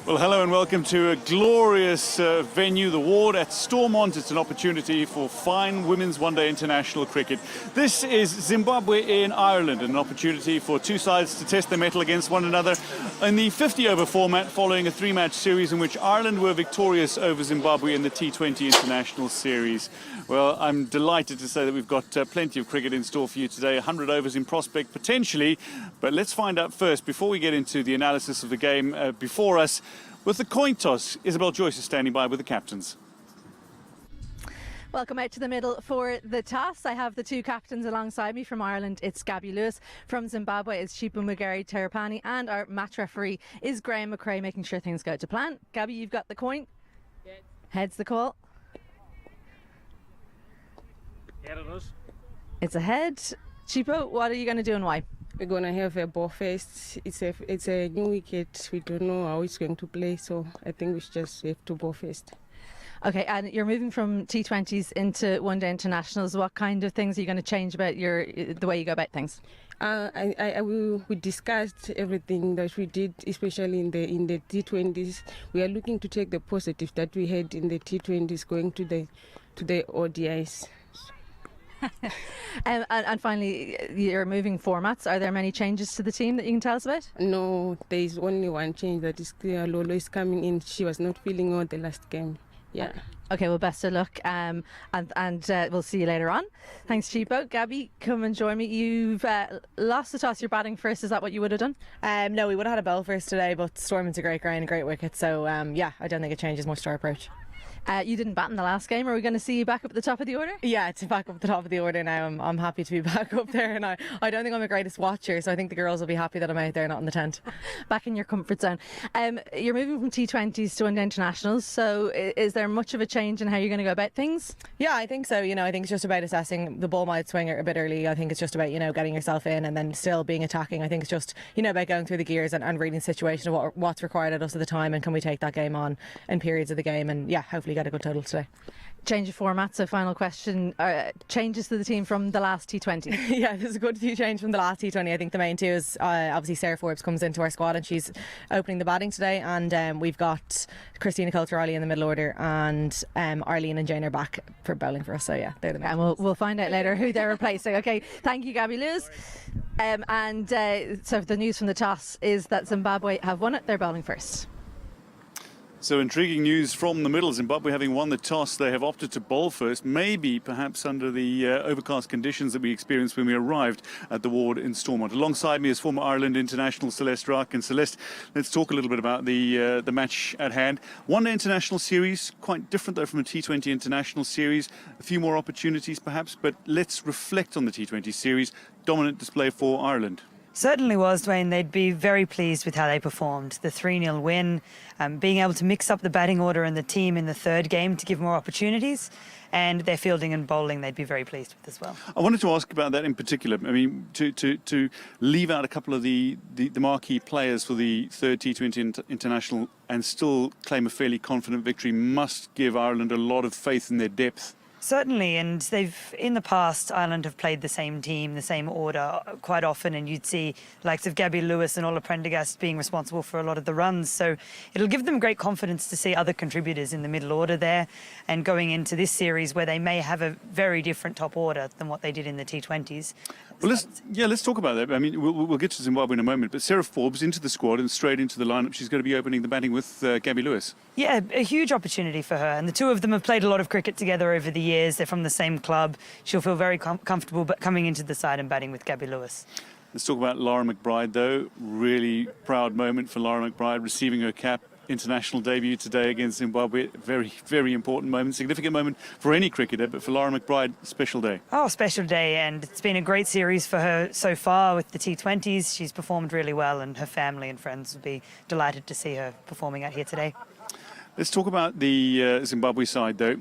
Well, hello and welcome to a glorious venue, the Ward at Stormont. It's an opportunity for fine women's one-day international cricket. This is Zimbabwe in Ireland, an opportunity for two sides to test their mettle against one another in the 50-over format following a three-match series in which Ireland were victorious over Zimbabwe in the T20 International Series. Well, I'm delighted to say that we've got plenty of cricket in store for you today, 100 overs in prospect potentially, but let's find out first, before we get into the analysis of the game before us, with the coin toss, Isabel Joyce is standing by with the captains. Welcome out to the middle for the toss. I have the two captains alongside me. From Ireland, it's Gabby Lewis. From Zimbabwe, it's Chipo Mugari Terapani. And our match referee is Graham McRae, making sure things go to plan. Gabby, you've got the coin. Head's the call. Yeah, it is. It's a head. Chipo, what are you going to do and why? We're going to have a ball first. It's a new wicket. We don't know how it's going to play, so I think we should just have to ball first. Okay, and you're moving from T20s into one-day internationals. What kind of things are you going to change about the way you go about things? We discussed everything that we did, especially in the T20s. We are looking to take the positive that we had in the T20s going to the ODIs. And finally, you're moving formats. Are there many changes to the team that you can tell us about? No, there is only one change, that is clear. Lolo is coming in. She was not feeling well the last game. Yeah. Okay, well, best of luck, and we'll see you later on. Thanks, Chipo. Gabby, come and join me. You've lost the toss. You're batting first. Is that what you would have done? No, we would have had a bowel first today, but Stormont's a great ground, a great wicket. So, yeah, I don't think it changes much to our approach. You didn't bat in the last game. Are we going to see you back up at the top of the order? Yeah, it's back up at the top of the order now. I'm happy to be back up there, and I don't think I'm the greatest watcher, so I think the girls will be happy that I'm out there, not in the tent. Back in your comfort zone. You're moving from T20s to one-day internationals, so is there much of a change in how you're going to go about things? Yeah, I think so. I think it's just about assessing. The ball might swing a bit early. I think it's just about, getting yourself in and then still being attacking. I think it's just, about going through the gears and reading the situation of what's required of us at the time, and can we take that game on in periods of the game, and yeah, hopefully get a good total today. Change of format, so final question. Changes to the team from the last T20? Yeah, there's a good few changes from the last T20. I think the main two is obviously Sarah Forbes comes into our squad and she's opening the batting today, and we've got Christina Coulter-Riley in the middle order, and Arlene and Jane are back for bowling for us, so yeah, they're the main. And we'll find out later who they're replacing. Okay, thank you, Gabby Lewis. So the news from the toss is that Zimbabwe have won it. They're bowling first. So intriguing news from the middle. Zimbabwe having won the toss, they have opted to bowl first, maybe perhaps under the overcast conditions that we experienced when we arrived at the Ward in Stormont. Alongside me is former Ireland international Celeste Rack. And Celeste, let's talk a little bit about the match at hand. One-day international series, quite different though from a T20 international series. A few more opportunities perhaps, but let's reflect on the T20 series. Dominant display for Ireland. Certainly was, Dwayne. They'd be very pleased with how they performed. The 3-0 win, being able to mix up the batting order and the team in the third game to give more opportunities, and their fielding and bowling they'd be very pleased with as well. I wanted to ask about that in particular. I mean, to leave out a couple of the marquee players for the third T20 international and still claim a fairly confident victory must give Ireland a lot of faith in their depth. Certainly, and in the past, Ireland have played the same team, the same order quite often, and you'd see the likes of Gabby Lewis and Ola Prendergast being responsible for a lot of the runs. So it'll give them great confidence to see other contributors in the middle order there, and going into this series where they may have a very different top order than what they did in the T20s. Well, let's talk about that. I mean, we'll get to Zimbabwe in a moment, but Sarah Forbes into the squad and straight into the lineup. She's going to be opening the batting with Gabby Lewis. Yeah, a huge opportunity for her, and the two of them have played a lot of cricket together over the years. They're from the same club. She'll feel very comfortable coming into the side and batting with Gabby Lewis. Let's talk about Laura McBride, though. Really proud moment for Laura McBride receiving her cap international debut today against Zimbabwe. Very, very important moment, significant moment for any cricketer, but for Laura McBride, special day. Oh, special day, and it's been a great series for her so far with the T20s. She's performed really well, and her family and friends will be delighted to see her performing out here today. Let's talk about the Zimbabwe side, though.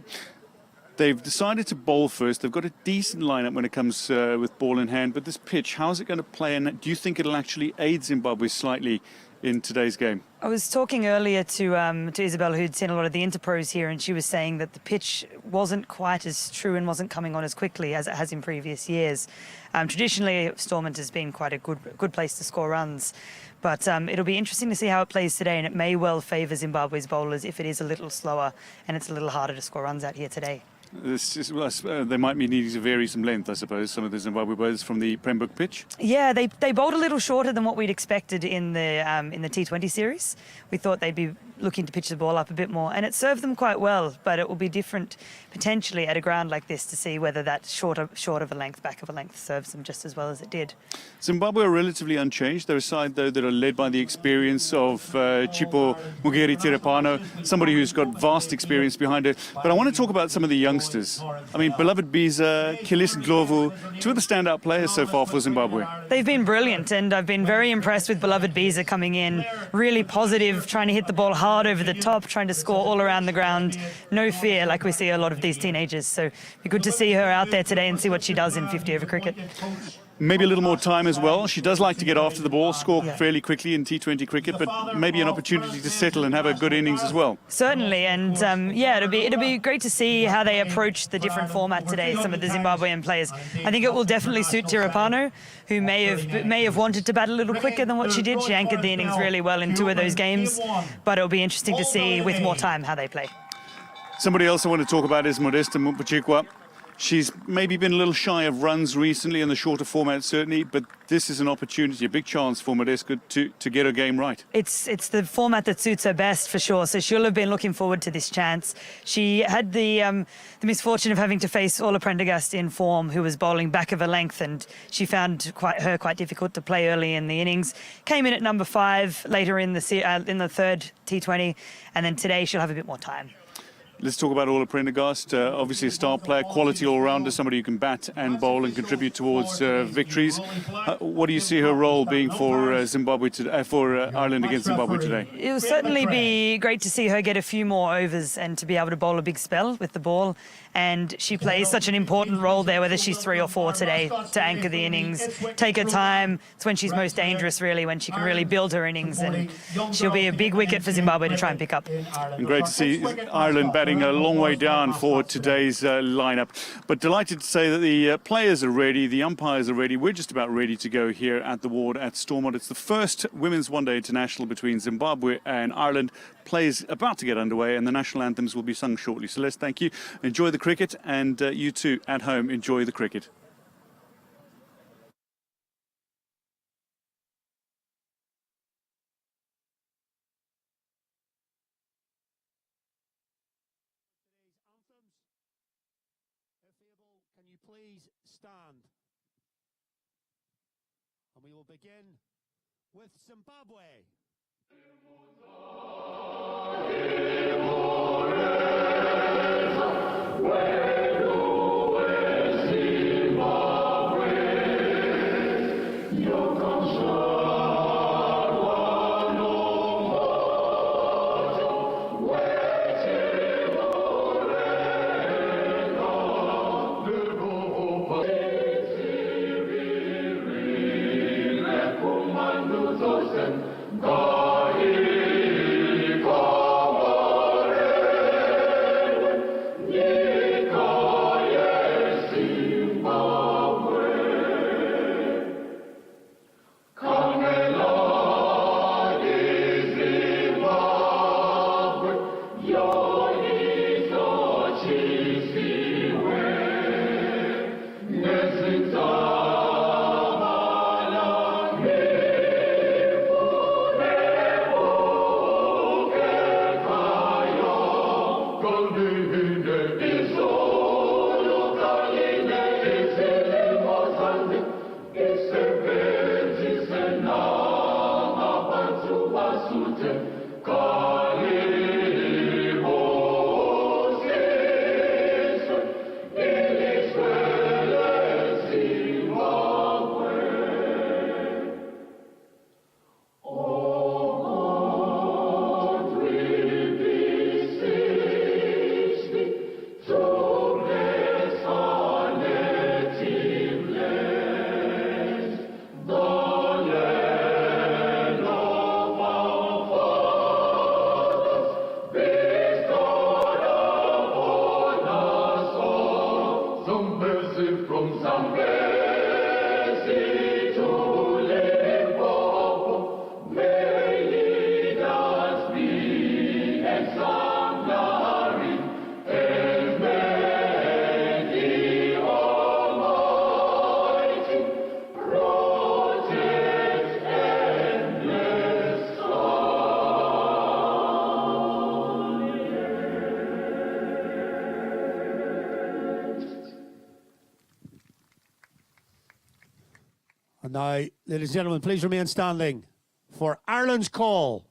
They've decided to bowl first. They've got a decent lineup when it comes with ball in hand, but this pitch, how is it going to play, and do you think it'll actually aid Zimbabwe slightly in today's game? I was talking earlier to Isabel, who'd seen a lot of the interpros here, and she was saying that the pitch wasn't quite as true and wasn't coming on as quickly as it has in previous years. Traditionally, Stormont has been quite a good place to score runs, but it'll be interesting to see how it plays today, and it may well favour Zimbabwe's bowlers if it is a little slower and it's a little harder to score runs out here today. They might be needing to vary some length, I suppose, some of the Zimbabwe bowlers from the Pembroke pitch. Yeah, they bowled a little shorter than what we'd expected in the T20 series. We thought they'd be looking to pitch the ball up a bit more, and it served them quite well, but it will be different potentially at a ground like this to see whether that short of a length, back of a length serves them just as well as it did. Zimbabwe are relatively unchanged. They're a side, though, that are led by the experience of Chipo Mugeri Tirepano, somebody who's got vast experience behind her. But I want to talk about some of the youngsters. I mean, Beloved Biza, Kilis Ndlovu, two of the standout players so far for Zimbabwe. They've been brilliant, and I've been very impressed with Beloved Biza coming in, really positive, trying to hit the ball hard over the top, trying to score all around the ground, no fear like we see a lot of these teenagers. So it'd be good to see her out there today and see what she does in 50 over cricket. Maybe a little more time as well. She does like to get after the ball, score fairly quickly in T20 cricket, but maybe an opportunity to settle and have a good innings as well. Certainly, and it'll be great to see how they approach the different format today. Some of the Zimbabwean players. I think it will definitely suit Tirepano, who may have wanted to bat a little quicker than what she did. She anchored the innings really well in two of those games, but it'll be interesting to see with more time how they play. Somebody else I want to talk about is Modesta Mupachikwa. She's maybe been a little shy of runs recently in the shorter format, certainly, but this is an opportunity, a big chance for Modesta to get her game right. It's the format that suits her best, for sure, so she'll have been looking forward to this chance. She had the misfortune of having to face Ola Prendergast in form, who was bowling back of a length, and she found her quite difficult to play early in the innings. Came in at number 5 later in the third T20, and then today she'll have a bit more time. Let's talk about Ola Prendergast, obviously a star player, quality all-rounder, somebody who can bat and bowl and contribute towards victories. What do you see her role being for Zimbabwe for Ireland against Zimbabwe today? It will certainly be great to see her get a few more overs and to be able to bowl a big spell with the ball. And she plays such an important role there, whether she's 3 or 4 today, to anchor the innings, take her time. It's when she's most dangerous, really, when she can really build her innings, and she'll be a big wicket for Zimbabwe to try and pick up. And great to see Ireland batting a long way down for today's lineup. But delighted to say that the players are ready, the umpires are ready. We're just about ready to go here at the ward at Stormont. It's the first Women's One-Day International between Zimbabwe and Ireland. Play is about to get underway, and the national anthems will be sung shortly. So let's thank you. Enjoy the cricket, and you too at home enjoy the cricket. Can you please stand? And we will begin with Zimbabwe. And now, ladies and gentlemen, please remain standing for Ireland's call.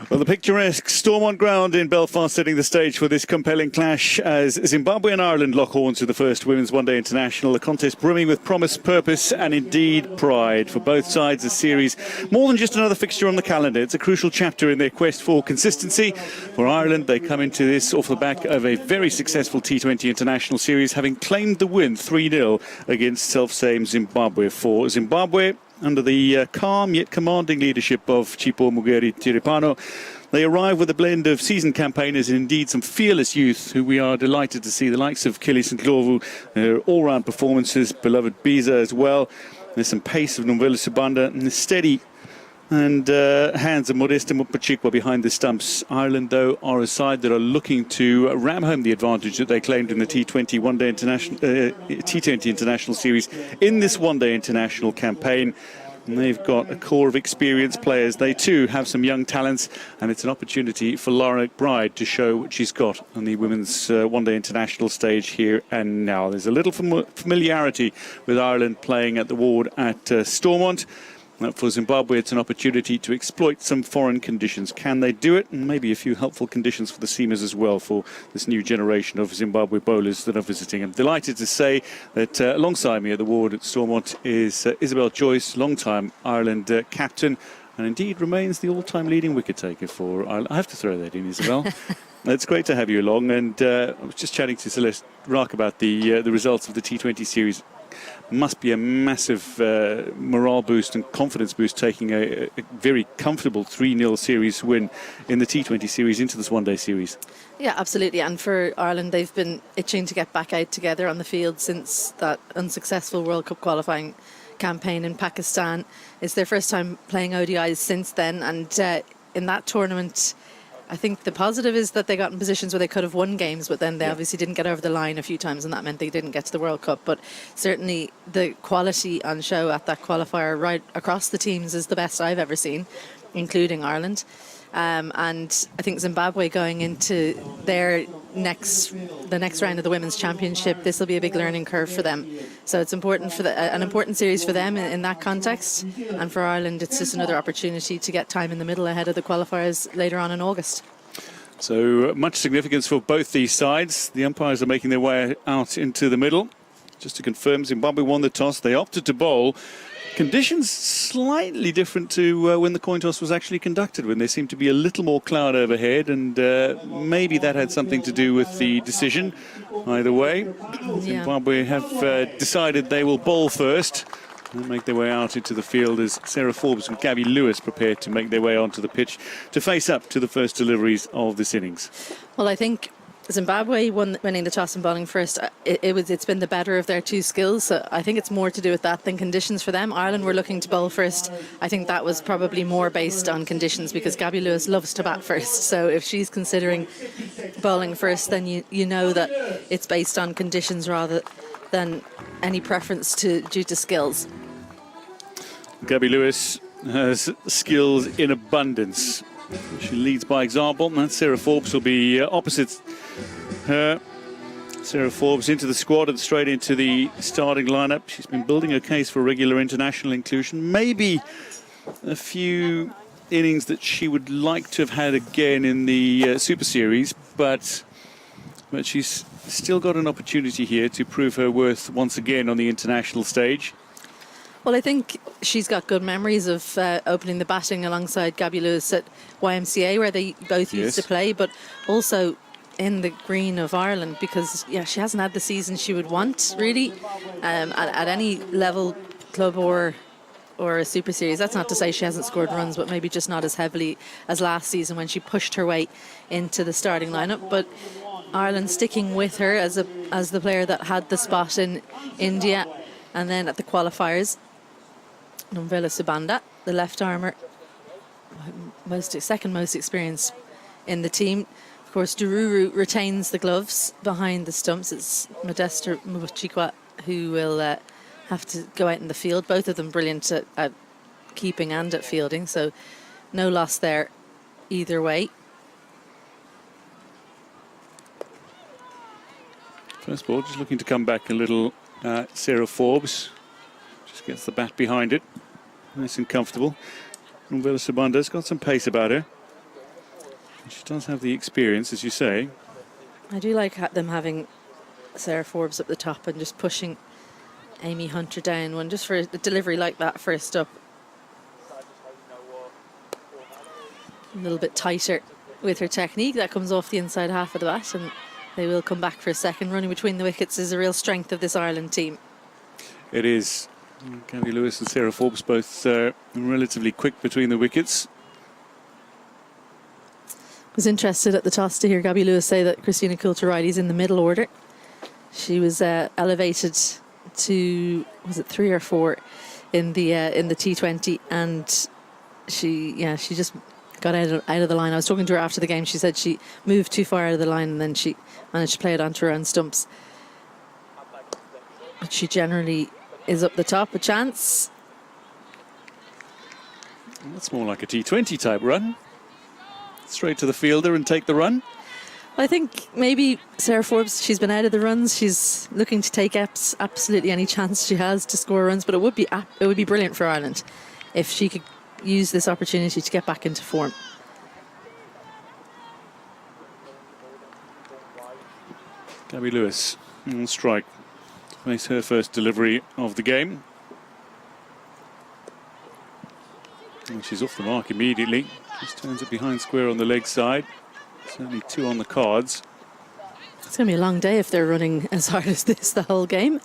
Well, the picturesque Stormont ground in Belfast setting the stage for this compelling clash as Zimbabwe and Ireland lock horns with the first Women's One Day International, a contest brimming with promise, purpose and indeed pride. For both sides, a series more than just another fixture on the calendar. It's a crucial chapter in their quest for consistency. For Ireland, they come into this off the back of a very successful T20 International series, having claimed the win 3-0 against self-same Zimbabwe. For Zimbabwe, under the calm yet commanding leadership of Chipo Mugeri Tiripano, they arrive with a blend of seasoned campaigners and indeed some fearless youth who we are delighted to see. The likes of Kelly St. Ndlovu, their all-round performances, beloved Biza as well. There's some pace of Nomvelo Subanda and the steady and hands of Modesta Mupachikwa behind the stumps. Ireland, though, are a side that are looking to ram home the advantage that they claimed in the T20 One-Day International T20 International Series in this One-Day International campaign. And they've got a core of experienced players. They too have some young talents, and it's an opportunity for Lara McBride to show what she's got on the Women's One-Day International stage here and now. There's a little familiarity with Ireland playing at the ward at Stormont. For Zimbabwe, it's an opportunity to exploit some foreign conditions. Can they do it? And maybe a few helpful conditions for the seamers as well for this new generation of Zimbabwe bowlers that are visiting. I'm delighted to say that alongside me at the ward at Stormont is Isabel Joyce, long-time Ireland captain, and indeed remains the all-time leading wicket-taker for Ireland. I have to throw that in, Isabel. It's great to have you along. And I was just chatting to Celeste Rock about the results of the T20 series. Must be a massive morale boost and confidence boost taking a very comfortable 3-0 series win in the T20 series into this one-day series. Yeah, absolutely. And for Ireland, they've been itching to get back out together on the field since that unsuccessful World Cup qualifying campaign in Pakistan. It's their first time playing ODIs since then, and in that tournament, I think the positive is that they got in positions where they could have won games, but then they obviously didn't get over the line a few times, and that meant they didn't get to the World Cup. But certainly the quality on show at that qualifier right across the teams is the best I've ever seen, including Ireland. And I think Zimbabwe going into the next round of the Women's Championship, this will be a big learning curve for them. So it's important for an important series for them in that context. And for Ireland, it's just another opportunity to get time in the middle ahead of the qualifiers later on in August. So much significance for both these sides. The umpires are making their way out into the middle. just to confirm, Zimbabwe won the toss. They opted to bowl. Conditions slightly different to when the coin toss was actually conducted, when there seemed to be a little more cloud overhead, and maybe that had something to do with the decision. Either way, Zimbabwe have decided they will bowl first and make their way out into the field as Sarah Forbes and Gabby Lewis prepare to make their way onto the pitch to face up to the first deliveries of this innings. Well, I think Zimbabwe winning the toss and bowling first. It's been the better of their two skills. So I think it's more to do with that than conditions for them. Ireland were looking to bowl first. I think that was probably more based on conditions because Gabby Lewis loves to bat first. So if she's considering bowling first, then you know that it's based on conditions rather than any preference due to skills. Gabby Lewis has skills in abundance. She leads by example, and Sarah Forbes will be opposite her. Sarah Forbes into the squad and straight into the starting lineup. She's been building her case for regular international inclusion. Maybe a few innings that she would like to have had again in the Super Series, but she's still got an opportunity here to prove her worth once again on the international stage. Well, I think she's got good memories of opening the batting alongside Gabby Lewis at YMCA, where they both used to play, but also in the green of Ireland, because she hasn't had the season she would want, really, at any level, club or a Super Series. That's not to say she hasn't scored runs, but maybe just not as heavily as last season when she pushed her way into the starting lineup. But Ireland sticking with her as the player that had the spot in India, and then at the qualifiers, Nomvela Subanda, the left armer, second most experienced in the team. Of course, Dururu retains the gloves behind the stumps. It's Modesta Muchikwa who will have to go out in the field. Both of them brilliant at keeping and at fielding, so no loss there either way. First ball, just looking to come back a little. Sarah Forbes just gets the bat behind it. Nice and comfortable. Nomvela Subanda's got some pace about her. She does have the experience, as you say. I do like them having Sarah Forbes up the top and just pushing Amy Hunter down one, just for a delivery like that first up. A little bit tighter with her technique. That comes off the inside half of the bat, and they will come back for a second. Running between the wickets is a real strength of this Ireland team. It is. Gabby Lewis and Sarah Forbes both relatively quick between the wickets. I was interested at the toss to hear Gabby Lewis say that Christina Coulter-Riley is in the middle order. She was elevated to, was it 3 or 4 in the T20, and she just got out of the line. I was talking to her after the game. She said she moved too far out of the line and then she managed to play it onto her own stumps. But she generally is up the top, a chance. That's more like a T20 type run. Straight to the fielder and take the run. I think maybe Sarah Forbes, she's been out of the runs. She's looking to take absolutely any chance she has to score runs, but it would be brilliant for Ireland if she could use this opportunity to get back into form. Gabby Lewis on strike. Makes her first delivery of the game. And she's off the mark immediately. Just turns it behind square on the leg side. Certainly 2 on the cards. It's going to be a long day if they're running as hard as this the whole game.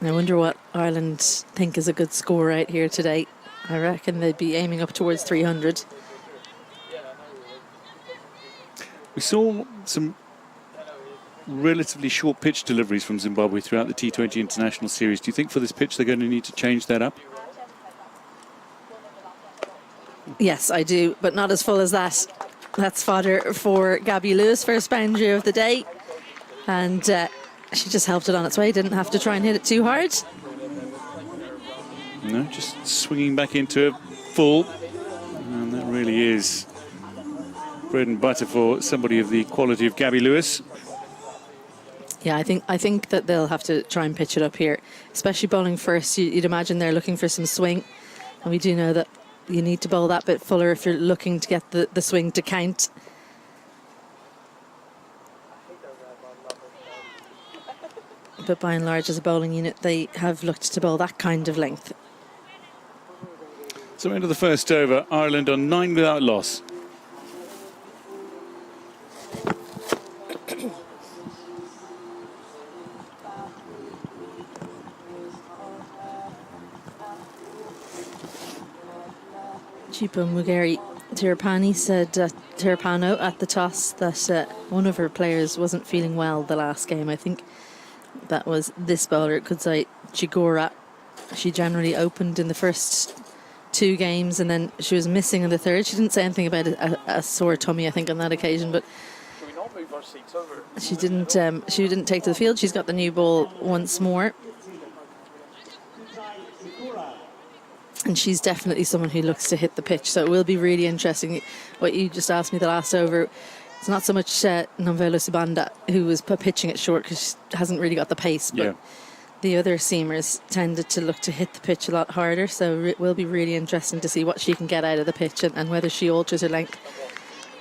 I wonder what Ireland think is a good score out here today. I reckon they'd be aiming up towards 300. We saw some relatively short pitch deliveries from Zimbabwe throughout the T20 International Series. Do you think for this pitch they're going to need to change that up? Yes, I do, but not as full as that. That's fodder for Gabby Lewis, first boundary of the day. And she just helped it on its way, didn't have to try and hit it too hard. No, just swinging back into a full. And that really is bread and butter for somebody of the quality of Gabby Lewis. Yeah, I think that they'll have to try and pitch it up here, especially bowling first. You'd imagine they're looking for some swing, and we do know that you need to bowl that bit fuller if you're looking to get the swing to count. but by and large, as a bowling unit, they have looked to bowl that kind of length. So into the first over, Ireland on 9 without loss. Chipo Mugeri Tirapani said Tirapano at the toss that one of her players wasn't feeling well the last game. I think that was this bowler, Kudzai Chigora. She generally opened in the first 2 games and then she was missing in the third. She didn't say anything about a sore tummy, I think, on that occasion, but she didn't take to the field. She's got the new ball once more. And she's definitely someone who looks to hit the pitch. So it will be really interesting. What you just asked me the last over, it's not so much Nomvelo Sibanda who was pitching it short because she hasn't really got the pace. But the other seamers tended to look to hit the pitch a lot harder. So it will be really interesting to see what she can get out of the pitch and whether she alters her length.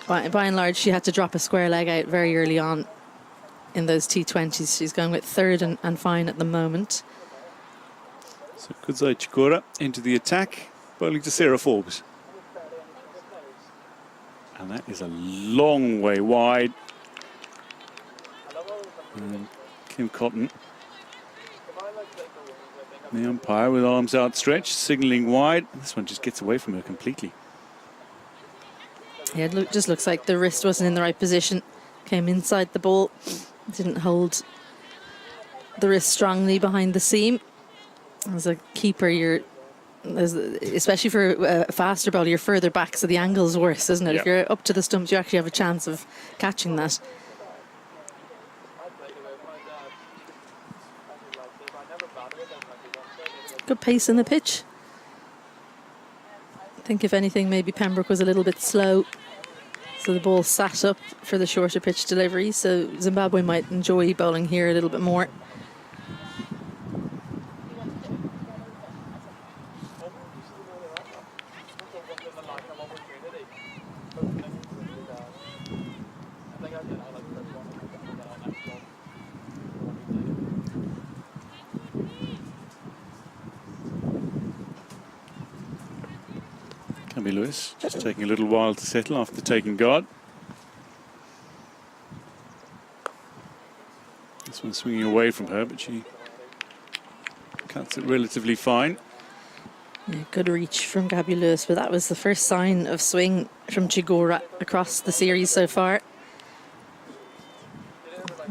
By and large, she had to drop a square leg out very early on in those T20s. She's going with third and fine at the moment. So Kudzai Chigora into the attack, bowling to Sarah Forbes. And that is a long way wide. And Kim Cotton, the umpire with arms outstretched, signalling wide. This one just gets away from her completely. Yeah, it just looks like the wrist wasn't in the right position. Came inside the ball, didn't hold the wrist strongly behind the seam. As a keeper, especially for a faster bowler, you're further back, so the angle's worse, isn't it? If you're up to the stumps, you actually have a chance of catching that. Good pace in the pitch. I think, if anything, maybe Pembroke was a little bit slow, so the ball sat up for the shorter pitch delivery, so Zimbabwe might enjoy bowling here a little bit more. Lewis just taking a little while to settle after taking guard. This one swinging away from her, but she cuts it relatively fine. Yeah, good reach from Gabby Lewis, but that was the first sign of swing from Chigora across the series so far.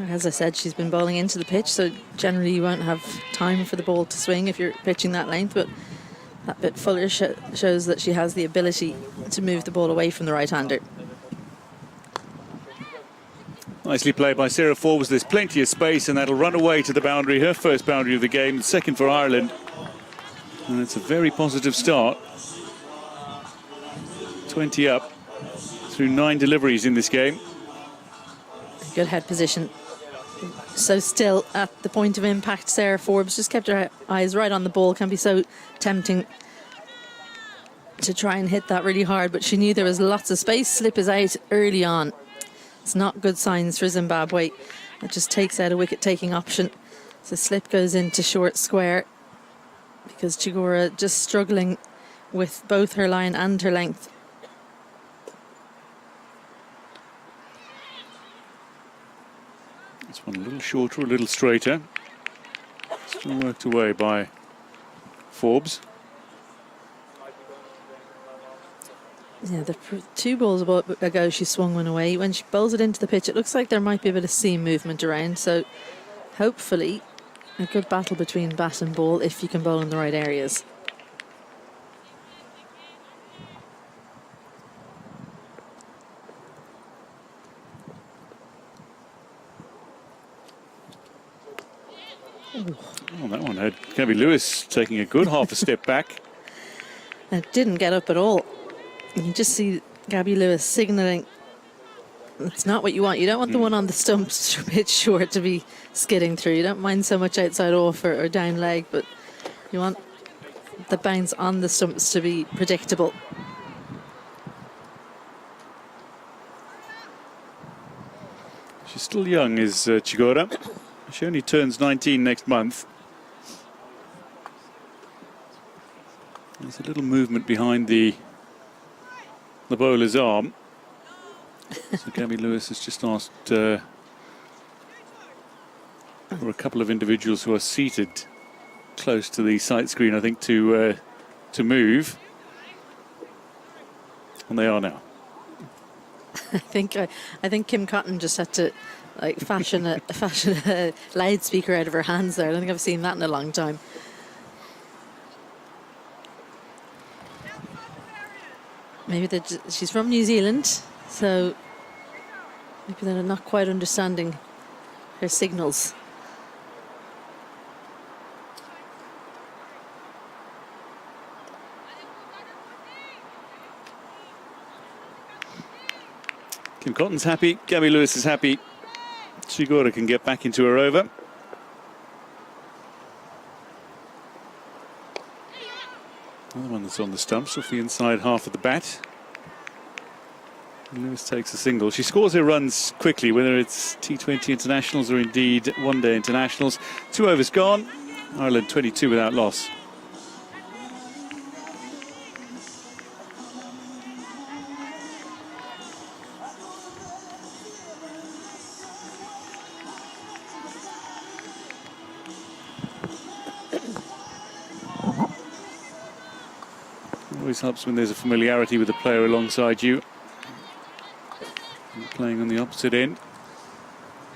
As I said, she's been bowling into the pitch, so generally you won't have time for the ball to swing if you're pitching that length, but that bit fuller shows that she has the ability to move the ball away from the right-hander. Nicely played by Sarah Forbes. There's plenty of space, and that'll run away to the boundary, her first boundary of the game, the second for Ireland. And it's a very positive start. 20 up through 9 deliveries in this game. Good head position. So still at the point of impact, Sarah Forbes just kept her eyes right on the ball. Can be so tempting to try and hit that really hard, but she knew there was lots of space. Slip is out early on. It's not good signs for Zimbabwe. It just takes out a wicket-taking option. So slip goes into short square because Chigora just struggling with both her line and her length. This one a little shorter, a little straighter. Still worked away by Forbes. Yeah, the 2 balls ago she swung one away. When she bowls it into the pitch, it looks like there might be a bit of seam movement around. So hopefully a good battle between bat and ball if you can bowl in the right areas. Oh, that one had Gabby Lewis taking a good half a step back. It didn't get up at all. You just see Gabby Lewis signalling. It's not what you want. You don't want the one on the stumps a bit short to be skidding through. You don't mind so much outside off or down leg, but you want the bounce on the stumps to be predictable. She's still young, is Chigora. She only turns 19 next month. There's a little movement behind the bowler's arm. So Gabby Lewis has just asked for a couple of individuals who are seated close to the sight screen, I think, to move. And they are now. I think Kim Cotton just had to fashion a loudspeaker out of her hands there. I don't think I've seen that in a long time. Maybe she's from New Zealand, so maybe they're not quite understanding her signals. Kim Cotton's happy, Gabby Lewis is happy. Chigora can get back into her over. Another one that's on the stumps off the inside half of the bat. And Lewis takes a single. She scores her runs quickly, whether it's T20 internationals or indeed one-day internationals. 2 overs gone. Ireland 22 without loss. Always helps when there's a familiarity with the player alongside you. And playing on the opposite end.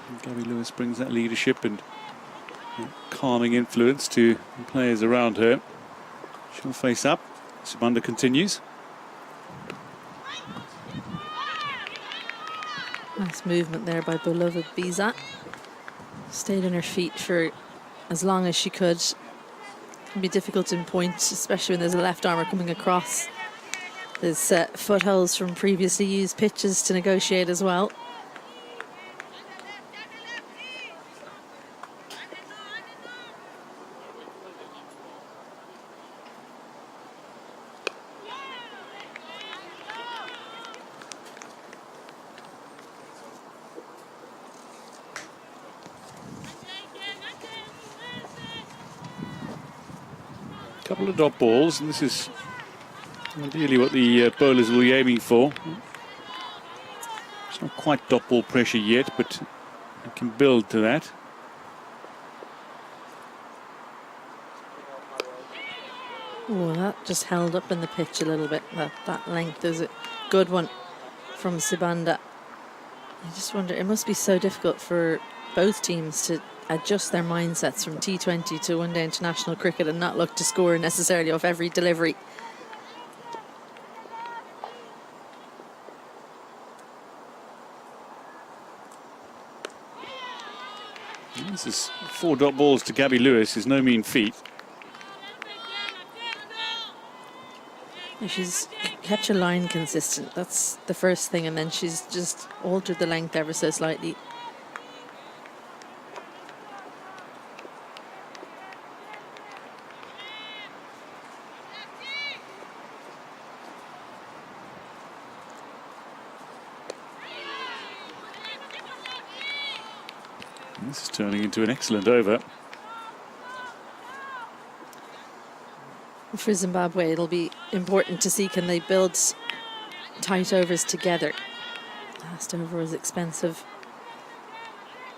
And Gabby Lewis brings that leadership and calming influence to the players around her. She'll face up. Subanda continues. Nice movement there by beloved Biza. Stayed on her feet for as long as she could. Can be difficult in point, especially when there's a left armour coming across. There's footholds from previously used pitches to negotiate as well. Couple of dot balls, and this is ideally what the bowlers will be aiming for. It's not quite dot ball pressure yet, but you can build to that. Oh, that just held up in the pitch a little bit. That length is a good one from Subanda. I just wonder, it must be so difficult for both teams to adjust their mindsets from T20 to one-day international cricket and not look to score necessarily off every delivery. This is 4 dot balls to Gabby Lewis is no mean feat. She's kept her line consistent. That's the first thing, and then she's just altered the length ever so slightly. This is turning into an excellent over. For Zimbabwe, it'll be important to see, can they build tight overs together. Last over was expensive.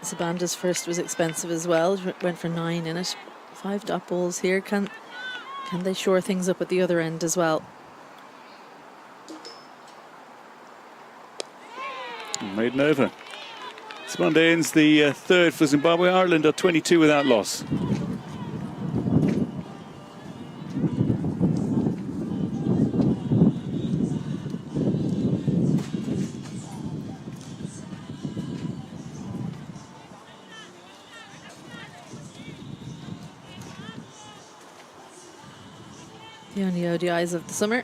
Sabanda's first was expensive as well. Went for 9 in it. 5 dot balls here. Can they shore things up at the other end as well? Maiden over. Subanda ends the third for Zimbabwe. Ireland are 22 without loss. The only ODIs of the summer,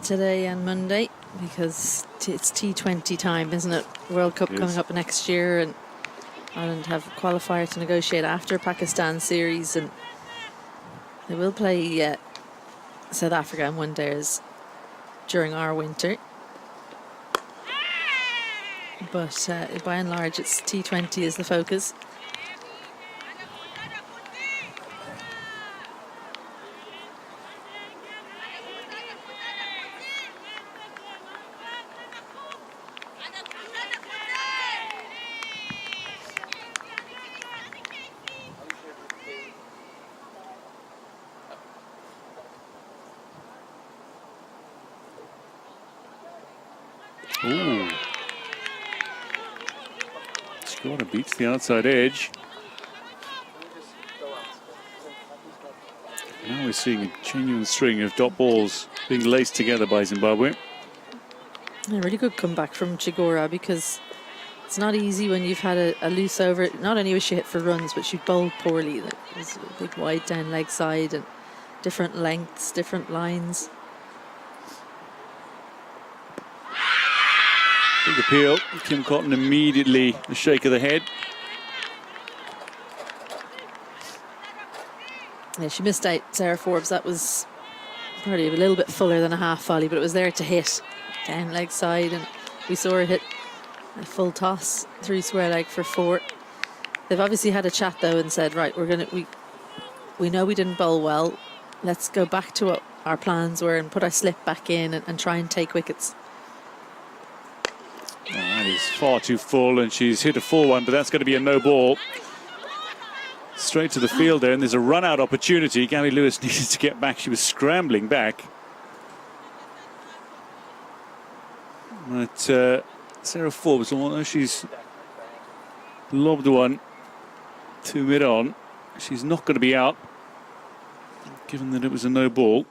today and Monday, because it's T20 time, isn't it? World Cup coming up next year, and Ireland have a qualifier to negotiate after Pakistan series, and they will play South Africa and one days during our winter. But by and large, it's T20 is the focus. Ooh. Scorer beats the outside edge. Now we're seeing a genuine string of dot balls being laced together by Zimbabwe. A really good comeback from Chigora, because it's not easy when you've had a loose over. Not only was she hit for runs, but she bowled poorly. That was a big wide down leg side and different lengths, different lines. Big appeal. Kim Cotton immediately a shake of the head. Yeah, she missed out, Sarah Forbes. That was probably a little bit fuller than a half volley, but it was there to hit down leg side, and we saw her hit a full toss through square leg for 4. They've obviously had a chat though and said, right, we know we didn't bowl well. Let's go back to what our plans were and put our slip back in and try and take wickets. Oh, that is far too full, and she's hit a full one, but that's going to be a no ball. Straight to the field there, and there's a run-out opportunity. Gabby Lewis needed to get back. She was scrambling back. But Sarah Forbes, although she's lobbed one to mid-on, she's not going to be out, given that it was a no ball.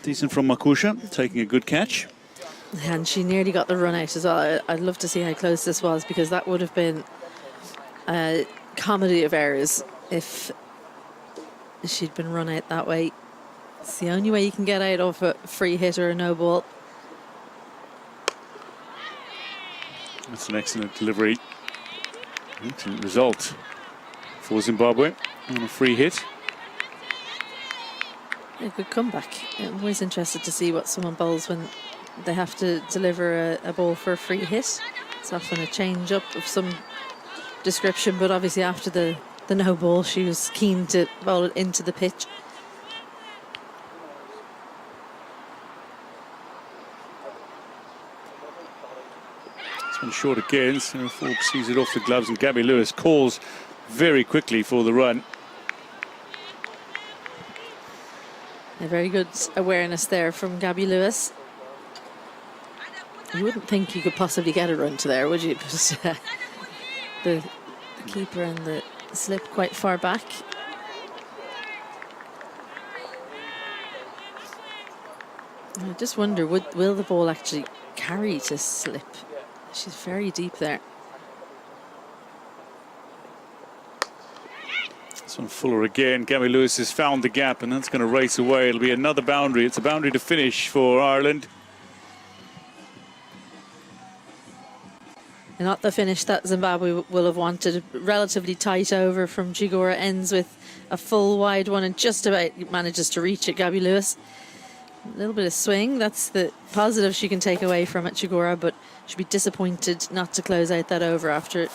Decent from Makusha, taking a good catch. And she nearly got the run out as well. I'd love to see how close this was, because that would have been a comedy of errors if she'd been run out that way. It's the only way you can get out of a free hit or a no ball. That's an excellent delivery. Excellent result for Zimbabwe on a free hit. A good comeback. I'm always interested to see what someone bowls when they have to deliver a ball for a free hit. It's often a change up of some description, but obviously after the no ball, she was keen to bowl it into the pitch. This one's short again. Sarah Forbes sees it off the gloves, and Gabby Lewis calls very quickly for the run. A very good awareness there from Gabby Lewis. You wouldn't think you could possibly get a run to there, would you? But the keeper and the slip quite far back. I just wonder, will the ball actually carry to slip? She's very deep there. This one fuller again. Gabby Lewis has found the gap, and that's going to race away. It'll be another boundary. It's a boundary to finish for Ireland. Not the finish that Zimbabwe will have wanted. Relatively tight over from Chigora, ends with a full wide one and just about manages to reach it. Gabby Lewis, a little bit of swing. That's the positive she can take away from it, Chigora, but she'd be disappointed not to close out that over after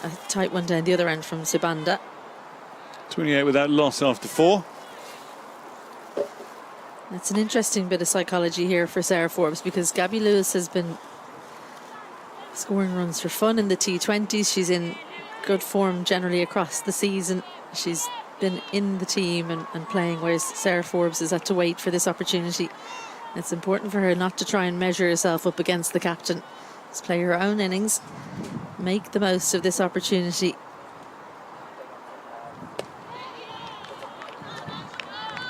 a tight one down the other end from Subanda. 28 without loss after 4. That's an interesting bit of psychology here for Sarah Forbes, because Gabby Lewis has been scoring runs for fun in the T20s. She's in good form generally across the season. She's been in the team and playing, whereas Sarah Forbes has had to wait for this opportunity. It's important for her not to try and measure herself up against the captain. Just play her own innings, make the most of this opportunity.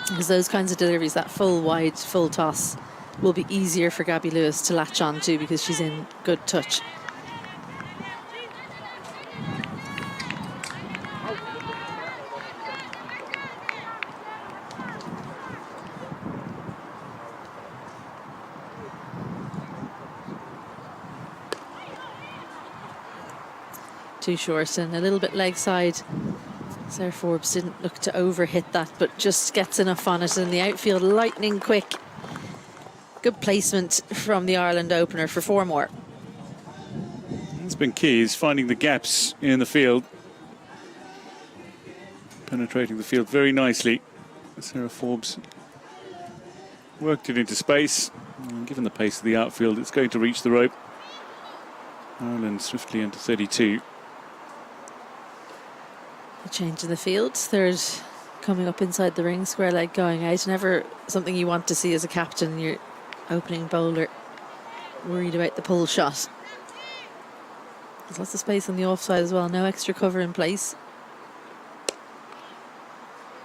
Because those kinds of deliveries, that full wide, full toss, will be easier for Gabby Lewis to latch on to, because she's in good touch. Too short and a little bit leg side. Sarah Forbes didn't look to overhit that, but just gets enough on it, and the outfield lightning quick. Good placement from the Ireland opener for 4 more. It's been key, is finding the gaps in the field. Penetrating the field very nicely. Sarah Forbes worked it into space. And given the pace of the outfield, it's going to reach the rope. Ireland swiftly into 32. A change in the field. Third coming up inside the ring, square leg going out. Never something you want to see as a captain, your opening bowler worried about the pull shot. There's lots of space on the offside as well. No extra cover in place.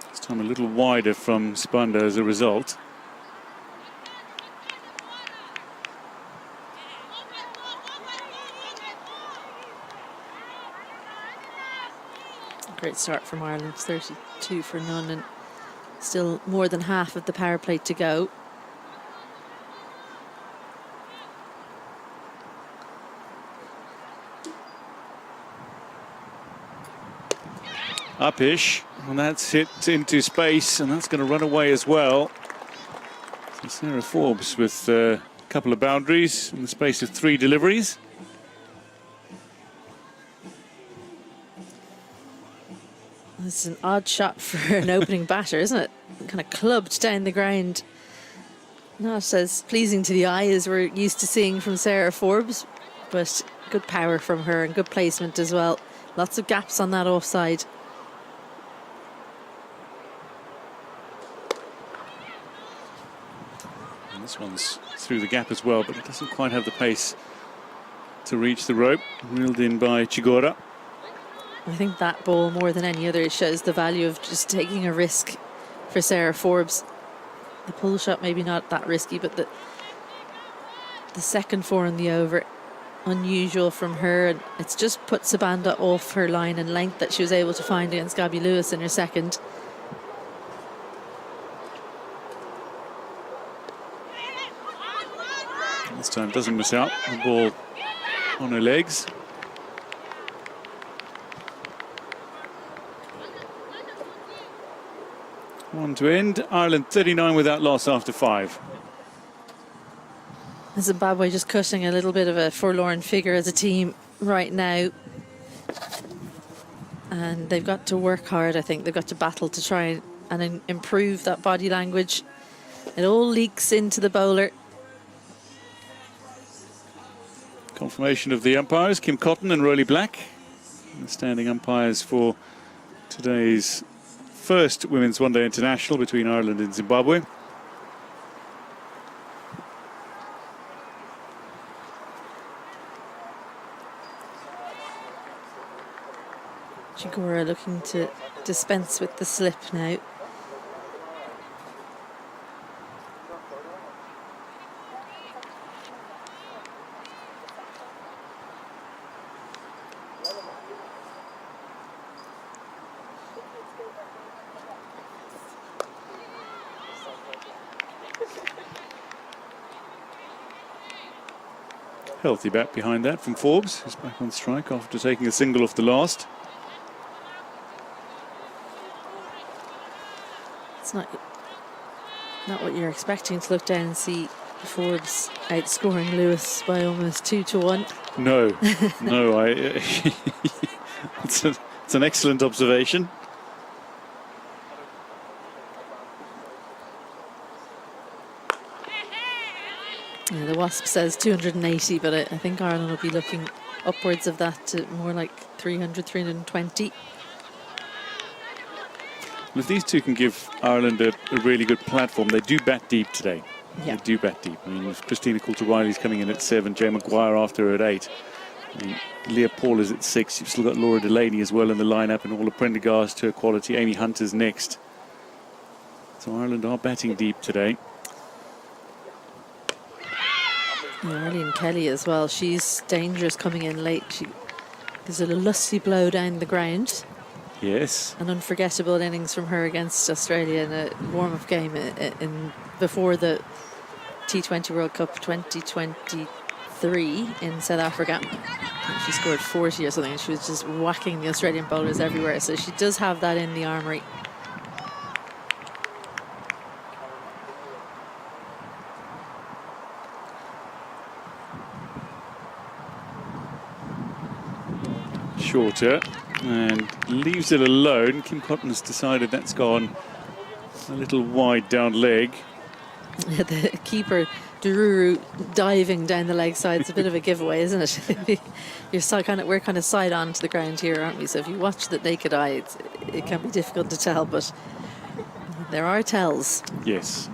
This time a little wider from Spanda as a result. Great start from Ireland, 32 for none, and still more than half of the power play to go. Upish, and that's hit into space, and that's going to run away as well. So Sarah Forbes with a couple of boundaries in the space of 3 deliveries. It's an odd shot for an opening batter, isn't it? Kind of clubbed down the ground. Not as pleasing to the eye as we're used to seeing from Sarah Forbes, but good power from her and good placement as well. Lots of gaps on that offside. And this one's through the gap as well, but it doesn't quite have the pace to reach the rope. Reeled in by Chigora. I think that ball, more than any other, shows the value of just taking a risk for Sarah Forbes. The pull shot maybe not that risky, but the second 4 on the over, unusual from her, and it's just put Sabanda off her line and length that she was able to find against Gabby Lewis in her second. This time doesn't miss out. The ball on her legs. One to end. Ireland 39 without loss after 5. Zimbabwe just cutting a little bit of a forlorn figure as a team right now. And they've got to work hard, I think. They've got to battle to try and improve that body language. It all leaks into the bowler. Confirmation of the umpires, Kim Cotton and Rolly Black, the standing umpires for today's first Women's One Day International between Ireland and Zimbabwe. Chigora looking to dispense with the slip now. Healthy bat behind that from Forbes, who's back on strike after taking a single off the last. It's not what you're expecting to look down and see Forbes outscoring Lewis by almost 2-1. No, no, it's an excellent observation. Yeah, the Wasp says 280, but I think Ireland will be looking upwards of that to more like 300, 320. Well, if these two can give Ireland a really good platform, they do bat deep today. Yeah. They do bat deep. I mean, if Christina Coulter-Riley's coming in at 7, Jay Maguire after her at 8. I mean, Leah Paul is at 6. You've still got Laura Delaney as well in the lineup, and all the Prendergast to her quality. Amy Hunter's next. So Ireland are batting deep today. Yeah, Arlene Kelly as well. She's dangerous coming in late. She gives it a lusty blow down the ground. Yes. An unforgettable innings from her against Australia in a warm-up game before the T20 World Cup 2023 in South Africa. She scored 40 or something. She was just whacking the Australian bowlers everywhere. So she does have that in the armoury. Shorter and leaves it alone. Kim Cotton has decided that's gone a little wide down leg. The keeper, Dururu, diving down the leg side. It's a bit of a giveaway, isn't it? We're kind of side on to the ground here, aren't we? So if you watch the naked eye, it can be difficult to tell, but there are tells. Yes.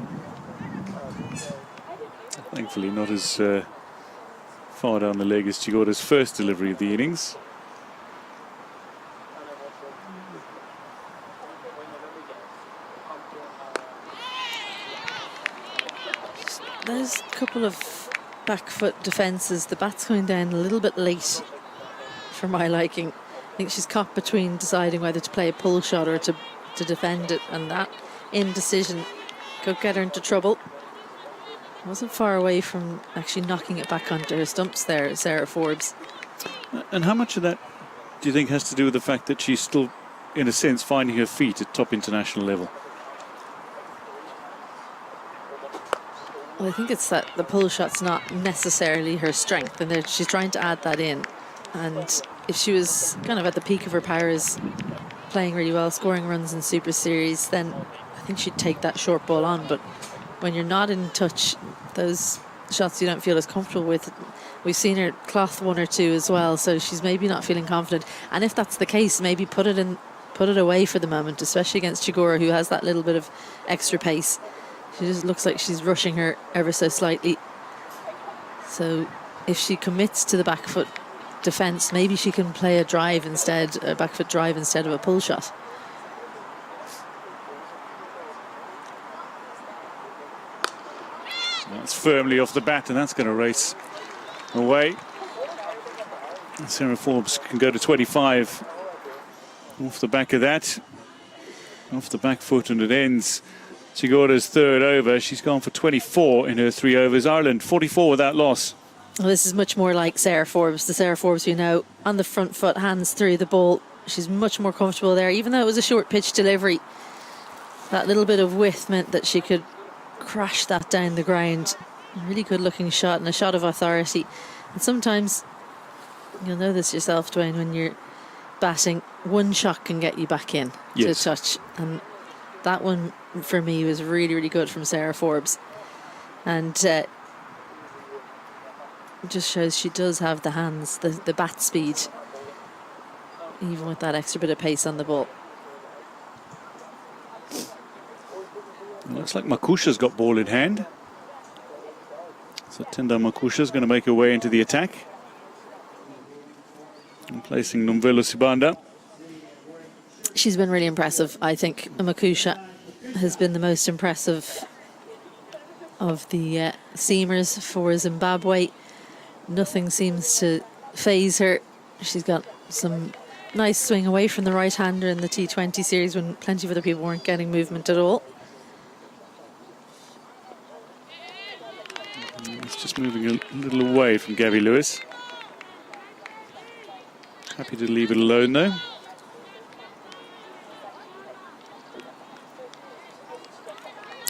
Thankfully not as Far down the leg is Chigoda's first delivery of the innings. Those couple of back foot defences, the bat's going down a little bit late for my liking. I think she's caught between deciding whether to play a pull shot or to defend it, and that indecision could get her into trouble. Wasn't far away from actually knocking it back onto her stumps there, Sarah Forbes. And how much of that do you think has to do with the fact that she's still, in a sense, finding her feet at top international level? Well, I think it's that the pull shot's not necessarily her strength, and that she's trying to add that in. And if she was kind of at the peak of her powers, playing really well, scoring runs in Super Series, then I think she'd take that short ball on. But when you're not in touch, those shots you don't feel as comfortable with. We've seen her cloth one or two as well, so she's maybe not feeling confident. And if that's the case, maybe put it away for the moment, especially against Chigora, who has that little bit of extra pace. She just looks like she's rushing her ever so slightly. So if she commits to the back foot defence, maybe she can play a drive instead, a back foot drive instead of a pull shot. That's firmly off the bat, and that's going to race away. Sarah Forbes can go to 25 off the back of that. Off the back foot, and it ends Chigoda's third over. She's gone for 24 in her 3 overs. Ireland 44 without loss. Well, this is much more like Sarah Forbes. The Sarah Forbes we know, on the front foot, hands through the ball. She's much more comfortable there, even though it was a short pitch delivery. That little bit of width meant that she could crash that down the ground. A really good looking shot, and a shot of authority. And sometimes, you'll know this yourself, Dwayne, when you're batting, one shot can get you back in to touch. And that one, for me, was really, really good from Sarah Forbes. And it just shows she does have the hands, the bat speed, even with that extra bit of pace on the ball. It looks like Makusha's got ball in hand. So Tenda Makusha's going to make her way into the attack. And placing Nomvelo Sibanda. She's been really impressive. I think Makusha has been the most impressive of the seamers for Zimbabwe. Nothing seems to faze her. She's got some nice swing away from the right-hander in the T20 series when plenty of other people weren't getting movement at all. It's just moving a little away from Gabby Lewis. Happy to leave it alone though.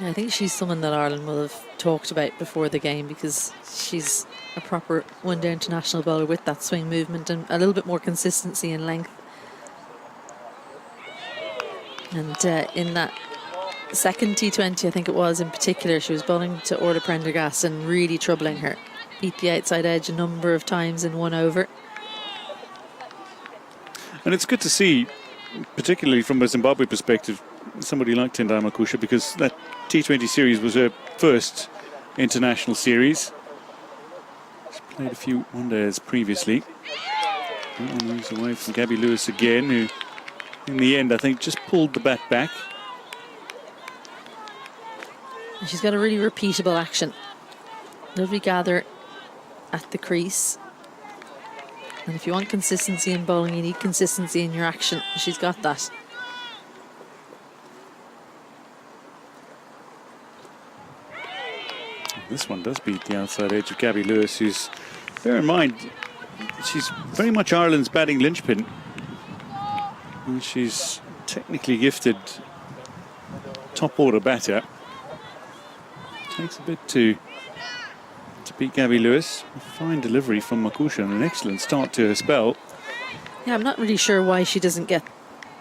I think she's someone that Ireland will have talked about before the game, because she's a proper one-day international bowler with that swing movement and a little bit more consistency and length. And in that second T20, I think it was, in particular, she was bowling to Orla Prendergast and really troubling her. Beat the outside edge a number of times in 1 over. And it's good to see, particularly from a Zimbabwe perspective, somebody like Tendai Makusha, because that T20 series was her first international series. She's played a few one-days previously. That one moves away from Gabby Lewis again, who in the end I think just pulled the bat back. And she's got a really repeatable action. Lovely gather at the crease. And if you want consistency in bowling, you need consistency in your action. She's got that. This one does beat the outside edge of Gabby Lewis, who's, bear in mind, she's very much Ireland's batting linchpin. And she's technically gifted top order batter. Takes a bit to beat Gabby Lewis. A fine delivery from Makusha and an excellent start to her spell. Yeah, I'm not really sure why she doesn't get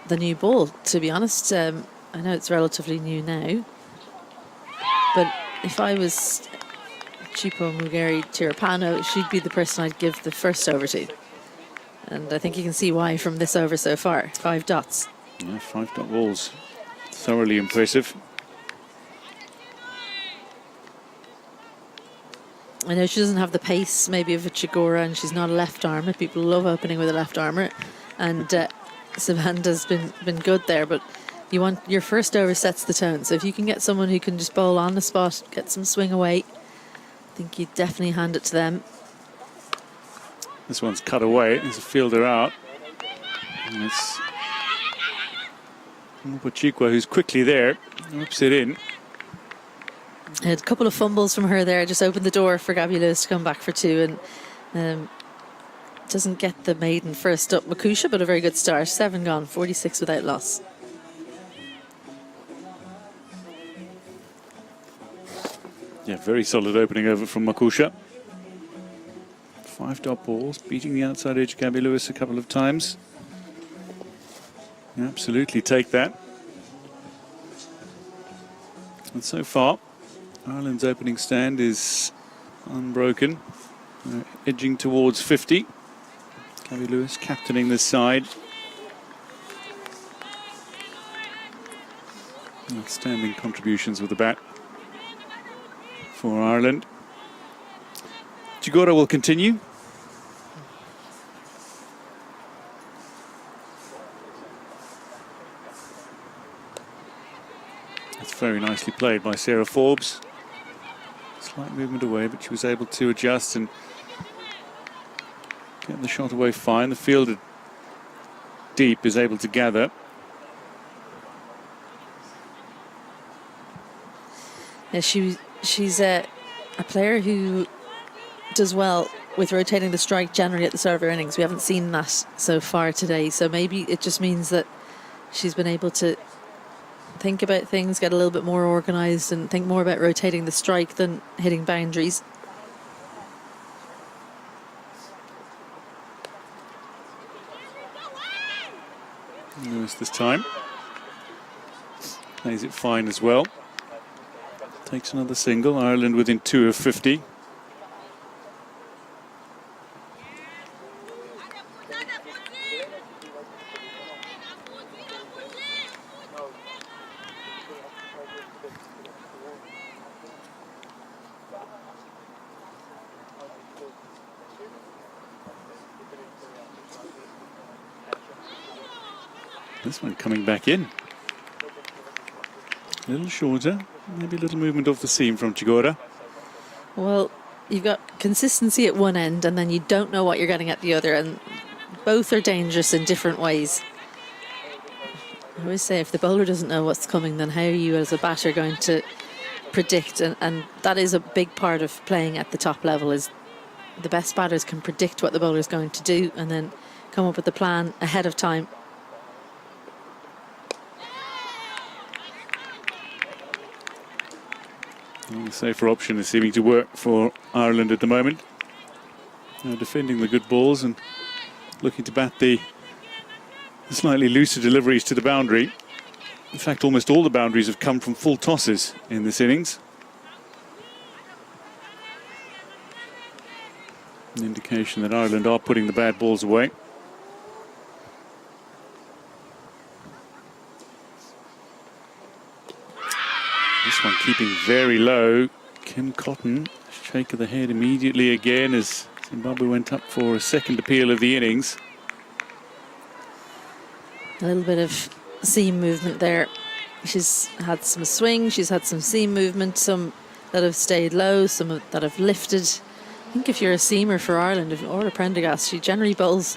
the new ball, to be honest. I know it's relatively new now. But if I was Chipo Mugeri Tirapano, she'd be the person I'd give the first over to. And I think you can see why from this over so far. 5 dots. Yeah, 5 dot balls. Thoroughly impressive. I know she doesn't have the pace maybe of a Chigora, and she's not a left armer. People love opening with a left armer, and Savanda's been good there. But you want your first over sets the tone. So if you can get someone who can just bowl on the spot, get some swing away, I think you definitely hand it to them. This one's cut away. There's a fielder out. And it's Pochikwa who's quickly there. Whips it in. Had a couple of fumbles from her there, just opened the door for Gabby Lewis to come back for two, and doesn't get the maiden first up. Makusha, but a very good start. 7 gone, 46 without loss. Yeah, very solid opening over from Makusha. 5 dot balls, beating the outside edge Gabby Lewis a couple of times. You absolutely take that. And so far, Ireland's opening stand is unbroken, edging towards 50. Gabby Lewis captaining this side. Outstanding contributions with the bat for Ireland. Chigora will continue. That's very nicely played by Sarah Forbes. Slight movement away, but she was able to adjust and get the shot away fine. The fielder deep is able to gather. Yeah, she's a player who does well with rotating the strike generally at the start of her innings. We haven't seen that so far today, so maybe it just means that she's been able to think about things, get a little bit more organised, and think more about rotating the strike than hitting boundaries. Lewis this time plays it fine as well. Takes another single. Ireland within 2 of 50. This one coming back in. A little shorter, maybe a little movement off the seam from Chigora. Well, you've got consistency at one end, and then you don't know what you're getting at the other, and both are dangerous in different ways. I always say if the bowler doesn't know what's coming, then how are you as a batter going to predict? And that is a big part of playing at the top level, is the best batters can predict what the bowler is going to do and then come up with the plan ahead of time. The safer option is seeming to work for Ireland at the moment. Now defending the good balls and looking to bat the slightly looser deliveries to the boundary. In fact, almost all the boundaries have come from full tosses in this innings. An indication that Ireland are putting the bad balls away. This one keeping very low. Kim Cotton, shake of the head immediately again as Zimbabwe went up for a second appeal of the innings. A little bit of seam movement there. She's had some swing, she's had some seam movement, some that have stayed low, some that have lifted. I think if you're a seamer for Ireland, or a Prendergast, she generally bowls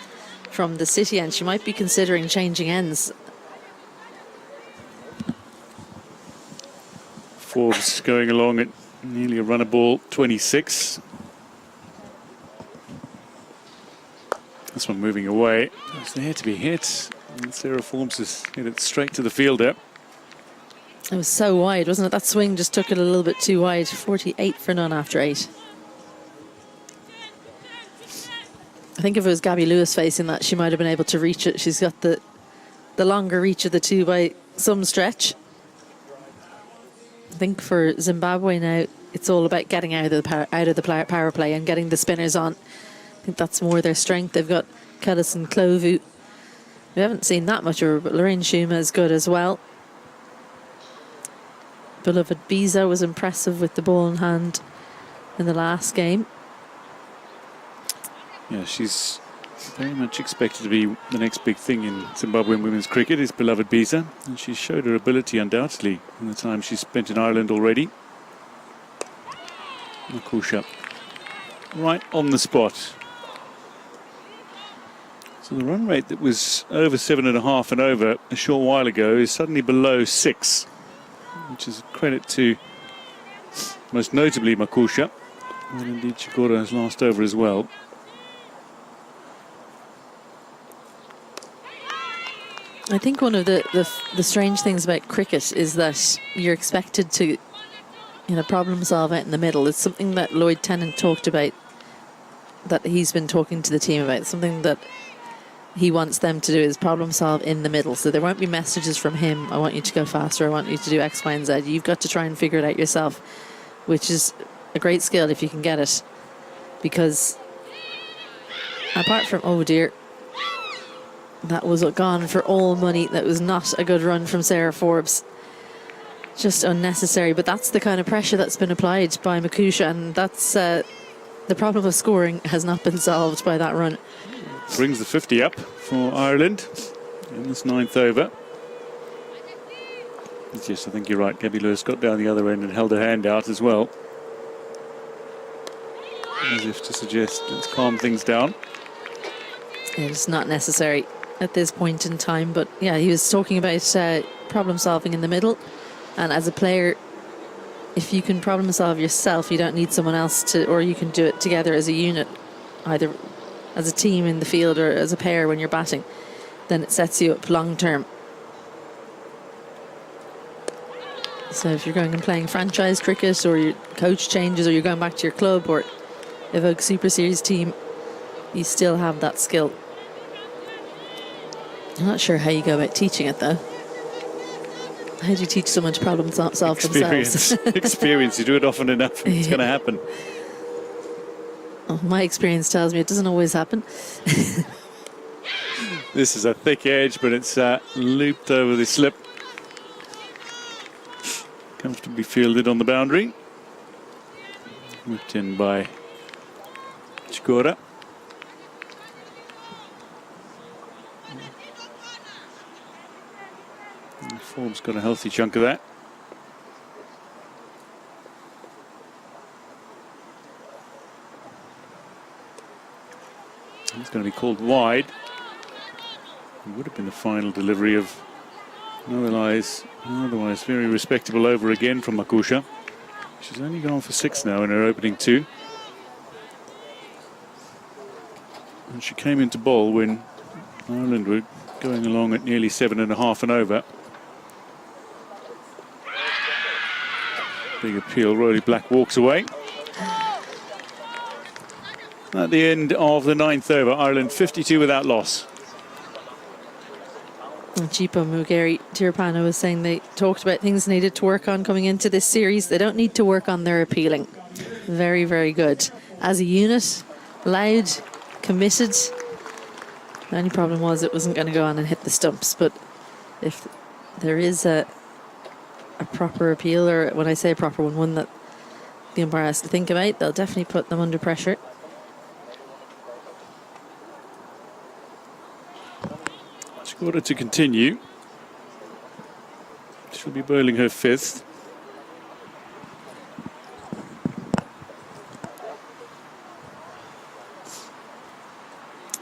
from the city end. She might be considering changing ends. Forbes going along at nearly a run a ball 26. This one moving away. It's there to be hit. And Sarah Forbes has hit it straight to the fielder. It was so wide, wasn't it? That swing just took it a little bit too wide. 48 for none after 8. I think if it was Gabby Lewis facing that, she might have been able to reach it. She's got the longer reach of the two by some stretch. I think for Zimbabwe now, it's all about getting out of the power play and getting the spinners on. I think that's more their strength. They've got Kellis and Clovu. We haven't seen that much of her, but Lorraine Schuma is good as well. Beloved Biza was impressive with the ball in hand in the last game. Yeah, she's very much expected to be the next big thing in Zimbabwean women's cricket, is beloved Bisa, and she showed her ability undoubtedly in the time she spent in Ireland already. Makusha right on the spot. So the run rate that was over 7.5 and over a short while ago is suddenly below 6, which is a credit to most notably Makusha, and indeed Chigora's last over as well. I think one of the strange things about cricket is that you're expected to, problem solve out in the middle. It's something that Lloyd Tennant talked about, that he's been talking to the team about. Something that he wants them to do is problem solve in the middle. So there won't be messages from him, I want you to go faster, I want you to do X, Y, and Z. You've got to try and figure it out yourself, which is a great skill if you can get it. Because apart from, oh dear, that was gone for all money. That was not a good run from Sarah Forbes. Just unnecessary. But that's the kind of pressure that's been applied by Makusha, and that's the problem of scoring has not been solved by that run. Brings the 50 up for Ireland in this 9th over. Yes, I think you're right. Gabby Lewis got down the other end and held her hand out as well, as if to suggest let's calm things down. It's not necessary at this point in time, but yeah, he was talking about problem solving in the middle, and as a player, if you can problem solve yourself, you don't need someone else to, or you can do it together as a unit, either as a team in the field or as a pair when you're batting, then it sets you up long term. So if you're going and playing franchise cricket, or your coach changes, or you're going back to your club or Evoke Super Series team, you still have that skill. I'm not sure how you go about teaching it though. How do you teach someone to problem solve themselves? Experience. You do it often enough, it's going to happen. Oh, my experience tells me it doesn't always happen. This is a thick edge, but it's looped over the slip. Comfortably fielded on the boundary. Whipped in by Chigora. Forbes got a healthy chunk of that. It's going to be called wide. It would have been the final delivery of otherwise very respectable over again from Makusha. She's only gone for 6 now in her opening 2. And she came into bowl when Ireland were going along at nearly 7.5 and over. Big appeal. Roddy Black walks away. At the end of the 9th over, Ireland 52 without loss. And Chipo Mugeri Tirapana was saying they talked about things they needed to work on coming into this series. They don't need to work on their appealing. Very, very good. As a unit, loud, committed. The only problem was it wasn't going to go on and hit the stumps. But if there is a proper appeal, or when I say a proper one that the umpire has to think about, they'll definitely put them under pressure. Order to continue. She'll be bowling her 5th.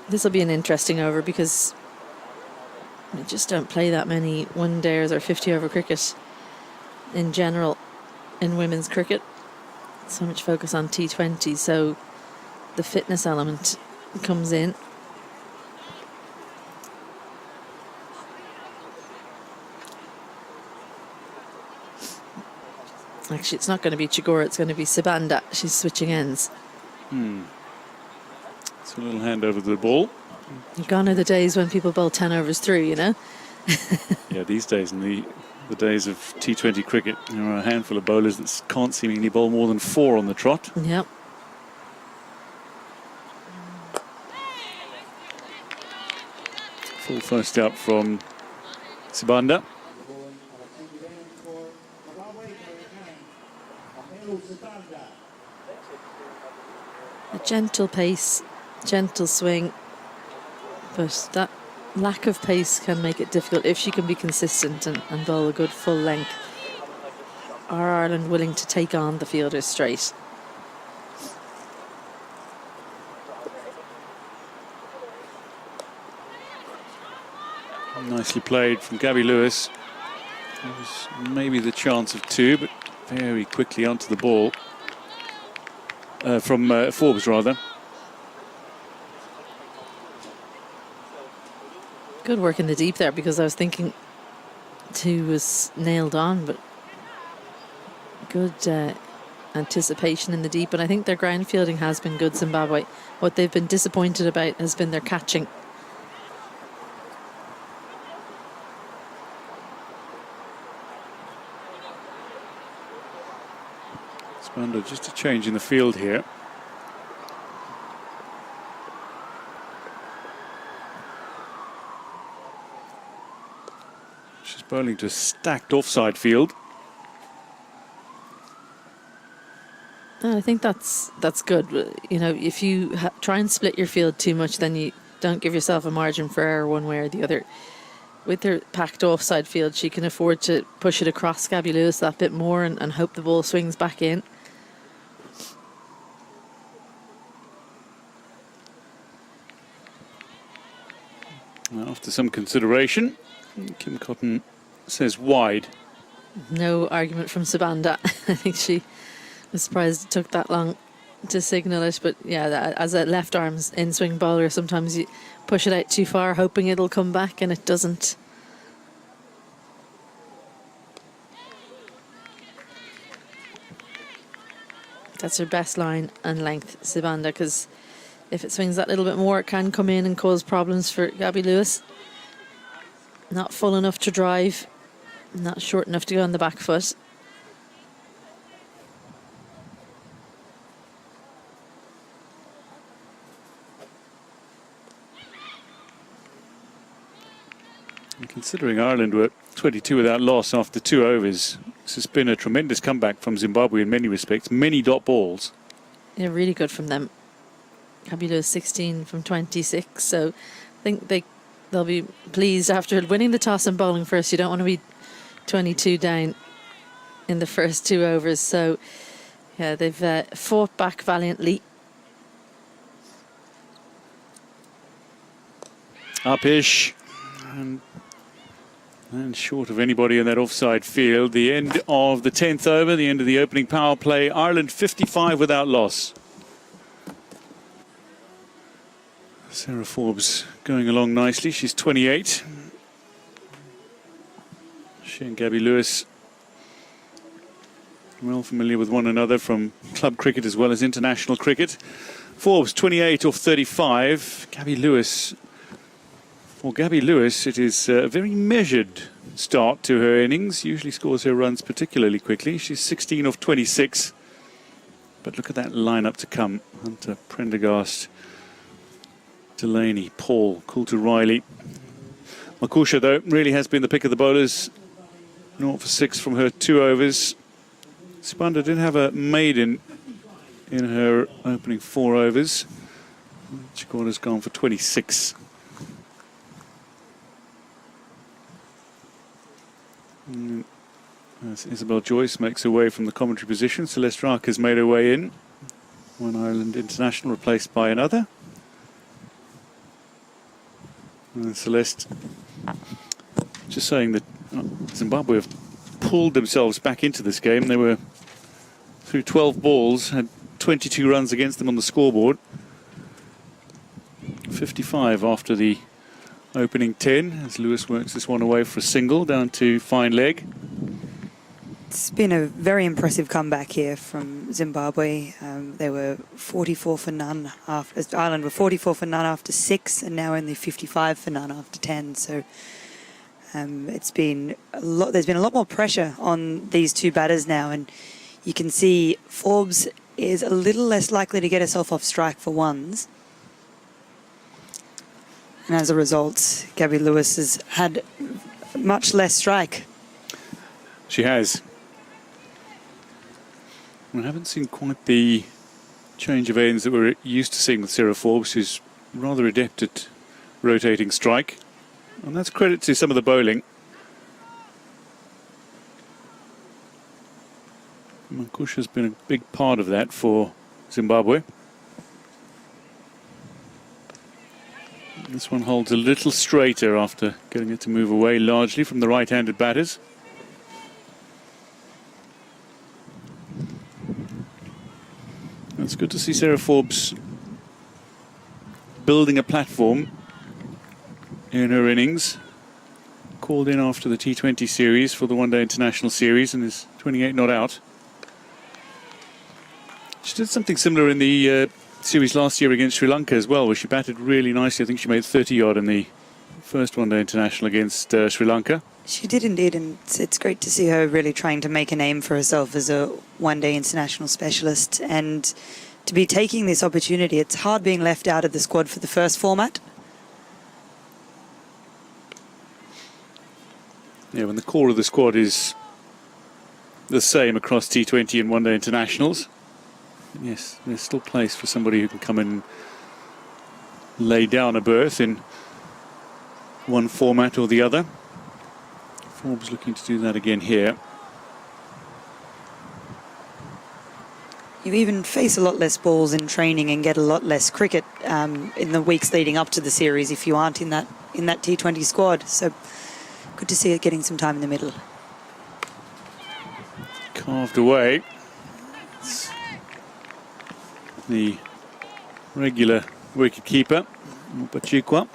This will be an interesting over because we just don't play that many one-dayers or 50-over cricket in general in women's cricket. So much focus on T20, so the fitness element comes in. Actually, it's not going to be Chigora, it's going to be Sibanda. She's switching ends. It's a little hand over the ball. Gone are the days when people bowl 10 overs through, you know? Yeah, these days, in the days of T20 cricket, there are a handful of bowlers that can't seemingly bowl more than 4 on the trot. Yep. Full first out from Sibanda. A gentle pace, gentle swing, but that lack of pace can make it difficult if she can be consistent and bowl a good full length. Are Ireland willing to take on the fielders straight? Nicely played from Gabby Lewis. There was maybe the chance of two, but very quickly onto the ball. From Forbes, rather. Good work in the deep there, because I was thinking two was nailed on, but good anticipation in the deep. And I think their ground fielding has been good, Zimbabwe. What they've been disappointed about has been their catching. Spander, just a change in the field here. She's bowling to a stacked offside field. And I think that's good. You know, if you try and split your field too much, then you don't give yourself a margin for error one way or the other. With her packed offside field, she can afford to push it across Gabby Lewis that bit more and hope the ball swings back in. Well, after some consideration, Kim Cotton says wide. No argument from Sabanda. I think she was surprised it took that long to signal it. But yeah, as a left arm in swing bowler, sometimes you push it out too far, hoping it'll come back, and it doesn't. That's her best line and length, Sabanda, because if it swings that little bit more, it can come in and cause problems for Gabby Lewis. Not full enough to drive, not short enough to go on the back foot. And considering Ireland were 22 without loss after 2 overs, this has been a tremendous comeback from Zimbabwe in many respects. Many dot balls. Yeah, really good from them. Gabby Lewis 16 from 26, so I think they'll be pleased after winning the toss and bowling first. You don't want to be 22 down in the first 2 overs, so yeah, they've fought back valiantly. Upish and short of anybody in that offside field. The end of the 10th over, the end of the opening power play. Ireland 55 without loss. Sarah Forbes going along nicely. She's 28. She and Gabby Lewis well familiar with one another from club cricket as well as international cricket. Forbes 28 off 35. Gabby Lewis. For Gabby Lewis, it is a very measured start to her innings. Usually scores her runs particularly quickly. She's 16 off 26. But look at that lineup to come. Hunter, Prendergast, Delaney, Paul, Coulter Riley. Makusha, though, really has been the pick of the bowlers. 0 for 6 from her 2 overs. Sibanda did have a maiden in her opening 4 overs. Chikora's gone for 26. As Isabel Joyce makes her way from the commentary position, Celeste Raak has made her way in. One Ireland international replaced by another. And Celeste just saying that Zimbabwe have pulled themselves back into this game. They were through 12 balls, had 22 runs against them on the scoreboard. 55 after the opening 10 as Lewis works this one away for a single down to fine leg. It's been a very impressive comeback here from Zimbabwe. They were 44 for none after Ireland were 44 for none after 6, and now only 55 for none after 10. So it's been a lot. There's been a lot more pressure on these two batters now, and you can see Forbes is a little less likely to get herself off strike for ones. And as a result, Gabby Lewis has had much less strike. She has. I haven't seen quite the change of ends that we're used to seeing with Sarah Forbes, who's rather adept at rotating strike. And that's credit to some of the bowling. Mankush has been a big part of that for Zimbabwe. This one holds a little straighter after getting it to move away largely from the right-handed batters. It's good to see Sarah Forbes building a platform in her innings. Called in after the T20 series for the one-day international series and is 28 not out. She did something similar in the series last year against Sri Lanka as well, where she batted really nicely. I think she made 30 odd in the first one-day international against Sri Lanka. She did indeed, and it's great to see her really trying to make a name for herself as a one-day international specialist. And to be taking this opportunity, it's hard being left out of the squad for the first format. Yeah, when the core of the squad is the same across T20 and one-day internationals. Yes, there's still place for somebody who can come and lay down a berth in one format or the other. Forbes looking to do that again here. You even face a lot less balls in training and get a lot less cricket in the weeks leading up to the series if you aren't in that T20 squad. So good to see it getting some time in the middle. Carved away. It's the regular wicket-keeper, Pachikwa,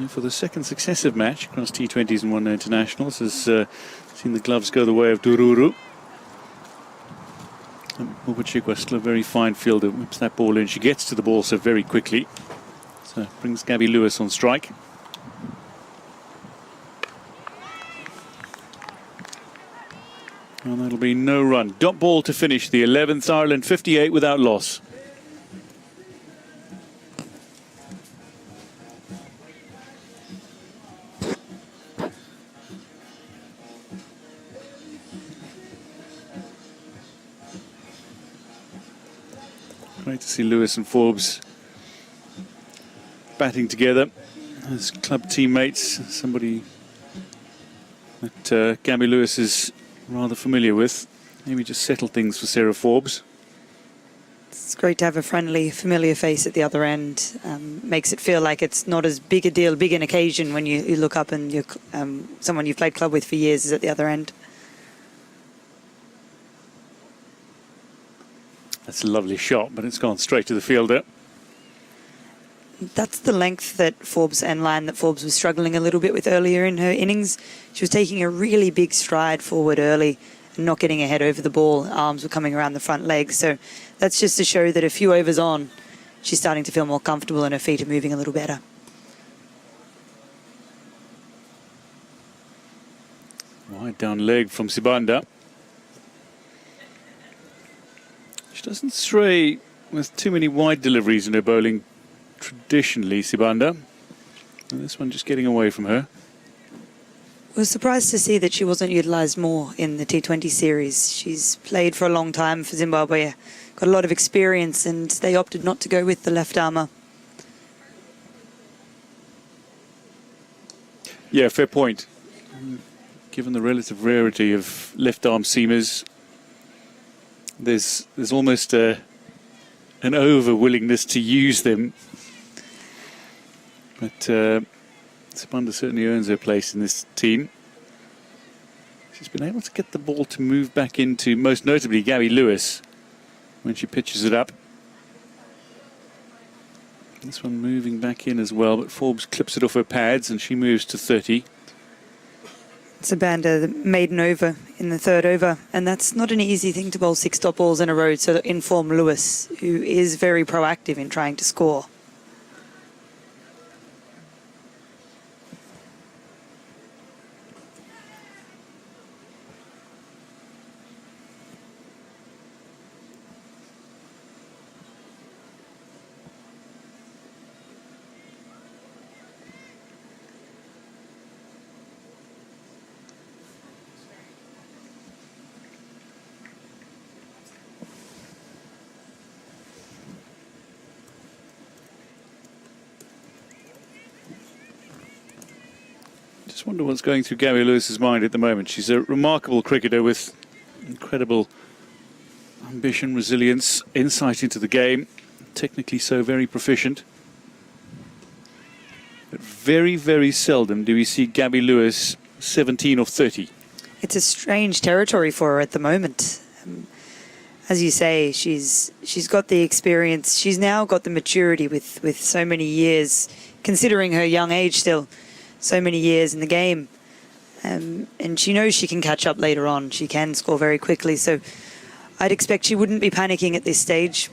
for the second successive match across T20s and one-day internationals, has seen the gloves go the way of Dururu. Pachikwa still a very fine fielder, whips that ball in. She gets to the ball so very quickly. So brings Gabby Lewis on strike. And that'll be no run. Dot ball to finish the 11th. Ireland 58 without loss. Great to see Lewis and Forbes batting together as club teammates, somebody that Gabby Lewis is rather familiar with. Maybe just settle things for Sarah Forbes. It's great to have a friendly, familiar face at the other end. Makes it feel like it's not as big a deal, big an occasion when you look up and you're, someone you've played club with for years is at the other end. That's a lovely shot, but it's gone straight to the fielder. That's the length that Forbes and line that Forbes was struggling a little bit with earlier in her innings. She was taking a really big stride forward early and not getting ahead over the ball. Arms were coming around the front legs. So that's just to show that a few overs on, she's starting to feel more comfortable and her feet are moving a little better. Wide down leg from Sibanda. She doesn't stray with too many wide deliveries in her bowling traditionally, Sibanda. And this one just getting away from her. I was surprised to see that she wasn't utilised more in the T20 series. She's played for a long time for Zimbabwe, got a lot of experience, and they opted not to go with the left armour. Yeah, fair point. Given the relative rarity of left arm seamers, there's almost an over willingness to use them. But Sibanda certainly earns her place in this team. She's been able to get the ball to move back into, most notably, Gabby Lewis when she pitches it up. This one moving back in as well, but Forbes clips it off her pads and she moves to 30. Sibanda, the maiden over in the third over, and that's not an easy thing to bowl 6 dot balls in a row to inform Lewis, who is very proactive in trying to score. Just wonder what's going through Gabby Lewis's mind at the moment. She's a remarkable cricketer with incredible ambition, resilience, insight into the game. Technically so very proficient. But very, very seldom do we see Gabby Lewis 17 or 30. It's a strange territory for her at the moment. As you say, she's got the experience. She's now got the maturity with so many years, considering her young age still, so many years in the game. And she knows she can catch up later on. She can score very quickly. So I'd expect she wouldn't be panicking at this stage.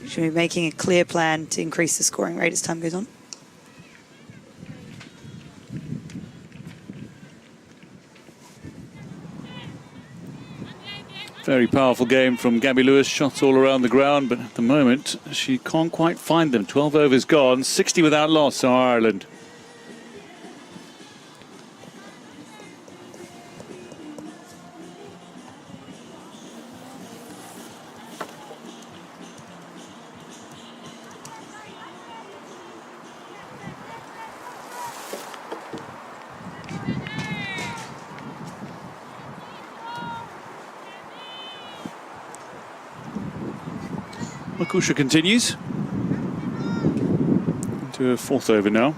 She'll be making a clear plan to increase the scoring rate as time goes on. Very powerful game from Gabby Lewis, shots all around the ground, but at the moment she can't quite find them. 12 overs gone, 60 without loss for Ireland. Makusha continues into her fourth over now.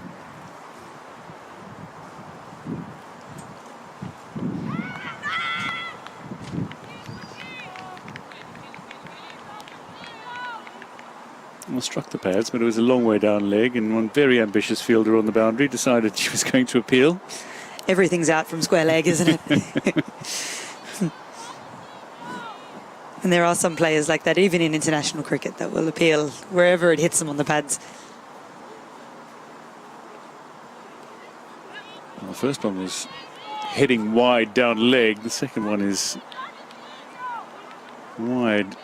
Well, struck the pads, but it was a long way down leg, and one very ambitious fielder on the boundary decided she was going to appeal. Everything's out from square leg, isn't it? And there are some players like that, even in international cricket, that will appeal wherever it hits them on the pads. Well, the first one was heading wide down leg. The second one is wide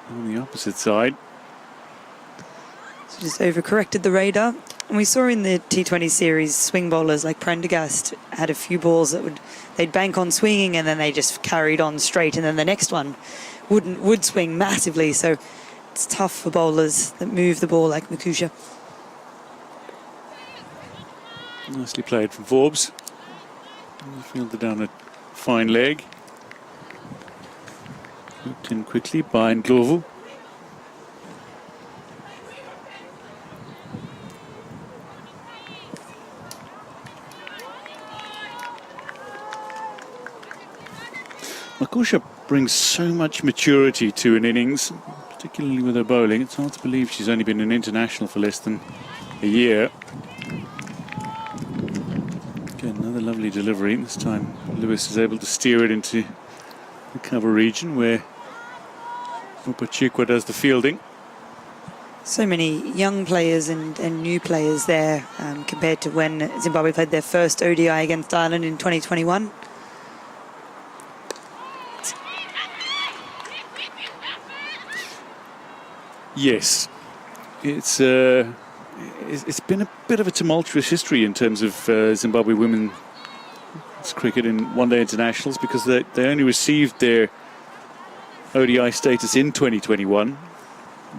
on the opposite side. So just overcorrected the radar. And we saw in the T20 series, swing bowlers like Prendergast had a few balls that they'd bank on swinging and then they just carried on straight, and then the next one would swing massively. So it's tough for bowlers that move the ball like Makusha. Nicely played from Forbes. Fielded down a fine leg. Hooked in quickly by Ndlovu. Makusha brings so much maturity to an innings, particularly with her bowling. It's hard to believe she's only been an international for less than a year. Again, another lovely delivery. This time Lewis is able to steer it into the cover region where Upachikwa does the fielding. So many young players and new players there compared to when Zimbabwe played their first ODI against Ireland in 2021. Yes, it's been a bit of a tumultuous history in terms of Zimbabwe women's cricket in one-day internationals, because they only received their ODI status in 2021,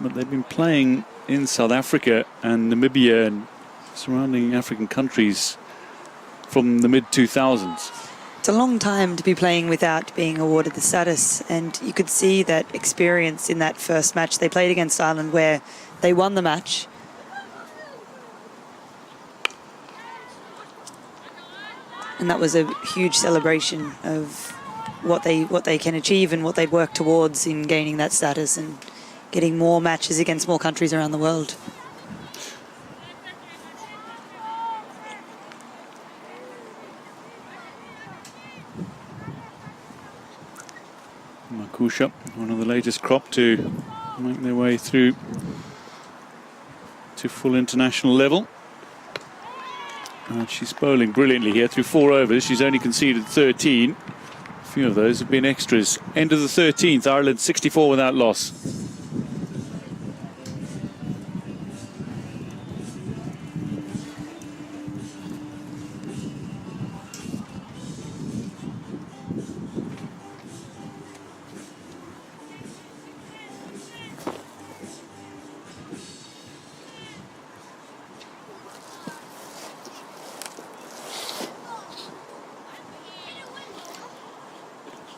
but they've been playing in South Africa and Namibia and surrounding African countries from the mid-2000s. It's a long time to be playing without being awarded the status, and you could see that experience in that first match they played against Ireland, where they won the match. And that was a huge celebration of what they can achieve and what they've worked towards in gaining that status and getting more matches against more countries around the world. Makusha, one of the latest crop to make their way through to full international level. And she's bowling brilliantly here through 4 overs. She's only conceded 13. A few of those have been extras. End of the 13th, Ireland 64 without loss.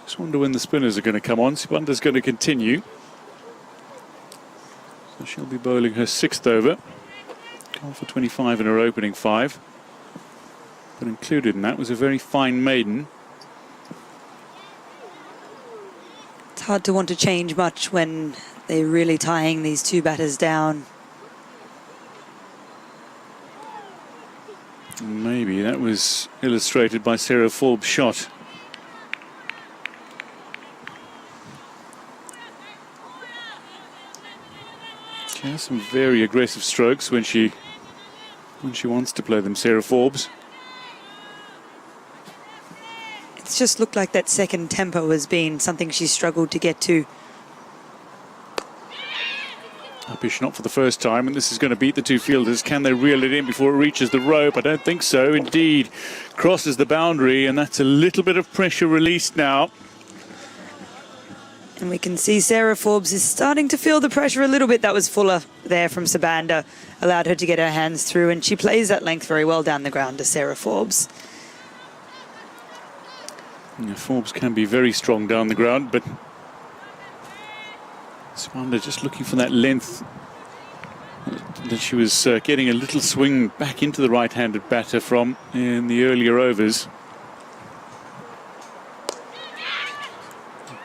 Just wonder when the spinners are going to come on. Sibanda's going to continue. So she'll be bowling her 6th over. Gone for 25 in her opening 5. But included in that was a very fine maiden. It's hard to want to change much when they're really tying these two batters down. Maybe that was illustrated by Sarah Forbes' shot. She has some very aggressive strokes when she wants to play them, Sarah Forbes. It's just looked like that second tempo has been something she's struggled to get to. Uppish not for the first time, and this is going to beat the two fielders. Can they reel it in before it reaches the rope? I don't think so. Indeed, crosses the boundary, and that's a little bit of pressure released now. And we can see Sarah Forbes is starting to feel the pressure a little bit. That was fuller there from Sibanda, allowed her to get her hands through, and she plays that length very well down the ground to Sarah Forbes. Yeah, Forbes can be very strong down the ground, but Sibanda just looking for that length that she was getting a little swing back into the right-handed batter from in the earlier overs.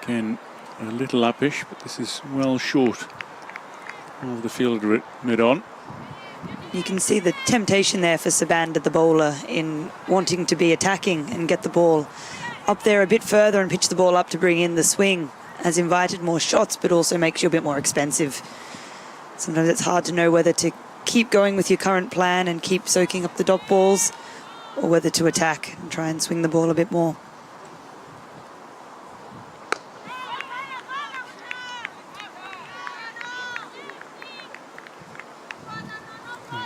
Again, a little uppish, but this is well short of the fielder at mid-on. You can see the temptation there for Sibanda, the bowler, in wanting to be attacking and get the ball up there a bit further and pitch the ball up to bring in the swing. Has invited more shots, but also makes you a bit more expensive. Sometimes it's hard to know whether to keep going with your current plan and keep soaking up the dot balls, or whether to attack and try and swing the ball a bit more.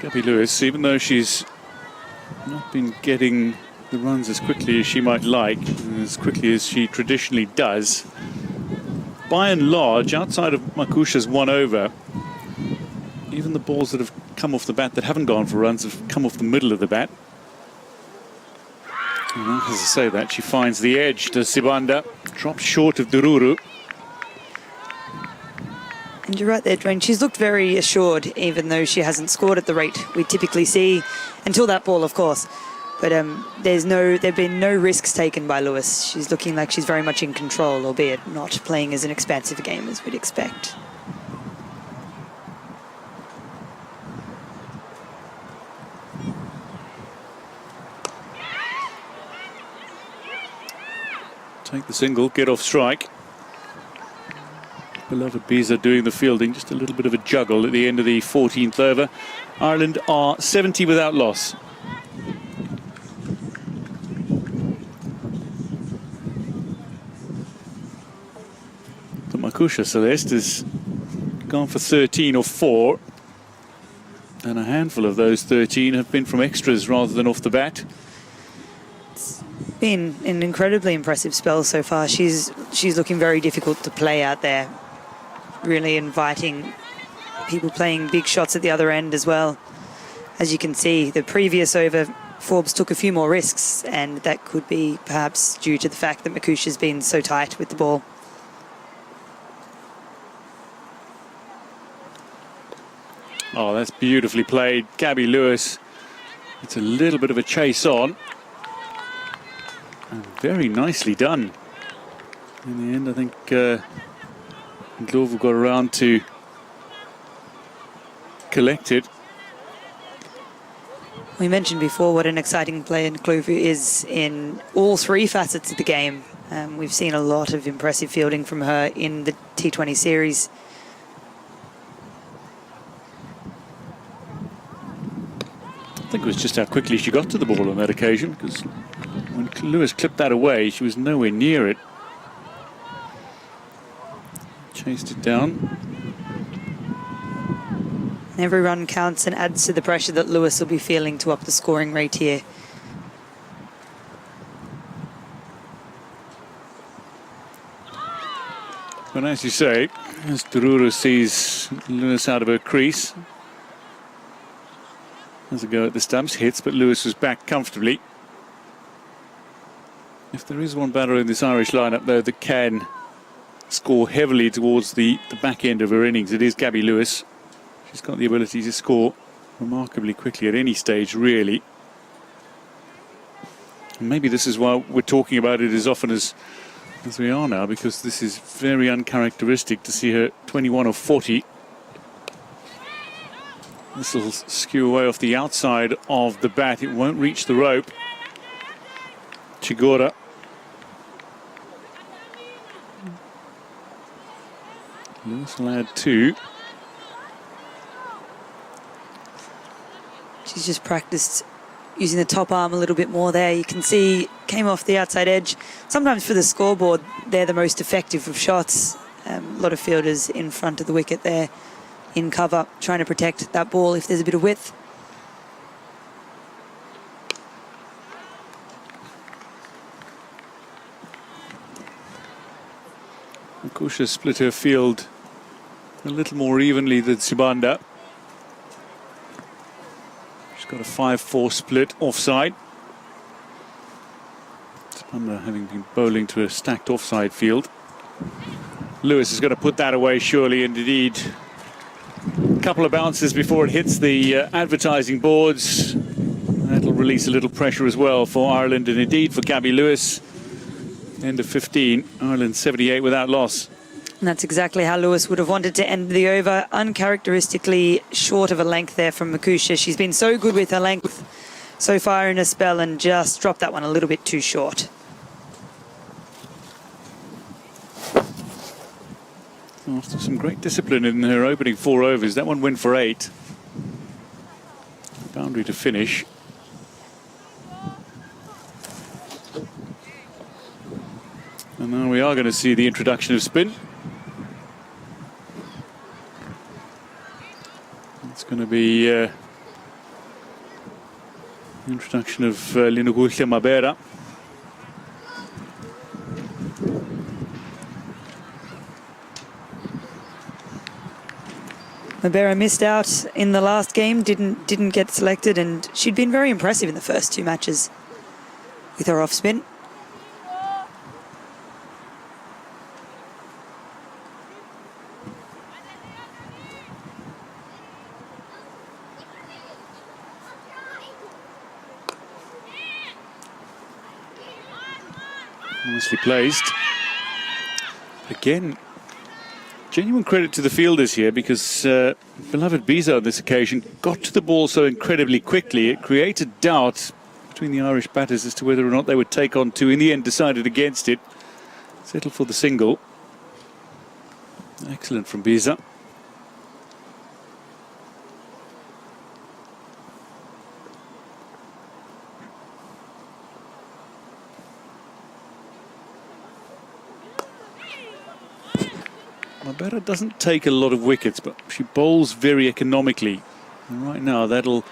Gabby Lewis, even though she's not been getting the runs as quickly as she might like, as quickly as she traditionally does, by and large, outside of Makusha's 1 over, even the balls that have come off the bat that haven't gone for runs have come off the middle of the bat. And as I say that, she finds the edge to Sibanda, drops short of Dururu. And you're right there, Dwayne. She's looked very assured, even though she hasn't scored at the rate we typically see, until that ball, of course. But there've been no risks taken by Lewis. She's looking like she's very much in control, albeit not playing as an expansive game as we'd expect. Take the single, get off strike. Beloved Biza doing the fielding, just a little bit of a juggle at the end of the 14th over. Ireland are 70 without loss. But Makusha Celeste has gone for 13 or 4, and a handful of those 13 have been from extras rather than off the bat. It's been an incredibly impressive spell so far. She's looking very difficult to play out there, really inviting people playing big shots at the other end as well. As you can see, the previous over, Forbes took a few more risks, and that could be perhaps due to the fact that Makusha's been so tight with the ball. Oh, that's beautifully played. Gabby Lewis, it's a little bit of a chase on. And very nicely done. In the end, I think Ndlovu got around to collect it. We mentioned before what an exciting player Ndlovu is in all 3 facets of the game. We've seen a lot of impressive fielding from her in the T20 series. I think it was just how quickly she got to the ball on that occasion, because when Lewis clipped that away, she was nowhere near it. Chased it down. Every run counts and adds to the pressure that Lewis will be feeling to up the scoring rate here. But as you say, as Dururu sees Lewis out of her crease, has a go at the stumps, hits, but Lewis was back comfortably. If there is one batter in this Irish lineup, though, that can score heavily towards the back end of her innings, it is Gabby Lewis. She's got the ability to score remarkably quickly at any stage, really. And maybe this is why we're talking about it as often as we are now, because this is very uncharacteristic to see her 21 of 40. This will skew away off the outside of the bat. It won't reach the rope. Chigora. Lewis will add 2. She's just practiced using the top arm a little bit more there. You can see came off the outside edge. Sometimes for the scoreboard, they're the most effective of shots. A lot of fielders in front of the wicket there in cover, trying to protect that ball if there's a bit of width. Makusha split her field a little more evenly than Sibanda. She's got a 5-4 split offside. Sibanda having been bowling to a stacked offside field. Lewis is going to put that away, surely, and indeed. A couple of bounces before it hits the advertising boards. That'll release a little pressure as well for Ireland and indeed for Gabby Lewis. End of 15, Ireland 78 without loss. And that's exactly how Lewis would have wanted to end the over. Uncharacteristically short of a length there from Makusha. She's been so good with her length so far in a spell and just dropped that one a little bit too short. After some great discipline in her opening 4 overs, that one went for 8. Boundary to finish. And now we are going to see the introduction of spin. It's going to be the introduction of Linugulhe Mabera. Mabera missed out in the last game, didn't get selected, and she'd been very impressive in the first 2 matches with her off spin. Nicely placed. Again, genuine credit to the fielders here, because beloved Biza on this occasion got to the ball so incredibly quickly. It created doubt between the Irish batters as to whether or not they would take on 2. In the end, decided against it. Settled for the single. Excellent from Biza. Mabera doesn't take a lot of wickets, but she bowls very economically. And right now, that'll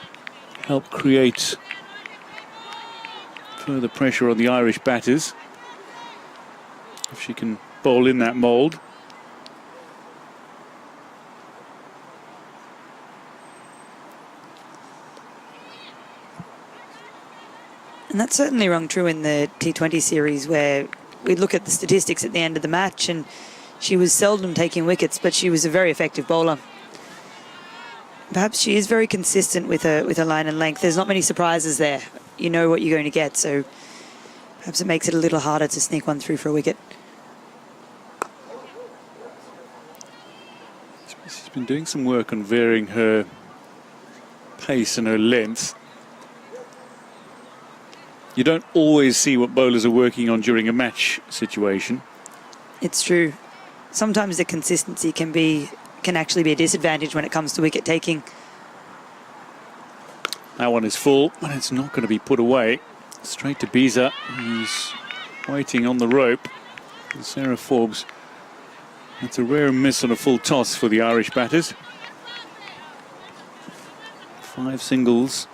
help create further pressure on the Irish batters, if she can bowl in that mould. And that's certainly rung true in the T20 series, where we look at the statistics at the end of the match, and she was seldom taking wickets, but she was a very effective bowler. Perhaps she is very consistent with her line and length. There's not many surprises there. You know what you're going to get, so perhaps it makes it a little harder to sneak one through for a wicket. She's been doing some work on varying her pace and her length. You don't always see what bowlers are working on during a match situation. It's true. Sometimes the consistency can actually be a disadvantage when it comes to wicket taking. That one is full, and it's not going to be put away. Straight to Biza, who's waiting on the rope. And Sarah Forbes. That's a rare miss on a full toss for the Irish batters. 5 singles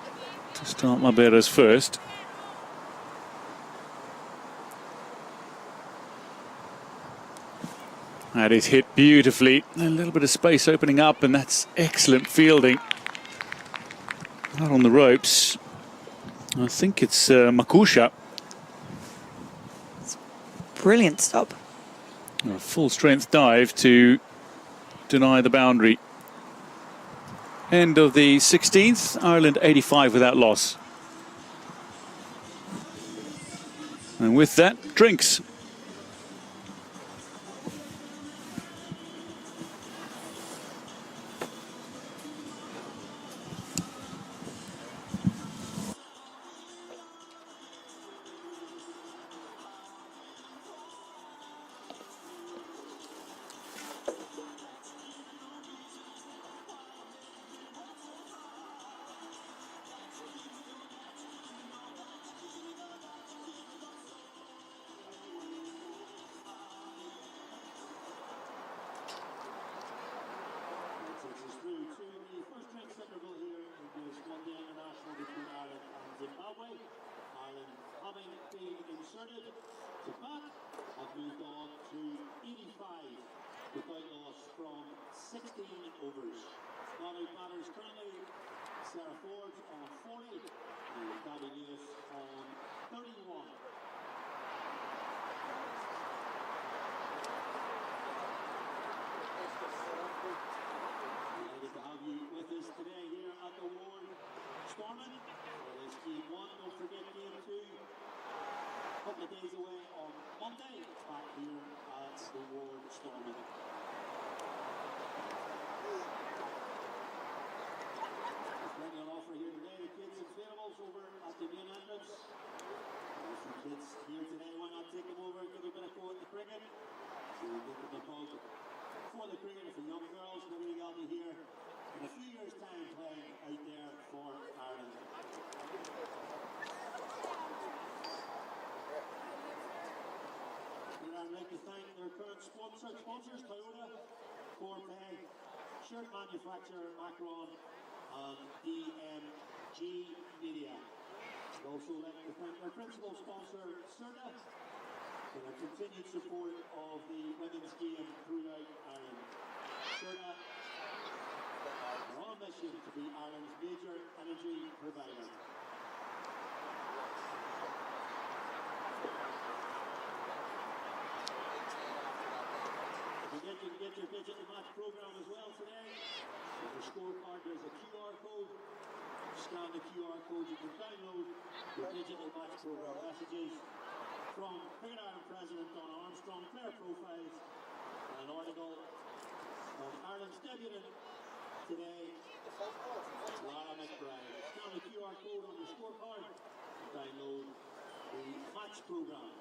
to start Mabera's first. That is hit beautifully. A little bit of space opening up, and that's excellent fielding. Out on the ropes. I think it's Makusha. brilliant stop. A full strength dive to deny the boundary. End of the 16th, Ireland 85 without loss. And with that, drinks. Zimbabwe. Ireland having been inserted to bat have moved on to 85 without loss from 16 overs. Not out batters currently Sarah Ford on 40 and Gabby Lewis on 31. Delighted to have you with us today here at the Ward Stormont. This game 1, don't forget game 2. A couple of days away on Monday, back here at the Ward Stormont. There's plenty on offer here today. The kids inflatables over at the main entrance. There's some kids here today. Why not take them over and give a bit of go at the cricket? So we get them involved for the cricket for young girls. Maybe they'll be here in a few years' time playing out there for Ireland. I'd like to thank their current sponsors, Toyota, Powerplay, shirt manufacturer Macron, and DMG Media. I'd also like to thank their principal sponsor, Serta, for their continued support of the women's game throughout Ireland. Serta are on a mission to be Ireland's major energy provider. You can get your digital match program as well today. On the scorecard, there's a QR code. Scan the QR code, you can download your digital match program messages from Cricket Ireland President Don Armstrong, player profiles, and an article on Ireland's debutant today, Lara McBride. Scan the QR code on the scorecard and download the match program.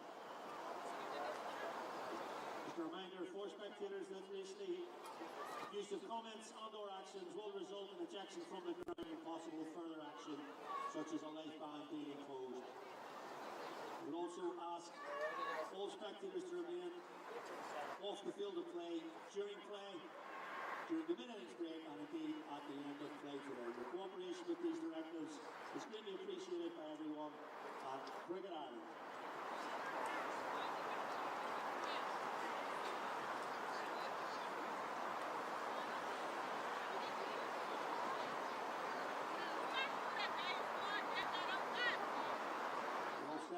Just a reminder for spectators that the use of comments and or actions will result in ejection from the ground and possible further action, such as a life ban being imposed. We will also ask all spectators to remain off the field of play, during the mid-innings break, and indeed at the end of play today. The cooperation with these directives is greatly appreciated by everyone at Cricket Ireland.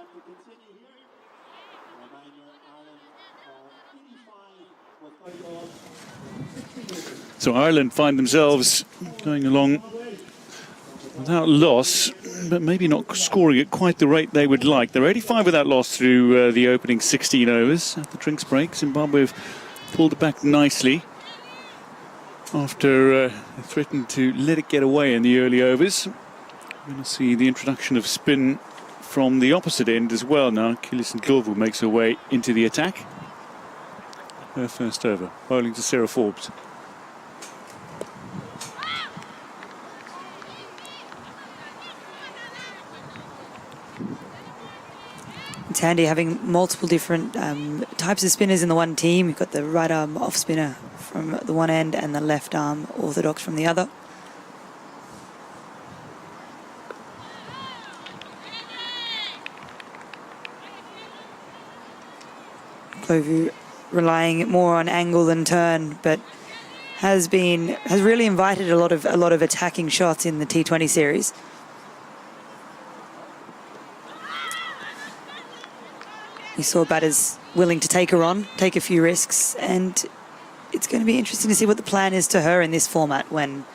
To continue here, reminder Ireland are 85 with 5 loss. So Ireland find themselves going along without loss, but maybe not scoring at quite the rate they would like. They're 85 without loss through the opening 16 overs. At the drinks break, Zimbabwe have pulled it back nicely after threatened to let it get away in the early overs. We're going to see the introduction of spin from the opposite end as well now. Killis Ndlovu makes her way into the attack. Her first over, bowling to Sarah Forbes. It's handy having multiple different types of spinners in the one team. You've got the right arm off spinner from the one end and the left arm orthodox from the other. Ndlovu relying more on angle than turn, but has really invited a lot of attacking shots in the T20 series. We saw batters willing to take her on, take a few risks, and it's going to be interesting to see what the plan is to her in this format when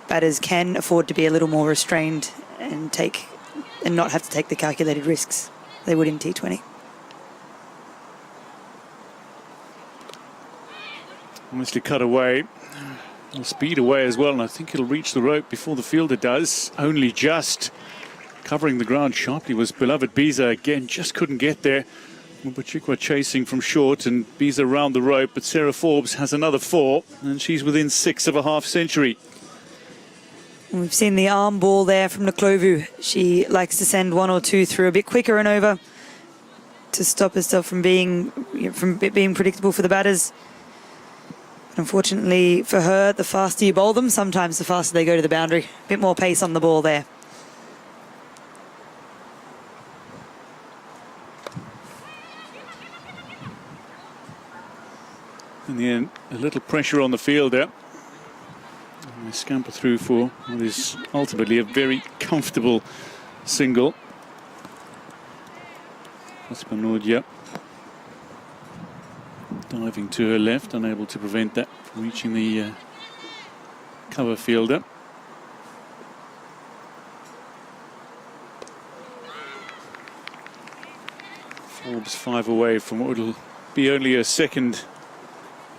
batters can afford to be a little more restrained and not have to take the calculated risks they would in T20. Obviously cut away. It'll speed away as well, and I think it'll reach the rope before the fielder does. Only just covering the ground sharply was beloved Biza again, just couldn't get there. Mubachikwa chasing from short, and Biza round the rope, but Sarah Forbes has another 4, and she's within 6 of a half century. We've seen the arm ball there from Nklovu. She likes to send 1 or 2 through a bit quicker and over to stop herself from being predictable for the batters. Unfortunately for her, the faster you bowl them, sometimes the faster they go to the boundary. A bit more pace on the ball there. In the end, a little pressure on the fielder. And they scamper through for what is ultimately a very comfortable single. Haspanodja diving to her left, unable to prevent that from reaching the cover fielder. Forbes 5 away from what will be only a second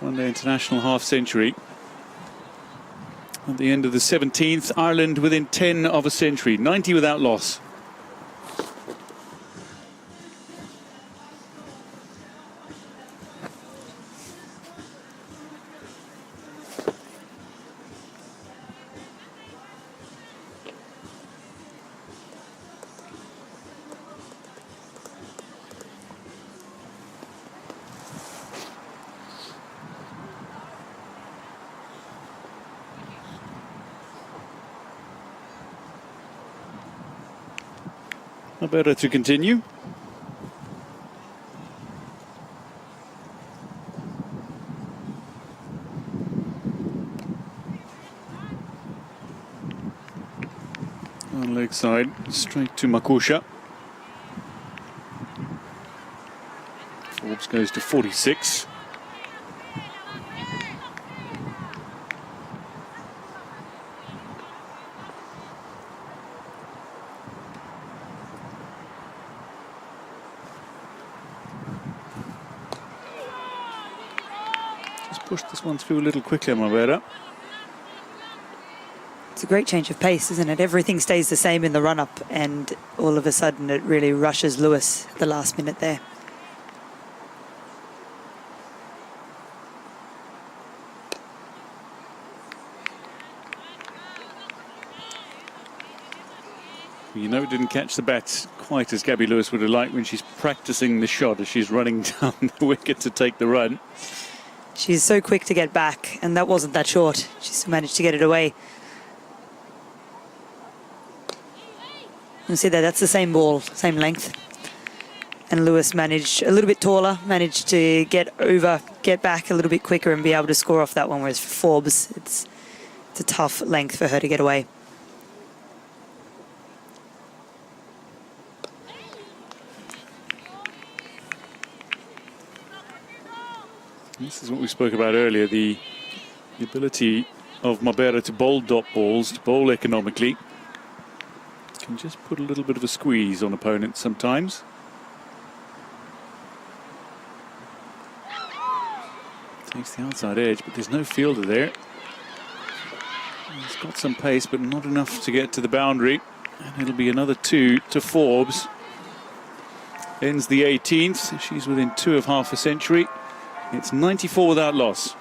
one-day international half-century. At the end of the 17th, Ireland within 10 of a century, 90 without loss. Better to continue. On leg side, straight to Makusha. Forbes goes to 46. Push this one through a little quicker, Mabera. It's a great change of pace, isn't it? Everything stays the same in the run-up, and all of a sudden it really rushes Lewis at the last minute there. You know, it didn't catch the bat quite as Gabby Lewis would have liked when she's practicing the shot as she's running down the wicket to take the run. She's so quick to get back, and that wasn't that short. She still managed to get it away. You see that, that's the same ball, same length. And Lewis managed, a little bit taller, managed to get back a little bit quicker and be able to score off that one, whereas for Forbes, it's a tough length for her to get away. This is what we spoke about earlier, the ability of Mabera to bowl dot balls, to bowl economically. Can just put a little bit of a squeeze on opponents sometimes. Takes the outside edge, but there's no fielder there. He's got some pace, but not enough to get to the boundary. And it'll be another 2 to Forbes. Ends the 18th. She's within 2 of half a century. It's 94 without loss.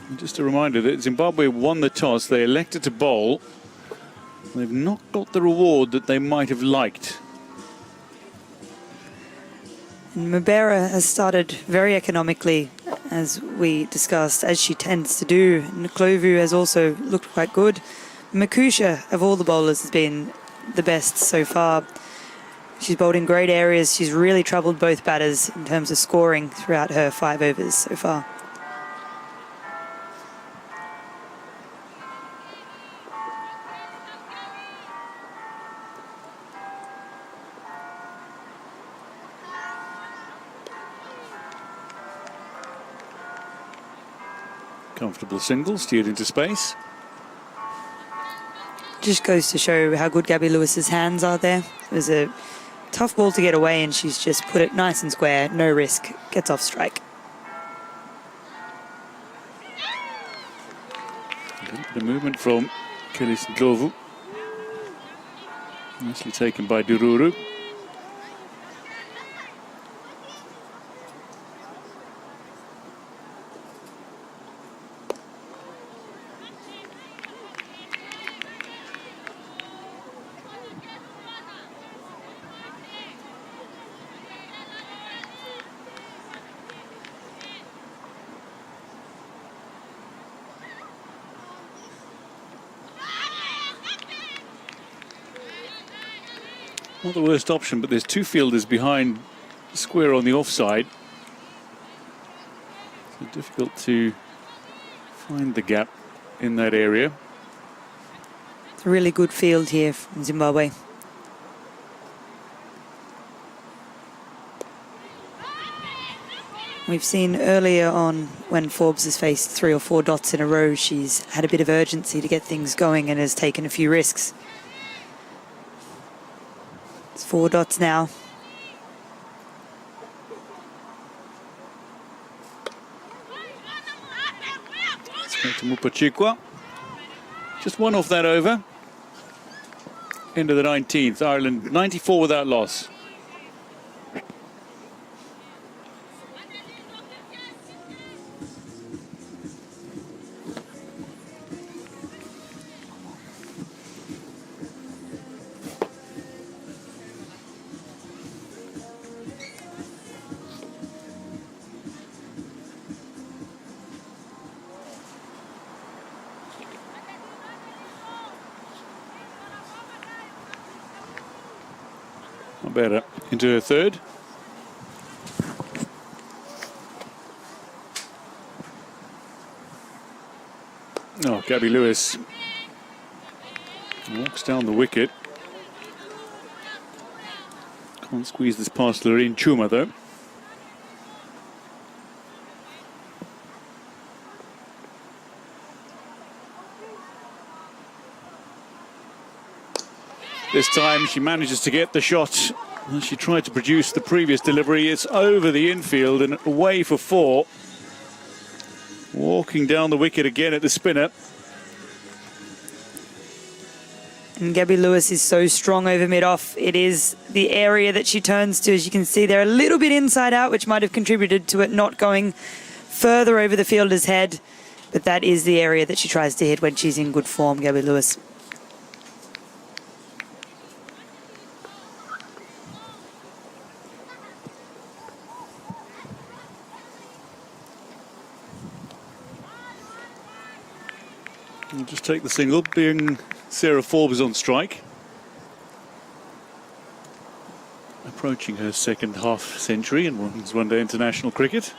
And just a reminder that Zimbabwe won the toss. They elected to bowl. They've not got the reward that they might have liked. Mabera has started very economically, as we discussed, as she tends to do. Nklovu has also looked quite good. Makusha, of all the bowlers, has been the best so far. She's bowled in great areas. She's really troubled both batters in terms of scoring throughout her 5 overs so far. Comfortable single, steered into space. Just goes to show how good Gabby Lewis's hands are there. It was a tough ball to get away, and she's just put it nice and square, no risk, gets off strike. A little bit of movement from Kelis Ndlovu. Nicely taken by Dururu. Not the worst option, but there's two fielders behind square on the offside. So difficult to find the gap in that area. It's a really good field here from Zimbabwe. We've seen earlier on when Forbes has faced 3 or 4 dots in a row, she's had a bit of urgency to get things going and has taken a few risks. It's 4 dots now. Straight to Mupachikwa. Just one off that over. End of the 19th. Ireland 94 without loss. Better into her third. Oh, Gabby Lewis walks down the wicket. Can't squeeze this past Lorraine Chuma though. This time she manages to get the shot. She tried to produce the previous delivery. It's over the infield and away for 4. Walking down the wicket again at the spinner. And Gabby Lewis is so strong over mid-off. It is the area that she turns to. As you can see, they're a little bit inside out, which might have contributed to it not going further over the fielder's head. But that is the area that she tries to hit when she's in good form, Gabby Lewis. We'll just take the single, being Sarah Forbes on strike. Approaching her second half century in women's one-day international cricket.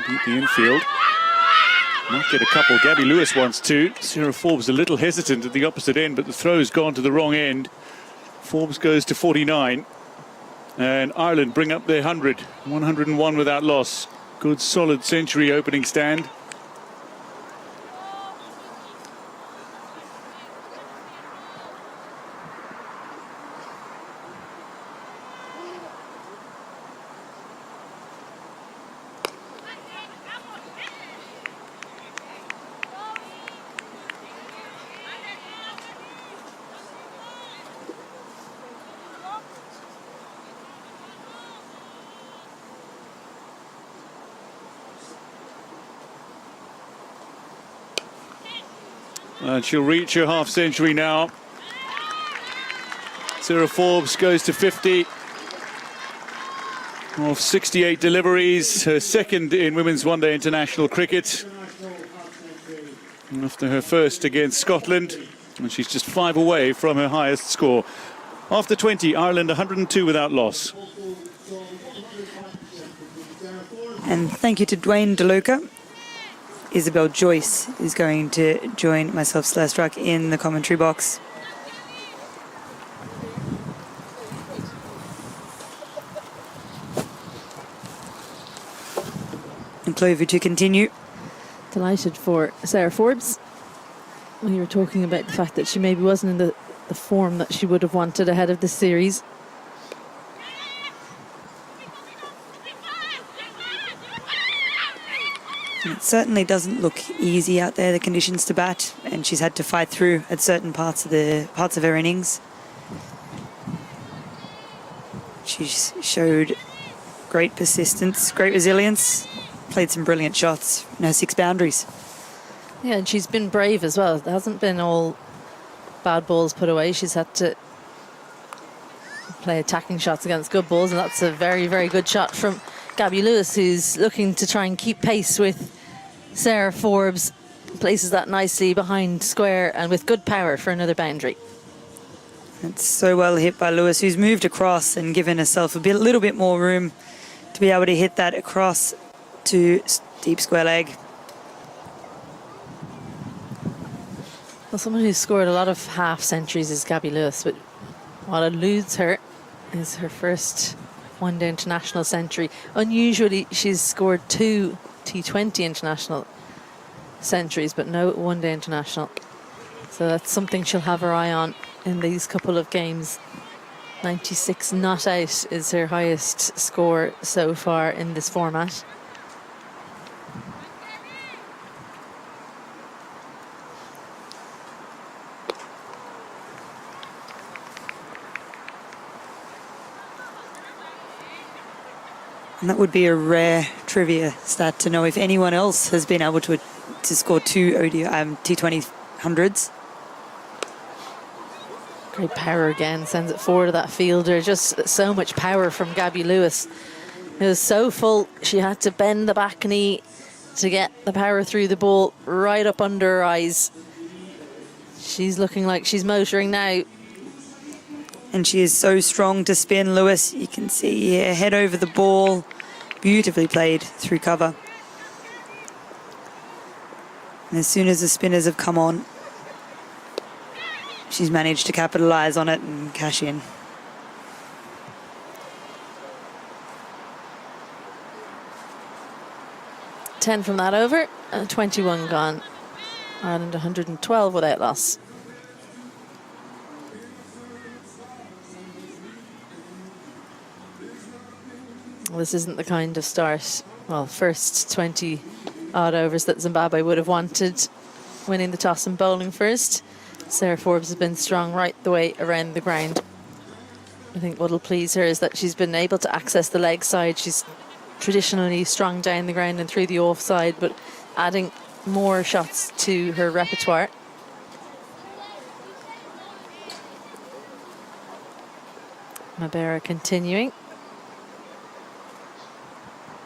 Beat the infield. Might get a couple. Gabby Lewis wants 2. Sarah Forbes a little hesitant at the opposite end, but the throw's gone to the wrong end. Forbes goes to 49. And Ireland bring up their 100. 101 without loss. Good solid century opening stand. And she'll reach her half century now. Sarah Forbes goes to 50 of 68 deliveries, her second in women's one-day international cricket. After her first against Scotland, and she's just 5 away from her highest score. After 20, Ireland 102 without loss. And thank you to Dwayne DeLuca. Isabel Joyce is going to join myself, Slurstruck, in the commentary box. And Clover to continue. Delighted for Sarah Forbes. We were talking about the fact that she maybe wasn't in the form that she would have wanted ahead of the series. It certainly doesn't look easy out there, the conditions to bat, and she's had to fight through at certain parts of her innings. She's showed great persistence, great resilience, played some brilliant shots, no 6 boundaries. Yeah, and she's been brave as well. It hasn't been all bad balls put away. She's had to play attacking shots against good balls, and that's a very, very good shot from Gabby Lewis, who's looking to try and keep pace with Sarah Forbes. Places that nicely behind square and with good power for another boundary. It's so well hit by Lewis, who's moved across and given herself a little bit more room to be able to hit that across to deep square leg. Well, someone who's scored a lot of half centuries is Gabby Lewis, but what eludes her is her first one-day international century. Unusually, she's scored 2 T20 international centuries, but no one-day international. So that's something she'll have her eye on in these couple of games. 96 not out is her highest score so far in this format. And that would be a rare trivia stat to know if anyone else has been able to score 2 ODI T20 hundreds. Great power again, sends it forward to that fielder. Just so much power from Gabby Lewis. It was so full, she had to bend the back knee to get the power through the ball right up under her eyes. She's looking like she's motoring now. And she is so strong to spin, Lewis. You can see her head over the ball. Beautifully played through cover. And as soon as the spinners have come on, she's managed to capitalise on it and cash in. Ten from that over, and 21 gone. Ireland 112 without loss. Well, this isn't the kind of start, well, first 20 odd overs that Zimbabwe would have wanted, winning the toss and bowling first. Sarah Forbes has been strong right the way around the ground. I think what'll please her is that she's been able to access the leg side. She's traditionally strong down the ground and through the offside, but adding more shots to her repertoire. Mabera continuing.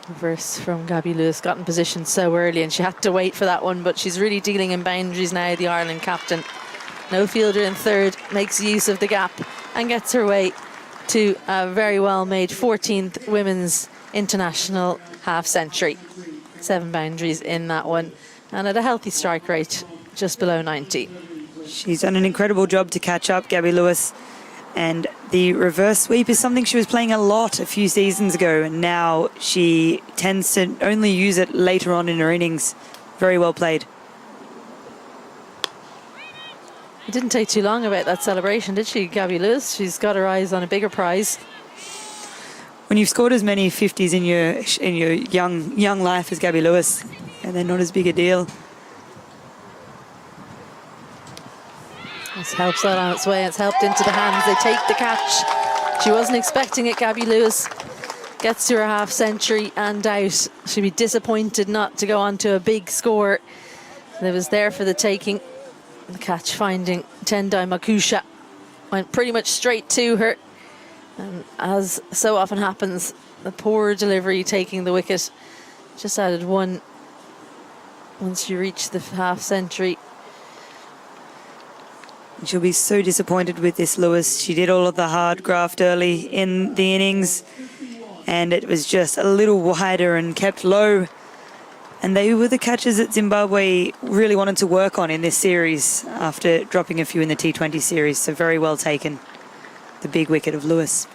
Reverse from Gabby Lewis, got in position so early and she had to wait for that one, but she's really dealing in boundaries now, the Ireland captain. No fielder in third, makes use of the gap and gets her way to a very well made 14th women's international half century. 7 boundaries in that one and at a healthy strike rate just below 90. She's done an incredible job to catch up, Gabby Lewis. And the reverse sweep is something she was playing a lot a few seasons ago, and now she tends to only use it later on in her innings. Very well played. It didn't take too long about that celebration, did she, Gabby Lewis? She's got her eyes on a bigger prize. When you've scored as many 50s in your young life as Gabby Lewis, and they're not as big a deal. This helps that on its way. It's helped into the hands. They take the catch. She wasn't expecting it. Gabby Lewis gets to her half century and out. She'd be disappointed not to go on to a big score. It was there for the taking. The catch finding Tendai Makusha went pretty much straight to her. And as so often happens, the poor delivery taking the wicket. Just added one once you reach the half century. She'll be so disappointed with this, Lewis. She did all of the hard graft early in the innings, and it was just a little wider and kept low. And they were the catches that Zimbabwe really wanted to work on in this series after dropping a few in the T20 series. So very well taken, the big wicket of Lewis.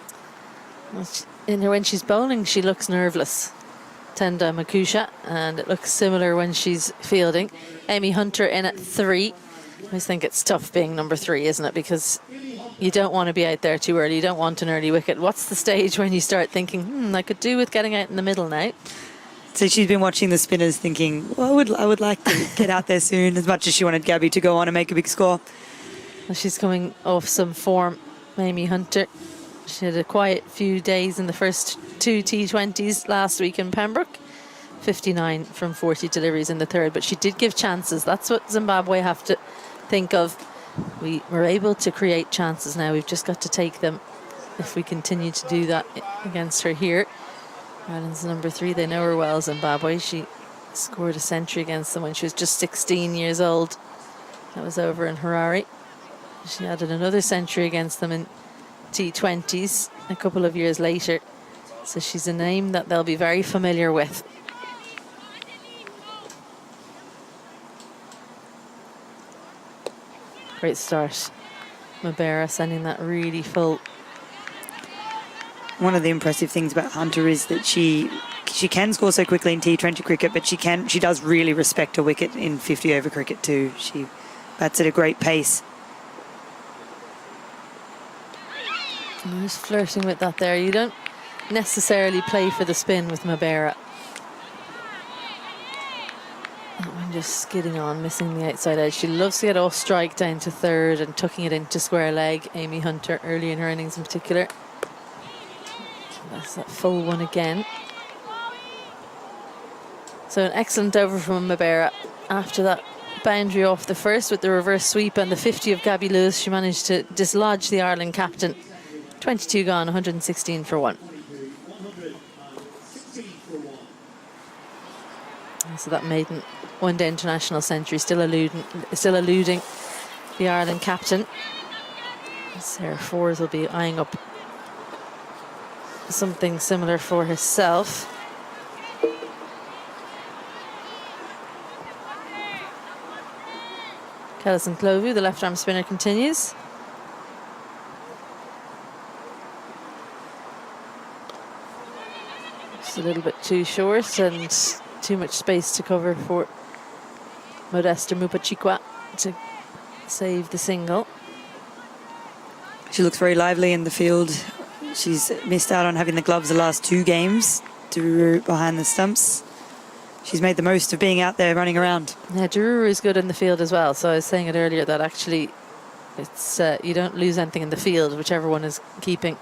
When she's bowling, she looks nerveless. Tenda Makusha, and it looks similar when she's fielding. Amy Hunter in at 3. I always think it's tough being number 3, isn't it? Because you don't want to be out there too early. You don't want an early wicket. What's the stage when you start thinking, I could do with getting out in the middle now? So she's been watching the spinners thinking, well, I would like to get out there soon, as much as she wanted Gabby to go on and make a big score. Well, she's coming off some form, Amy Hunter. She had a quiet few days in the first 2 T20s last week in Pembroke. 59 from 40 deliveries in the third, but she did give chances. That's what Zimbabwe have to think of. We were able to create chances now. We've just got to take them if we continue to do that against her here. Ireland's number 3. They know her well, Zimbabwe. She scored a century against them when she was just 16 years old. That was over in Harare. She added another century against them in T20s a couple of years later. So she's a name that they'll be very familiar with. Great start. Mabera sending that really full. One of the impressive things about Hunter is that she can score so quickly in T20 cricket, but she does really respect a wicket in 50 over cricket too. She bats at a great pace. Just flirting with that there. You don't necessarily play for the spin with Mabera. That one just skidding on, missing the outside edge. She loves to get off strike down to third and tucking it into square leg. Amy Hunter early in her innings in particular. That's that full one again. So an excellent over from Mabera. After that boundary off the first with the reverse sweep and the 50 of Gabby Lewis, she managed to dislodge the Ireland captain. 22 gone, 116 for 1. So that maiden one-day international century still eluding the Ireland captain. Sarah Fours will be eyeing up something similar for herself. Kellison Clovu, the left-arm spinner, continues. Just a little bit too short and too much space to cover for Modesta Mupachikwa to save the single. She looks very lively in the field. She's missed out on having the gloves the last 2 games. Dururu behind the stumps. She's made the most of being out there running around. Yeah, Dururu is good in the field as well. So I was saying it earlier that actually it's you don't lose anything in the field, whichever one is keeping.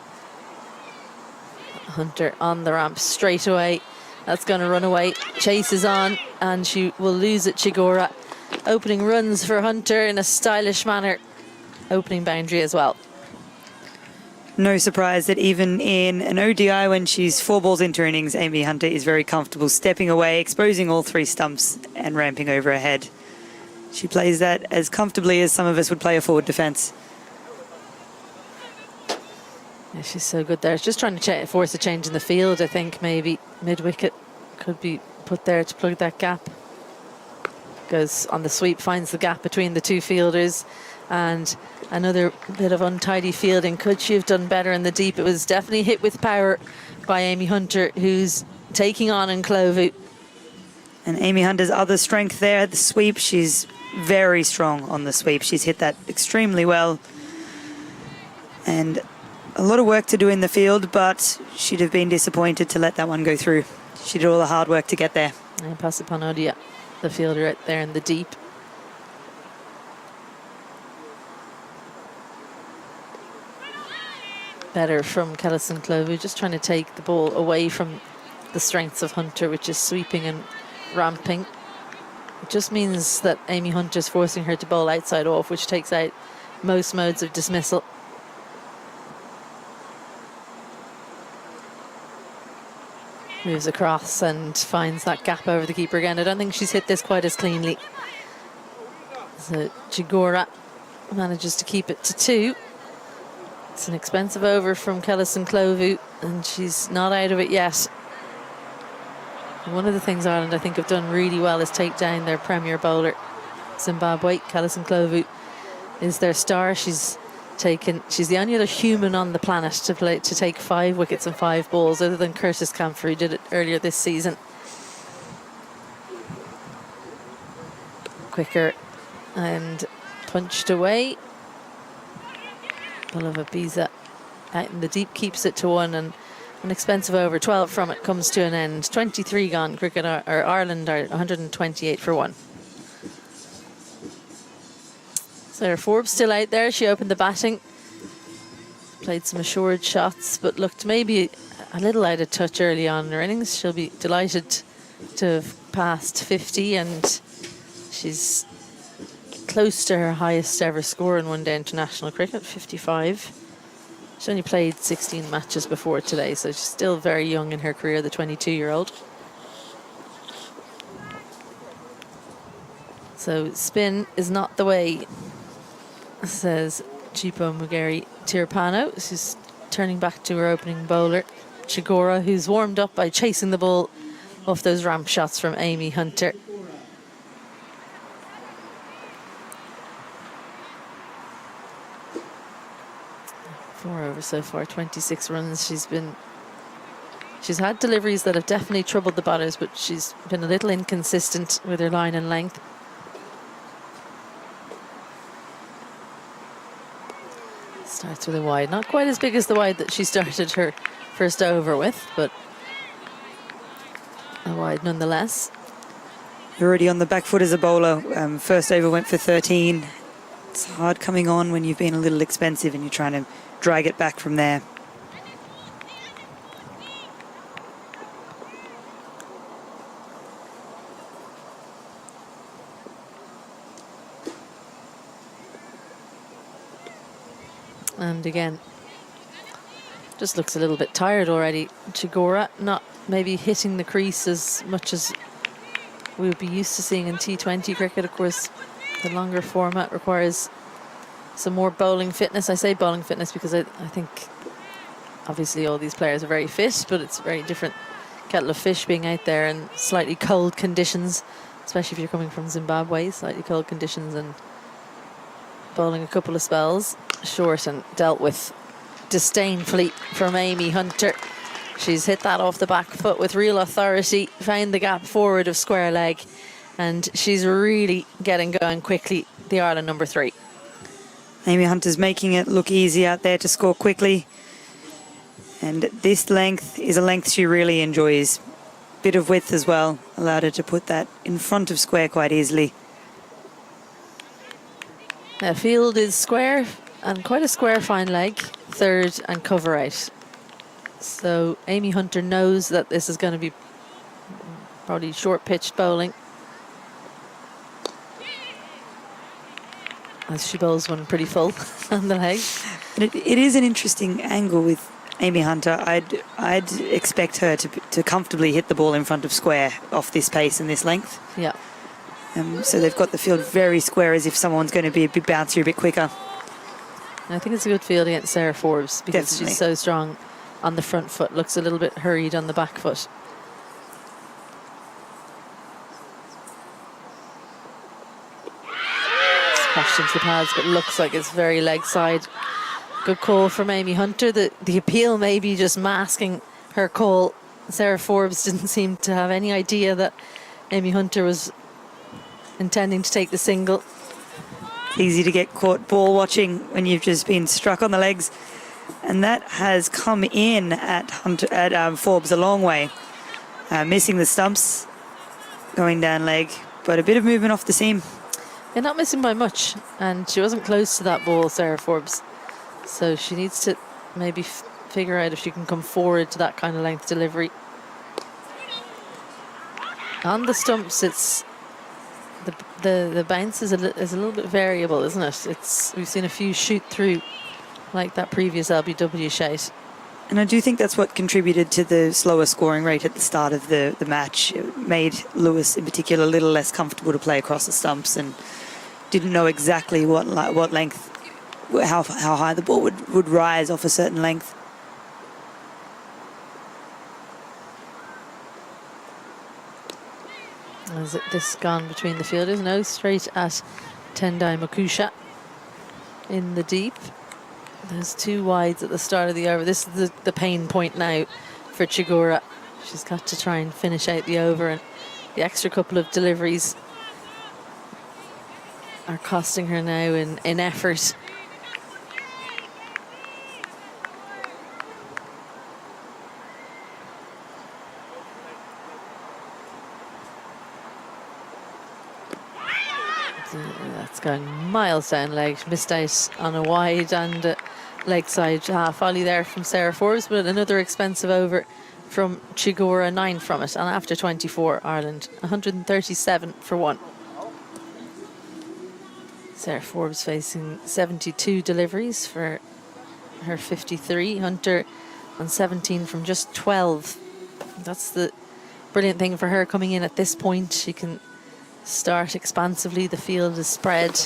Hunter on the ramp straight away. That's going to run away. Chase is on and she will lose it. Chigora opening runs for Hunter in a stylish manner. Opening boundary as well. No surprise that even in an ODI when she's 4 balls into her innings, Amy Hunter is very comfortable stepping away, exposing all 3 stumps and ramping over ahead. She plays that as comfortably as some of us would play a forward defence. Yeah, she's so good there. She's just trying to force a change in the field. I think maybe mid-wicket could be put there to plug that gap. Goes on the sweep, finds the gap between the 2 fielders, and another bit of untidy fielding. Could she have done better in the deep? It was definitely hit with power by Amy Hunter, who's taking on Clovu. And Amy Hunter's other strength there at the sweep, she's very strong on the sweep. She's hit that extremely well. And a lot of work to do in the field, but she'd have been disappointed to let that one go through. She did all the hard work to get there. And Pasapanodia, the fielder right there in the deep. Better from Kellison Clovu, just trying to take the ball away from the strengths of Hunter, which is sweeping and ramping. It just means that Amy Hunter's forcing her to bowl outside off, which takes out most modes of dismissal. Moves across and finds that gap over the keeper again. I don't think she's hit this quite as cleanly. So Chigora manages to keep it to 2. It's an expensive over from Kellison Clovu, and she's not out of it yet. One of the things Ireland, I think, have done really well is take down their premier bowler, Zimbabwe. Callison Clovu is their star. She's the only other human on the planet to take 5 wickets and 5 balls, other than Curtis Camphor, who did it earlier this season. Quicker and punched away. Bulova Biza out in the deep keeps it to 1, and an expensive over. 12 from it comes to an end. 23 gone. Ireland are 128 for 1. Sarah Forbes still out there. She opened the batting, played some assured shots, but looked maybe a little out of touch early on in her innings. She'll be delighted to have passed 50, and she's close to her highest ever score in one-day international cricket, 55. She's only played 16 matches before today, so she's still very young in her career, the 22-year-old. So spin is not the way, says Chipo Mugeri Tirapano. She's turning back to her opening bowler, Chigora, who's warmed up by chasing the ball off those ramp shots from Amy Hunter. Four over so far, 26 runs. She's had deliveries that have definitely troubled the batters, but she's been a little inconsistent with her line and length. Starts with a wide, not quite as big as the wide that she started her first over with, but a wide nonetheless. You're already on the back foot as a bowler. First over went for 13. It's hard coming on when you've been a little expensive and you're trying to drag it back from there. And again, just looks a little bit tired already. Chigora not maybe hitting the crease as much as we would be used to seeing in T20 cricket. Of course, the longer format requires some more bowling fitness. I say bowling fitness because I think obviously all these players are very fit, but it's a very different kettle of fish being out there in slightly cold conditions, especially if you're coming from Zimbabwe. Slightly cold conditions and bowling a couple of spells short and dealt with disdainfully from Amy Hunter. She's hit that off the back foot with real authority, found the gap forward of square leg, and she's really getting going quickly, the Ireland number 3. Amy Hunter's making it look easy out there to score quickly. And this length is a length she really enjoys. Bit of width as well, allowed her to put that in front of square quite easily. The field is square, and quite a square fine leg, third and cover out. So Amy Hunter knows that this is going to be probably short-pitched bowling, as she bowls one pretty full on the leg. And it is an interesting angle with Amy Hunter. I'd expect her to comfortably hit the ball in front of square off this pace and this length. Yeah. So they've got the field very square, as if someone's going to be a bit bouncier, a bit quicker. I think it's a good field against Sarah Forbes because Definitely. she's so strong on the front foot, looks a little bit hurried on the back foot. Crashed into the pads, but looks like it's very leg side. Good call from Amy Hunter. The appeal may be just masking her call. Sarah Forbes didn't seem to have any idea that Amy Hunter was intending to take the single. Easy to get caught ball watching when you've just been struck on the legs. And that has come in at Forbes a long way. Missing the stumps, going down leg, but a bit of movement off the seam. Yeah, not missing by much, and she wasn't close to that ball, Sarah Forbes. So she needs to maybe figure out if she can come forward to that kind of length delivery. On the stumps, it's the bounce is a little bit variable, isn't it? We've seen a few shoot through, like that previous LBW shout. And I do think that's what contributed to the slower scoring rate at the start of the match. It made Lewis in particular a little less comfortable to play across the stumps and didn't know exactly what length, how high the ball would rise off a certain length. Has this gone between the fielders? No, straight at Tendai Makusha in the deep. There's 2 wides at the start of the over. This is the pain point now for Chigura. She's got to try and finish out the over, and the extra couple of deliveries are costing her now in effort. That's going miles down leg. She missed out on a wide and leg side half volley there from Sarah Forbes, but another expensive over from Chigura, 9 from it. And after 24, Ireland 137 for 1. Sarah Forbes facing 72 deliveries for her 53. Hunter on 17 from just 12. That's the brilliant thing for her coming in at this point. She can start expansively. The field is spread.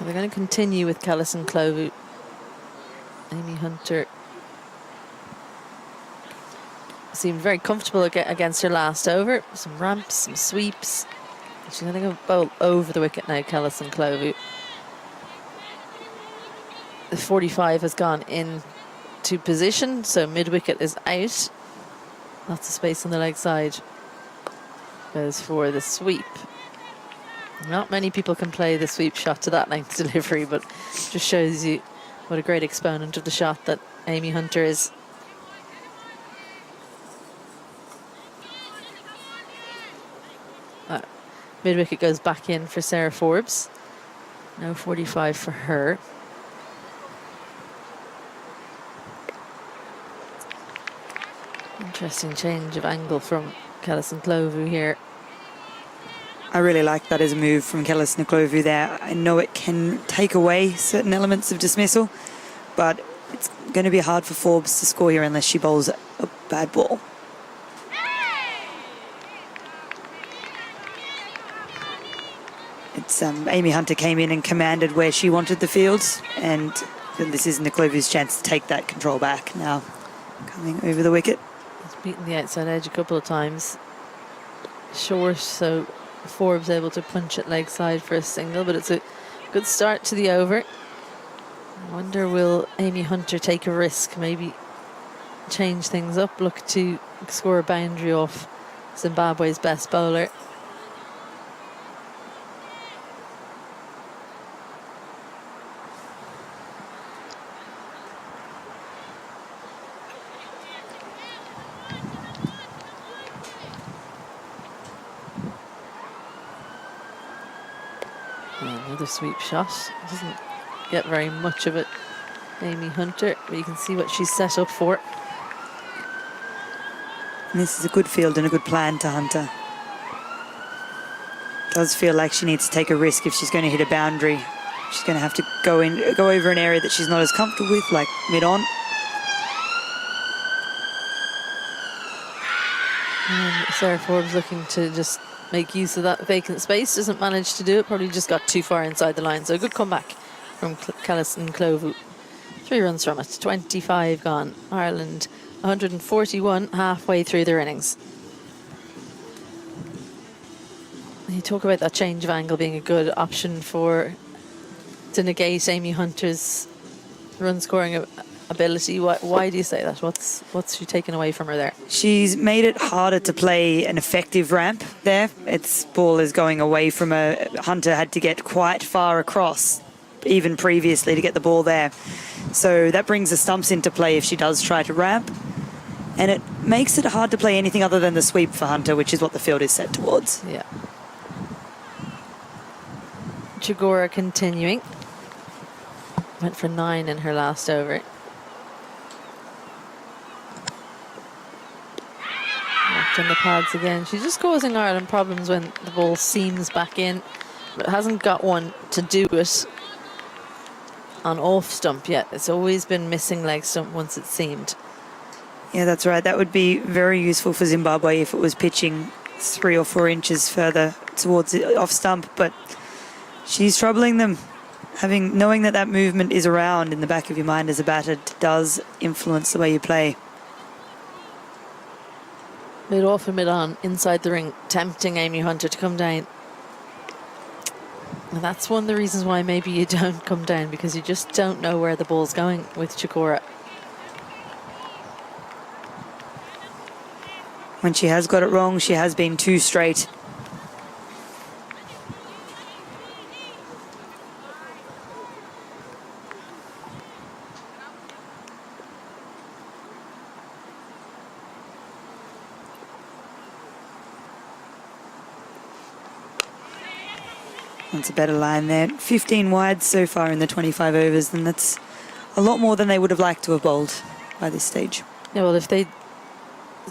They're going to continue with Kellis and Clovu. Amy Hunter seemed very comfortable against her last over. Some ramps, some sweeps. She's going to go bowl over the wicket now, Kellis and Clovu. The 45 has gone into position, so mid-wicket is out. Lots of space on the leg side. Goes for the sweep. Not many people can play the sweep shot to that length delivery, but just shows you what a great exponent of the shot that Amy Hunter is. Mid-wicket goes back in for Sarah Forbes. No 45 for her. Interesting change of angle from Kellis and Clovu here. I really like that as a move from Kellis Niklovu there. I know it can take away certain elements of dismissal, but it's going to be hard for Forbes to score here unless she bowls a bad ball. It's Amy Hunter came in and commanded where she wanted the field, and this is Niklovu's chance to take that control back now. Coming over the wicket. He's beaten the outside edge a couple of times. Short, so Forbes able to punch it leg side for a single, but it's a good start to the over. I wonder, will Amy Hunter take a risk, maybe change things up, look to score a boundary off Zimbabwe's best bowler. Another sweep shot. Doesn't get very much of it, Amy Hunter, but you can see what she's set up for. And this is a good field and a good plan to Hunter. Does feel like she needs to take a risk if she's going to hit a boundary. She's going to have to go over an area that she's not as comfortable with, like mid-on. Sarah Forbes looking to just make use of that vacant space. Doesn't manage to do it. Probably just got too far inside the line. So a good comeback from Kellis and Clovu. 3 runs from it. 25 gone. Ireland 141 halfway through their innings. You talk about that change of angle being a good option to negate Amy Hunter's run scoring ability. Why do you say that? What's she taken away from her there? She's made it harder to play an effective ramp there. Its ball is going away from her. Hunter had to get quite far across even previously to get the ball there. So that brings the stumps into play if she does try to ramp. And it makes it hard to play anything other than the sweep for Hunter, which is what the field is set towards. Yeah. Chigura continuing. Went for 9 in her last over. On the pads again. She's just causing Ireland problems when the ball seams back in, but hasn't got one to do it on off stump yet. It's always been missing leg stump once it's seamed. Yeah, that's right. That would be very useful for Zimbabwe if it was pitching 3 or 4 inches further towards the off stump, but she's troubling them. Knowing that movement is around in the back of your mind as a batter does influence the way you play. Mid off and mid on inside the ring, tempting Amy Hunter to come down. And that's one of the reasons why maybe you don't come down, because you just don't know where the ball's going with Chikora. When she has got it wrong, she has been too straight. That's a better line there. 15 wide so far in the 25 overs, and that's a lot more than they would have liked to have bowled by this stage. Yeah, well, if they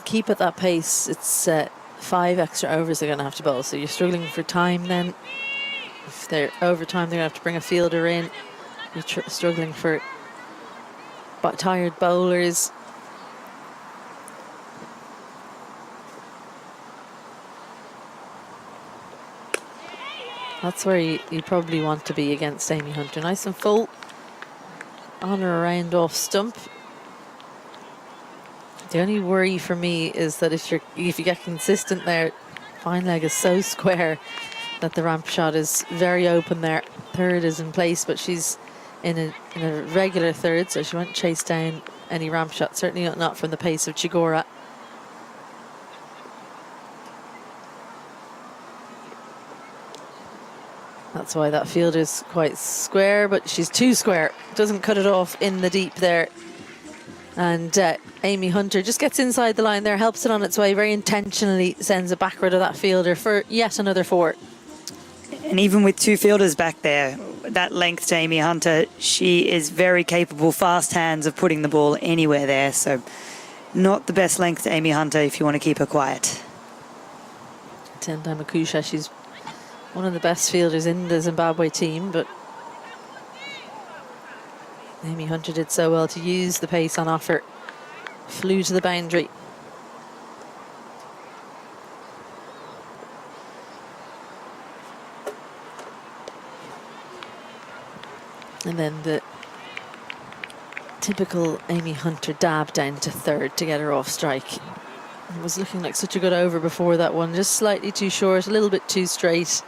keep at that pace, it's 5 extra overs they're going to have to bowl. So you're struggling for time then. If they're over time, they're going to have to bring a fielder in. You're struggling for tired bowlers. That's where you probably want to be against Amy Hunter. Nice and full. On or around off stump. The only worry for me is that if you get consistent there, fine leg is so square that the ramp shot is very open there. Third is in place, but she's in a regular third, so she won't chase down any ramp shot. Certainly not from the pace of Chigora. That's why that field is quite square, but she's too square. Doesn't cut it off in the deep there. And Amy Hunter just gets inside the line there, helps it on its way, very intentionally sends it backward of that fielder for yet another 4. And even with 2 fielders back there, that length to Amy Hunter, she is very capable, fast hands of putting the ball anywhere there. So not the best length to Amy Hunter if you want to keep her quiet. Tendai Makusha, she's one of the best fielders in the Zimbabwe team, but Amy Hunter did so well to use the pace on offer. Flew to the boundary. And then the typical Amy Hunter dab down to third to get her off strike. It was looking like such a good over before that one, just slightly too short, a little bit too straight.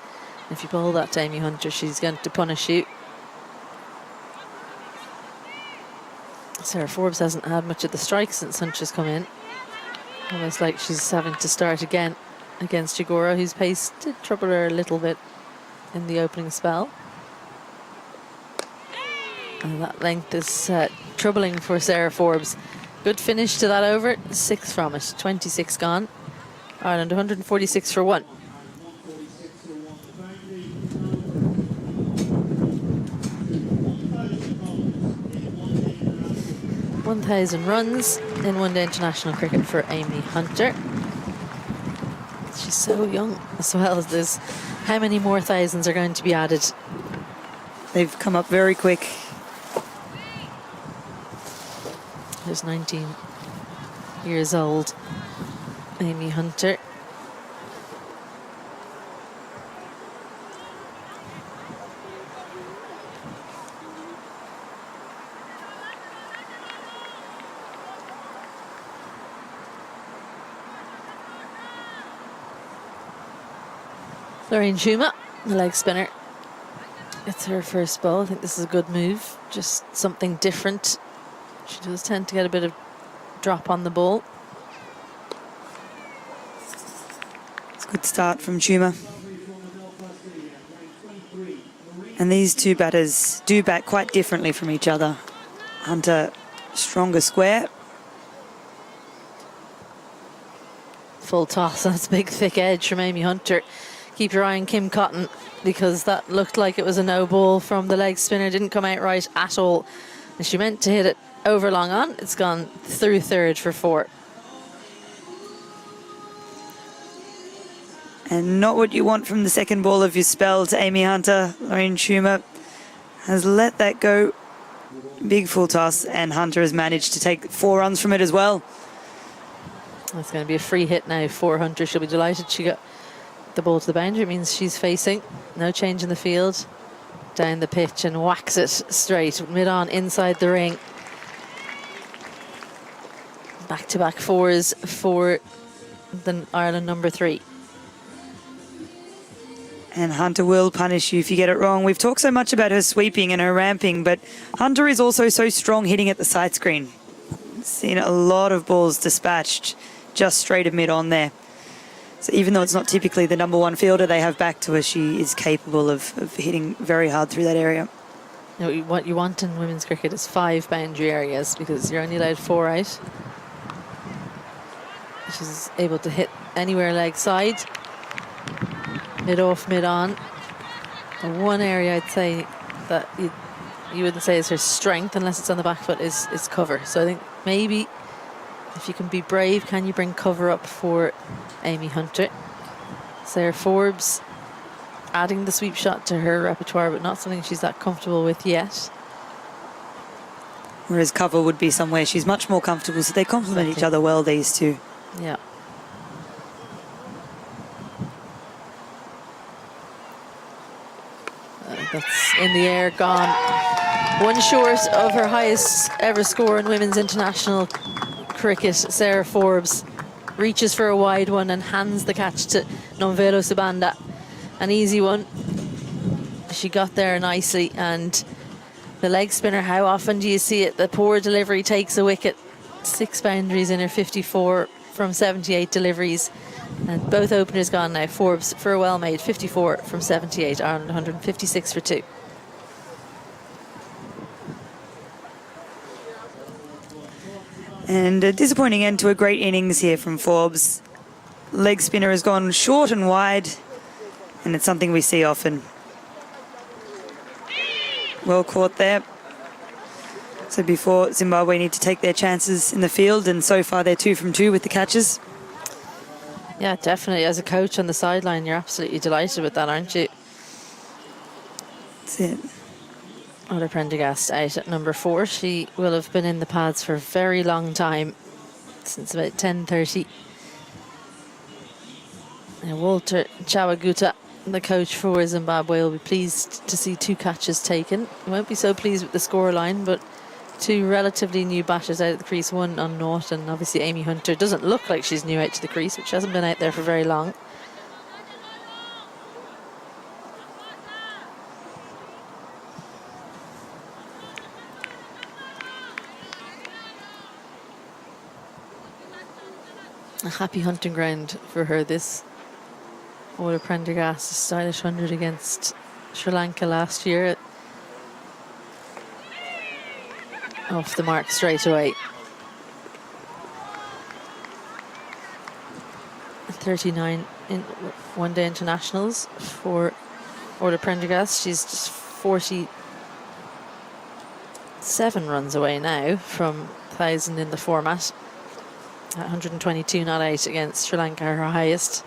If you bowl that to Amy Hunter, she's going to punish you. Sarah Forbes hasn't had much of the strike since Hunter's come in. Almost like she's having to start again against Chigora, whose pace did trouble her a little bit in the opening spell. And that length is troubling for Sarah Forbes. Good finish to that over, 6 from it, 26 gone. Ireland 146 for 1. (1,000 runs in one-day international cricket for Amy Hunter. She's so young as well. There's how many more thousands are going to be added? They've come up very quick. There's 19 years old, Amy Hunter. Lorraine Schuma, the leg spinner. It's her first ball. I think this is a good move. Just something different. She does tend to get a bit of drop on the ball. It's a good start from Schuma. And these 2 batters do bat quite differently from each other. Hunter, stronger square. Full toss. That's a big thick edge from Amy Hunter. Keep your eye on Kim Cotton, because that looked like it was a no ball from the leg spinner. Didn't come out right at all. And she meant to hit it over long on. It's gone through third for 4. And not what you want from the second ball of your spell to Amy Hunter. Lorraine Schuma has let that go. Big full toss, and Hunter has managed to take 4 runs from it as well. That's going to be a free hit now for Hunter. She'll be delighted she got the ball to the boundary. It means she's facing. No change in the field. Down the pitch and whacks it straight mid-on inside the ring. Back-to-back fours for the Ireland number 3. And Hunter will punish you if you get it wrong. We've talked so much about her sweeping and her ramping, but Hunter is also so strong hitting at the side screen. Seen a lot of balls dispatched just straight of mid-on there. So even though it's not typically the number 1 fielder they have back to her, she is capable of hitting very hard through that area. You know, what you want in women's cricket is 5 boundary areas because you're only allowed 4 out. She's able to hit anywhere leg side, mid off, mid on. And one area I'd say that you wouldn't say is her strength unless it's on the back foot is cover. So I think maybe if you can be brave, can you bring cover up for Amy Hunter? Sarah Forbes adding the sweep shot to her repertoire, but not something she's that comfortable with yet. Whereas cover would be somewhere she's much more comfortable, so they complement each other well, these two. Yeah. That's in the air, gone. One short of her highest ever score in women's international cricket. Sarah Forbes reaches for a wide one and hands the catch to Nomvelo Subanda. An easy one. She got there nicely, and the leg spinner, how often do you see it? The poor delivery takes a wicket. 6 boundaries in her 54 from 78 deliveries. And both openers gone now. Forbes for a well-made 54 from 78. Ireland 156 for 2. And a disappointing end to a great innings here from Forbes. Leg spinner has gone short and wide, and it's something we see often. Well caught there. So before Zimbabwe need to take their chances in the field, and so far they're 2 from 2 with the catches. Yeah, definitely. As a coach on the sideline, you're absolutely delighted with that, aren't you? That's it. Ola Prendergast out at number 4. She will have been in the pads for a very long time, since about 10:30. And Walter Chawaguta, the coach for Zimbabwe, will be pleased to see 2 catches taken. He won't be so pleased with the scoreline, but 2 relatively new batters out of the crease, 1 on naught, and obviously Amy Hunter doesn't look like she's new out to the crease, which hasn't been out there for very long. A happy hunting ground for her, this. Ola Prendergast, a stylish 100 against Sri Lanka last year. Off the mark straight away. 39 in one-day internationals for Ola Prendergast. She's just 47 runs away now from 1,000 in the format. 122 not out against Sri Lanka, her highest.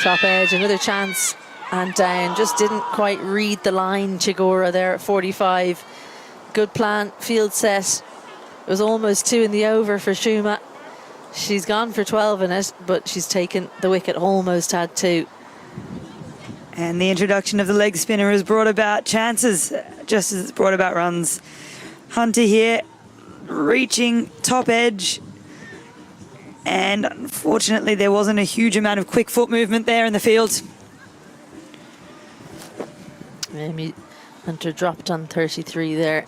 Top edge, another chance, and down. Just didn't quite read the line, Chigora there at 45. Good plan, field set. It was almost 2 in the over for Shuma. She's gone for 12 in it, but she's taken the wicket, almost had 2. And the introduction of the leg spinner has brought about chances, just as it's brought about runs. Hunter here, reaching top edge. And unfortunately, there wasn't a huge amount of quick foot movement there in the field. Amy Hunter dropped on 33 there.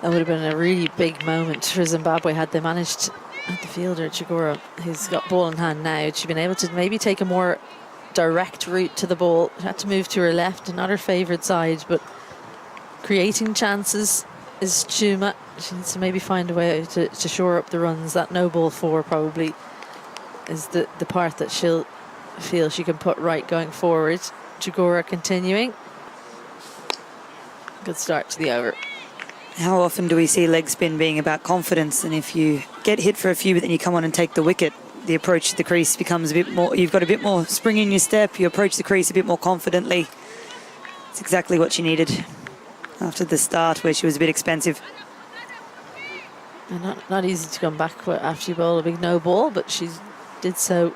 That would have been a really big moment for Zimbabwe had they managed at the fielder, Chigora, who's got ball in hand now. She'd been able to maybe take a more direct route to the ball. She had to move to her left, not her favoured side, but creating chances is Chuma. She needs to maybe find a way to shore up the runs. That no ball 4 probably is the part that she'll feel she can put right going forward. Chigora continuing. Good start to the over. How often do we see leg spin being about confidence, and if you get hit for a few but then you come on and take the wicket, the approach to the crease becomes a bit more, you've got a bit more spring in your step, you approach the crease a bit more confidently. It's exactly what she needed after the start where she was a bit expensive. And not easy to come back after you bowl a big no ball, but she did so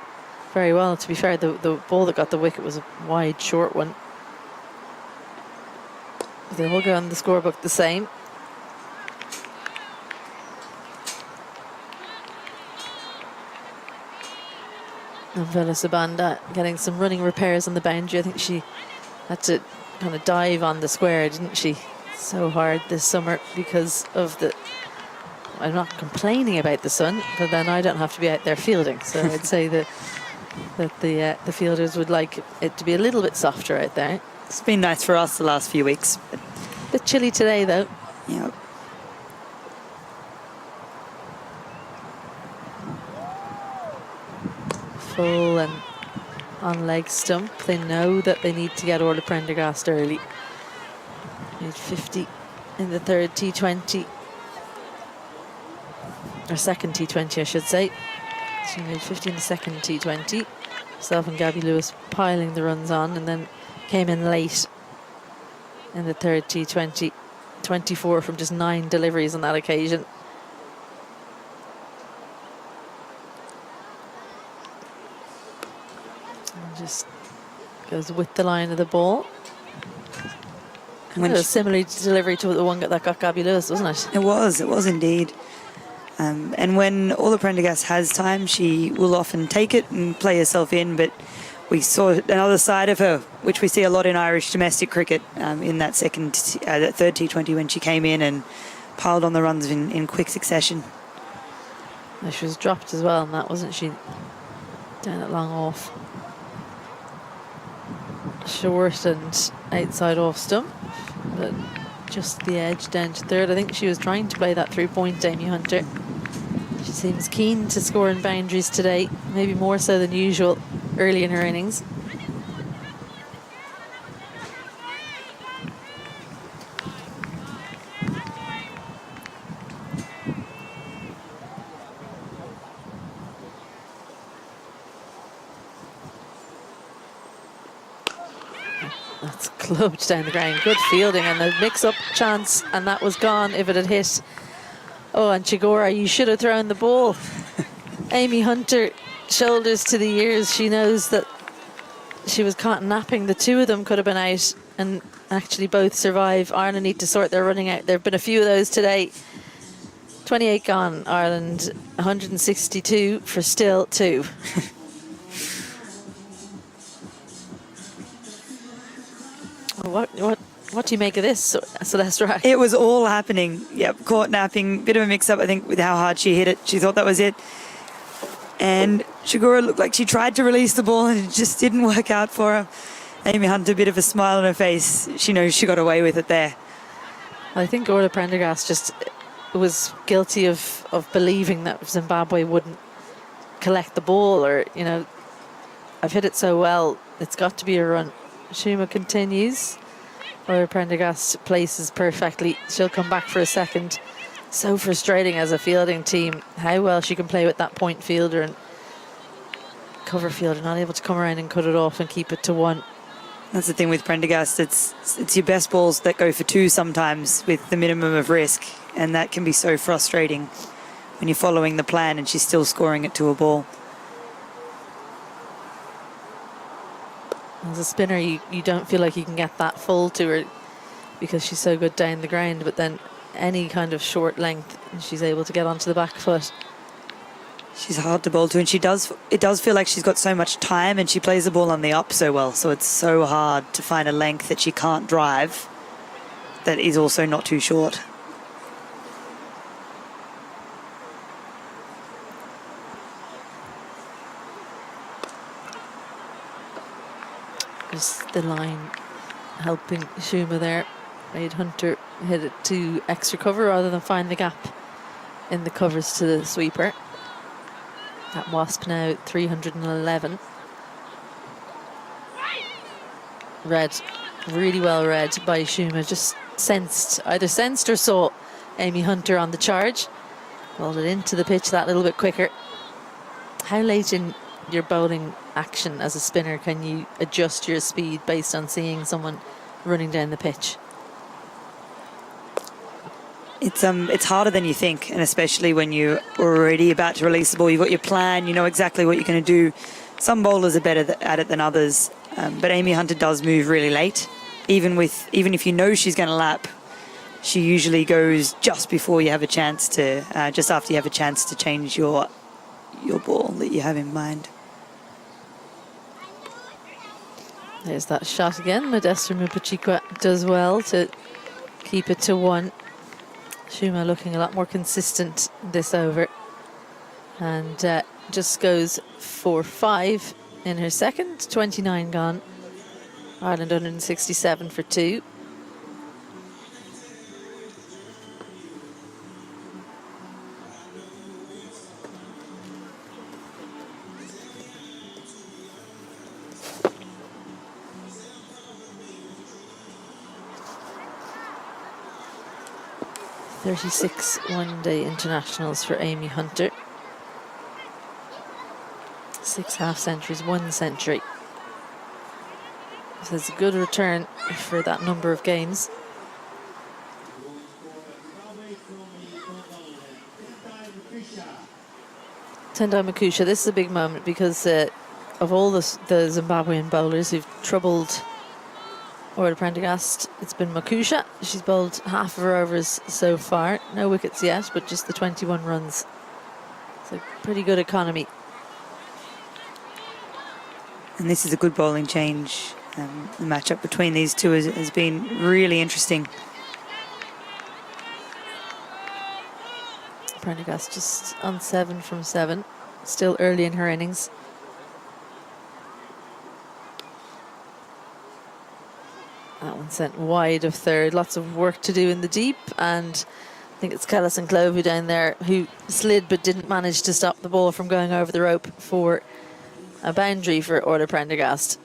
very well. To be fair, the ball that got the wicket was a wide, short one. They will go on the scorebook the same. And Vela Sabanda getting some running repairs on the boundary. I think she had to kind of dive on the square, didn't she? So hard this summer because of the... I'm not complaining about the sun, but then I don't have to be out there fielding. So I'd say that the fielders would like it to be a little bit softer out there. It's been nice for us the last few weeks. A bit chilly today, though. Yeah. Full and on leg stump. They know that they need to get Orla Prendergast early. Made 50 in the third T20. Or second T20, I should say. She made 50 in the second T20. Herself and Gabby Lewis piling the runs on, and then came in late in the third T20. 24 from just 9 deliveries on that occasion. And just goes with the line of the ball. And it was similar delivery to the one that got Gabby Lewis, wasn't it? It was indeed. And when Orla Prendergast has time, she will often take it and play herself in, but we saw another side of her, which we see a lot in Irish domestic cricket in that that third T20 when she came in and piled on the runs in quick succession. She was dropped as well, and that wasn't she? Down at long off. Short and outside off stump, but just the edge down to third. I think she was trying to play that through point, Amy Hunter. She seems keen to score in boundaries today, maybe more so than usual early in her innings. That's clubbed down the ground. Good fielding and a mix-up chance, and that was gone if it had hit. Oh, and Chigora, you should have thrown the ball. Amy Hunter, shoulders to the ears. She knows that she was caught napping. The two of them could have been out and actually both survive. Ireland need to sort their running out. There have been a few of those today. 28 gone, Ireland. 162 for still 2. What do you make of this, Celeste Rack? It was all happening. Yep, caught napping. Bit of a mix-up, I think, with how hard she hit it. She thought that was it. And Chigora looked like she tried to release the ball and it just didn't work out for her. Amy Hunter, a bit of a smile on her face. She knows she got away with it there. I think Orla Prendergast just was guilty of believing that Zimbabwe wouldn't collect the ball, or, you know, I've hit it so well, it's got to be a run. Shuma continues. Orla Prendergast places perfectly. She'll come back for a second. So frustrating as a fielding team, how well she can play with that point fielder and cover fielder, not able to come around and cut it off and keep it to 1. That's the thing with Prendergast. It's your best balls that go for 2 sometimes with the minimum of risk, and that can be so frustrating when you're following the plan and she's still scoring it to a ball. As a spinner, you don't feel like you can get that full to her because she's so good down the ground, but then any kind of short length, she's able to get onto the back foot. She's hard to bowl to, and it does feel like she's got so much time, and she plays the ball on the up so well, so it's so hard to find a length that she can't drive that is also not too short. Just the line helping Shuma there. Made Hunter hit it to extra cover rather than find the gap in the covers to the sweeper. That Wasp now 311. Read, really well read by Shuma. Just either sensed or saw Amy Hunter on the charge. Rolled it into the pitch that little bit quicker. how late in your bowling action as a spinner can you adjust your speed based on seeing someone running down the pitch? It's harder than you think, and especially when you're already about to release the ball, you've got your plan, you know exactly what you're going to do. Some bowlers are better at it than others, but Amy Hunter does move really late. Even if you know she's going to lap, she usually goes just before you have a chance to, just after you have a chance to change your ball that you have in mind. There's that shot again. Modesta Mupachikwa does well to keep it to 1. Shuma looking a lot more consistent this over, and just goes for 5 in her second. 29 gone. Ireland 167 for 2. "36 one-day internationals for Amy Hunter. 6 half-centuries, 1 century. So it's a good return for that number of games. Tendai Makusha, this is a big moment because of all the Zimbabwean bowlers who've troubled Orla Prendergast, it's been Makusha. She's bowled half of her overs so far. No wickets yet, but just the 21 runs. It's a pretty good economy. And this is a good bowling change. The matchup between these two has been really interesting. Prendergast just on 7 from 7. Still early in her innings. That one sent wide of third. Lots of work to do in the deep, and I think it's Kellis and Clovey down there who slid but didn't manage to stop the ball from going over the rope for a boundary for Orla Prendergast.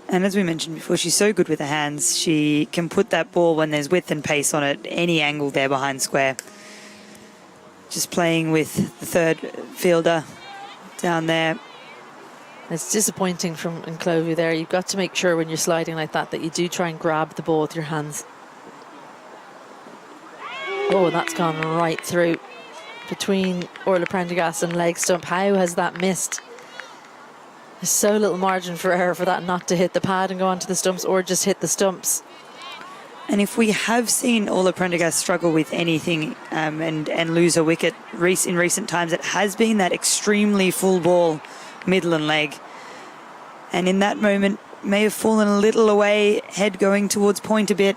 And as we mentioned before, she's so good with her hands. She can put that ball when there's width and pace on it, any angle there behind square. Just playing with the third fielder down there. It's disappointing from Clovey there. You've got to make sure when you're sliding like that you do try and grab the ball with your hands. Oh, that's gone right through between Orla Prendergast and leg stump. How has that missed? There's so little margin for her for that not to hit the pad and go onto the stumps, or just hit the stumps. And if we have seen Orla Prendergast struggle with anything and lose her wicket in recent times, it has been that extremely full ball, middle and leg. And in that moment, may have fallen a little away, head going towards point a bit.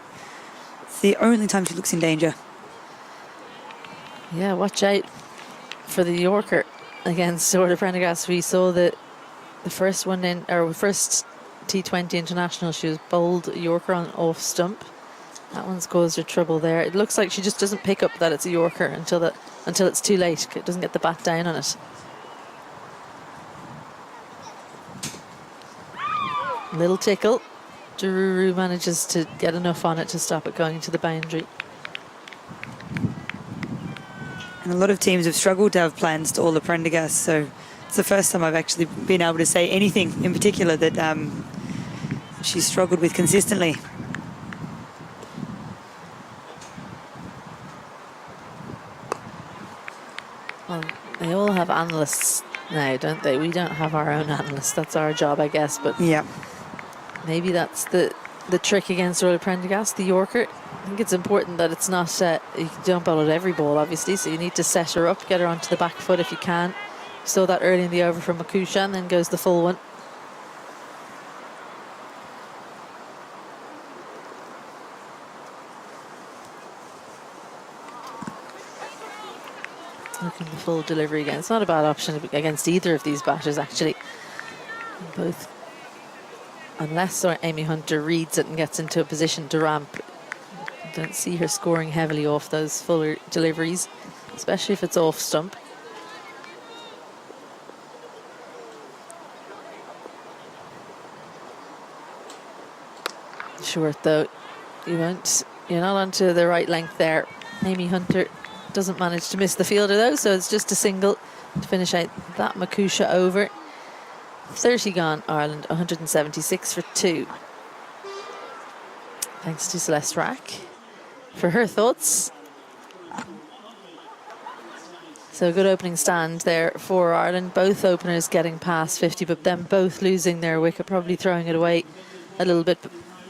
It's the only time she looks in danger. Yeah, watch out for the Yorker against Orla Prendergast. We saw the first one in, or first T20 international, she was bowled Yorker on off stump. That one's caused her trouble there. It looks like she just doesn't pick up that it's a Yorker until it's too late. It doesn't get the bat down on it. Little tickle. Dururu manages to get enough on it to stop it going to the boundary. And a lot of teams have struggled to have plans to Orla Prendergast, so it's the first time I've actually been able to say anything in particular that she's struggled with consistently. Well, they all have analysts now, don't they? We don't have our own analysts. That's our job, I guess. But yeah, maybe that's the trick against Orla Prendergast, the Yorker. I think it's important that it's not you don't bowl at every ball, obviously, so you need to set her up, get her onto the back foot if you can. Saw that early in the over from Makusha, and then goes the full one. Looking the full delivery again. It's not a bad option against either of these batters, actually. Both, unless Amy Hunter reads it and gets into a position to ramp. Don't see her scoring heavily off those fuller deliveries, especially if it's off stump. Short though, you're not onto the right length there. Amy Hunter doesn't manage to miss the fielder though, so it's just a single to finish out that Makusha over. 30 gone, Ireland, 176 for 2. Thanks to Celeste Rack for her thoughts. So a good opening stand there for Ireland. Both openers getting past 50, but them both losing their wicket, probably throwing it away a little bit.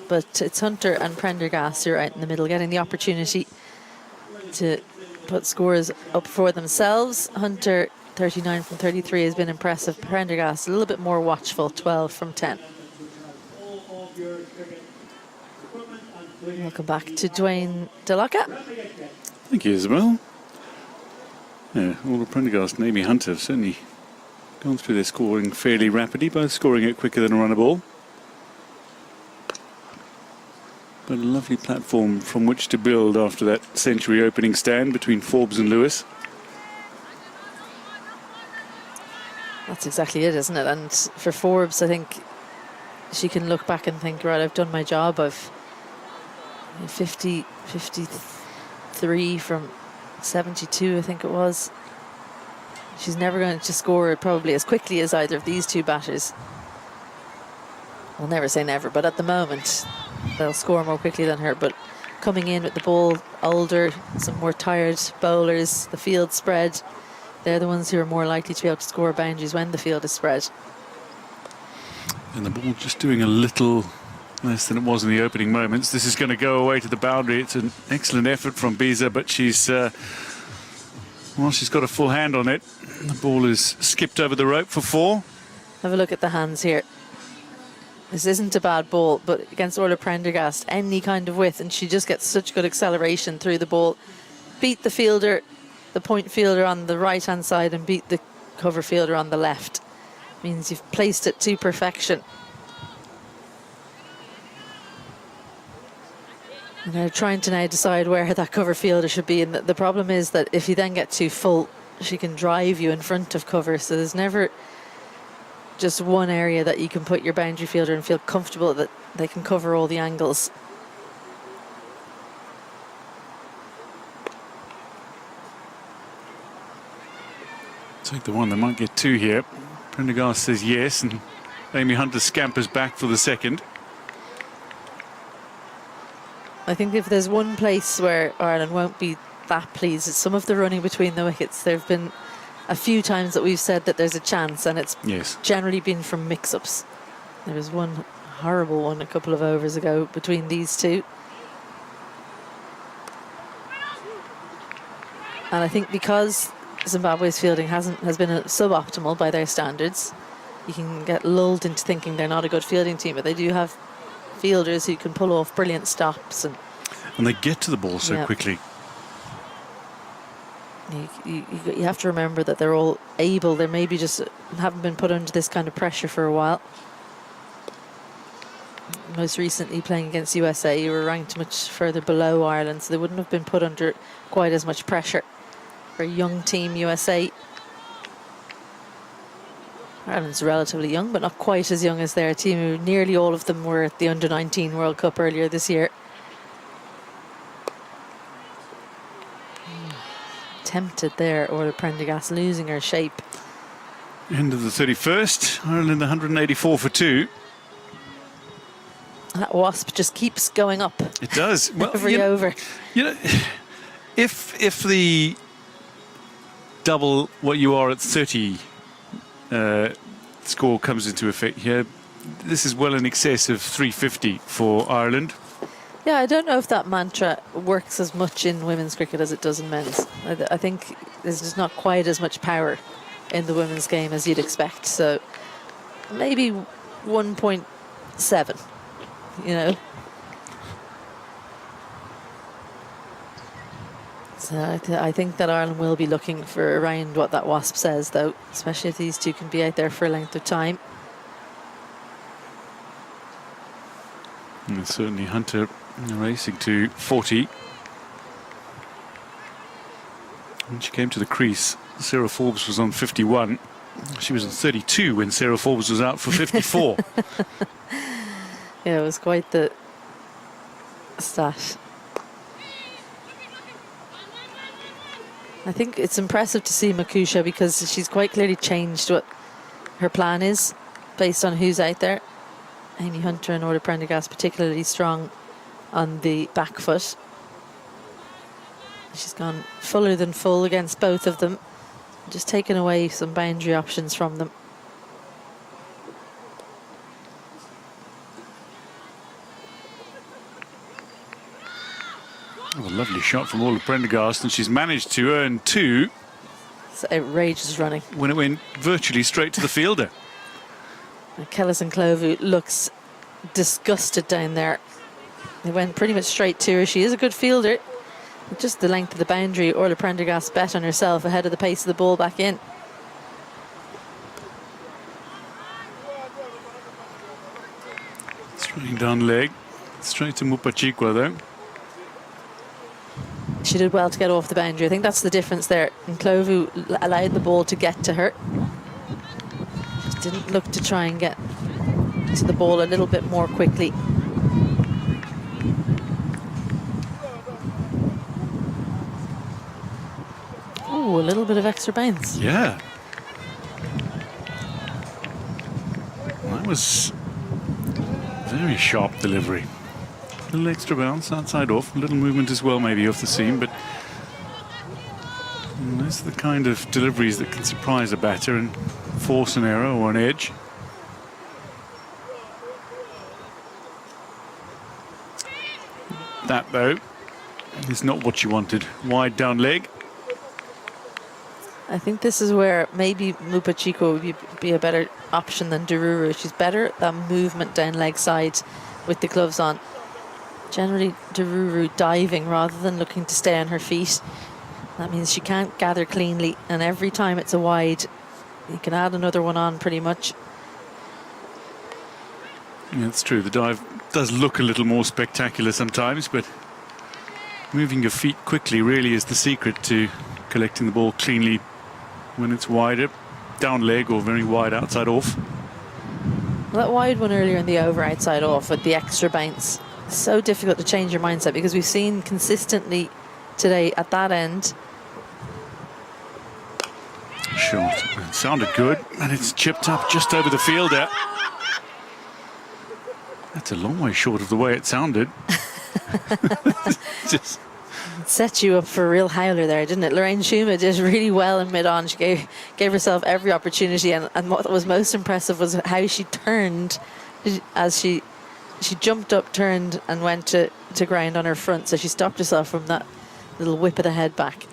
But it's Hunter and Prendergast who are out in the middle, getting the opportunity to put scores up for themselves. Hunter, 39 from 33, has been impressive. Prendergast, a little bit more watchful, 12 from 10. Welcome back to Dwayne Delocca. Thank you, Isabel. Yeah, all the Prendergast and Amy Hunter have certainly gone through their scoring fairly rapidly, both scoring it quicker than a runner ball. But a lovely platform from which to build after that century opening stand between Forbes and Lewis. That's exactly it, isn't it? And for Forbes, I think she can look back and think, right, I've done my job. I've 53 from 72, I think it was. She's never going to score probably as quickly as either of these two batters. I'll never say never, but at the moment they'll score more quickly than her. But coming in with the ball older, some more tired bowlers, the field spread, they're the ones who are more likely to be able to score boundaries when the field is spread. And the ball just doing a little less than it was in the opening moments. This is going to go away to the boundary. It's an excellent effort from Biza, but she's got a full hand on it. The ball is skipped over the rope for 4. Have a look at the hands here. This isn't a bad ball, but against Orla Prendergast, any kind of width, and she just gets such good acceleration through the ball. Beat the fielder, the point fielder on the right-hand side, and beat the cover fielder on the left. Means you've placed it to perfection. And they're trying to now decide where that cover fielder should be. And the problem is that if you then get too full, she can drive you in front of cover. So there's never just one area that you can put your boundary fielder and feel comfortable that they can cover all the angles. Take the one, they might get 2 here. Prendergast says yes, and Amy Hunter scampers back for the second. I think if there's one place where Ireland won't be that pleased, it's some of the running between the wickets. There have been a few times that we've said that there's a chance, and it's generally been from mix-ups. There was one horrible one a couple of overs ago between these two. And I think because Zimbabwe's fielding has been suboptimal by their standards, you can get lulled into thinking they're not a good fielding team, but they do have fielders who can pull off brilliant stops, and they get to the ball so quickly. You have to remember that they're all able. They maybe just haven't been put under this kind of pressure for a while. Most recently playing against USA, you were ranked much further below Ireland, so they wouldn't have been put under quite as much pressure. For a young team, USA, Ireland's relatively young, but not quite as young as their team. Nearly all of them were at the Under-19 World Cup earlier this year. Tempted there, Orla Prendergast losing her shape. End of the 31st, Ireland 184 for 2. That wasp just keeps going up. It does. Well, every over. You know, if the double what you are at 30 score comes into effect here, this is well in excess of 350 for Ireland. Yeah, I don't know if that mantra works as much in women's cricket as it does in men's. I think there's just not quite as much power in the women's game as you'd expect. So maybe 1.7, you know. So I think that Ireland will be looking for around what that wasp says, though, especially if these two can be out there for a length of time. And certainly Hunter racing to 40. When she came to the crease, Sarah Forbes was on 51. She was on 32 when Sarah Forbes was out for 54. Yeah, it was quite the stat. I think it's impressive to see Makusha because she's quite clearly changed what her plan is based on who's out there. Amy Hunter and Orla Prendergast particularly strong on the back foot. She's gone fuller than full against both of them, just taken away some boundary options from them. Oh, a lovely shot from Orla Prendergast, and she's managed to earn 2. It's outrageous running. When it went virtually straight to the fielder. Kellison Clovu looks disgusted down there. They went pretty much straight to her. She is a good fielder. Just the length of the boundary, Orla Prendergast bet on herself ahead of the pace of the ball back in. Straight down leg. Straight to Mupachikwa though. She did well to get off the boundary. I think that's the difference there. And Clovu allowed the ball to get to her. She didn't look to try and get to the ball a little bit more quickly. Ooh, a little bit of extra bounce. Yeah. That was very sharp delivery. A little extra bounce outside off, a little movement as well maybe off the seam, but those are the kind of deliveries that can surprise a batter and force an error or an edge. That though is not what you wanted. Wide down leg. I think this is where maybe Mupachiko would be a better option than Dururu. She's better at that movement down leg side with the gloves on. Generally, Dururu diving rather than looking to stay on her feet. That means she can't gather cleanly, and every time it's a wide, you can add another one on pretty much. Yeah, it's true. The dive does look a little more spectacular sometimes, but moving your feet quickly really is the secret to collecting the ball cleanly when it's wider, down leg or very wide outside off. Well, that wide one earlier in the over outside off with the extra bounce. So difficult to change your mindset because we've seen consistently today at that end. Short. It sounded good, and it's chipped up just over the fielder. That's a long way short of the way it sounded. Just set you up for a real howler there, didn't it? Lorraine Schuma did really well in mid-on. She gave herself every opportunity, and what was most impressive was how she turned as she jumped up, turned, and went to ground on her front. So she stopped herself from that little whip of the head back.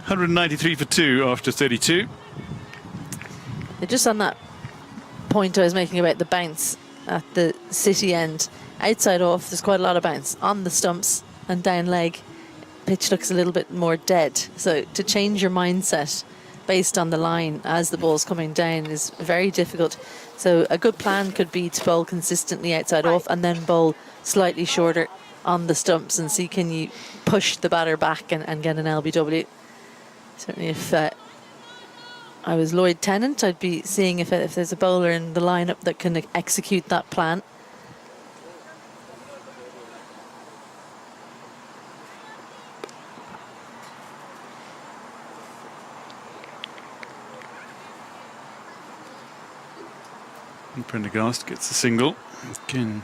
193 for 2 after 32. Just on that point I was making about the bounce at the city end, outside off, there's quite a lot of bounce. On the stumps and down leg, pitch looks a little bit more dead. So to change your mindset based on the line as the ball's coming down is very difficult. So a good plan could be to bowl consistently outside off and then bowl slightly shorter on the stumps and see can you push the batter back and get an LBW. Certainly if I was Lloyd Tennant, I'd be seeing if there's a bowler in the lineup that can execute that plan. And Prendergast gets a single. Again,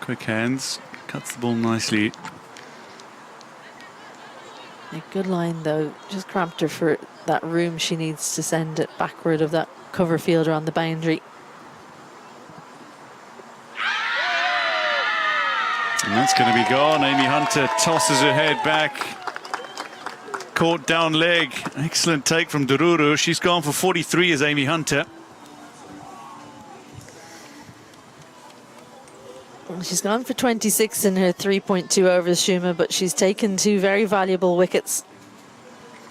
quick hands, cuts the ball nicely. A good line though, just cramped her for that room she needs to send it backward of that cover fielder on the boundary. And that's going to be gone. Amy Hunter tosses her head back. Caught down leg. Excellent take from Dururu. She's gone for 43 as Amy Hunter. She's gone for 26 in her 3.2 overs, Schuma, but she's taken 2 very valuable wickets.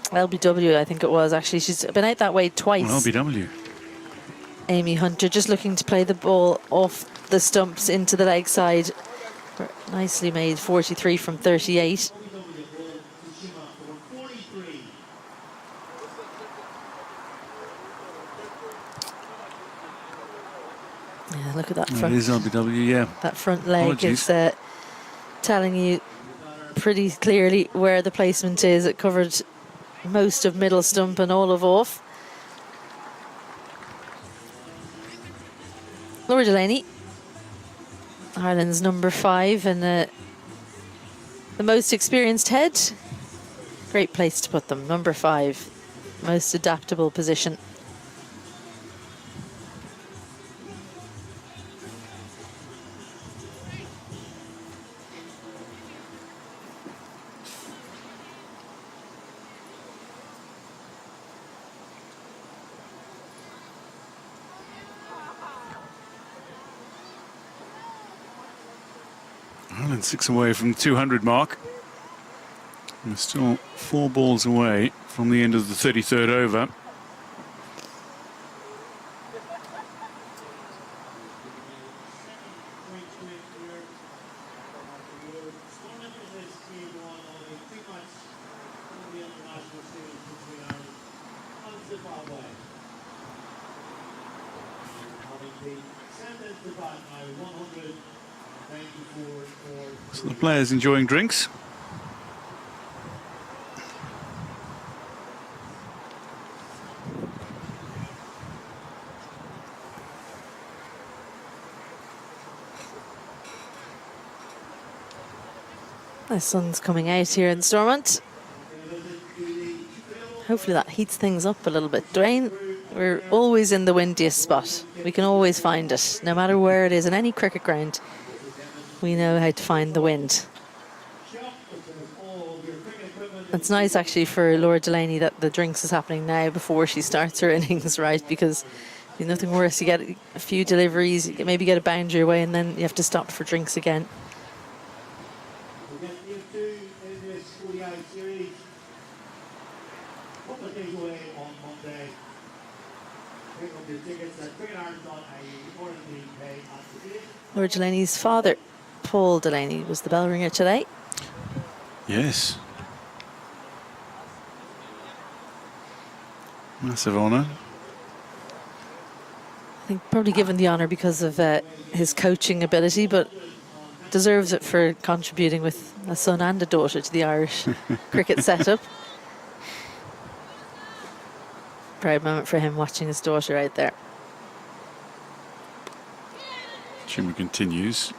LBW, I think it was, actually. She's been out that way twice. Well, LBW. Amy Hunter just looking to play the ball off the stumps into the leg side. Nicely made 43 from 38. Yeah, look at that front. It is LBW, yeah. That front leg Apologies. is telling you pretty clearly where the placement is. It covered most of middle stump and all of off. Laura Delaney, Ireland's number 5 and the most experienced head. Great place to put them, number 5, most adaptable position. Ireland 6 away from the 200 mark. We're still 4 balls away from the end of the 33rd over. So the players enjoying drinks. The sun's coming out here in Stormont. Hopefully that heats things up a little bit. Dwayne, we're always in the windiest spot. We can always find it, no matter where it is, in any cricket ground. We know how to find the wind. It's nice actually for Laura Delaney that the drinks is happening now before she starts her innings, right? Because there's nothing worse. You get a few deliveries, you maybe get a boundary away, and then you have to stop for drinks again. Laura Delaney's father, Paul Delaney, was the bell ringer today. Yes. Massive honour. I think probably given the honour because of his coaching ability, but deserves it for contributing with a son and a daughter to the Irish cricket setup. Proud moment for him watching his daughter out there. Chuma continues.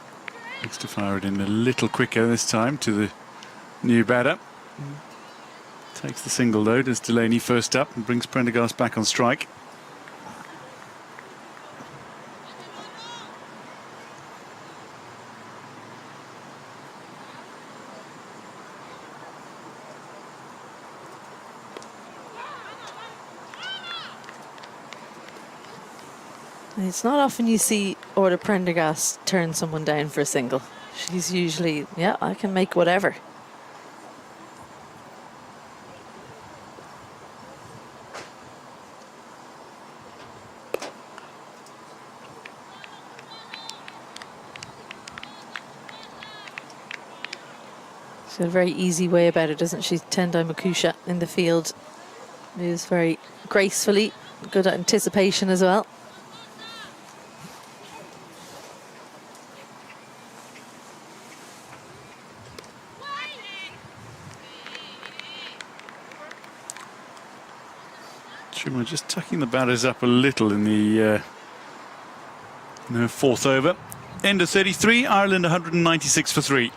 Looks to fire it in a little quicker this time to the new batter. Takes the single load as Delaney first up and brings Prendergast back on strike. It's not often you see Orla Prendergast turn someone down for a single. She's usually, yeah, I can make whatever. She's got a very easy way about it, doesn't she? Tendai Makusha in the field. Moves very gracefully, good at anticipation as well. Chuma just tucking the batters up a little in the fourth over. End of 33, Ireland 196 for 3.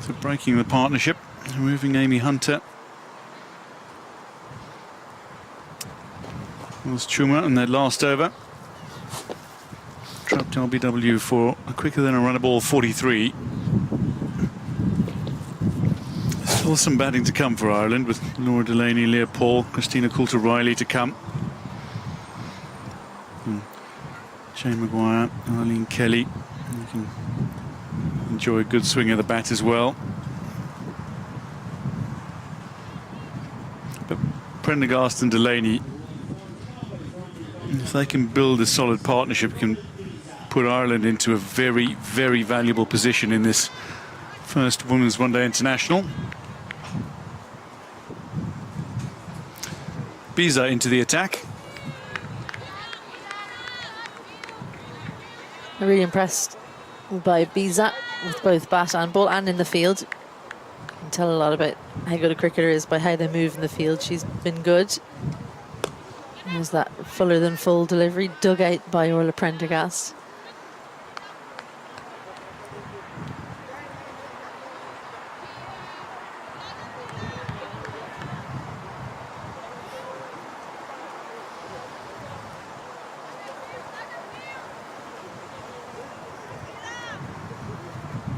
So breaking the partnership, removing Amy Hunter. Was Chuma in their last over. Trapped LBW for a quicker than a runner ball 43. Still some batting to come for Ireland with Laura Delaney, Leah Paul, Christina Coulter-Riley to come. Shane Maguire, Arlene Kelly. You can enjoy a good swing of the bat as well. But Prendergast and Delaney, if they can build a solid partnership, can put Ireland into a very, very valuable position in this first Women's One Day International. Biza into the attack. I'm really impressed by Biza. with both bat and ball and in the field. You can tell a lot about how good a cricketer is by how they move in the field. She's been good. There's that fuller than full delivery dug out by Orla Prendergast.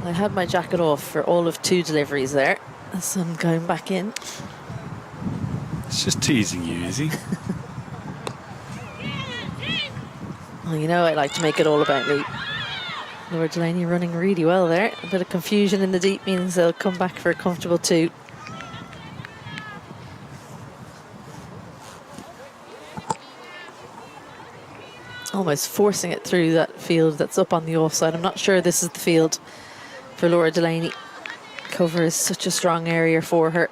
I had my jacket off for all of 2 deliveries there. The sun going back in. It's just teasing you, is he? Well, you know I like to make it all about me. Laura Delaney running really well there. A bit of confusion in the deep means they'll come back for a comfortable 2. Almost forcing it through that field that's up on the offside. I'm not sure this is the field for Laura Delaney. Cover is such a strong area for her.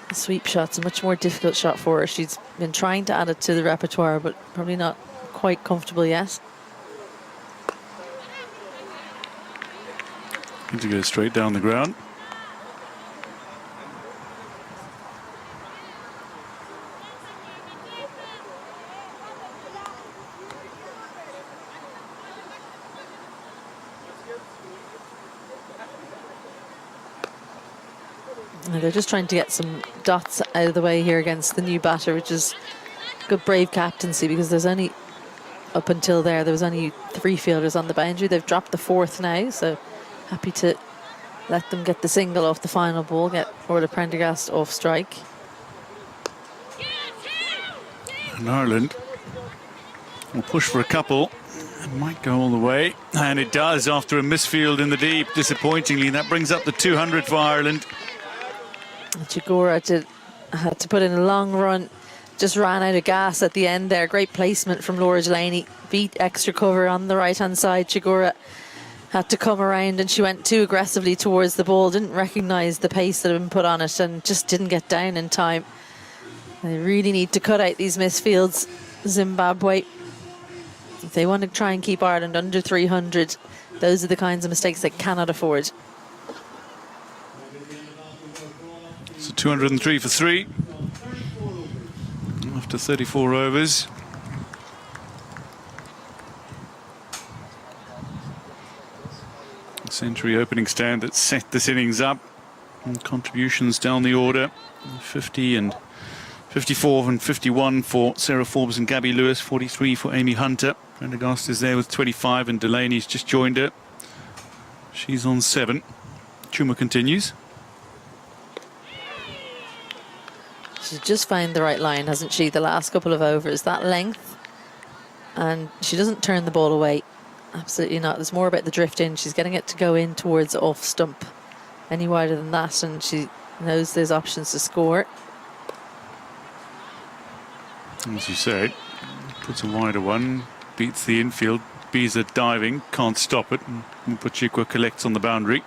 The sweep shot's a much more difficult shot for her. She's been trying to add it to the repertoire, but probably not quite comfortable yet. Need to go straight down the ground. They're just trying to get some dots out of the way here against the new batter, which is good, brave captaincy, because there's only, up until there was only 3 fielders on the boundary. They've dropped the 4th now, so happy to let them get the single off the final ball, get Orla Prendergast off strike. And Ireland will push for a couple. It might go all the way, and it does after a misfield in the deep, disappointingly. That brings up the 200 for Ireland. Chigora had to put in a long run, just ran out of gas at the end there. Great placement from Laura Delaney, beat extra cover on the right hand side. Chigora had to come around and she went too aggressively towards the ball, didn't recognise the pace that had been put on it and just didn't get down in time. They really need to cut out these misfields, Zimbabwe. If they want to try and keep Ireland under 300, those are the kinds of mistakes they cannot afford. So 203 for 3 after 34 overs. The century opening stand that set this innings up. And contributions down the order: 50 and 54 and 51 for Sarah Forbes and Gabby Lewis, 43 for Amy Hunter. Prendergast is there with 25 and Delaney's just joined her. She's on 7. Chuma continues. She's just found the right line, hasn't she, the last couple of overs, that length. And she doesn't turn the ball away. Absolutely not. There's more about the drift in. She's getting it to go in towards off stump. Any wider than that, and she knows there's options to score. As you said, puts a wider one, beats the infield. Biza diving, can't stop it, and Puchikwa collects on the boundary.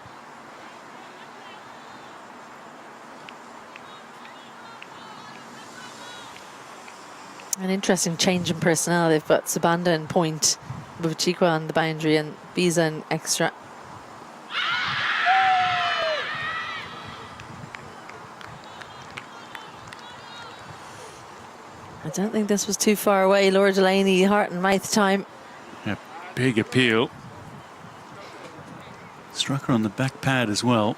An interesting change in personnel. They've got Sabanda in point, Puchikwa on the boundary, and Biza in extra. I don't think this was too far away. Laura Delaney, heart and mouth time. Yeah, big appeal. Struck her on the back pad as well.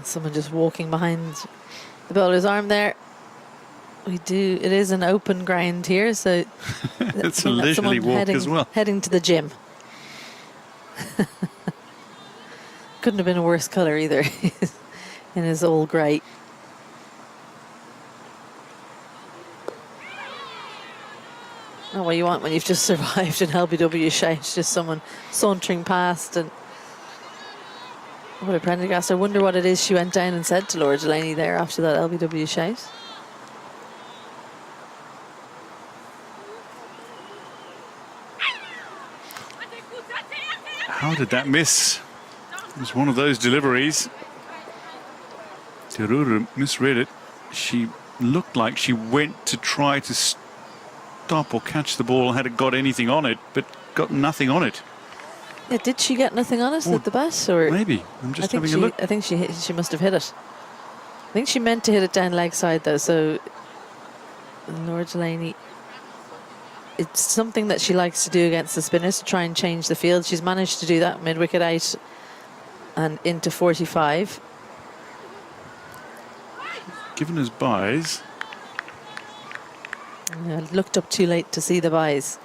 Someone just walking behind the bowler's arm there. It is an open ground here, so it's a leisurely walk as well. Heading to the gym. Couldn't have been a worse colour either. In his all grey. Not what you want when you've just survived an LBW shout. Just someone sauntering past. And what a Prendergast. I wonder what it is she went down and said to Laura Delaney there after that LBW shout. How did that miss? It was one of those deliveries. Teruru misread it. She looked like she went to try to stop or catch the ball, had it got anything on it, but got nothing on it. Yeah, did she get nothing on it with the bat? Or maybe. I'm just having a look. I think she must have hit it. I think she meant to hit it down leg side though, so Nora Delaney, it's something that she likes to do against the spinners, to try and change the field. She's managed to do that mid-wicket out and into 45. Given us buys. Yeah, looked up too late to see the buys.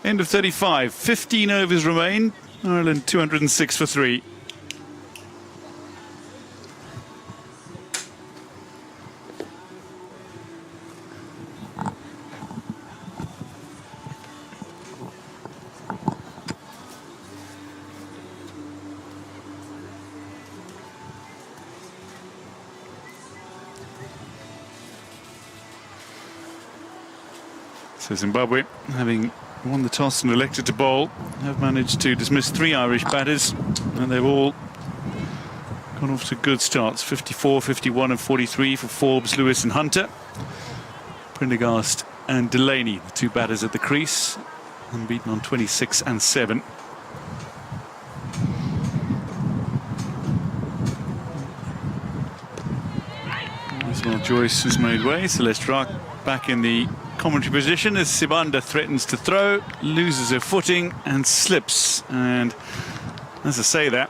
End of 35. 15 overs remain. Ireland 206 for 3. So Zimbabwe, having won the toss and elected to bowl, have managed to dismiss 3 Irish batters, and they've all gone off to good starts. 54, 51 and 43 for Forbes, Lewis and Hunter. Prendergast and Delaney, the 2 batters at the crease, unbeaten on 26 and 7. As well, Joyce has made way. Celeste Rock back in the commentary position as Sibanda threatens to throw, loses her footing and slips. And as I say that,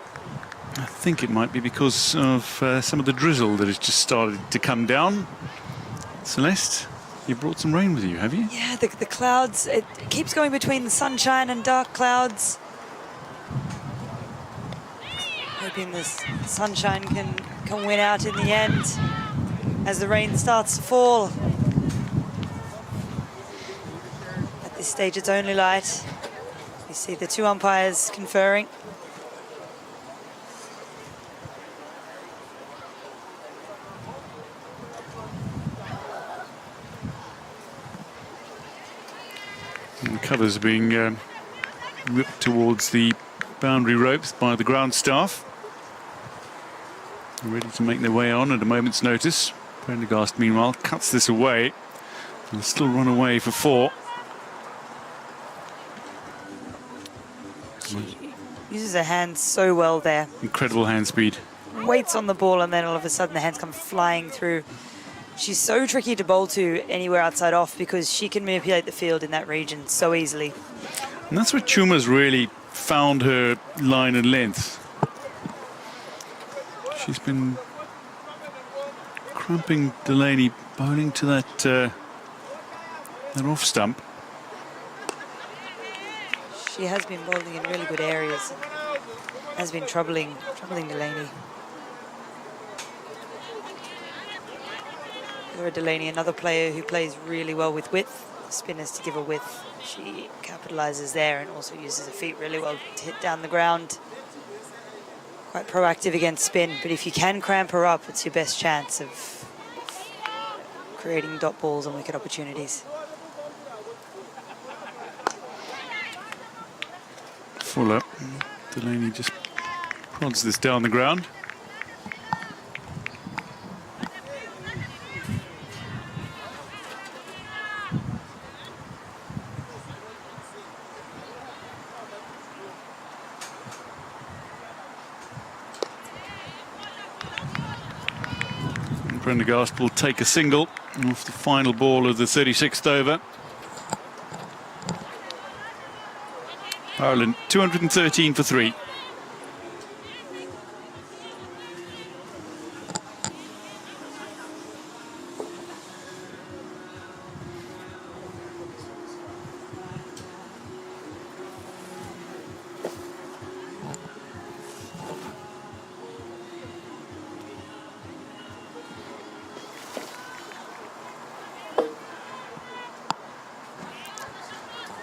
I think it might be because of some of the drizzle that has just started to come down. Celeste, you brought some rain with you, have you? Yeah, the clouds, it keeps going between the sunshine and dark clouds. Hoping this sunshine can win out in the end as the rain starts to fall. At this stage, it's only light. You see the 2 umpires conferring. And the covers are being ripped towards the boundary ropes by the ground staff. They're ready to make their way on at a moment's notice. Prendergast, meanwhile, cuts this away. They'll still run away for 4. Uses her hands so well there. Incredible hand speed. Waits on the ball and then all of a sudden the hands come flying through. She's so tricky to bowl to anywhere outside off because she can manipulate the field in that region so easily. And that's where Chuma's really found her line and length. She's been cramping Delaney, bowling to that off stump. She has been bowling in really good areas. Has been troubling Delaney. Laura Delaney, another player who plays really well with width. Spinners to give her width. She capitalises there and also uses her feet really well to hit down the ground. Quite proactive against spin, but if you can cramp her up, it's your best chance of creating dot balls and wicket opportunities. Fuller. Delaney just prods this down the ground. Prendergast will take a single off the final ball of the 36th over. Ireland 213 for 3.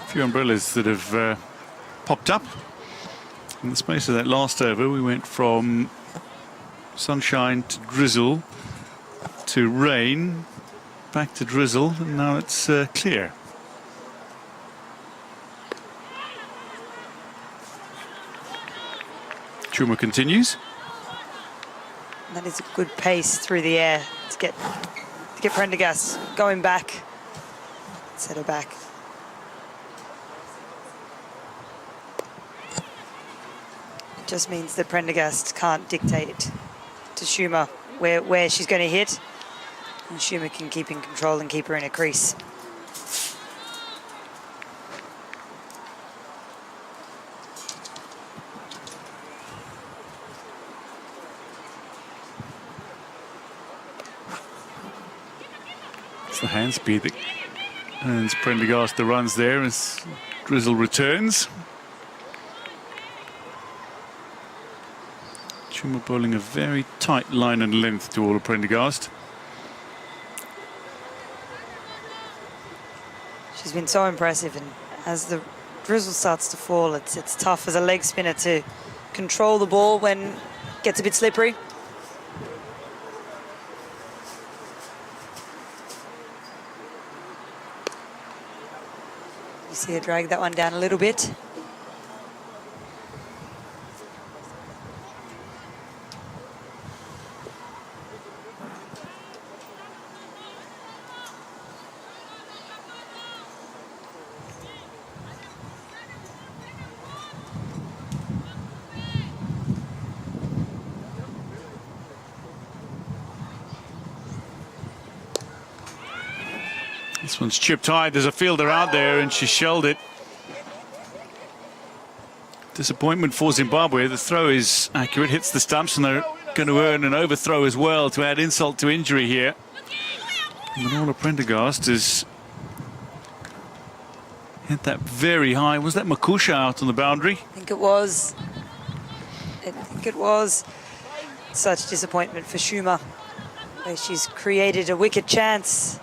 Few umbrellas that have popped up in the space of that last over. We went from sunshine to drizzle to rain, back to drizzle, and now it's clear. Chuma continues. That is a good pace through the air to get Prendergast going back. Set her back. It just means that Prendergast can't dictate to Chuma where she's going to hit, and Chuma can keep in control and keep her in a crease. It's the hand speed that earns Prendergast the runs there as Drizzle returns. Chuma bowling a very tight line and length to Ola Prendergast. She's been so impressive, and as the drizzle starts to fall, it's tough as a leg spinner to control the ball when it gets a bit slippery. You see her drag that one down a little bit. This one's chipped high. There's a fielder out there and she shelled it. Disappointment for Zimbabwe. The throw is accurate, hits the stumps, and they're going to earn an overthrow as well to add insult to injury here. Manola Prendergast has hit that very high. Was that Makusha out on the boundary? I think it was. I think it was. Such disappointment for Chuma, where she's created a wicket chance.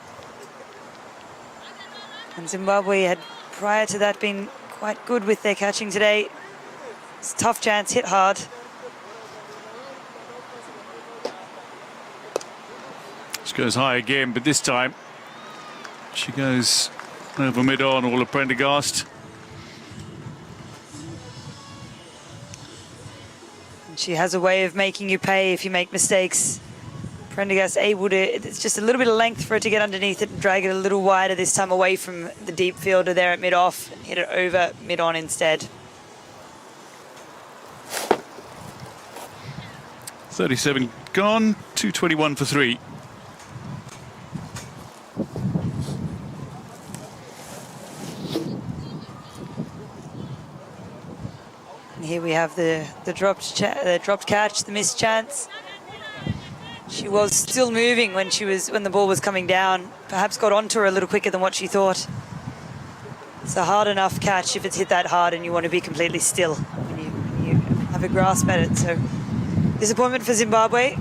And Zimbabwe had, prior to that, been quite good with their catching today. It's a tough chance, hit hard. She goes high again, but this time she goes over mid-on, Ola Prendergast. And she has a way of making you pay if you make mistakes. Prendergast able to, it's just a little bit of length for her to get underneath it and drag it a little wider, this time away from the deep fielder there at mid-off, and hit it over mid-on instead. 37 gone, 221 for 3. And here we have the dropped catch, the missed chance. She was still moving when the ball was coming down. Perhaps got onto her a little quicker than what she thought. It's a hard enough catch if it's hit that hard and you want to be completely still when you have a grasp at it. So disappointment for Zimbabwe.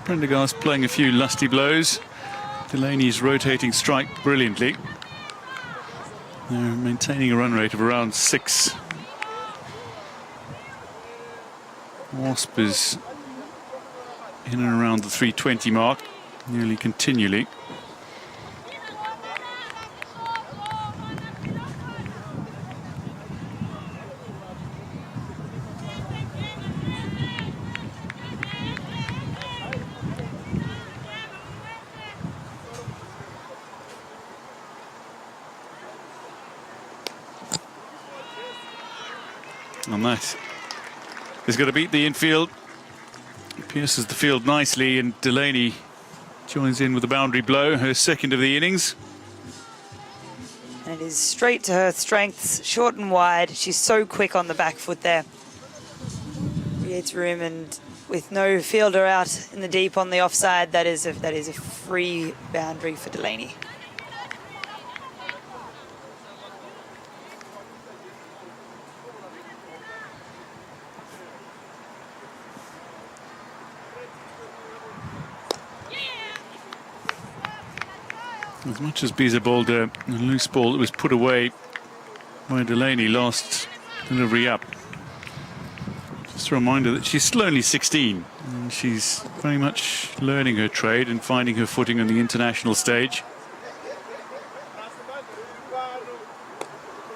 Prendergast playing a few lusty blows. Delaney's rotating strike brilliantly. They're maintaining a run rate of around 6. Wasp is in and around the 320 mark, nearly continually. And that is going to beat the infield. Pierces the field nicely, and Delaney joins in with a boundary blow, her second of the innings. And it is straight to her strengths, short and wide. She's so quick on the back foot there. Creates room, and with no fielder out in the deep on the offside, that is a free boundary for Delaney. As much as Biza bowled a loose ball that was put away by Delaney last delivery up. Just a reminder that she's still only 16 And she's very much learning her trade and finding her footing on the international stage.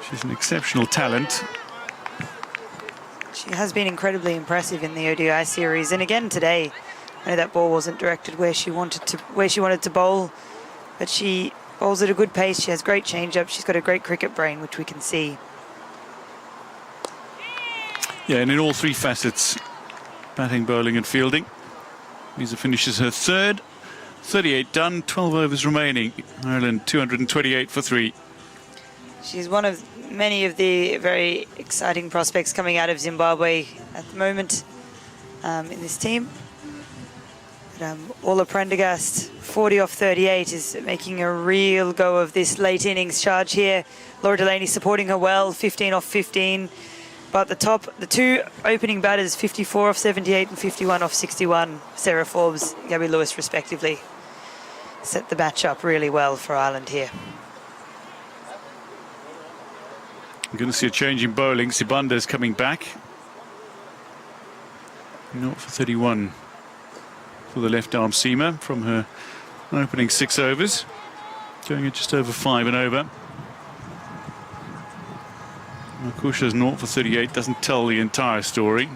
She's an exceptional talent. She has been incredibly impressive in the ODI series, and again today, I know that ball wasn't directed where she wanted to bowl, but she bowls at a good pace. She has great change-up. She's got a great cricket brain, which we can see. Yeah, and in all three facets, batting, bowling and fielding. Misa finishes her third. 38 done, 12 overs remaining. Ireland 228 for 3. She's one of many of the very exciting prospects coming out of Zimbabwe at the moment in this team. But, Ola Prendergast, 40 off 38, is making a real go of this late innings charge here. Laura Delaney supporting her well, 15 off 15. But the two opening batters, 54 off 78 and 51 off 61, Sarah Forbes, Gabby Lewis respectively, set the match up really well for Ireland here. We're going to see a change in bowling. Sibanda's coming back. Not for 31 for the left arm seamer from her opening 6 overs. Going at just over 5 and over. Makusha's 0 for 38 doesn't tell the entire story.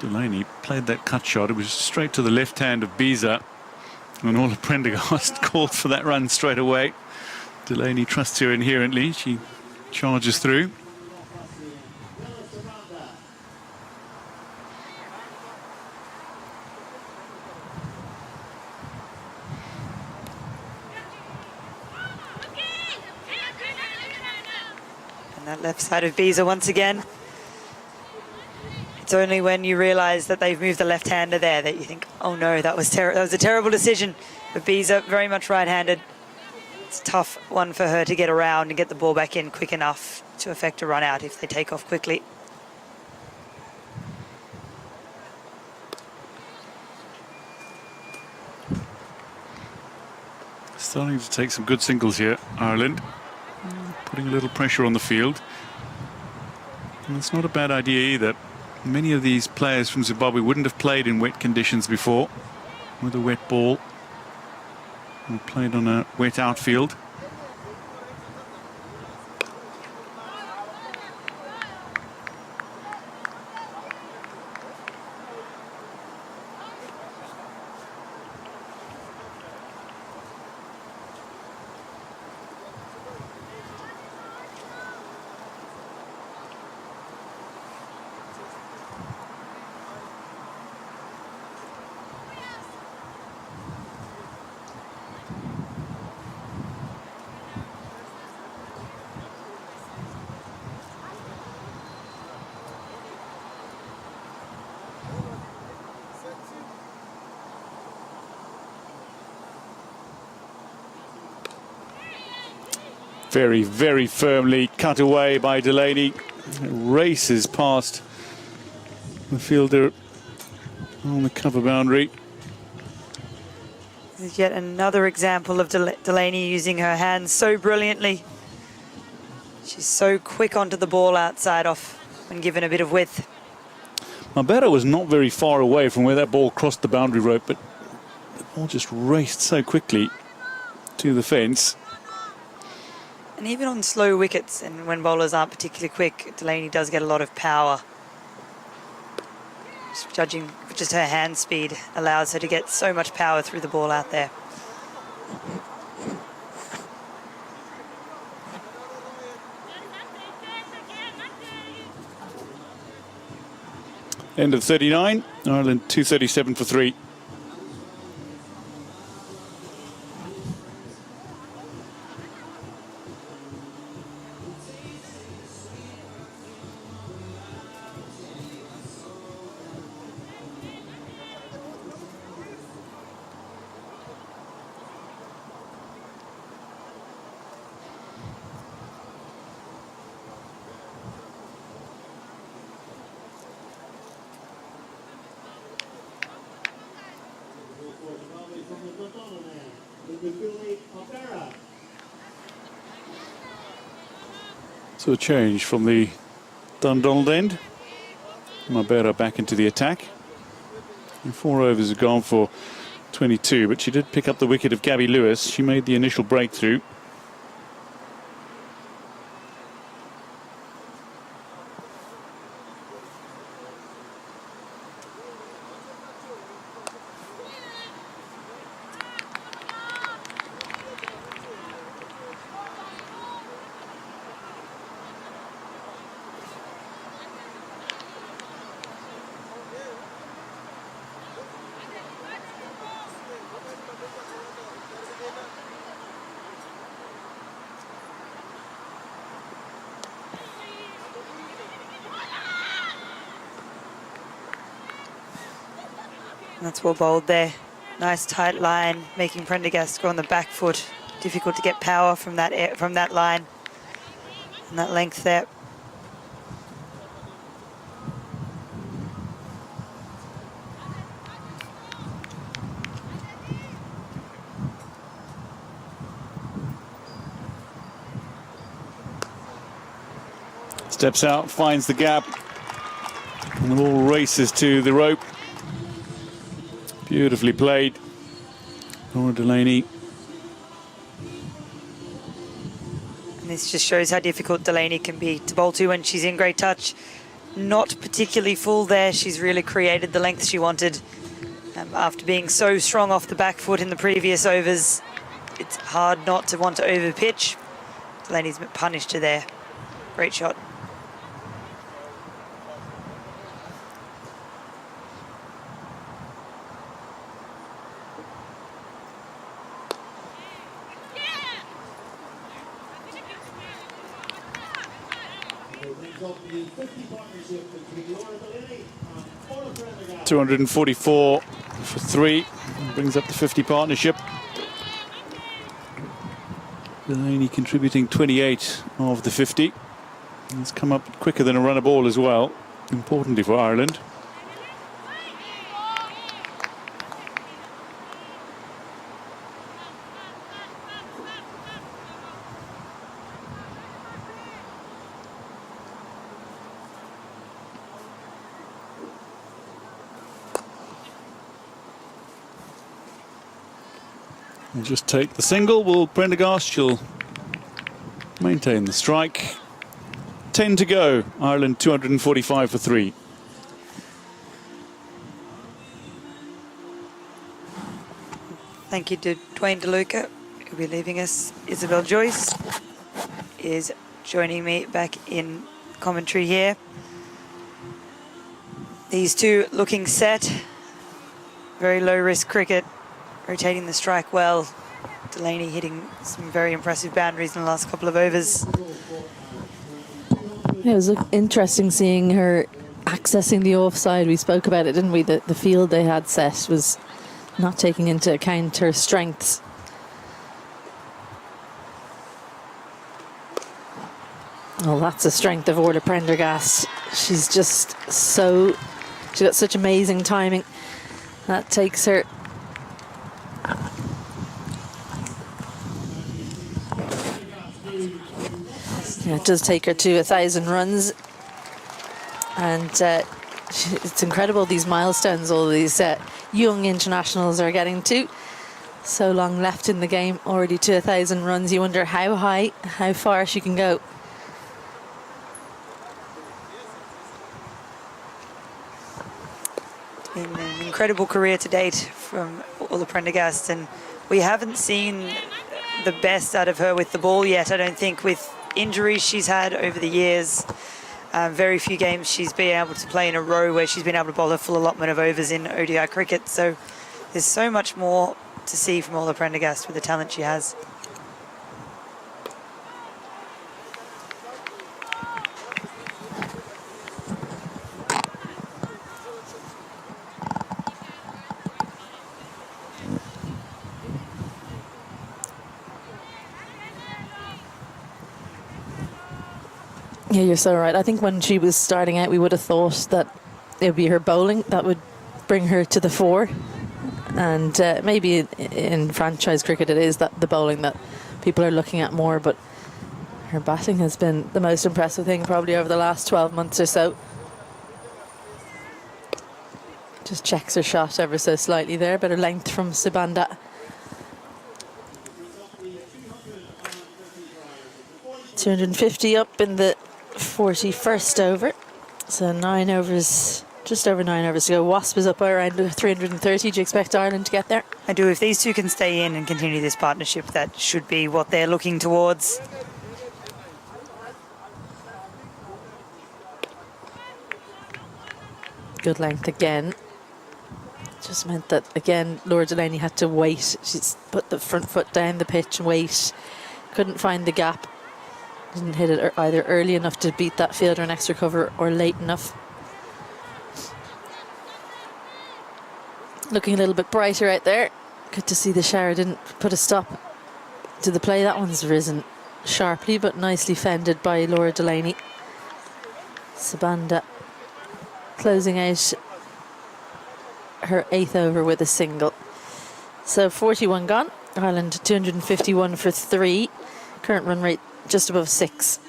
Delaney played that cut shot. It was straight to the left hand of Biza. And Ola Prendergast called for that run straight away. Delaney trusts her inherently. She charges through. And that left side of Biza once again. It's only when you realise that they've moved the left-hander there that you think, oh no, that was a terrible decision. But Biza, very much right-handed. It's a tough one for her to get around and get the ball back in quick enough to affect a run out if they take off quickly. Starting to take some good singles here, Ireland. Putting a little pressure on the field. And it's not a bad idea either. Many of these players from Zimbabwe wouldn't have played in wet conditions before, with a wet ball, or played on a wet outfield. Very, very firmly cut away by Delaney. Races past the fielder on the cover boundary. There's yet another example of Delaney using her hands so brilliantly. She's so quick onto the ball outside off when given a bit of width. Mabera was not very far away from where that ball crossed the boundary rope, but the ball just raced so quickly to the fence. And even on slow wickets and when bowlers aren't particularly quick, Delaney does get a lot of power. Judging just her hand speed allows her to get so much power through the ball out there. End of 39, Ireland 237 for 3. So a change from the Dundonald end. Mabera back into the attack. And 4 overs have gone for 22, but she did pick up the wicket of Gabby Lewis. She made the initial breakthrough. That's well bowled there. Nice tight line, making Prendergast go on the back foot. Difficult to get power from that line and that length there. Steps out, finds the gap, and the ball races to the rope. Beautifully played, Laura Delaney. And this just shows how difficult Delaney can be to bowl to when she's in great touch. Not particularly full there. She's really created the length she wanted. After being so strong off the back foot in the previous overs, it's hard not to want to overpitch. Delaney's punished her there. Great shot. Brings up the 50 partnership between Laura Delaney and Orla Prendergast. 244 for 3. Brings up the 50 partnership. Delaney contributing 28 of the 50. It's come up quicker than a runner ball as well, importantly for Ireland. We'll just take the single. Will Prendergast, she'll maintain the strike. 10 to go. Ireland 245 for 3. Thank you to Dwayne DeLuca, who'll be leaving us. Isabel Joyce is joining me back in commentary here. These two looking set. Very low risk cricket, rotating the strike well. Delaney hitting some very impressive boundaries in the last couple of overs. It was interesting seeing her accessing the offside. We spoke about it, didn't we? The field they had set was not taking into account her strengths. Well, that's the strength of Orla Prendergast. She's just she's got such amazing timing. That takes her. Yeah, it does take her to 1,000 runs, and it's incredible these milestones all these young internationals are getting to. So long left in the game, already to 1,000 runs. You wonder how high, how far she can go. It's been an incredible career to date from Orla Prendergast, and we haven't seen the best out of her with the ball yet, I don't think, with injuries she's had over the years. Very few games she's been able to play in a row where she's been able to bowl a full allotment of overs in ODI cricket. So there's so much more to see from Orla Prendergast with the talent she has. Yeah, you're so right. I think when she was starting out, we would have thought that it would be her bowling that would bring her to the fore. And maybe in franchise cricket it is that the bowling that people are looking at more, but Her batting has been the most impressive thing probably over the last 12 months or so. Just checks her shot ever so slightly there, better length from Sibanda. 250 up in the 41st over. So 9 overs, just over 9 overs to go. Wasp is up around 330. Do you expect Ireland to get there? I do. If these two can stay in and continue this partnership, that should be what they're looking towards. Good length again. Just meant that, again, Laura Delaney had to wait. She's put the front foot down the pitch and wait. Couldn't find the gap. Didn't hit it either early enough to beat that fielder an extra cover or late enough. Looking a little bit brighter out there. Good to see the shower didn't put a stop to the play. That one's risen sharply but nicely fended by Laura Delaney. Sibanda closing out her 8th over with a single. So 41 gone. Ireland 251 for 3. Current run rate just above 6.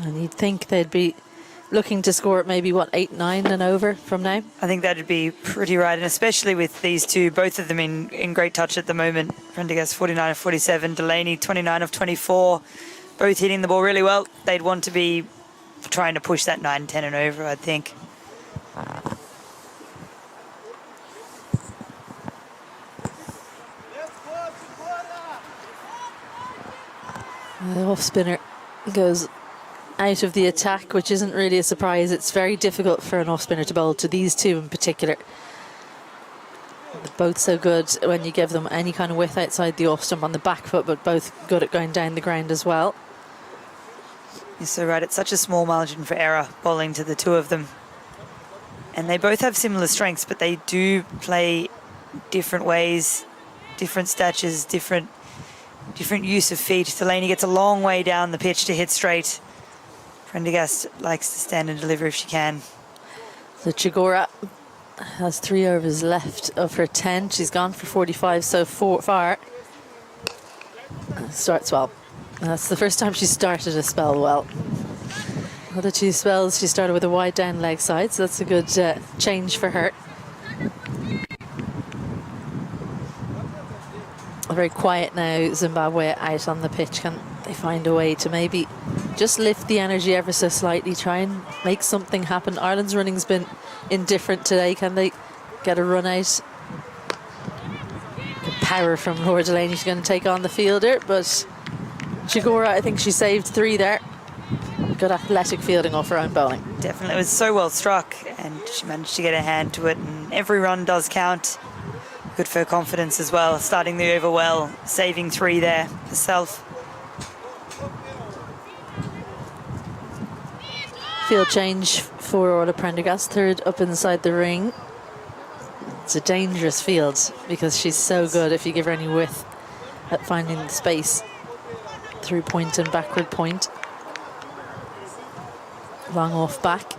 And you'd think they'd be looking to score at maybe, what, 8, 9 and over from now? I think that'd be pretty right, and especially with these two, both of them in great touch at the moment. Prendergast 49 of 47, Delaney 29 of 24, both hitting the ball really well. They'd want to be trying to push that 9, 10 and over, I think. The off spinner goes out of the attack, which isn't really a surprise. It's very difficult for an off spinner to bowl to these two in particular. They're both so good when you give them any kind of width outside the off stump on the back foot, but both good at going down the ground as well. You're so right, it's such a small margin for error bowling to the two of them. And they both have similar strengths, but they do play different ways, different statures, different use of feet. Delaney gets a long way down the pitch to hit straight. Prendergast likes to stand and deliver if she can. So Chigora has 3 overs left of her 10. She's gone for 45 so far. Starts well. That's the first time she started a spell well. Other 2 spells she started with a wide down leg side, so that's a good change for her. Very quiet now, Zimbabwe out on the pitch. Can they find a way to maybe just lift the energy ever so slightly, try and make something happen? Ireland's running's been indifferent today. Can they get a run out? Good power from Laura Delaney. She's going to take on the fielder, but Chigora, I think she saved 3 there. Good athletic fielding off her own bowling. Definitely, it was so well struck, and she managed to get a hand to it, and every run does count. Good for her confidence as well, starting the over well, saving 3 there herself. Field change for Orla Prendergast, 3rd up inside the ring. It's a dangerous field because she's so good if you give her any width at finding the space through point and backward point. Long off back.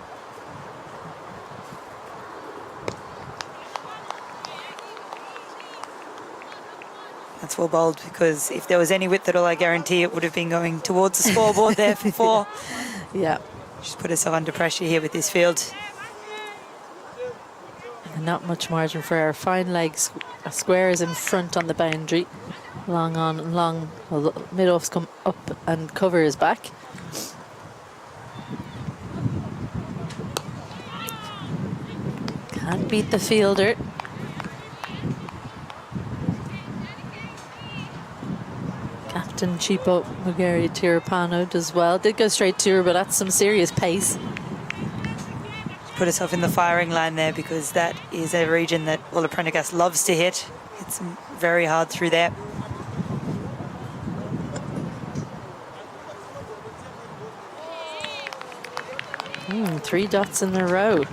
That's well bowled, because if there was any width at all, I guarantee it would have been going towards the scoreboard there for 4. Yeah. She's put herself under pressure here with this field. And not much margin for her. Fine legs. Square is in front on the boundary. Long on, long. Well, mid-offs come up and cover is back. Can't beat the fielder. Captain Chipo Mugeri Tirapano does well. Did go straight to her, but that's some serious pace. Put herself in the firing line there, because that is a region that Orla Prendergast loves to hit. Hits them very hard through there. Three dots in a row.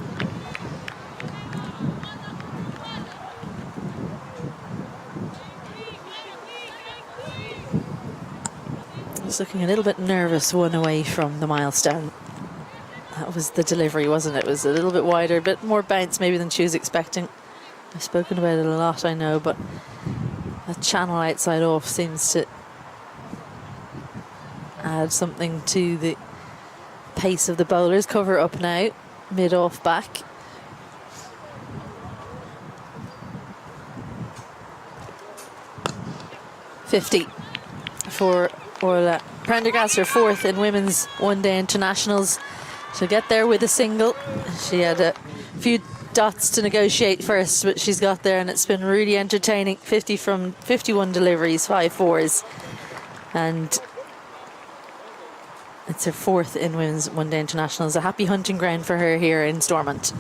Just looking a little bit nervous, one away from the milestone. That was the delivery, wasn't it? It was a little bit wider, a bit more bounce maybe than she was expecting. I've spoken about it a lot, I know, but that channel outside off seems to add something to the pace of the bowlers. Cover up now, mid off back. .50 for Orla Prendergast, her 4th in women's one-day internationals. She'll get there with a single. She had a few dots to negotiate first, but she's got there, and it's been really entertaining. 50 from 51 deliveries, 5 fours, and it's her 4th in women's one-day internationals. A happy hunting ground for her here in Stormont.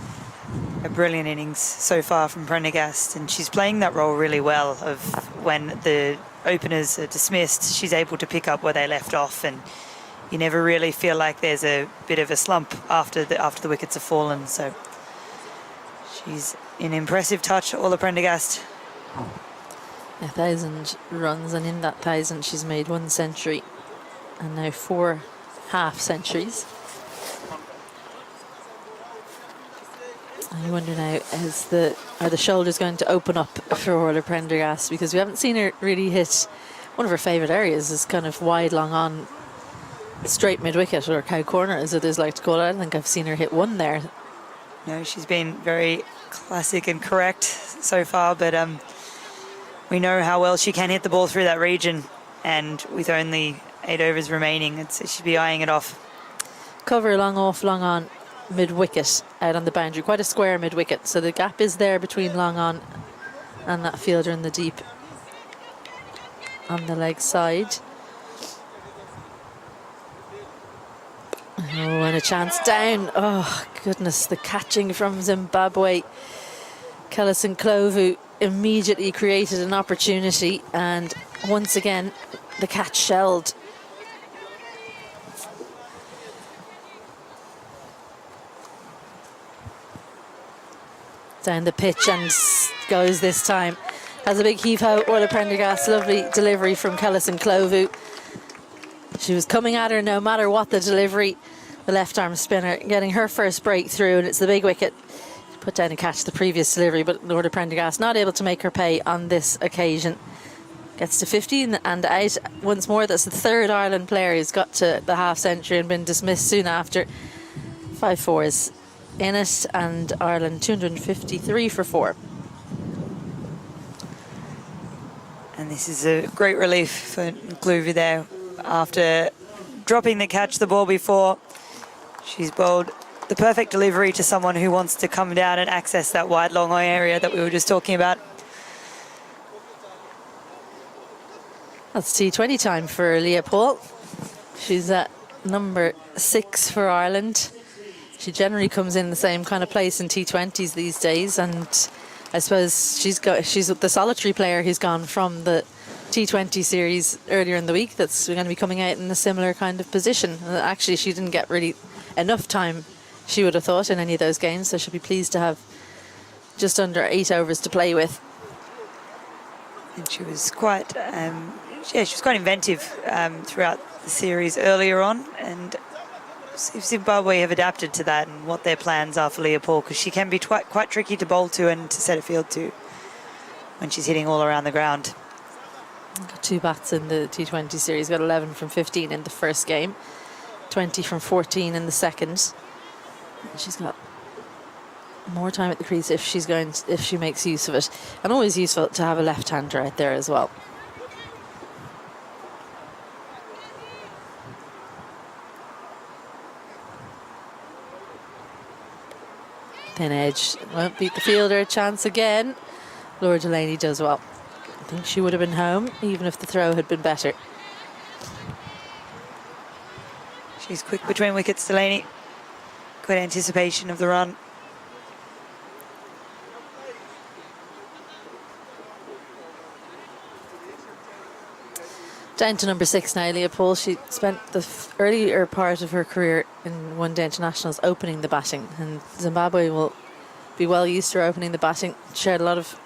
A brilliant innings so far from Prendergast, and she's playing that role really well of when the openers are dismissed, she's able to pick up where they left off, and you never really feel like there's a bit of a slump after the wickets have fallen. So she's an impressive touch, Orla Prendergast. 1,000 runs, and in that 1,000 she's made 1 century and now 4 half centuries. I wonder now, are the shoulders going to open up for Orla Prendergast, because we haven't seen her really hit one of her favourite areas, is kind of wide, long on, straight mid-wicket, or cow corner as others like to call it. I don't think I've seen her hit one there. No, she's been very classic and correct so far, but we know how well she can hit the ball through that region, and with only 8 overs remaining, she should be eyeing it off. Cover long off, long on, mid-wicket out on the boundary, quite a square mid-wicket, so the gap is there between long on and that fielder in the deep on the leg side. Oh, and a chance down. Oh goodness, the catching from Zimbabwe. Kellison Clovu immediately created an opportunity, and once again the catch shelled. Down the pitch and goes this time. Has a big heave-ho. Orla Prendergast, lovely delivery from Kellison Clovu. She was coming at her no matter what the delivery. The left-arm spinner getting her first breakthrough, and it's the big wicket. Put down and catch the previous delivery, but Orla Prendergast not able to make her pay on this occasion. Gets to 50 and out once more. That's the 3rd Ireland player who's got to the half century and been dismissed soon after. 5 fours in it, and Ireland 253 for 4. And this is a great relief for Clovu there. After dropping the catch the ball before, she's bowled the perfect delivery to someone who wants to come down and access that wide long area that we were just talking about. That's T20 time for Leah Paul. She's at number 6 for Ireland. She generally comes in the same kind of place in T20s these days, and I suppose she's the solitary player who's gone from the T20 series earlier in the week that's going to be coming out in a similar kind of position. Actually, she didn't get really enough time, she would have thought, in any of those games, so she'll be pleased to have just under 8 overs to play with. And she was quite, she was quite inventive throughout the series earlier on, and if Zimbabwe have adapted to that and what their plans are for Leah Paul, because she can be quite tricky to bowl to and to set a field to when she's hitting all around the ground. Got 2 bats in the T20 series, got 11 from 15 in the first game, 20 from 14 in the second. She's got more time at the crease if she makes use of it, and always useful to have a left-hander out there as well. Thin edge, won't beat the fielder. Chance again. Laura Delaney does well. I think she would have been home even if the throw had been better. She's quick between wickets, Delaney. Good anticipation of the run. Down to number 6 now, Leah Paul. She spent the earlier part of her career in one-day internationals opening the batting, and Zimbabwe will be well used to her opening the batting. Shared a lot of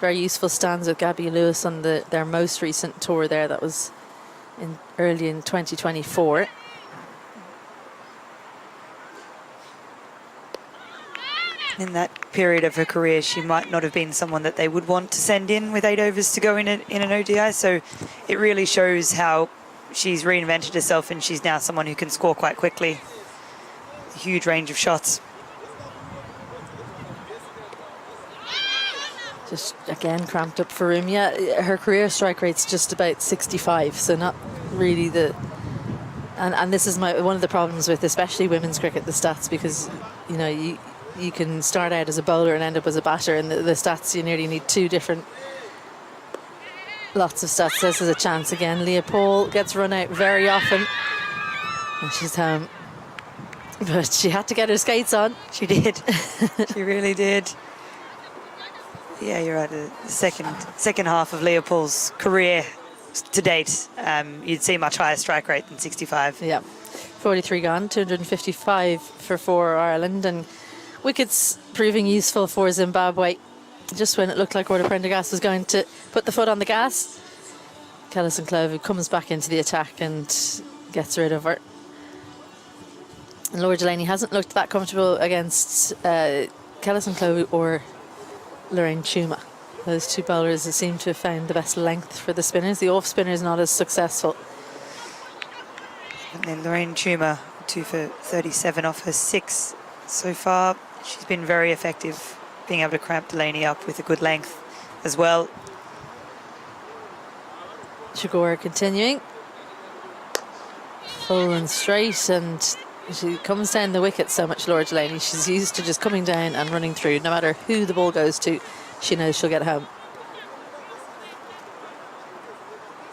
very useful stands with Gabby Lewis on their most recent tour there. That was early in 2024. In that period of her career, she might not have been someone that they would want to send in with 8 overs to go in an ODI. So it really shows how she's reinvented herself and she's now someone who can score quite quickly. A huge range of shots. Just again cramped up for room. Yeah, her career strike rate's just about 65, so not really the. And this is one of the problems with especially women's cricket, the stats, because you know you can start out as a bowler and end up as a batter, and the stats you nearly need two different lots of stats. This is a chance again. Leah Paul gets run out very often, and she's home. But she had to get her skates on. She did. She really did. Yeah, you're right. The second half of Leah Paul's career to date, you'd see much higher strike rate than 65. Yeah, 43 gone, 255 for Ireland, and wickets proving useful for Zimbabwe. Just when it looked like Orla Prendergast was going to put the foot on the gas, Kellison Clove comes back into the attack and gets rid of her. And Laura Delaney hasn't looked that comfortable against Kellison Clove or Lorraine Chuma. Those two bowlers seem to have found the best length for the spinners. The off spinners not as successful. And then Lorraine Chuma, 2 for 37 off her 6 so far. She's been very effective being able to cramp Delaney up with a good length as well. Chagora continuing. Full and straight, and she comes down the wicket so much, Laura Delaney. She's used to just coming down and running through. No matter who the ball goes to, she knows she'll get home.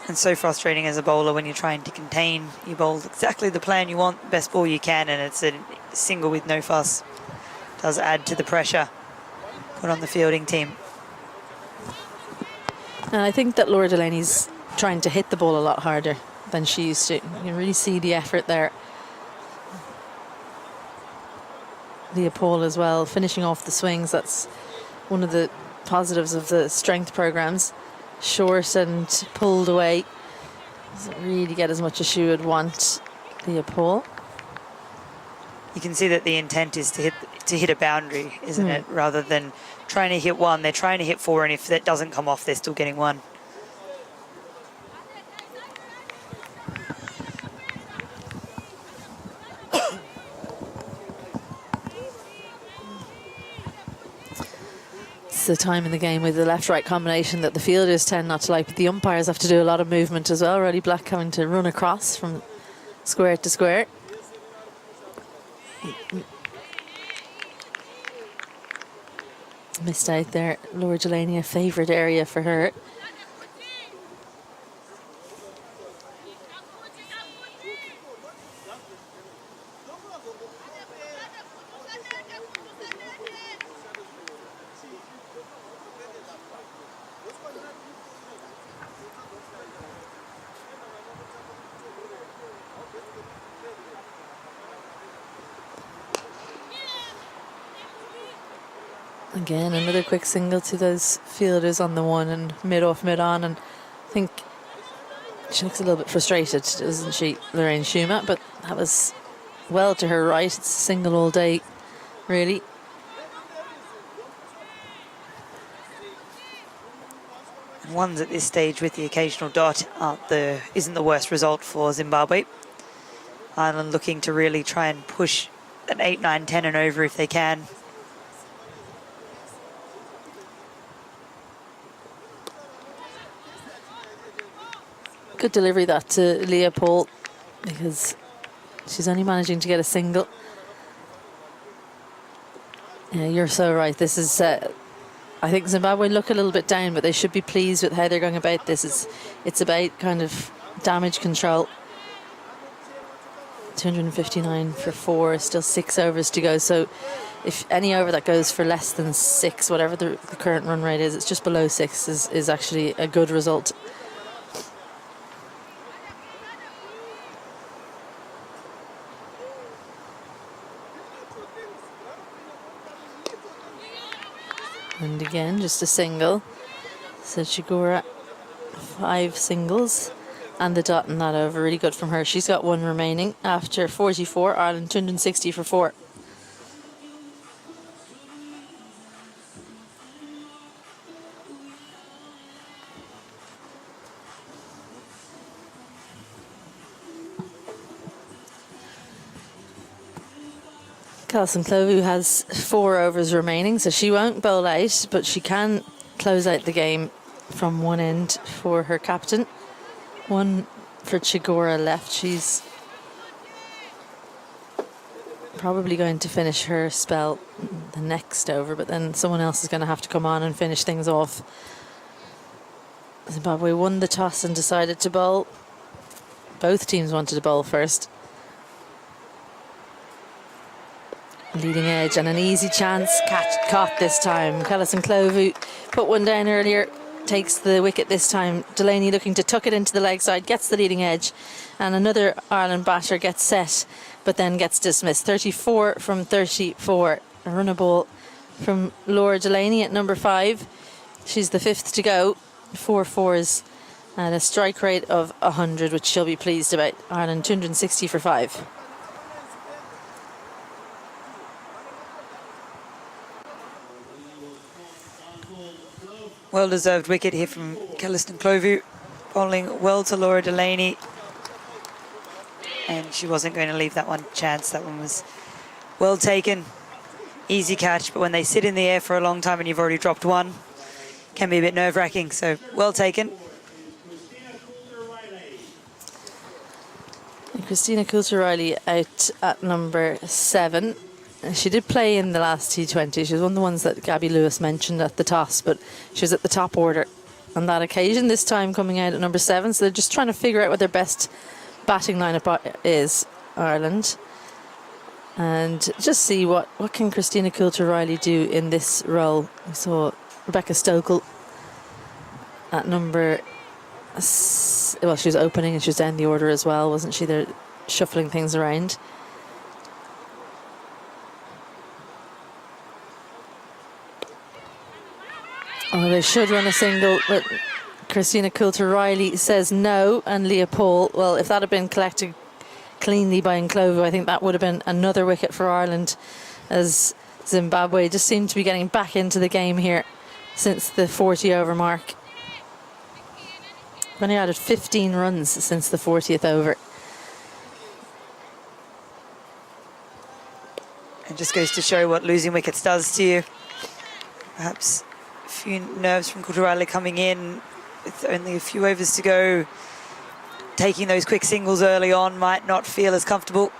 And so frustrating as a bowler when you're trying to contain. You bowl exactly the plan you want, best ball you can, and it's a single with no fuss. Does add to the pressure put on the fielding team. And I think that Laura Delaney's trying to hit the ball a lot harder than she used to. You can really see the effort there. Leah Paul as well, finishing off the swings. That's one of the positives of the strength programs. Short and pulled away. Doesn't really get as much as she would want, Leah Paul. You can see that the intent is to hit a boundary, isn't it? Rather than trying to hit one, they're trying to hit 4, and if that doesn't come off, they're still getting 1. It's the time in the game with the left-right combination that the fielders tend not to like, but the umpires have to do a lot of movement as well. Roddy Black having to run across from square to square. Missed out there. Laura Delaney, a favourite area for her. Again, another quick single to those fielders on the one and mid-off, mid-on, and I think she looks a little bit frustrated, doesn't she, Lorraine Chuma? But that was well to her right. It's a single all day, really. And ones at this stage with the occasional dot isn't the worst result for Zimbabwe. Ireland looking to really try and push an 8, 9, 10 and over if they can. Good delivery that to Leah Paul, because she's only managing to get a single. Yeah, you're so right. This is, I think Zimbabwe look a little bit down, but they should be pleased with how they're going about this. It's about kind of damage control. 259 for 4, still 6 overs to go. So if any over that goes for less than 6, whatever the current run rate is, it's just below 6 is actually a good result. And again, just a single. So Chagora, 5 singles. And the dot in that over, really good from her. She's got 1 remaining after 44. Ireland 260 for 4. Alison Clovu has 4 overs remaining, so she won't bowl out, but she can close out the game from one end for her captain. One for Chigora left. She's probably going to finish her spell the next over, but then someone else is going to have to come on and finish things off. Zimbabwe won the toss and decided to bowl. Both teams wanted to bowl first. Leading edge and an easy chance. Caught this time. Alison Clovu put one down earlier. Takes the wicket this time. Delaney looking to tuck it into the leg side. Gets the leading edge. And another Ireland batter gets set, but then gets dismissed. 34 from 34. A runner ball from Laura Delaney at number 5. She's the 5th to go. 4 fours and a strike rate of 100, which she'll be pleased about. Ireland 260 for 5. Well-deserved wicket here from Alison Clovu, bowling well to Laura Delaney. And she wasn't going to leave that one chance. That one was well taken. Easy catch, but when they sit in the air for a long time and you've already dropped one, can be a bit nerve-wracking. So well taken. And Christina Coulter-Riley out at number 7. She did play in the last T20. She was one of the ones that Gabby Lewis mentioned at the toss, but she was at the top order on that occasion, this time coming out at number 7. So they're just trying to figure out what their best batting lineup is, Ireland. And just see what can Christina Coulter-Riley do in this role. We saw Rebecca Stokel at number... Well, she was opening and she was down the order as well, wasn't she? They're shuffling things around. Oh, they should run a single, but Christina Coulter-Riley says no, and Leah Paul, well, if that had been collected cleanly by Clovu, I think that would have been another wicket for Ireland, as Zimbabwe just seemed to be getting back into the game here since the 40 over mark. Only added 15 runs since the 40th over. It just goes to show what losing wickets does to you. Perhaps a few nerves from Coulter-Riley coming in with only a few overs to go. Taking those quick singles early on might not feel as comfortable.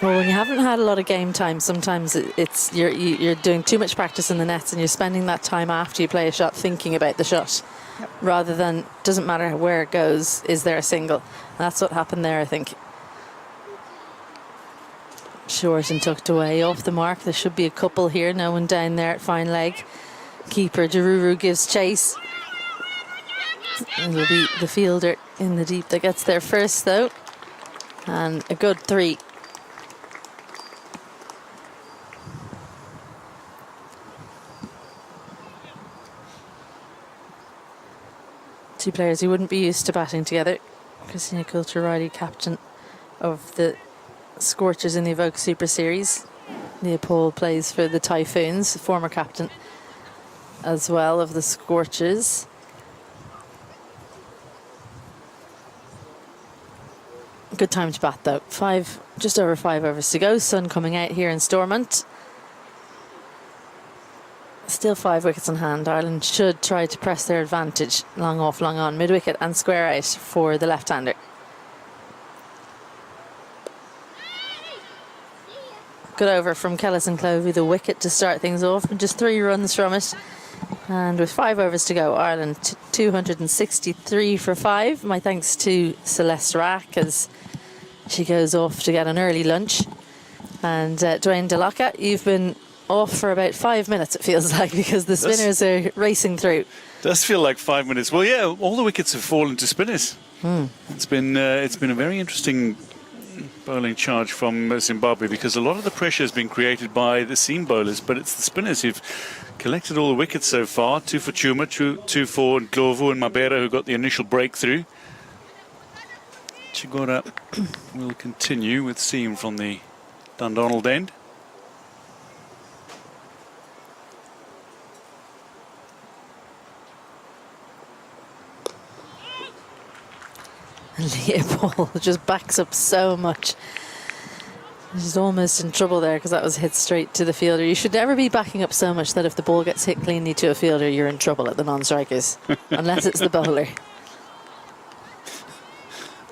Well, when you haven't had a lot of game time, sometimes it's you're doing too much practice in the nets, and you're spending that time after you play a shot thinking about the shot, rather than, doesn't matter where it goes, is there a single? And that's what happened there, I think. Short and tucked away off the mark. There should be a couple here. No one down there at fine leg. Keeper Daruru gives chase. It'll be the fielder in the deep that gets there first, though. And a good 3. Two players who wouldn't be used to batting together. Christina Coulter-Riley, captain of the Scorchers in the Evoke Super Series. Leopold plays for the Typhoons, former captain as well of the Scorchers. Good time to bat though. Just over 5 overs to go. Sun coming out here in Stormont. Still 5 wickets on hand. Ireland should try to press their advantage. Long off, long on, mid-wicket and square out for the left-hander. Good over from Alison Clovu, the wicket to start things off, and just 3 runs from it. And with 5 overs to go, Ireland 263 for 5. My thanks to Celeste Rack as she goes off to get an early lunch. And Dwayne DeLocca, you've been off for about 5 minutes, it feels like, because the spinners are racing through. Does feel like 5 minutes. Well, yeah, all the wickets have fallen to spinners. It's been a very interesting bowling charge from Zimbabwe, because a lot of the pressure has been created by the seam bowlers, but it's the spinners who've collected all the wickets so far. 2 for Chuma, 2 for Ndlovu and Mabera, who got the initial breakthrough. Chigora will continue with seam from the Dundonald end. And Leopold just backs up so much. She's almost in trouble there because that was hit straight to the fielder. You should never be backing up so much that if the ball gets hit cleanly to a fielder, you're in trouble at the non-strikers, unless it's the bowler.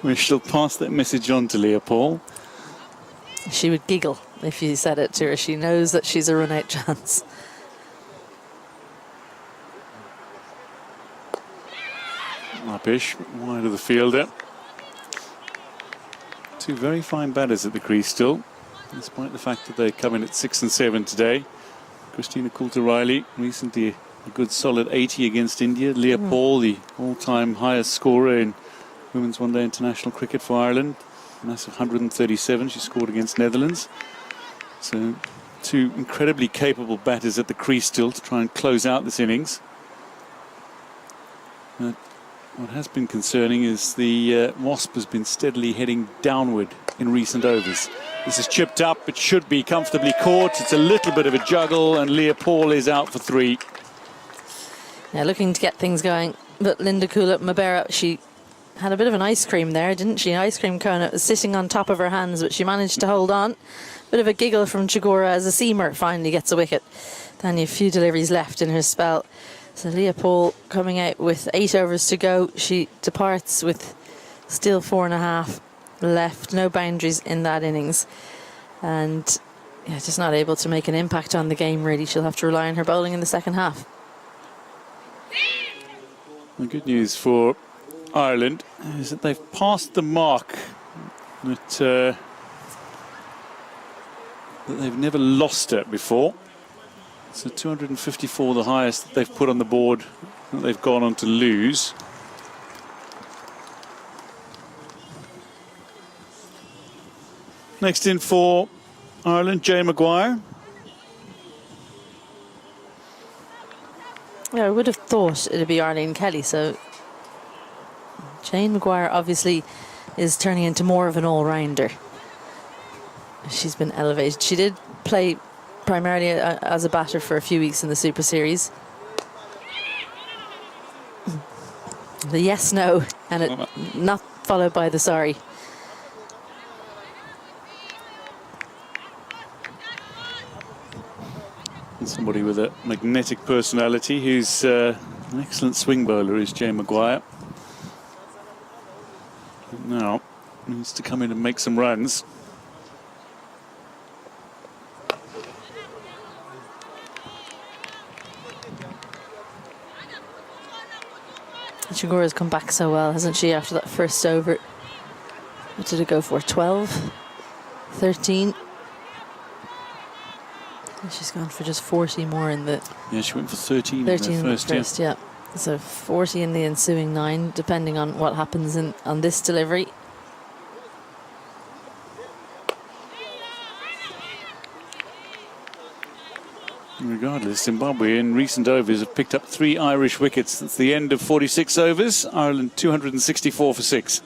We shall pass that message on to Leopold. She would giggle if you said it to her. She knows that she's a run-out chance. Upish, wide of the fielder. Two very fine batters at the crease still, despite the fact that they come in at 6 and 7 today. Christina Coulter-Riley, recently a good solid 80 against India. Leopold, the all-time highest scorer in women's one-day international cricket for Ireland. A massive 137 she scored against Netherlands. So two incredibly capable batters at the crease still to try and close out this innings. What has been concerning is the Wasp has been steadily heading downward in recent overs. This is chipped up, it should be comfortably caught. It's a little bit of a juggle, and Leopold is out for 3. Yeah, looking to get things going, but Linda Kulop-Mabera, she had a bit of an ice cream there, didn't she? An ice cream cone. It was sitting on top of her hands, but she managed to hold on. Bit of a giggle from Chigora as a seamer finally gets a wicket. Then a few deliveries left in her spell. So Leopold coming out with 8 overs to go. She departs with still 4.5 left. No boundaries in that innings. And yeah, just not able to make an impact on the game, really. She'll have to rely on her bowling in the second half. The good news for Ireland is that they've passed the mark that they've never lost it before. So 254, the highest that they've put on the board that they've gone on to lose. Next in for Ireland, Jay Maguire. Yeah, I would have thought it'd be Arlene Kelly. So Jane Maguire obviously is turning into more of an all-rounder. She's been elevated. She did play primarily as a batter for a few weeks in the Super Series. The yes, no, and it not followed by the sorry. And somebody with a magnetic personality who's an excellent swing bowler is Jay Maguire. Now needs to come in and make some runs. Chigora's come back so well, hasn't she, after that first over? What did it go for? 12? 13? She's gone for just 40 more in the... Yeah, she went for 13 13 in the first, yeah. So 40 in the ensuing 9, depending on what happens on this delivery. Regardless, Zimbabwe in recent overs have picked up 3 Irish wickets. That's the end of 46 overs. Ireland 264 for 6.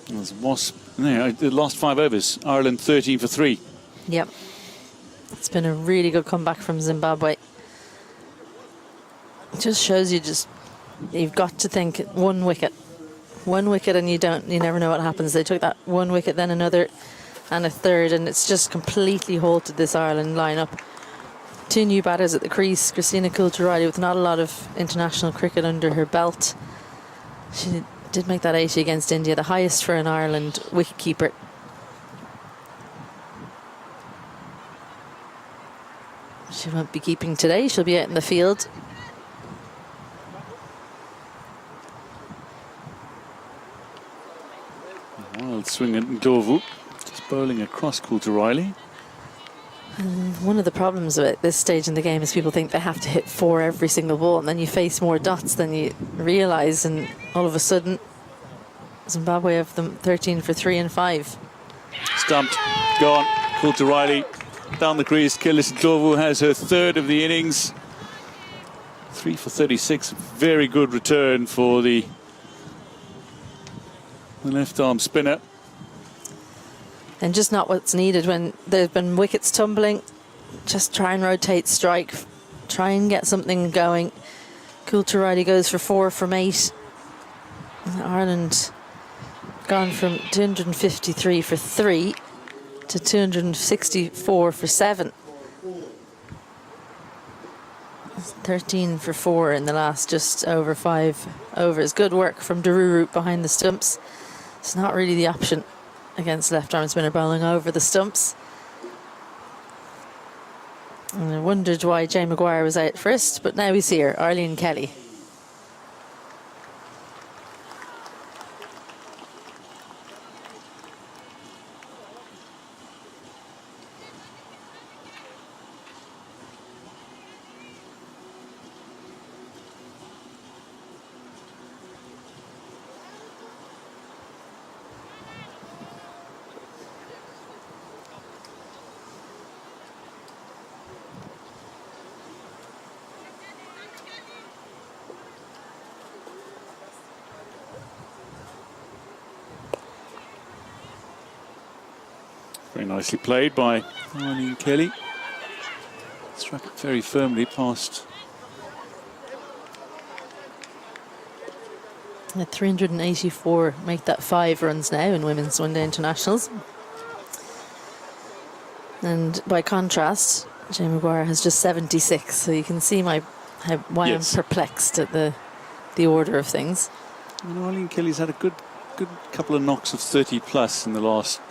There's Wasp. No, the last 5 overs, Ireland 13 for 3. Yep. It's been a really good comeback from Zimbabwe. It just shows you've got to think one wicket and you never know what happens. They took that 1 wicket, then another and a third, and it's just completely halted this Ireland lineup. 2 new batters at the crease. Christina Coulter-Riley with not a lot of international cricket under her belt. She did make that 80 against India, the highest for an Ireland wicketkeeper. She won't be keeping today. She'll be out in the field. Wild swing at Ndlovu. Just bowling across Coulter-Riley. One of the problems at this stage in the game is people think they have to hit 4 every single ball, and then you face more dots than you realise, and all of a sudden Zimbabwe have them 13 for 3 and 5. Stumped, gone. Coulter-Riley down the crease. Killis Ndlovu has her 3rd of the innings. 3 for 36. Very good return for the left arm spinner. And just not what's needed when there's been wickets tumbling. Just try and rotate strike. Try and get something going. Coulter-Riley goes for 4 from 8. And Ireland gone from 253 for 3 to 264 for 7. 13 for 4 in the last just over 5 overs. Good work from Daruru behind the stumps. It's not really the option against left-arm spinner bowling over the stumps. And I wondered why Jay Maguire was out first, but now we see her, Arlene Kelly. Very nicely played by Arlene Kelly. Struck it very firmly past. At 384, make that 5 runs now in women's one-day internationals. And by contrast, Jay Maguire has just 76, so you can see why Yes. I'm perplexed at the order of things. You know, Arlene Kelly's had a good couple of knocks of 30 plus in the last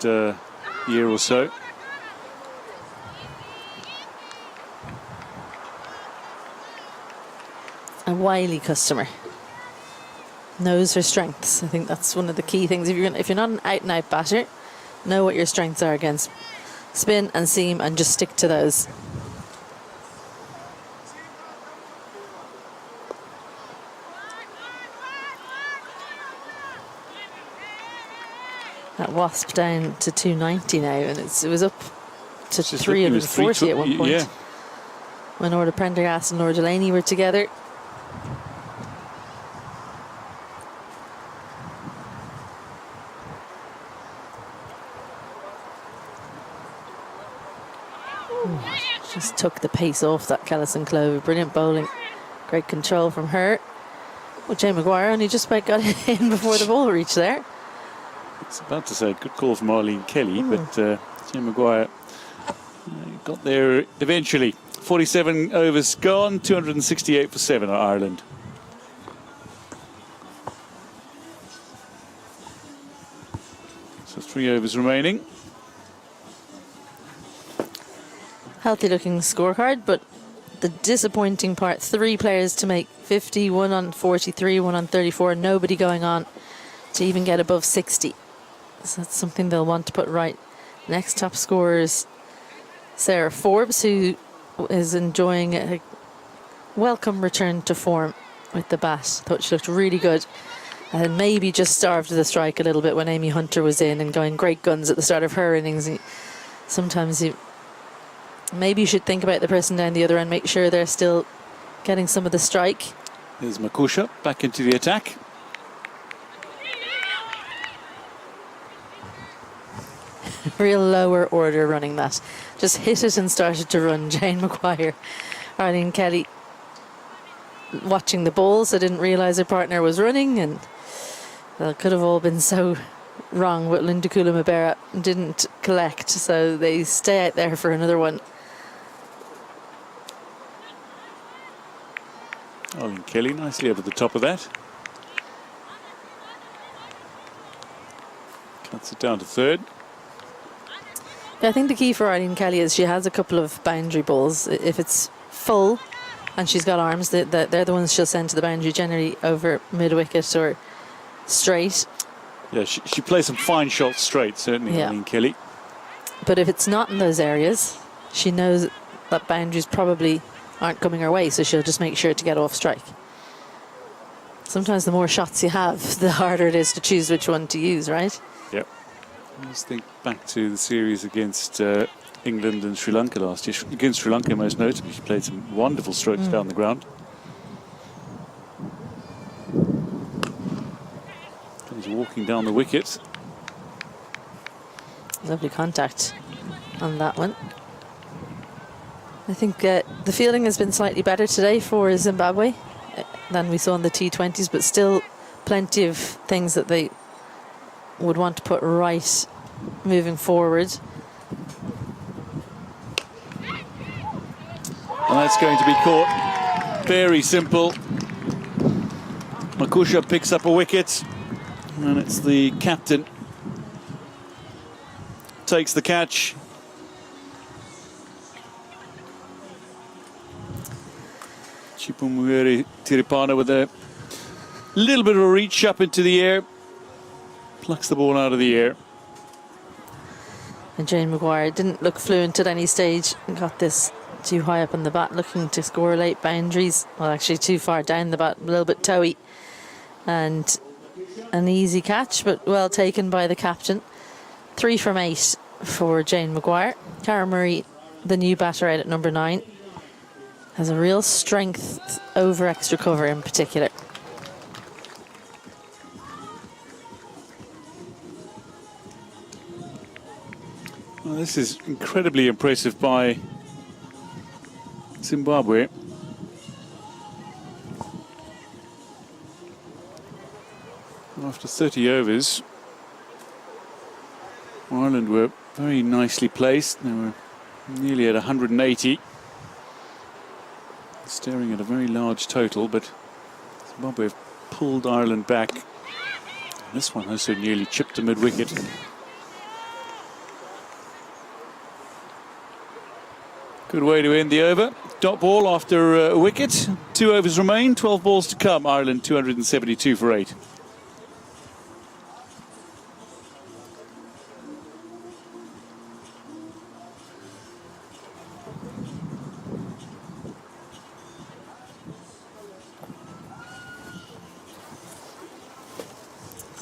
year or so. A wily customer. Knows her strengths. I think that's one of the key things. If you're not an out-and-out batter, know what your strengths are against spin and seam and just stick to those. That Wasp down to 290 now, and it was up to 340 at one point. Yeah. When Orla Prendergast and Laura Delaney were together. Just took the pace off that Kellison Clove. Brilliant bowling. Great control from her. Well, Jay Maguire only just about got in before the ball reached there. I was about to say good call from Arlene Kelly, but Jay Maguire got there eventually. 47 overs gone, 268 for 7 at Ireland. So 3 overs remaining. Healthy looking scorecard, but the disappointing part, 3 players to make 50, 1 on 43, 1 on 34, nobody going on to even get above 60. So that's something they'll want to put right. Next top scorer is Sarah Forbes, who is enjoying a welcome return to form with the bat. Thought she looked really good, and maybe just starved the strike a little bit when Amy Hunter was in and going great guns at the start of her innings. Sometimes maybe you should think about the person down the other end, make sure they're still getting some of the strike. There's Makusha back into the attack. Real lower order running that. Just hit it and started to run. Jane Maguire. Arlene Kelly watching the balls. I didn't realise her partner was running, and well, it could have all been so wrong, but Linda Kula-Mabera didn't collect, so they stay out there for another one. Arlene Kelly nicely over the top of that. Cuts it down to 3rd. I think the key for Arlene Kelly is she has a couple of boundary balls. If it's full and she's got arms, they're the ones she'll send to the boundary, generally over mid-wicket or straight. Yeah, she plays some fine shots straight, certainly, Arlene Kelly. But if it's not in those areas, she knows that boundaries probably aren't coming her way, so she'll just make sure to get off strike. Sometimes the more shots you have, the harder it is to choose which one to use, right? Yep. Let's think back to the series against England and Sri Lanka last year. Against Sri Lanka, most notably, she played some wonderful strokes down the ground. He's walking down the wicket. Lovely contact on that one. I think the fielding has been slightly better today for Zimbabwe. than we saw in the T20s, but still plenty of things that they would want to put right moving forward. And that's going to be caught. Very simple. Makusha picks up a wicket, and it's the captain. Takes the catch. Chipumueri Tiripana with a little bit of a reach up into the air. Plucks the ball out of the air. And Jane Maguire didn't look fluent at any stage and got this too high up on the bat, looking to score late boundaries. Well, actually too far down the bat, a little bit toey. And an easy catch, but well taken by the captain. 3 from 8 for Jane Maguire. Cara Murray, the new batter out at number 9, has a real strength over extra cover in particular. Well, this is incredibly impressive by Zimbabwe. After 30 overs, Ireland were very nicely placed. They were nearly at 180. Staring at a very large total, but Zimbabwe have pulled Ireland back. This one also nearly chipped to mid-wicket. Good way to end the over. Dot ball after a wicket. 2 overs remain, 12 balls to come. Ireland 272 for 8.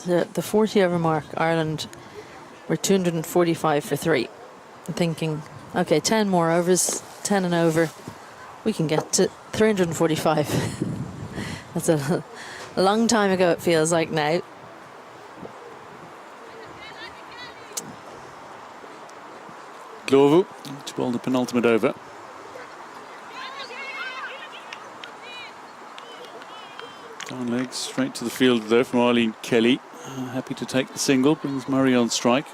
The 40 over mark, Ireland were 245 for 3. I'm thinking, okay, 10 more overs, 10 and over, we can get to 345. That's a long time ago, it feels like now. Glovu to bowl the penultimate over. Down legs, straight to the field though from Arlene Kelly. Happy to take the single, brings Murray on strike.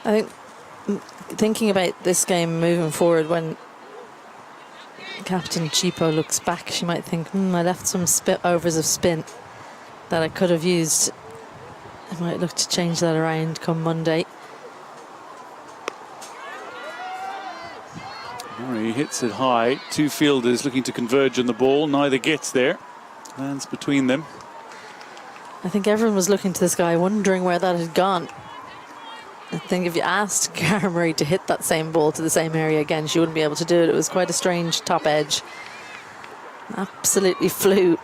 I think thinking about this game moving forward, when Captain Chipo looks back, she might think, I left some overs of spin that I could have used. I might look to change that around come Monday. Murray hits it high. 2 fielders looking to converge on the ball. Neither gets there. Lands between them. I think everyone was looking to this guy, wondering where that had gone. I think if you asked Cara Murray to hit that same ball to the same area again, she wouldn't be able to do it. It was quite a strange top edge. Absolutely flew.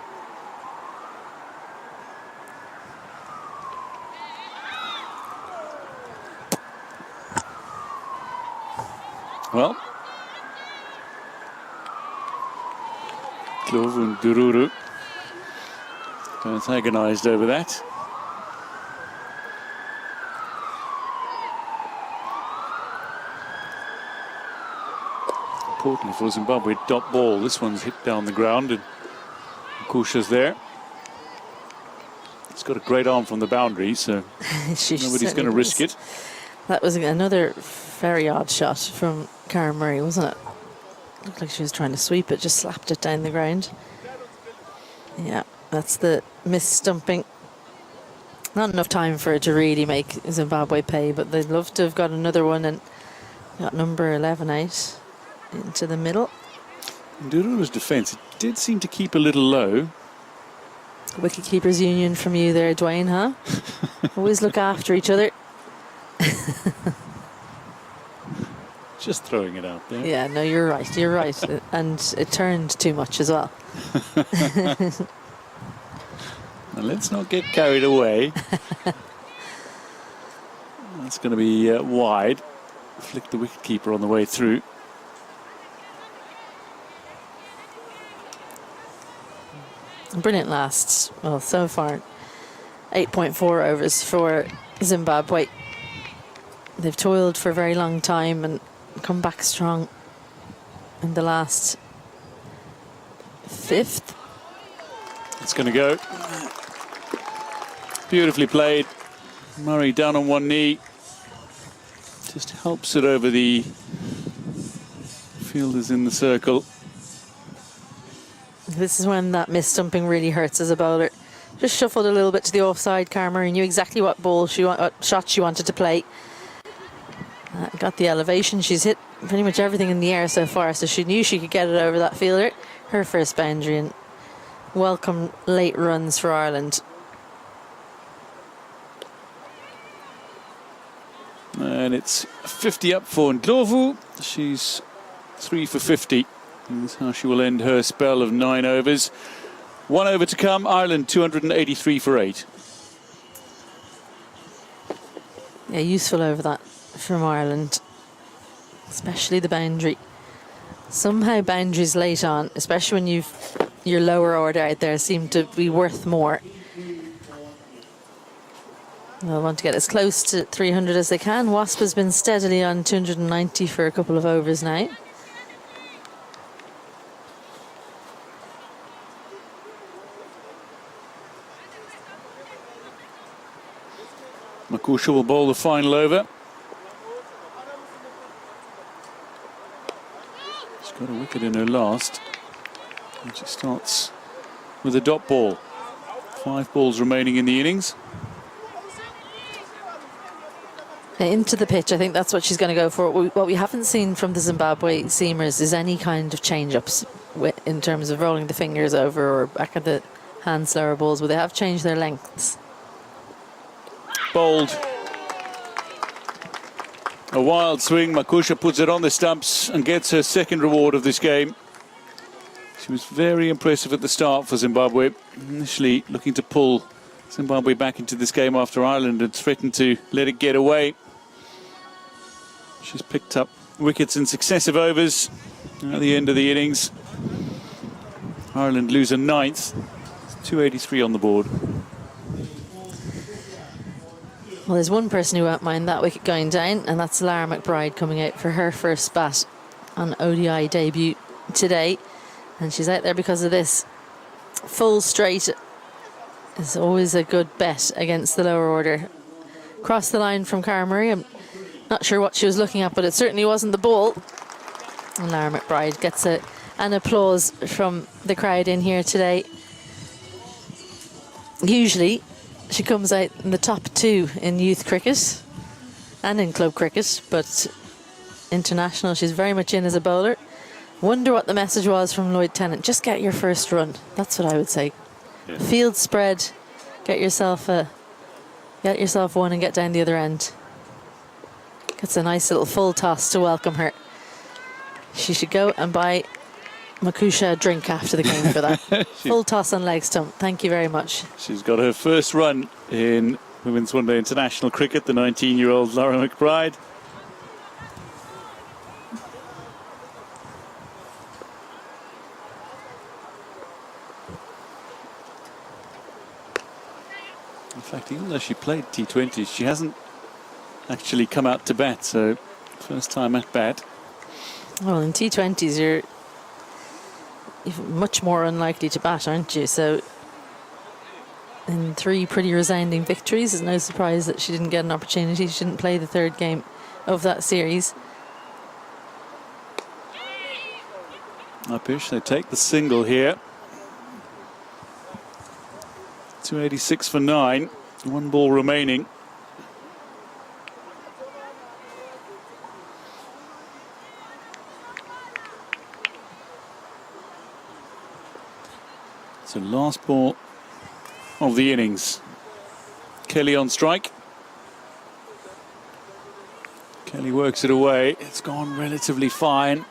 Well, Glovu and Dururu antagonised over that. Importantly for Zimbabwe, dot ball. This one's hit down the ground and Kusha's there. It's got a great arm from the boundary, so nobody's going to risk it. That was another very odd shot from Cara Murray, wasn't it? Looked like she was trying to sweep it, just slapped it down the ground. Yeah, that's the miss-stumping. Not enough time for it to really make Zimbabwe pay, but they'd love to have got another one and got number 11 out into the middle. Dururu's defence did seem to keep a little low. Wicketkeepers union from you there, Dwayne, huh? Always look after each other. Just throwing it out there. Yeah, no, you're right, you're right. And it turned too much as well. Now let's not get carried away. That's going to be wide. Flick the wicketkeeper on the way through. Brilliant lasts. Well, so far, 8.4 overs for Zimbabwe. They've toiled for a very long time and come back strong in the last 5th It's going to go. Beautifully played. Murray down on one knee. Just helps it over the fielders in the circle. This is when that mis-stumping really hurts as a bowler. Just shuffled a little bit to the offside. Cara Murray knew exactly what shot she wanted to play. Got the elevation. She's hit pretty much everything in the air so far, so she knew she could get it over that fielder. Her first boundary, and welcome late runs for Ireland. And it's 50 up for Ndlovu. She's 3 for 50. And that's how she will end her spell of 9 overs. 1 over to come. Ireland 283 for 8. Yeah, useful over that from Ireland, especially the boundary. Somehow boundaries late on, especially when you've your lower order out there, seem to be worth more. I want to get as close to 300 as they can. Wasp has been steadily on 290 for a couple of overs now. Makusha will bowl the final over. She's got a wicket in her last. And she starts with a dot ball. 5 balls remaining in the innings. Into the pitch, I think that's what she's going to go for. What we haven't seen from the Zimbabwe seamers is any kind of change-ups in terms of rolling the fingers over or back at the hand slower balls, but they have changed their lengths. Bowled. A wild swing. Makusha puts it on the stumps and gets her second reward of this game. She was very impressive at the start for Zimbabwe. Initially looking to pull Zimbabwe back into this game after Ireland had threatened to let it get away. She's picked up wickets in successive overs at the end of the innings. Ireland lose a 9th. 283 on the board. Well, there's one person who won't mind that wicket going down, and that's Lara McBride coming out for her first bat on ODI debut today. And she's out there because of this. Full straight is always a good bet against the lower order. Cross the line from Cara Murray. I'm not sure what she was looking at, but it certainly wasn't the ball. And Lara McBride gets an applause from the crowd in here today. Usually she comes out in the top 2 in youth cricket and in club cricket, but international she's very much in as a bowler. Wonder what the message was from Lloyd Tennant. Just get your first run. That's what I would say. Yeah. Field spread, get yourself one and get down the other end. Gets a nice little full toss to welcome her. She should go and buy Makusha a drink after the game for that. Full toss on leg stump. Thank you very much. She's got her first run in Women's One Day International Cricket, the 19-year-old Lara McBride. In fact, even though she played T20s, she hasn't actually come out to bat, so first time at bat. Well, in T20s, you're much more unlikely to bat, aren't you? So in 3 pretty resounding victories, it's no surprise that she didn't get an opportunity. She didn't play the 3rd game of that series. Upish, they take the single here. 286 for 9. 1 ball remaining. So last ball of the innings. Kelly on strike. Kelly works it away. It's gone relatively fine.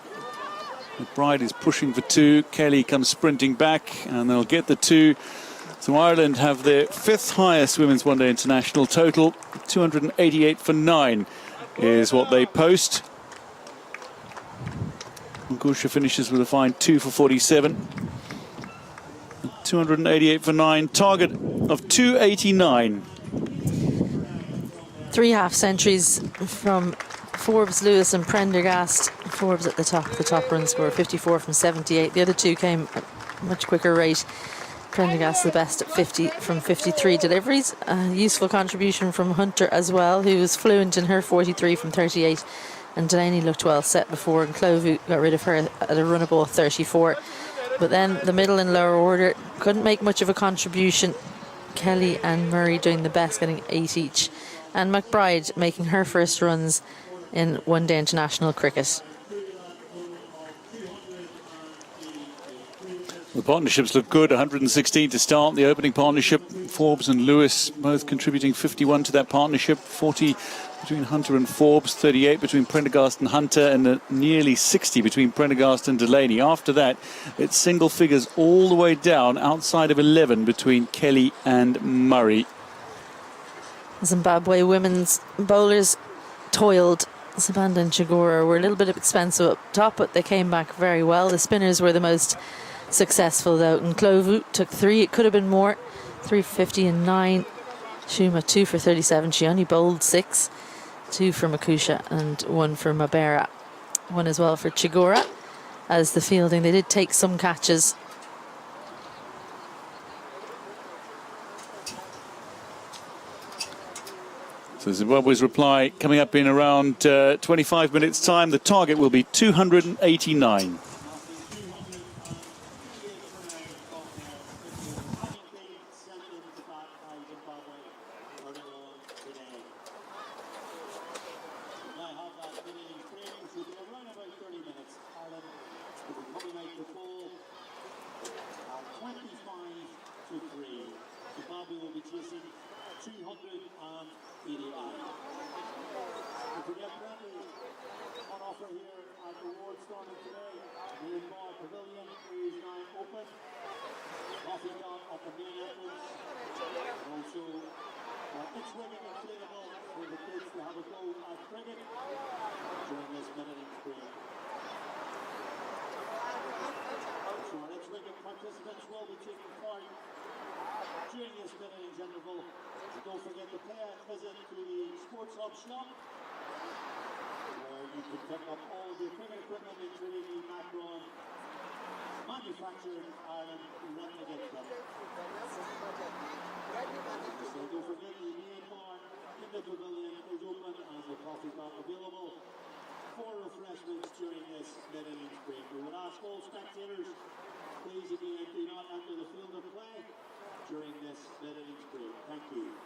McBride is pushing for 2. Kelly comes sprinting back and they'll get the 2. So Ireland have their 5th highest Women's One Day International total. 288 for 9 is what they post. Makusha finishes with a fine 2 for 47. 288 for 9, target of 289. 3 half centuries from Forbes, Lewis and Prendergast. Forbes at the top run score, 54 from 78. The other 2 came at a much quicker rate. Prendergast the best at 50 from 53 deliveries. A useful contribution from Hunter as well, who was fluent in her 43 from 38. And Delaney looked well set before, and Clovu got rid of her at a runnable 34. But then the middle and lower order couldn't make much of a contribution. Kelly and Murray doing the best, getting 8 each. And McBride making her first runs in one-day international cricket. The partnerships look good. 116 to start the opening partnership. Forbes and Lewis both contributing 51 to that partnership. 40 between Hunter and Forbes, 38 between Prendergast and Hunter, and nearly 60 between Prendergast and Delaney. After that, it's single figures all the way down, outside of 11 between Kelly and Murray. Zimbabwe women's bowlers toiled. Sabanda and Chigora were a little bit expensive up top, but they came back very well. The spinners were the most successful though, and Clovu took 3. It could have been more. 3 for 50 and 9. Shuma 2 for 37. She only bowled 6. 2 for Makusha and 1 for Mabera. 1 as well for Chigora. As the fielding, they did take some catches. So Zimbabwe's reply coming up in around 25 minutes time. The target will be 289. During this minute in general, don't forget to pay a visit to the Sports Hub shop, where you can pick up all the cricket equipment, including the Macron manufactured in Ireland replica kit. So don't forget the main bar in the pavilion is open and the coffee cup available for refreshments during this mid-innings break. We would ask all spectators, please again, do not enter the field of play during this mid-innings break. Thank you.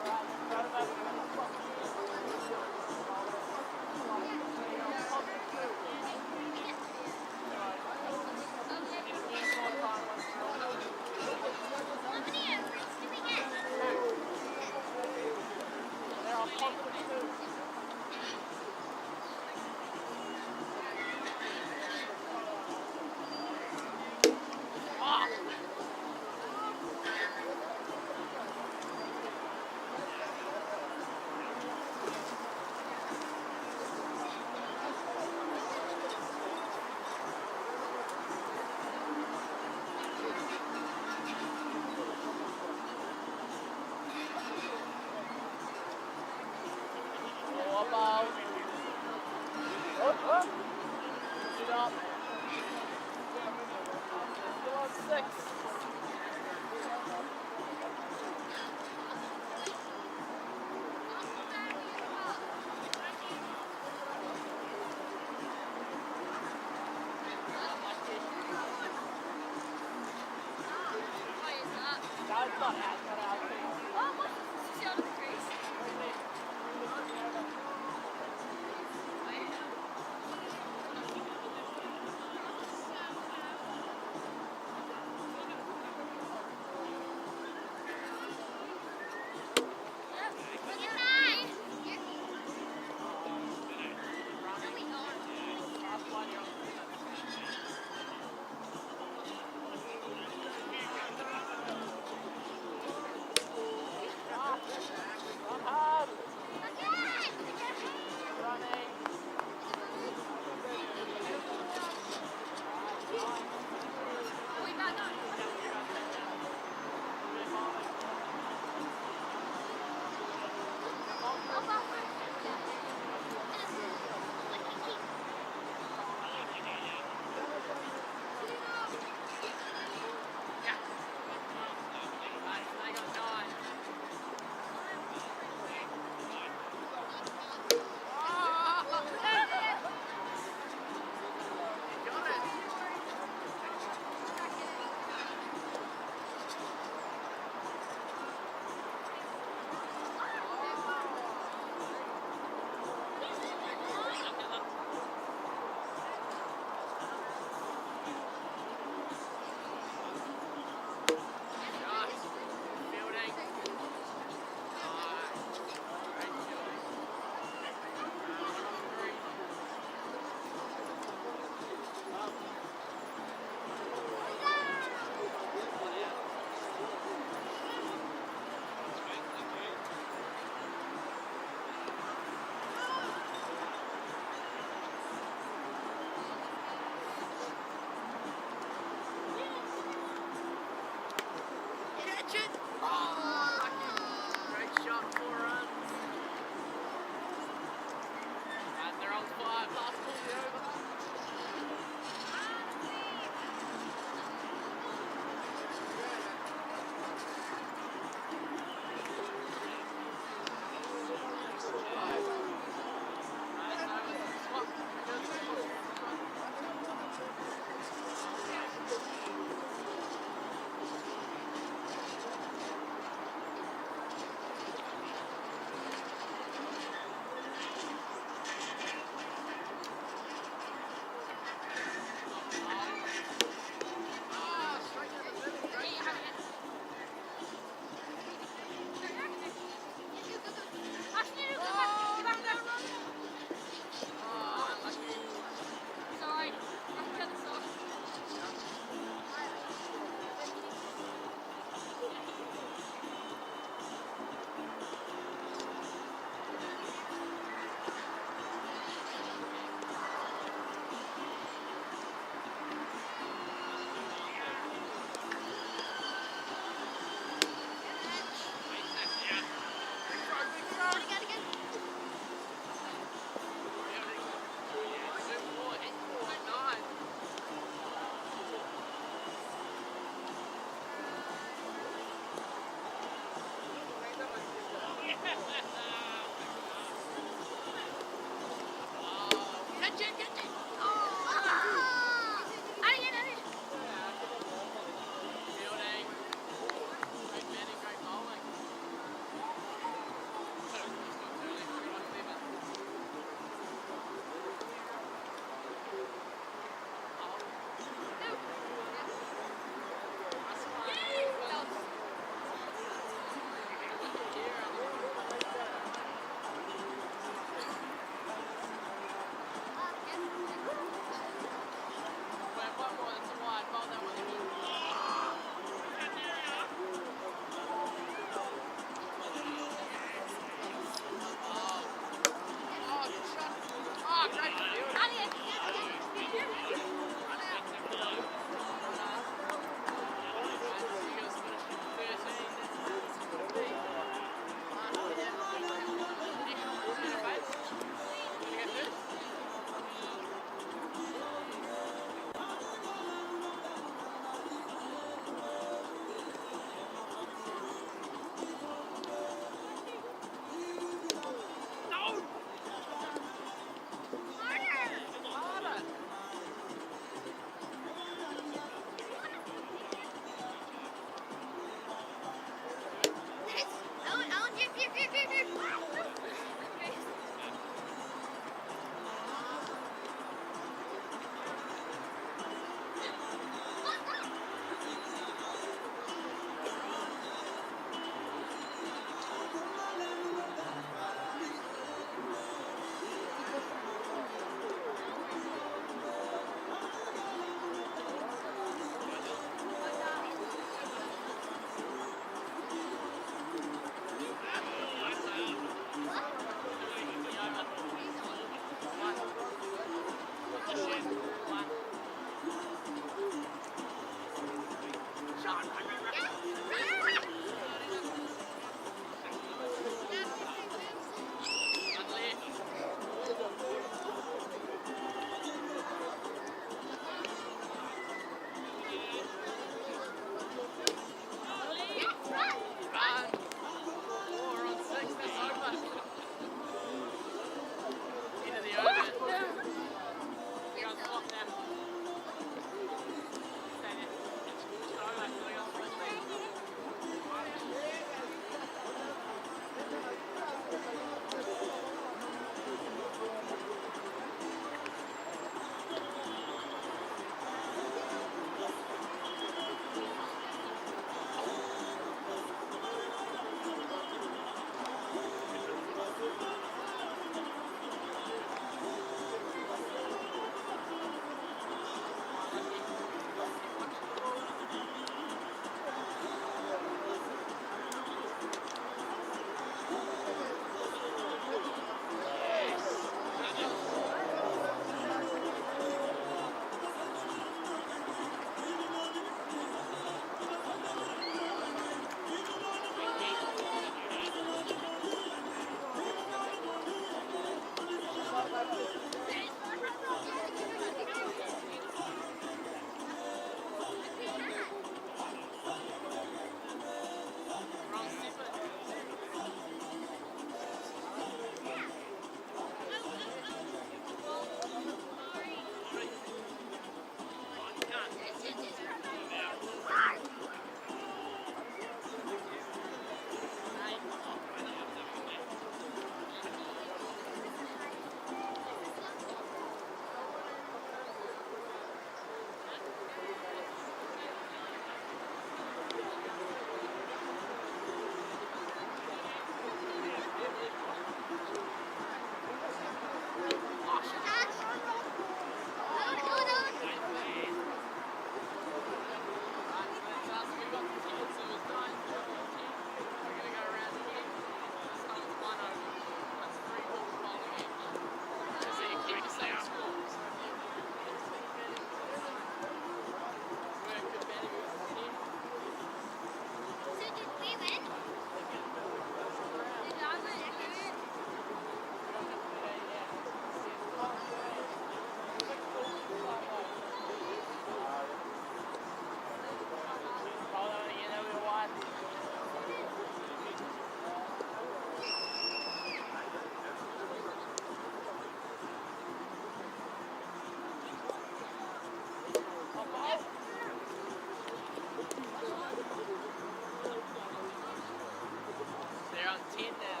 on 10 now.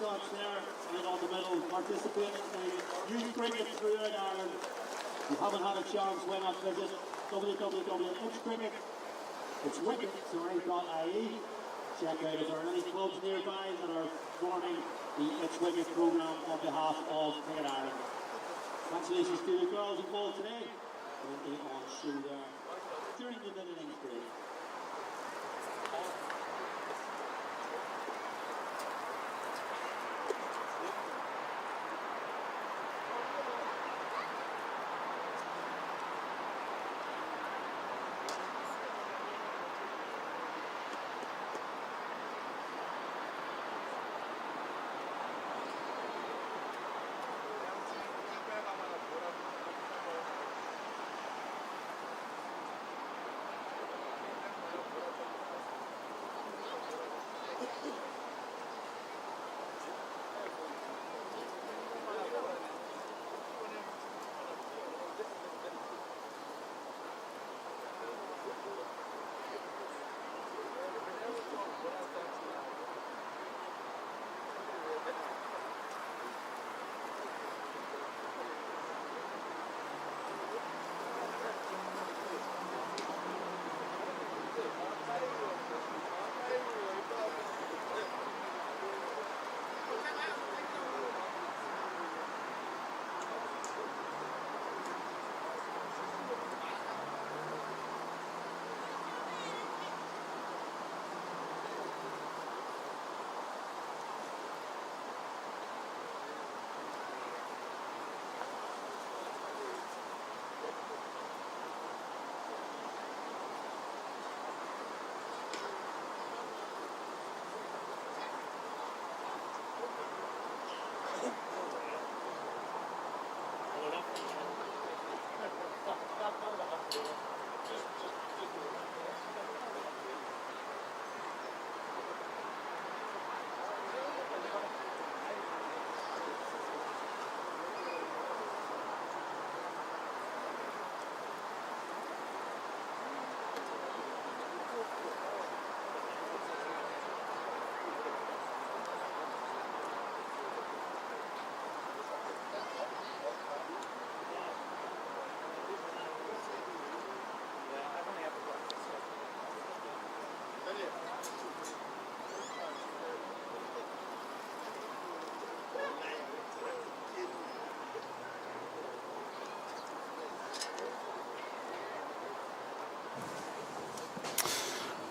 mascots there, and on the middle, participating in youth cricket throughout Ireland. If you haven't had a chance, why not visit www.itscricket, it's wicket.ie. Check out if there are any clubs nearby that are forming the It's Wicket programme on behalf of Cricket Ireland. Congratulations to the girls involved today. Currently on show there during the mid-innings break.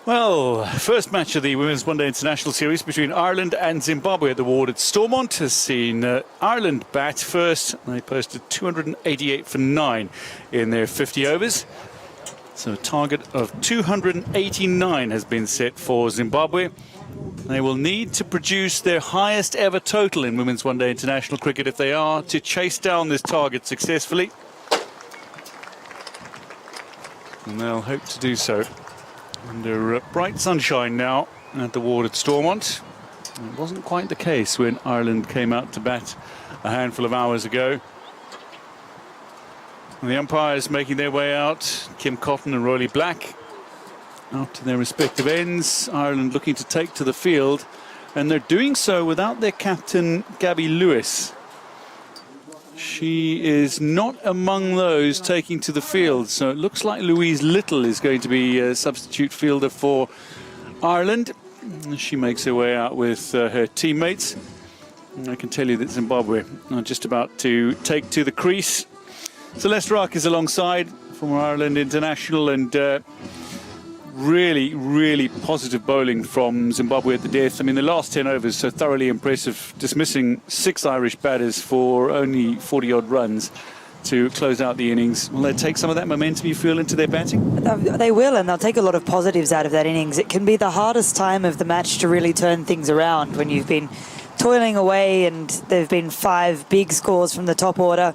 Well, first match of the Women's One Day International Series between Ireland and Zimbabwe at the ward at Stormont has seen Ireland bat first. They posted 288 for 9 in their 50 overs. So a target of 289 has been set for Zimbabwe. They will need to produce their highest ever total in Women's One Day International Cricket if they are to chase down this target successfully. And they'll hope to do so under bright sunshine now at the ward at Stormont. It wasn't quite the case when Ireland came out to bat a handful of hours ago. And the umpires making their way out, Kim Cotton and Rolly Black, out to their respective ends. Ireland looking to take to the field, and they're doing so without their captain, Gabby Lewis. She is not among those taking to the field, so it looks like Louise Little is going to be a substitute fielder for Ireland. She makes her way out with her teammates. And I can tell you that Zimbabwe are just about to take to the crease. Celeste Rock is alongside, former Ireland international, and really positive bowling from Zimbabwe at the death. I mean, the last 10 overs so thoroughly impressive, dismissing 6 Irish batters for only 40-odd runs to close out the innings. Will they take some of that momentum, you feel, into their batting? They will, and they'll take a lot of positives out of that innings. It can be the hardest time of the match to really turn things around when you've been toiling away and there have been 5 big scores from the top order.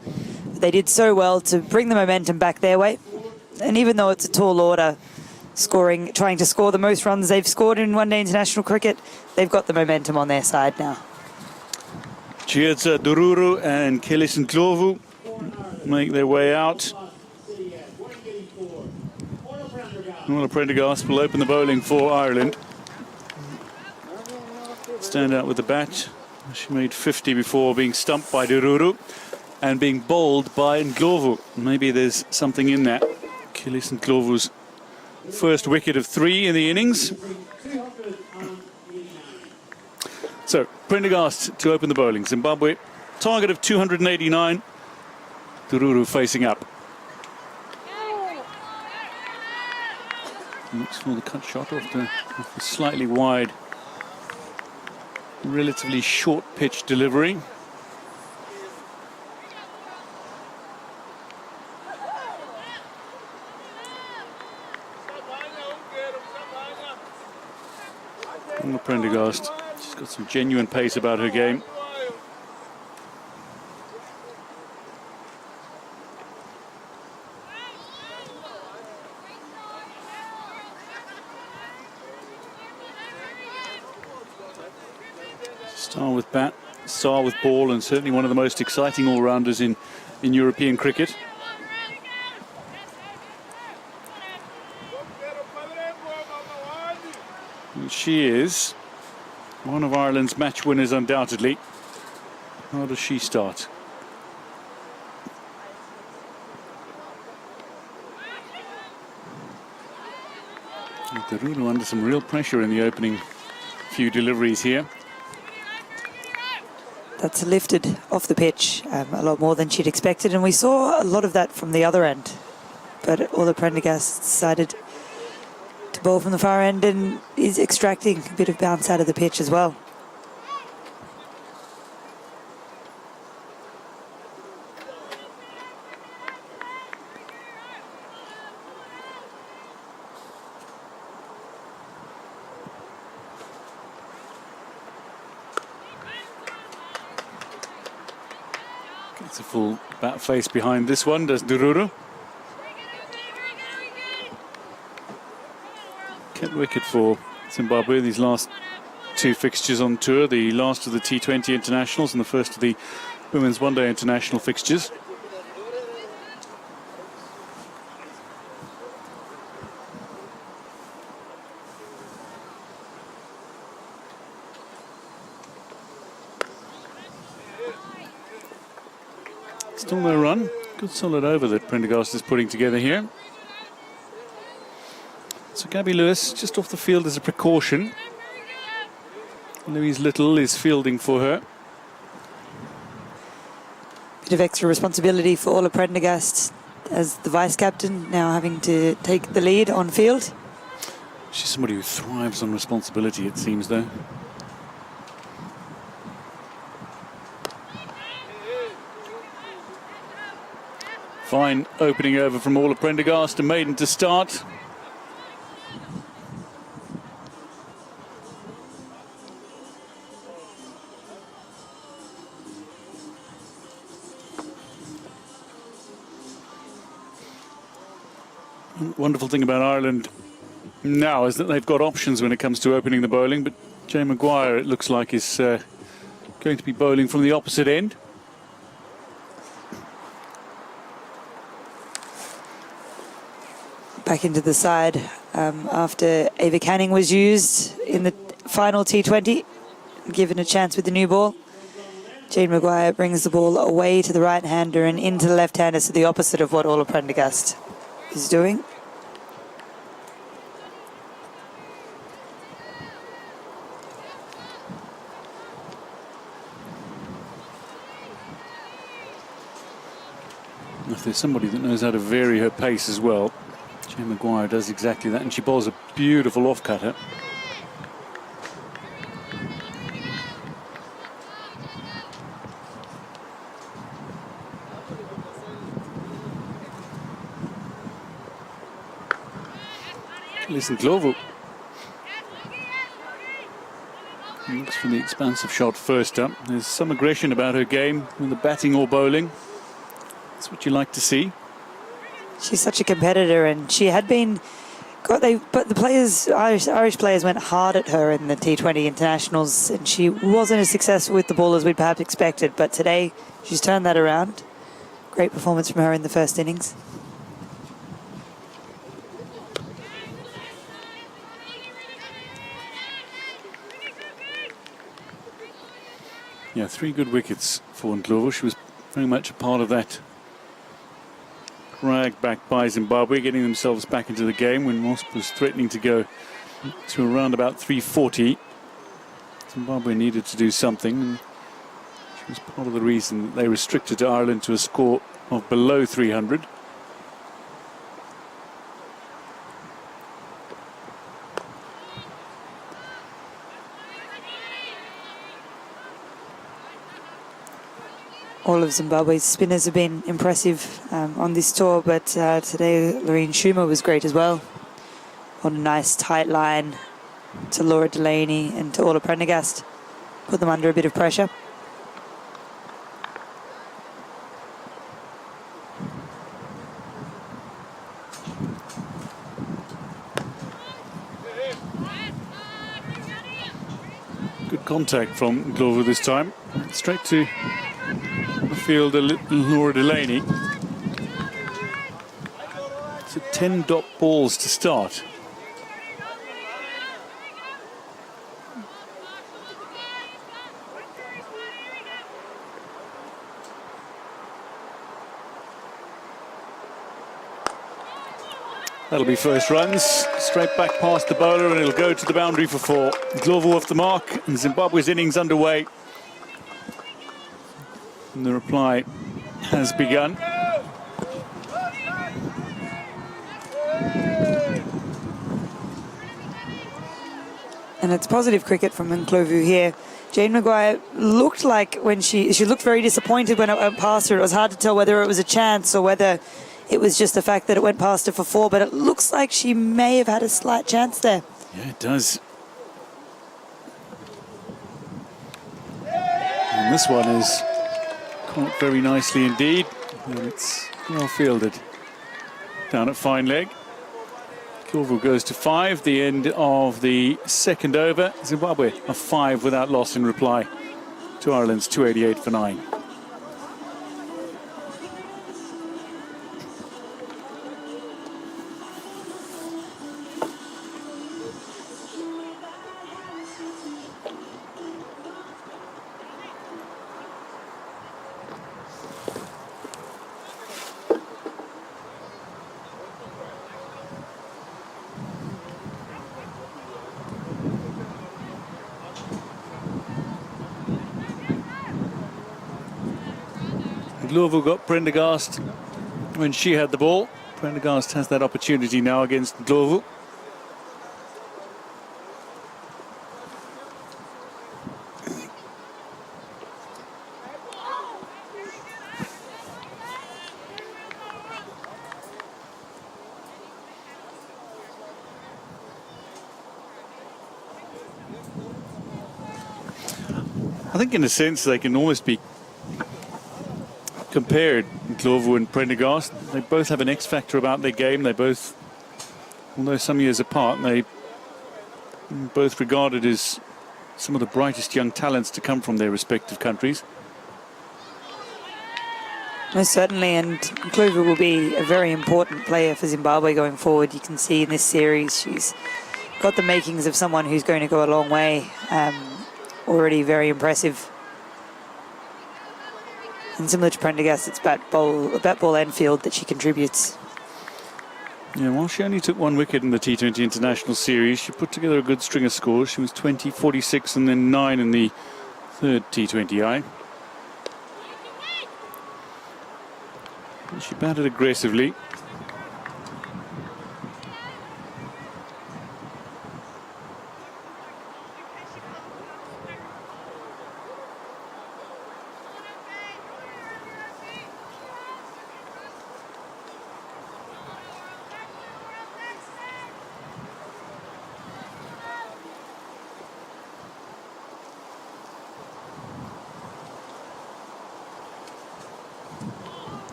They did so well to bring the momentum back their way. And even though it's a tall order, trying to score the most runs they've scored in one-day international cricket, they've got the momentum on their side now. Chiedza Dururu and Kelly Ndlovu make their way out. Well, Prendergast will open the bowling for Ireland. Stand out with the bat. She made 50 before being stumped by Dururu and being bowled by Ndlovu. Maybe there's something in that. Kilis Ndlovu's first wicket of 3 in the innings. So, Prendergast to open the bowling. Zimbabwe, target of 289. Dururu facing up. Looks for the cut shot off the slightly wide, relatively short pitch delivery. And Prendergast, she's got some genuine pace about her game. Star with bat, star with ball, and certainly one of the most exciting all-rounders in European cricket. And she is one of Ireland's match winners, undoubtedly. How does she start? Dururu under some real pressure in the opening few deliveries here. That's lifted off the pitch a lot more than she'd expected, and we saw a lot of that from the other end. But Ola Prendergast decided to bowl from the far end and is extracting a bit of bounce out of the pitch as well. Gets a full bat face behind this one, does Dururu. Kept wicket for Zimbabwe these last 2 fixtures on tour, the last of the T20 internationals and the first of the Women's One Day international fixtures. Still no run. Good solid over that Prendergast is putting together here. So Gabby Lewis just off the field as a precaution. Louise Little is fielding for her. Bit of extra responsibility for Ola Prendergast as the vice-captain, now having to take the lead on field. She's somebody who thrives on responsibility, it seems, though. Fine opening over from Ola Prendergast, a maiden to start. Wonderful thing about Ireland now is that they've got options when it comes to opening the bowling, but Jay Maguire, it looks like, is going to be bowling from the opposite end. Back into the side after Ava Canning was used in the final T20, given a chance with the new ball. Jane Maguire brings the ball away to the right-hander and into the left-hander, so the opposite of what Ola Prendergast is doing. If there's somebody that knows how to vary her pace as well, Jane Maguire does exactly that, and she bowls a beautiful off-cutter. Listen, Ndlovu looks for the expansive shot first up. There's some aggression about her game, whether batting or bowling. That's what you like to see. She's such a competitor, and she had been. But the players, Irish players, went hard at her in the T20 internationals, and she wasn't as successful with the ball as we'd perhaps expected. But today, she's turned that around. Great performance from her in the first innings. Yeah, 3 good wickets for Ndlovu. She was very much a part of that drag back by Zimbabwe, getting themselves back into the game when Wasp was threatening to go to around about 340. Zimbabwe needed to do something, and she was part of the reason that they restricted Ireland to a score of below 300. All of Zimbabwe's spinners have been impressive on this tour, but today Lorraine Schumer was great as well. On a nice tight line to Laura Delaney and to Orla Prendergast. Put them under a bit of pressure. Good contact from Ndlovu this time. Straight to the fielder, Laura Delaney. So 10 dot balls to start. That'll be first runs, straight back past the bowler, and it'll go to the boundary for 4. Ndlovu off the mark, and Zimbabwe's innings underway. And the reply has begun. And it's positive cricket from Ndlovu here. Jane Maguire looked like when she looked very disappointed when it went past her. It was hard to tell whether it was a chance or whether it was just the fact that it went past her for 4, but it looks like she may have had a slight chance there. Yeah, it does. And this one is caught very nicely indeed. And it's well fielded. Down at fine leg. Ndlovu goes to 5, the end of the second over. Zimbabwe a 5 without loss in reply to Ireland's 288 for 9. Ndlovu got Prendergast when she had the ball. Prendergast has that opportunity now against Ndlovu. I think in a sense they can almost be compared, Ndlovu and Prendergast. They both have an X factor about their game. They both, although some years apart, they both regarded as some of the brightest young talents to come from their respective countries. Most certainly, and Ndlovu will be a very important player for Zimbabwe going forward. You can see in this series she's got the makings of someone who's going to go a long way. Already very impressive. And similar to Prendergast, it's bat ball and field that she contributes. Yeah, while she only took 1 wicket in the T20 International Series, she put together a good string of scores. She was 20, 46 and then 9 in the third T20I. And she batted aggressively.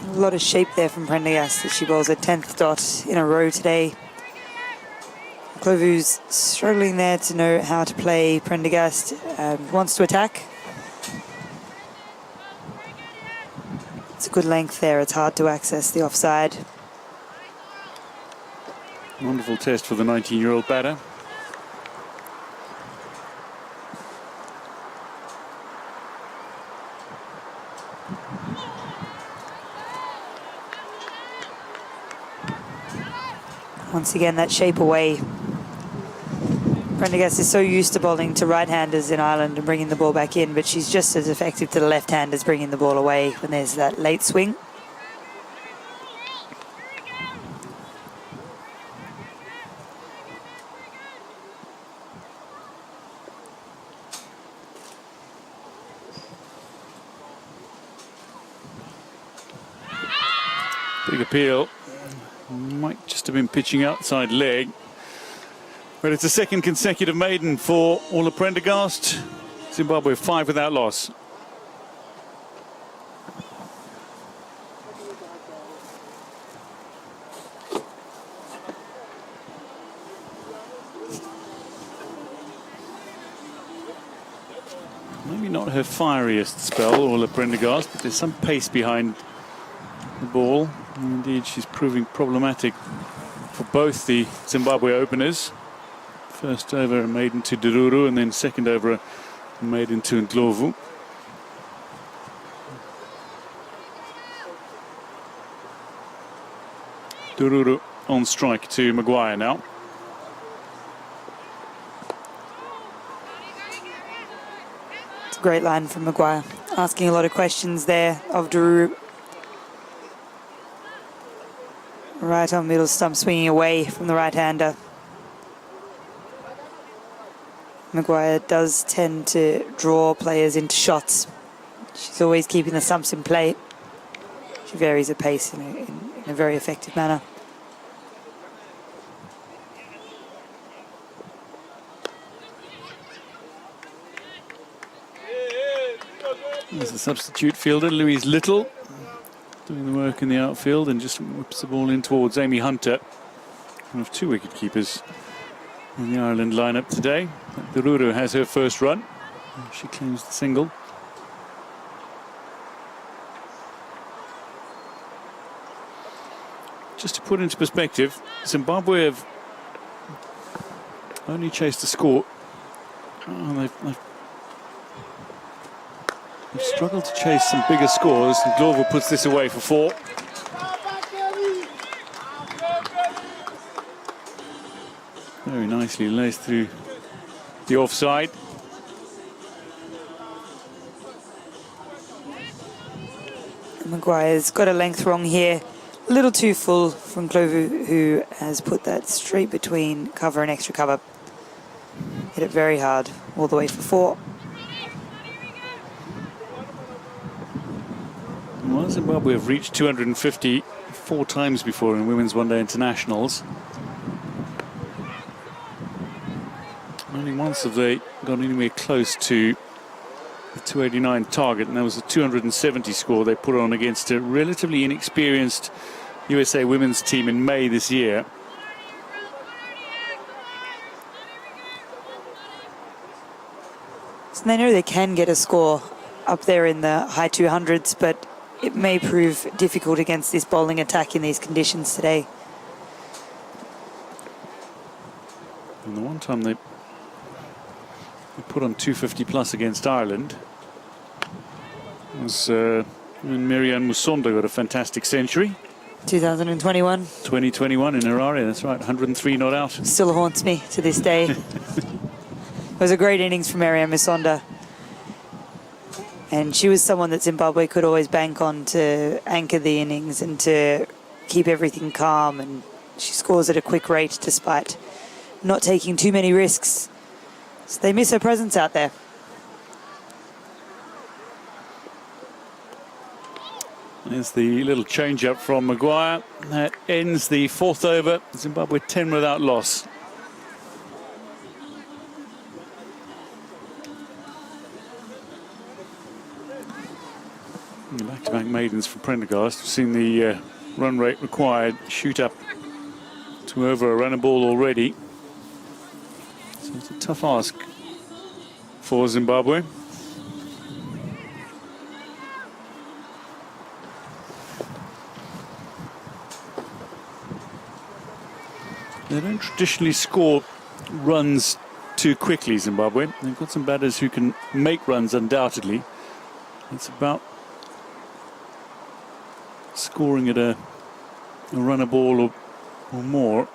A lot of shape there from Prendergast as she bowls her 10th dot in a row today. Ndlovu's struggling there to know how to play. Prendergast wants to attack. It's a good length there. It's hard to access the offside. Wonderful test for the 19-year-old batter. Once again, that shape away. Prendergast is so used to bowling to right-handers in Ireland and bringing the ball back in, but she's just as effective to the left-handers bringing the ball away when there's that late swing. Big appeal. Might just have been pitching outside leg. But it's a second consecutive maiden for Orla Prendergast. Zimbabwe 5 without loss. Maybe not her fieriest spell, Orla Prendergast, but there's some pace behind the ball. And indeed, she's proving problematic for both the Zimbabwe openers. First over a maiden to Dururu, and then second over a maiden to Ndlovu. Dururu on strike to Maguire now. It's a great line from Maguire, asking a lot of questions there of Dururu. Right on middle stump, swinging away from the right-hander. Maguire does tend to draw players into shots. She's always keeping the stumps in play. She varies her pace in a very effective manner. There's the substitute fielder, Louise Little, doing the work in the outfield and just whips the ball in towards Amy Hunter. One of 2 wicket keepers in the Ireland lineup today. Dururu has her first run. She claims the single. Just to put into perspective, Zimbabwe have only chased a score. Oh, they've struggled to chase some bigger scores, and Glover puts this away for 4. Very nicely laced through the offside. Maguire's got a length wrong here. A little too full from Glover, who has put that straight between cover and extra cover. Hit it very hard, all the way for 4. Well, Zimbabwe have reached 250 4 times before in women's one-day internationals. Only once have they got anywhere close to the 289 target, and that was a 270 score they put on against a relatively inexperienced USA women's team in May this year. So they know they can get a score up there in the high 200s, but it may prove difficult against this bowling attack in these conditions today. And the one time they put on 250 plus against Ireland was when Marianne Musonda got a fantastic century. 2021. 2021 in Harare, that's right, 103 not out. Still haunts me to this day. It was a great innings from Marianne Musonda. And she was someone that Zimbabwe could always bank on to anchor the innings and to keep everything calm. And she scores at a quick rate despite not taking too many risks. So they miss her presence out there. There's the little change up from Maguire. That ends the 4th over. Zimbabwe 10 without loss. Back-to-back maidens from Prendergast. We've seen the run rate required shoot up to over a run a ball already. So it's a tough ask for Zimbabwe. They don't traditionally score runs too quickly, Zimbabwe. They've got some batters who can make runs undoubtedly. It's about scoring at a run a ball or more.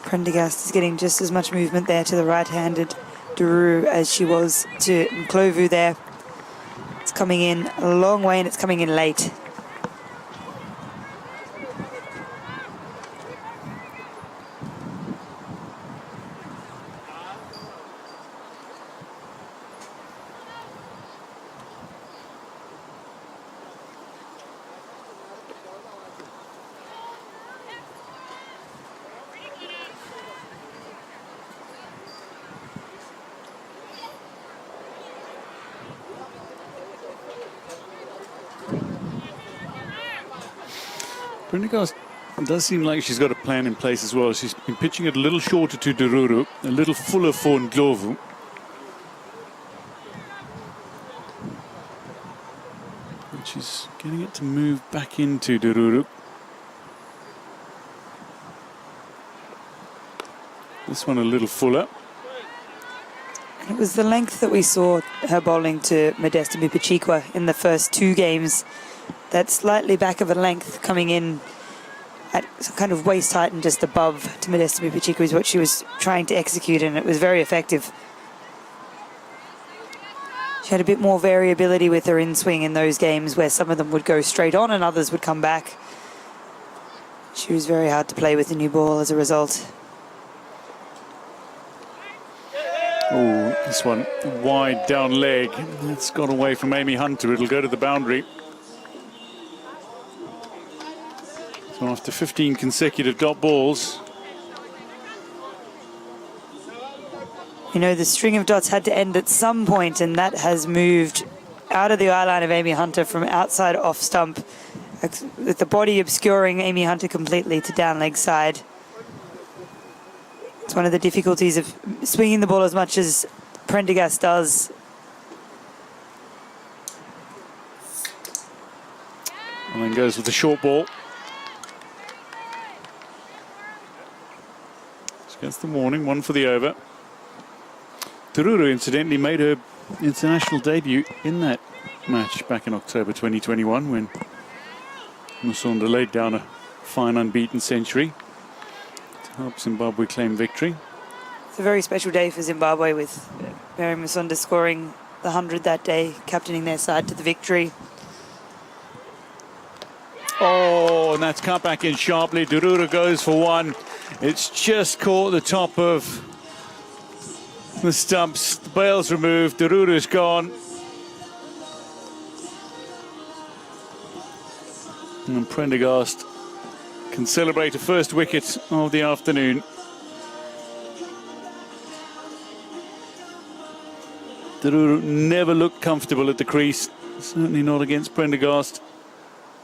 Prendergast is getting just as much movement there to the right-handed Duru as she was to Mklovu there. It's coming in a long way and it's coming in late. Prendergast does seem like she's got a plan in place as well. She's been pitching it a little shorter to Dururu, a little fuller for Ndlovu. And she's getting it to move back into Dururu. This one a little fuller. It was the length that we saw her bowling to Modesta Mupachikwa in the first 2 games. That slightly back of a length coming in at kind of waist height and just above to Modesta Mupachikwa is what she was trying to execute, and it was very effective. She had a bit more variability with her in-swing in those games where some of them would go straight on and others would come back. She was very hard to play with the new ball as a result. Oh, this one wide down leg. It's got away from Amy Hunter. It'll go to the boundary. So after 15 consecutive dot balls. You know, the string of dots had to end at some point, and that has moved out of the eye line of Amy Hunter from outside off stump, with the body obscuring Amy Hunter completely to down leg side. It's one of the difficulties of swinging the ball as much as Prendergast does. And then goes with the short ball. She gets the warning, 1 for the over. Dururu, incidentally, made her international debut in that match back in October 2021 when Musonda laid down a fine unbeaten century to help Zimbabwe claim victory. It's a very special day for Zimbabwe, with Mary Musonda scoring the 100 that day, captaining their side to the victory. Oh, and that's cut back in sharply. Dururu goes for 1. It's just caught the top of the stumps. The bail's removed. Dururu's gone. And Prendergast can celebrate a first wicket of the afternoon. Dururu never looked comfortable at the crease. Certainly not against Prendergast.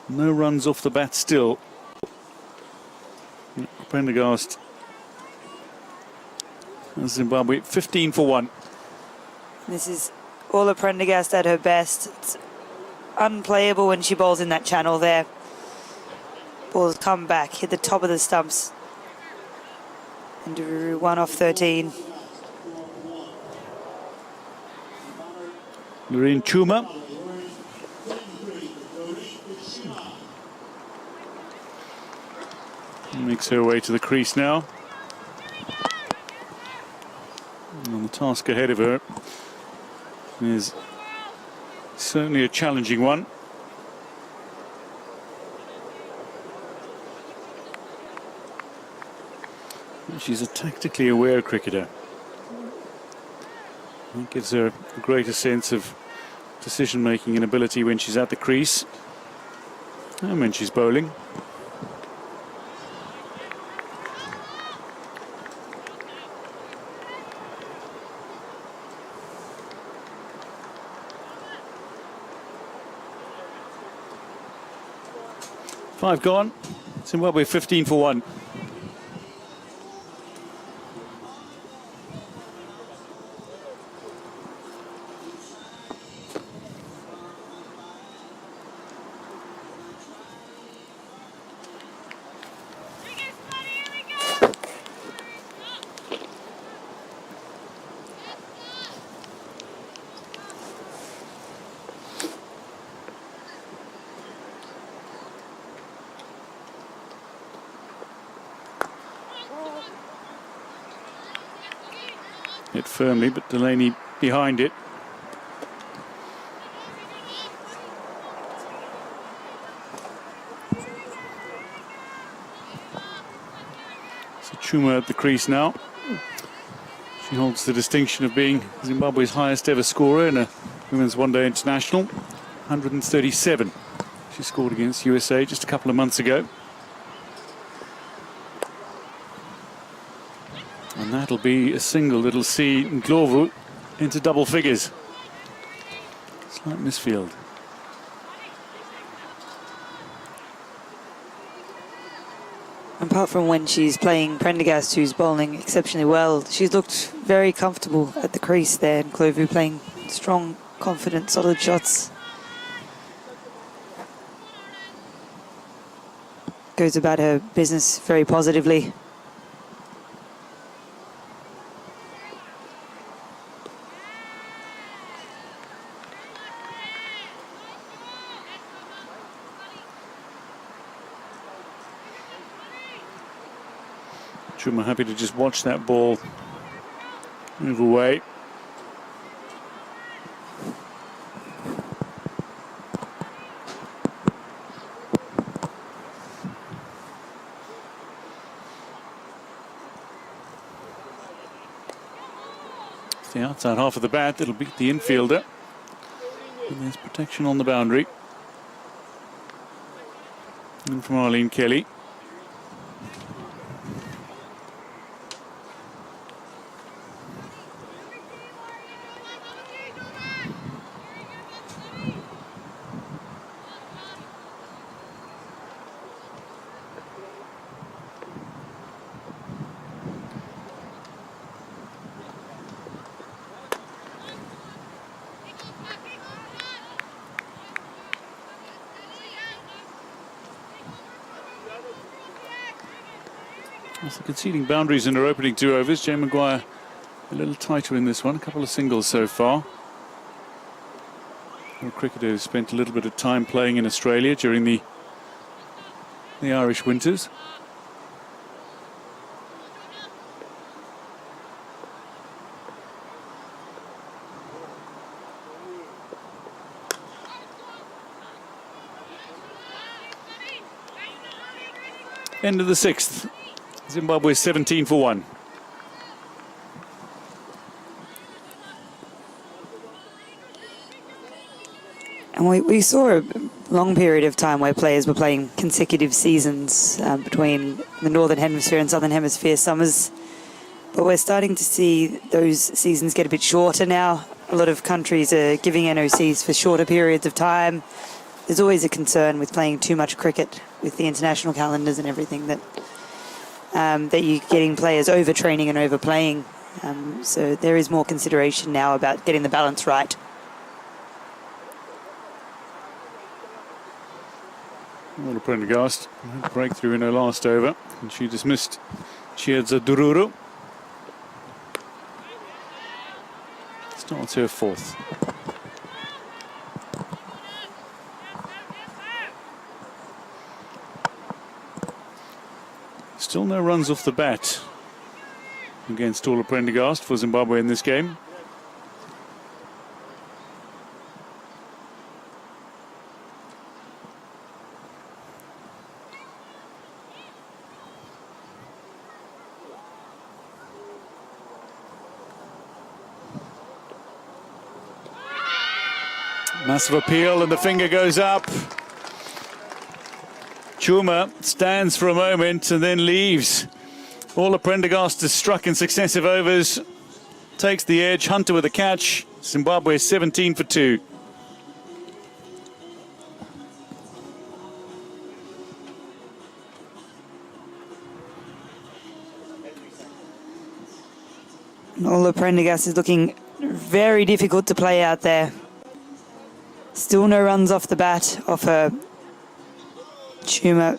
No runs off the bat still. Prendergast, Zimbabwe 15 for 1. This is Orla Prendergast at her best. It's unplayable when she bowls in that channel there. Balls come back, hit the top of the stumps. And Dururu 1 off 13. Lorraine Chuma. Makes her way to the crease now. And the task ahead of her is certainly a challenging one. She's a tactically aware cricketer. That gives her a greater sense of decision-making and ability when she's at the crease and when she's bowling. Five gone. Zimbabwe 15 for 1. Hit firmly, but Delaney behind it. So Chuma at the crease now. She holds the distinction of being Zimbabwe's highest ever scorer in a women's one-day international. 137 she scored against USA just a couple of months ago. And that'll be a single that'll see Ndlovu into double figures. Slight misfield. Apart from when she's playing Prendergast, who's bowling exceptionally well, she's looked very comfortable at the crease there. And Ndlovu playing strong, confident, solid shots. Goes about her business very positively. Chuma happy to just watch that ball move away. It's the outside half of the bat that'll beat the infielder. And there's protection on the boundary. And from Arlene Kelly. After conceding boundaries in her opening 2 overs, Jane Maguire a little tighter in this one, a couple of singles so far. A cricketer who spent a little bit of time playing in Australia during the Irish winters. End of the 6th. Zimbabwe 17 for 1. And we saw a long period of time where players were playing consecutive seasons between the Northern Hemisphere and Southern Hemisphere summers. But we're starting to see those seasons get a bit shorter now. A lot of countries are giving NOCs for shorter periods of time. There's always a concern with playing too much cricket with the international calendars and everything that you're getting players overtraining and overplaying. So there is more consideration now about getting the balance right. Ola Prendergast had a breakthrough in her last over, and she dismissed Chiedza Dururu. Starts her 4th. Still no runs off the bat against Ola Prendergast for Zimbabwe in this game. Massive appeal and the finger goes up. Chuma stands for a moment and then leaves. Ola Prendergast has struck in successive overs. Takes the edge. Hunter with a catch. Zimbabwe 17 for 2. Ola Prendergast is looking very difficult to play out there. Still no runs off the bat off her. Chuma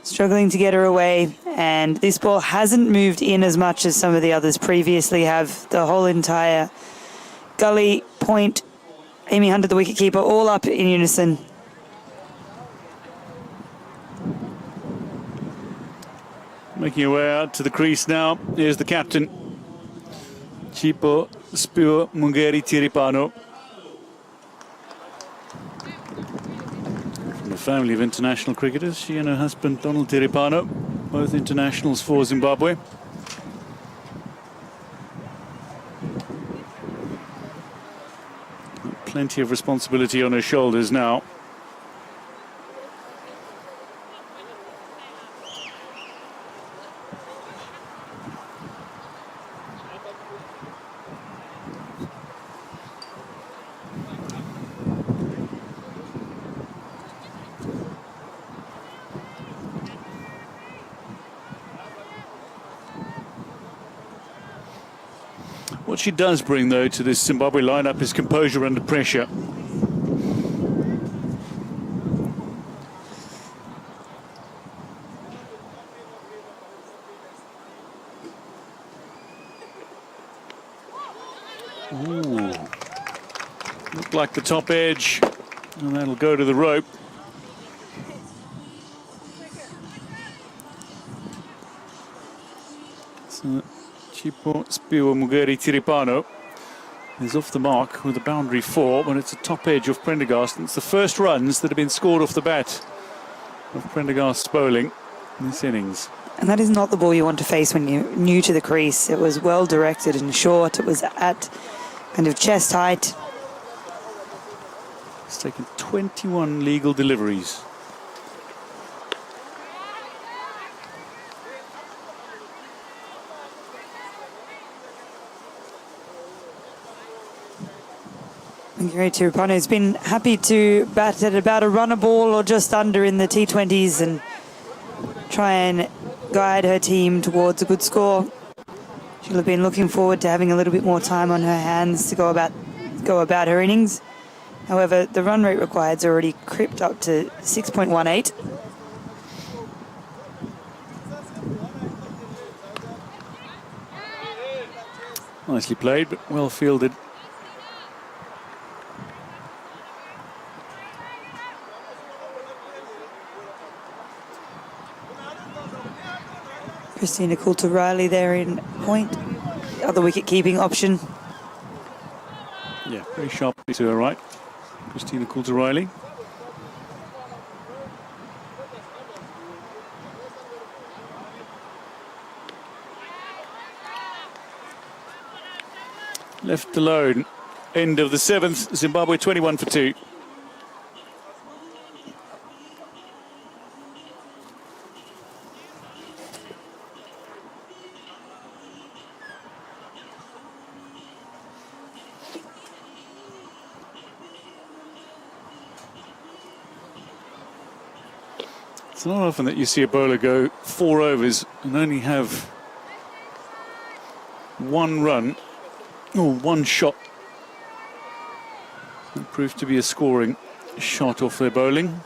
struggling to get her away, and this ball hasn't moved in as much as some of the others previously have. The whole entire gully, point, Amy Hunter, the wicketkeeper, all up in unison. Making her way out to the crease now. Here's the captain, Chipo Spio Mungeri Tiripano. From a family of international cricketers, she and her husband Donald Tiripano, both internationals for Zimbabwe. Plenty of responsibility on her shoulders now. What she does bring, though, to this Zimbabwe lineup is composure under pressure. Ooh. Looked like the top edge, and that'll go to the rope. So Chipo Spio Mugeri Tiripano is off the mark with a boundary 4, but it's a top edge of Prendergast. It's the first runs that have been scored off the bat of Prendergast's bowling in this innings. And that is not the ball you want to face when you're new to the crease. It was well directed and short. It was at kind of chest height. It's taken 21 legal deliveries. Gary Tiripano has been happy to bat at about a runner ball or just under in the T20s and try and guide her team towards a good score. She'll have been looking forward to having a little bit more time on her hands to go about her innings. However, the run rate required has already crept up to 6.18. Nicely played, but well fielded. Christina Coulter-Riley there in point, the other wicket-keeping option. Yeah, very sharply to her right, Christina Coulter-Riley. Left alone, end of the 7th, Zimbabwe 21 for 2. It's not often that you see a bowler go 4 overs and only have 1 run, or 1 shot. It proved to be a scoring shot off their bowling.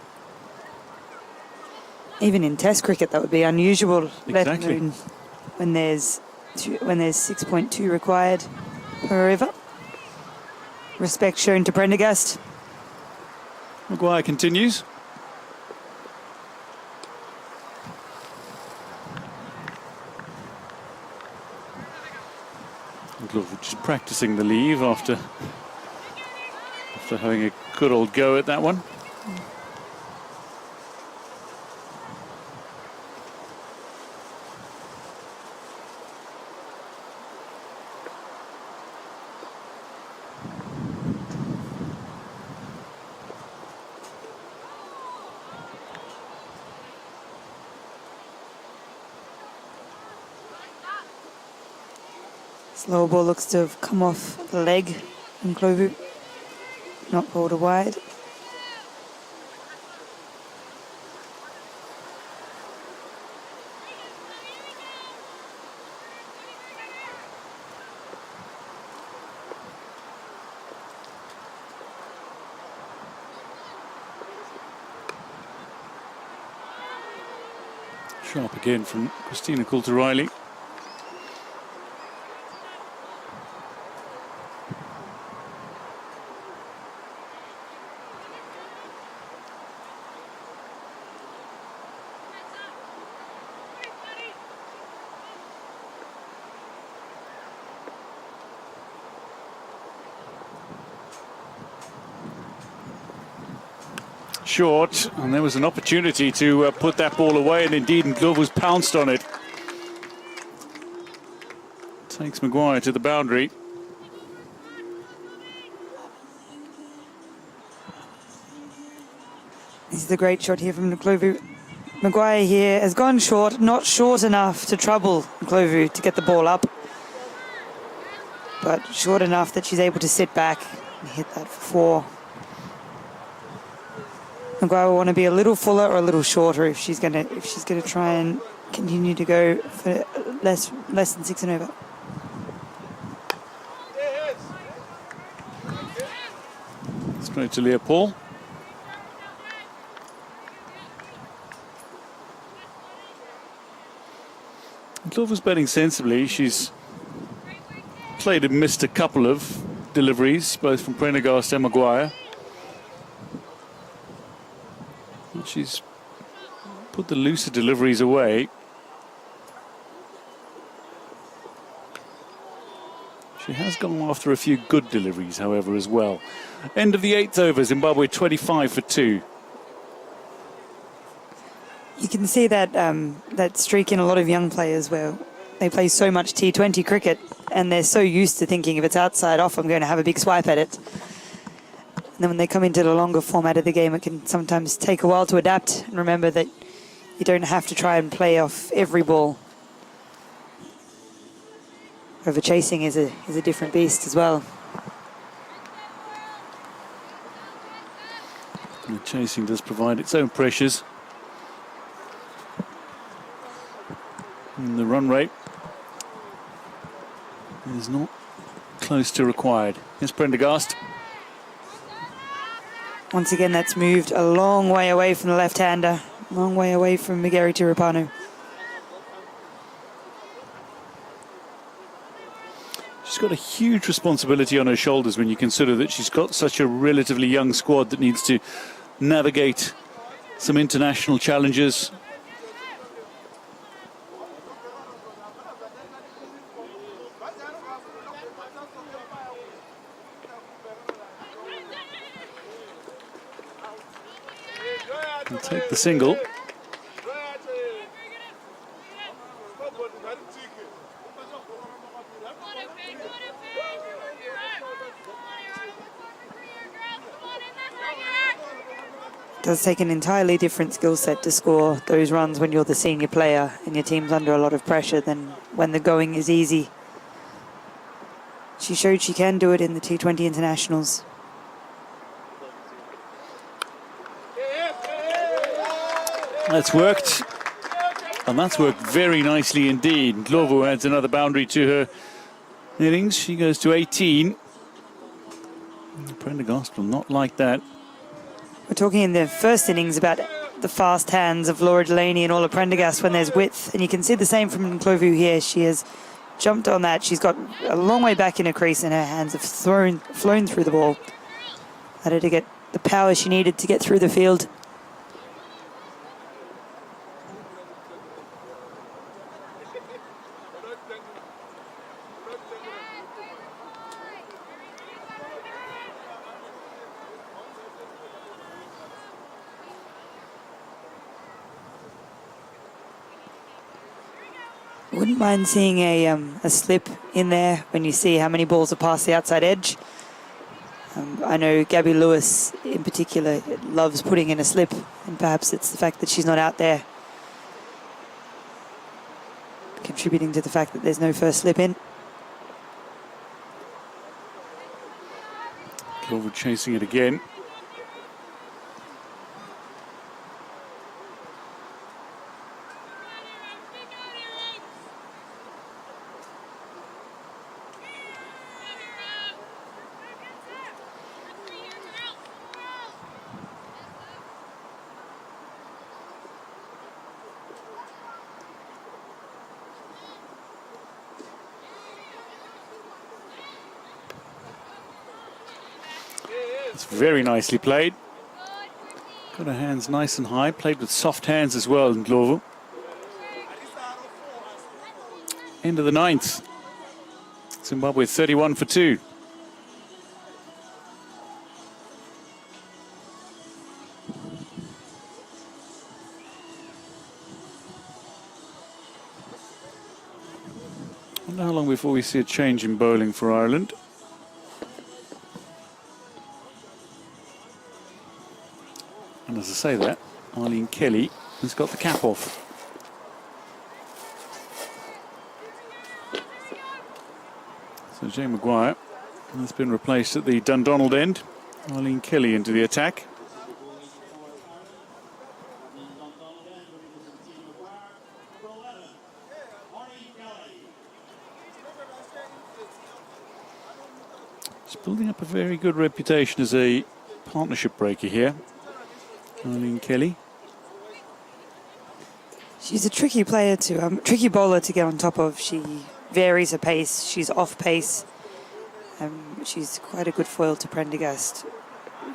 Even in Test cricket, that would be unusual. Let Exactly. alone when there's 6.2 required per over. Respect shown to Prendergast. Maguire continues. Just practicing the leave after having a good old go at that one. Slow ball looks to have come off the leg from Clovu, not balled wide. Sharp again from Christina Coulter-Riley. short, and there was an opportunity to put that ball away, and indeed Ndlovu's pounced on it. Takes Maguire to the boundary. This is a great shot here from Ndlovu. Maguire here has gone short, not short enough to trouble Ndlovu to get the ball up, but short enough that she's able to sit back and hit that for 4. Maguire will want to be a little fuller or a little shorter if she's gonna try and continue to go for less than 6 and over. Straight to Leopold. Ndlovu's betting sensibly. She's played and missed a couple of deliveries, both from Prendergast and Maguire. And she's put the looser deliveries away. She has gone after a few good deliveries, however, as well. End of the 8th over, Zimbabwe 25 for 2. You can see that that streak in a lot of young players where they play so much T20 cricket and they're so used to thinking if it's outside off, I'm going to have a big swipe at it. And then when they come into the longer format of the game, it can sometimes take a while to adapt and remember that you don't have to try and play off every ball. Over chasing is a different beast as well. And the chasing does provide its own pressures. And the run rate is not close to required. Here's Prendergast. Once again, that's moved a long way away from the left-hander, a long way away from Migeri Tirupanu. She's got a huge responsibility on her shoulders when you consider that she's got such a relatively young squad that needs to navigate some international challenges. We'll take the single. It does take an entirely different skill set to score those runs when you're the senior player and your team's under a lot of pressure than when the going is easy. She showed she can do it in the T20 internationals. That's worked, and that's worked very nicely indeed. Ndlovu adds another boundary to her innings. She goes to 18. Prendergast will not like that. We're talking in the first innings about the fast hands of Laura Delaney and Ola Prendergast when there's width, and you can see the same from Ndlovu here. She has jumped on that. She's got a long way back in her crease, and her hands have flown through the ball. Allowed her to get the power she needed to get through the field. Wouldn't mind seeing a slip in there when you see how many balls are past the outside edge. I know Gabby Lewis in particular loves putting in a slip, and perhaps it's the fact that she's not out there contributing to the fact that there's no first slip in. Glover chasing it again. It's very nicely played. Got her hands nice and high. Played with soft hands as well in Ndlovu. End of the 9th. Zimbabwe 31 for 2. long before we see a change in bowling for Ireland. And as I say that, Arlene Kelly has got the cap off. So Jane Maguire has been replaced at the Dundonald end. Arlene Kelly into the attack. She's building up a very good reputation as a partnership breaker here, Arlene Kelly. She's a tricky player tricky bowler to get on top of. She varies her pace. She's off pace. She's quite a good foil to Prendergast,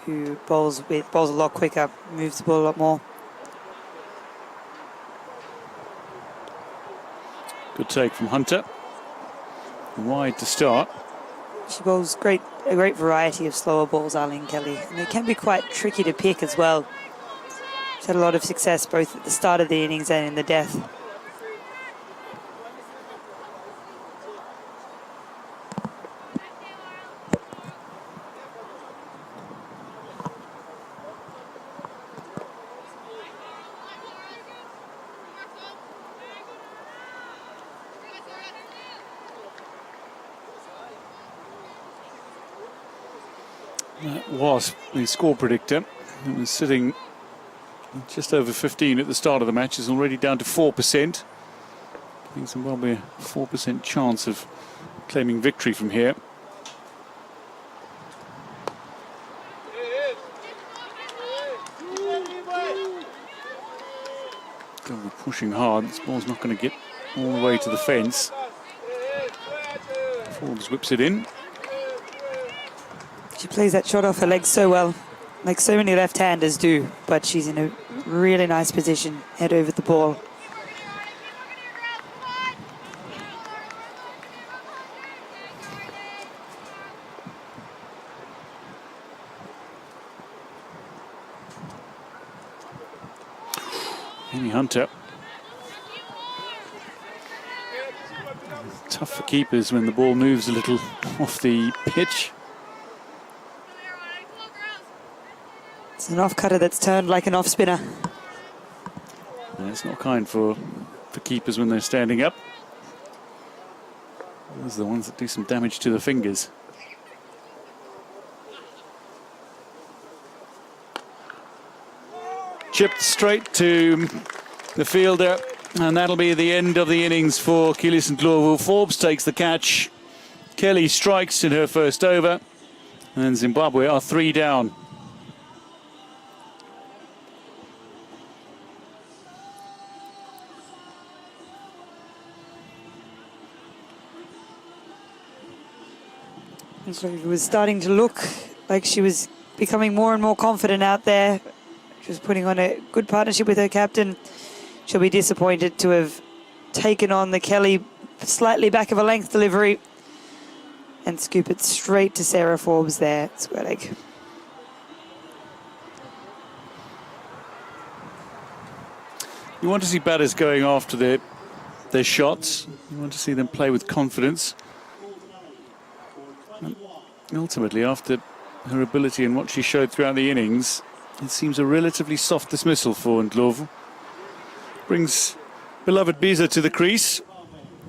who bowls a lot quicker, moves the ball a lot more. Good take from Hunter. Wide to start. She bowls a great variety of slower balls, Arlene Kelly, and they can be quite tricky to pick as well. She's had a lot of success both at the start of the innings and in the death. That was the score predictor. It was sitting just over 15 at the start of the match. It's already down to 4%. I think Zimbabwe a 4% chance of claiming victory from here. They're pushing hard. This ball's not going to get all the way to the fence. Forbes whips it in. She plays that shot off her leg so well, like so many left-handers do, but she's in a really nice position, head over the ball. Amy Hunter. Tough for keepers when the ball moves a little off the pitch. It's an off-cutter that's turned like an off-spinner. Yeah, it's not kind for keepers when they're standing up. Those are the ones that do some damage to the fingers. Chipped straight to the fielder, and that'll be the end of the innings for Keely St Glorville. Forbes takes the catch. Kelly strikes in her first over, and Zimbabwe are 3 down. So it was starting to look like she was becoming more and more confident out there. She was putting on a good partnership with her captain. She'll be disappointed to have taken on the Kelly slightly back of a length delivery and scoop it straight to Sarah Forbes there, square leg. You want to see batters going after their shots. You want to see them play with confidence. And ultimately, after her ability and what she showed throughout the innings, it seems a relatively soft dismissal for Ndlovu. Brings beloved Biza to the crease.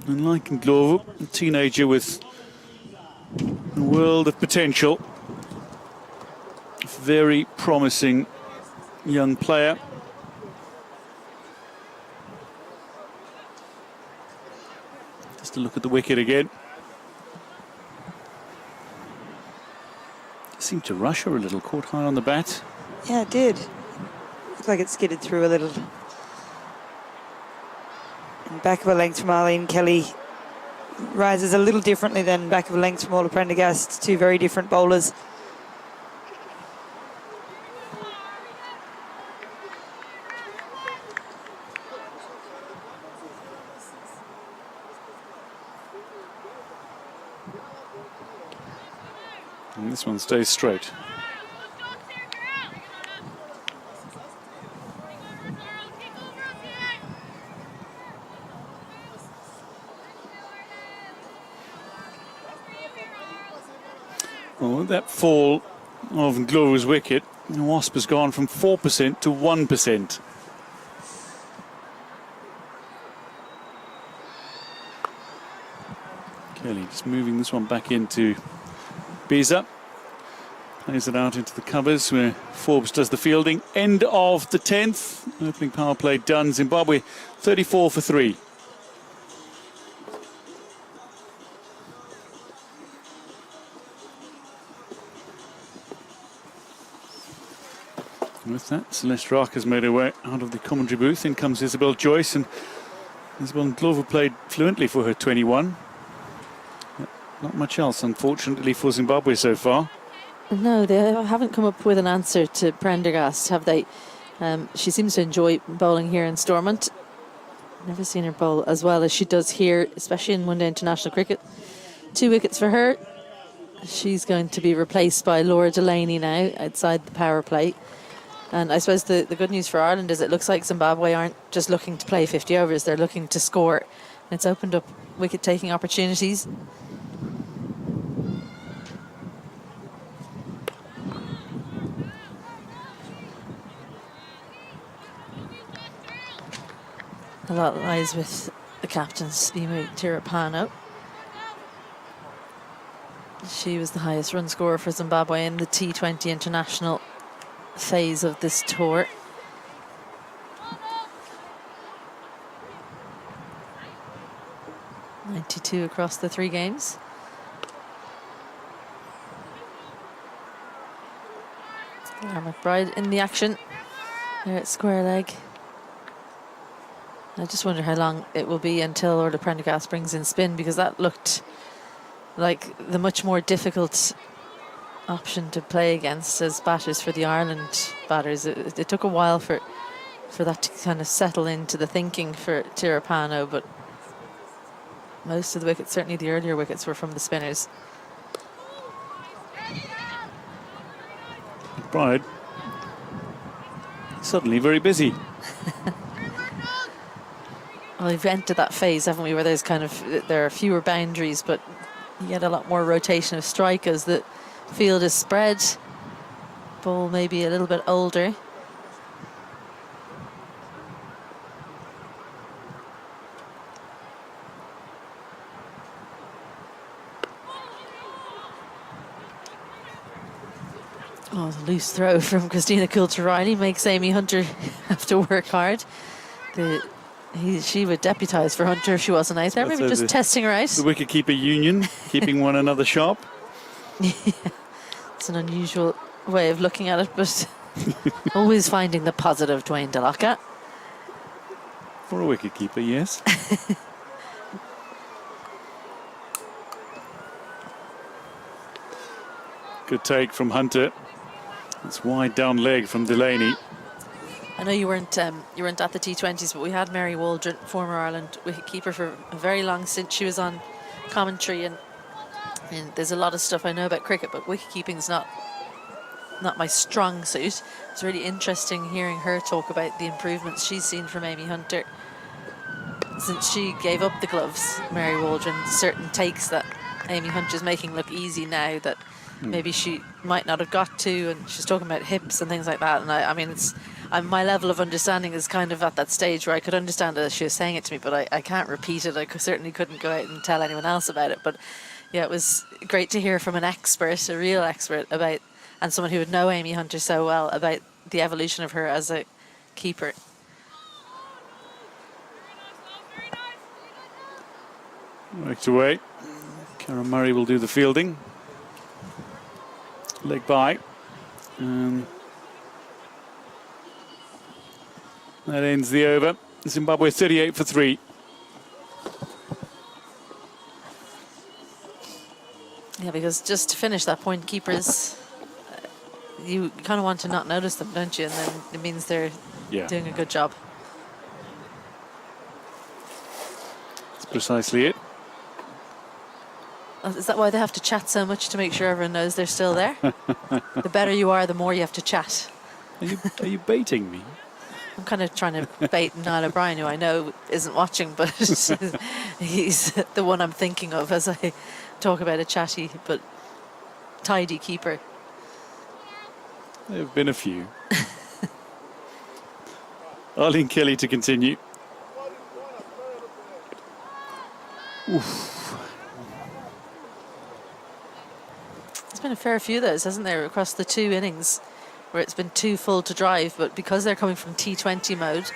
And like Ndlovu, a teenager with a world of potential. Very promising young player. Just a look at the wicket again. Seemed to rush her a little, caught high on the bat. Yeah, it did. Looked like it skidded through a little. And back of a length from Arlene Kelly rises a little differently than back of a length from Ola Prendergast. Two very different bowlers. And this one stays straight. Well, with that fall of Glover's wicket, the Wasp has gone from 4% to 1%. Kelly just moving this one back into Biza. Plays it out into the covers where Forbes does the fielding. End of the 10th. Opening power play done. Zimbabwe 34 for 3. And with that, Celeste Rock has made her way out of the commentary booth. In comes Isabel Joyce, and Isabel Glover played fluently for her 21. Not much else, unfortunately, for Zimbabwe so far. No, they haven't come up with an answer to Prendergast, have they? She seems to enjoy bowling here in Stormont. Never seen her bowl as well as she does here, especially in one-day international cricket. 2 wickets for her. She's going to be replaced by Laura Delaney now outside the power play. And I suppose the good news for Ireland is it looks like Zimbabwe aren't just looking to play 50 overs, they're looking to score. And it's opened up wicket-taking opportunities. A lot lies with the captain, Sima Tirapano. She was the highest run scorer for Zimbabwe in the T20 international phase of this tour. .92 across the 3 games. Lara McBride in the action. There at square leg. I just wonder how long it will be until Orla Prendergast brings in spin, because that looked like the much more difficult option to play against as batters for the Ireland batters. It took a while for that to kind of settle into the thinking for Tirapano, but most of the wickets, certainly the earlier wickets, were from the spinners. McBride suddenly very busy. Well, we've entered that phase, haven't we, where there's there are fewer boundaries, but you get a lot more rotation of strike as the field is spread. Ball maybe a little bit older. Oh, the loose throw from Christina Coulter-Riley makes Amy Hunter have to work hard. She would deputise for Hunter if she wasn't out there. Maybe just testing her out. The wicketkeeper union, keeping one another sharp. Yeah, it's an unusual way of looking at it, but always finding the positive, Dwayne DeLocca. For a wicketkeeper, yes. Good take from Hunter. It's wide down leg from Delaney. I know you weren't at the T20s, but we had Mary Waldron, former Ireland wicketkeeper, for a very long since she was on commentary, and there's a lot of stuff I know about cricket, but wicketkeeping's not my strong suit. It's really interesting hearing her talk about the improvements she's seen from Amy Hunter since she gave up the gloves. Mary Waldron, certain takes that Amy Hunter's making look easy now that maybe she might not have got to, and she's talking about hips and things like that. And I mean, my level of understanding is kind of at that stage where I could understand it as she was saying it to me, but I can't repeat it. I certainly couldn't go out and tell anyone else about it. But yeah, it was great to hear from an expert, a real expert, about, and someone who would know Amy Hunter so well, about the evolution of her as a keeper. Worked away. Karen Murray will do the fielding. Leg by. That ends the over. Zimbabwe 38 for 3. Yeah, because just to finish that point, keepers, you kind of want to not notice them, don't you? And then it means they're doing a good job. That's precisely it. Is that why they have to chat so much, to make sure everyone knows they're still there? The better you are, the more you have to chat. Are you baiting me? I'm kind of trying to bait Niall O'Brien, who I know isn't watching, but he's the one I'm thinking of as I talk about a chatty but tidy keeper. There have been a few. Arlene Kelly to continue. Oof. There's been a fair few of those, hasn't there, across the 2 innings, where it's been too full to drive, but because they're coming from T20 mode,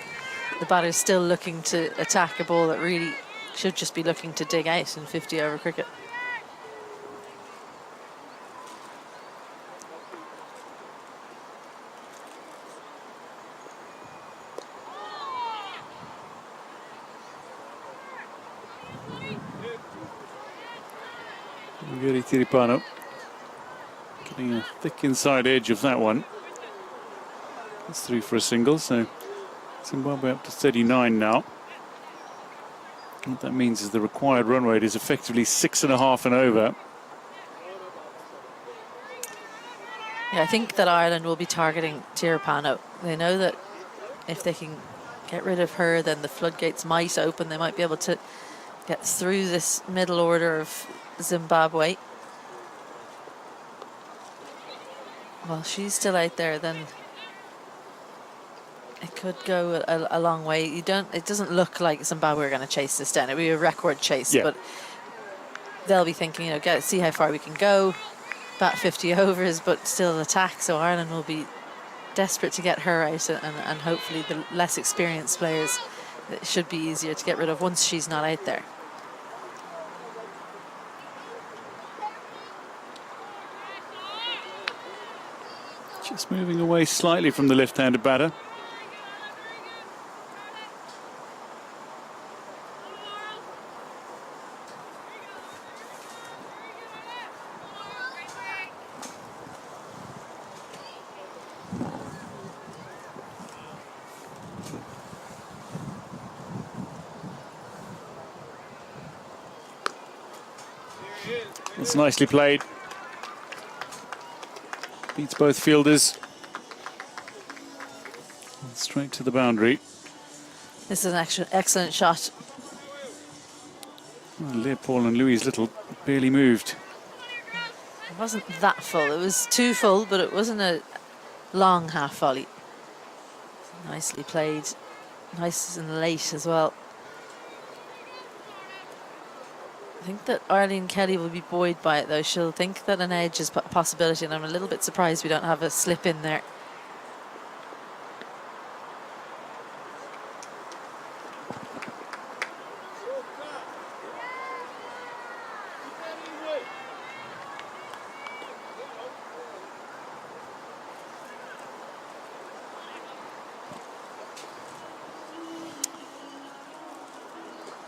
the batter's still looking to attack a ball that really should just be looking to dig out in 50-over cricket. Gary Tiripano getting a thick inside edge of that one. It's through for a single, so Zimbabwe up to 39 now. What that means is the required run rate is effectively 6.5 and over. Yeah, I think that Ireland will be targeting Tiripano. They know that if they can get rid of her, then the floodgates might open. They might be able to get through this middle order of Zimbabwe. Well, she's still out there, then it could go a long way. It doesn't look like Zimbabwe are going to chase this down. It'll be a record chase, but they'll be thinking, you know, see how far we can go, bat 50 overs, but still attack. So Ireland will be desperate to get her out, and hopefully the less experienced players, it should be easier to get rid of once she's not out there. Just moving away slightly from the left-handed batter. It's nicely played. Beats both fielders. Straight to the boundary. This is an excellent shot. Well, Leopold and Louise Little barely moved. It wasn't that full. It was too full, but it wasn't a long half volley. Nicely played. Nice and late as well. I think that Arlene Kelly will be buoyed by it, though. She'll think that an edge is a possibility, and I'm a little bit surprised we don't have a slip in there.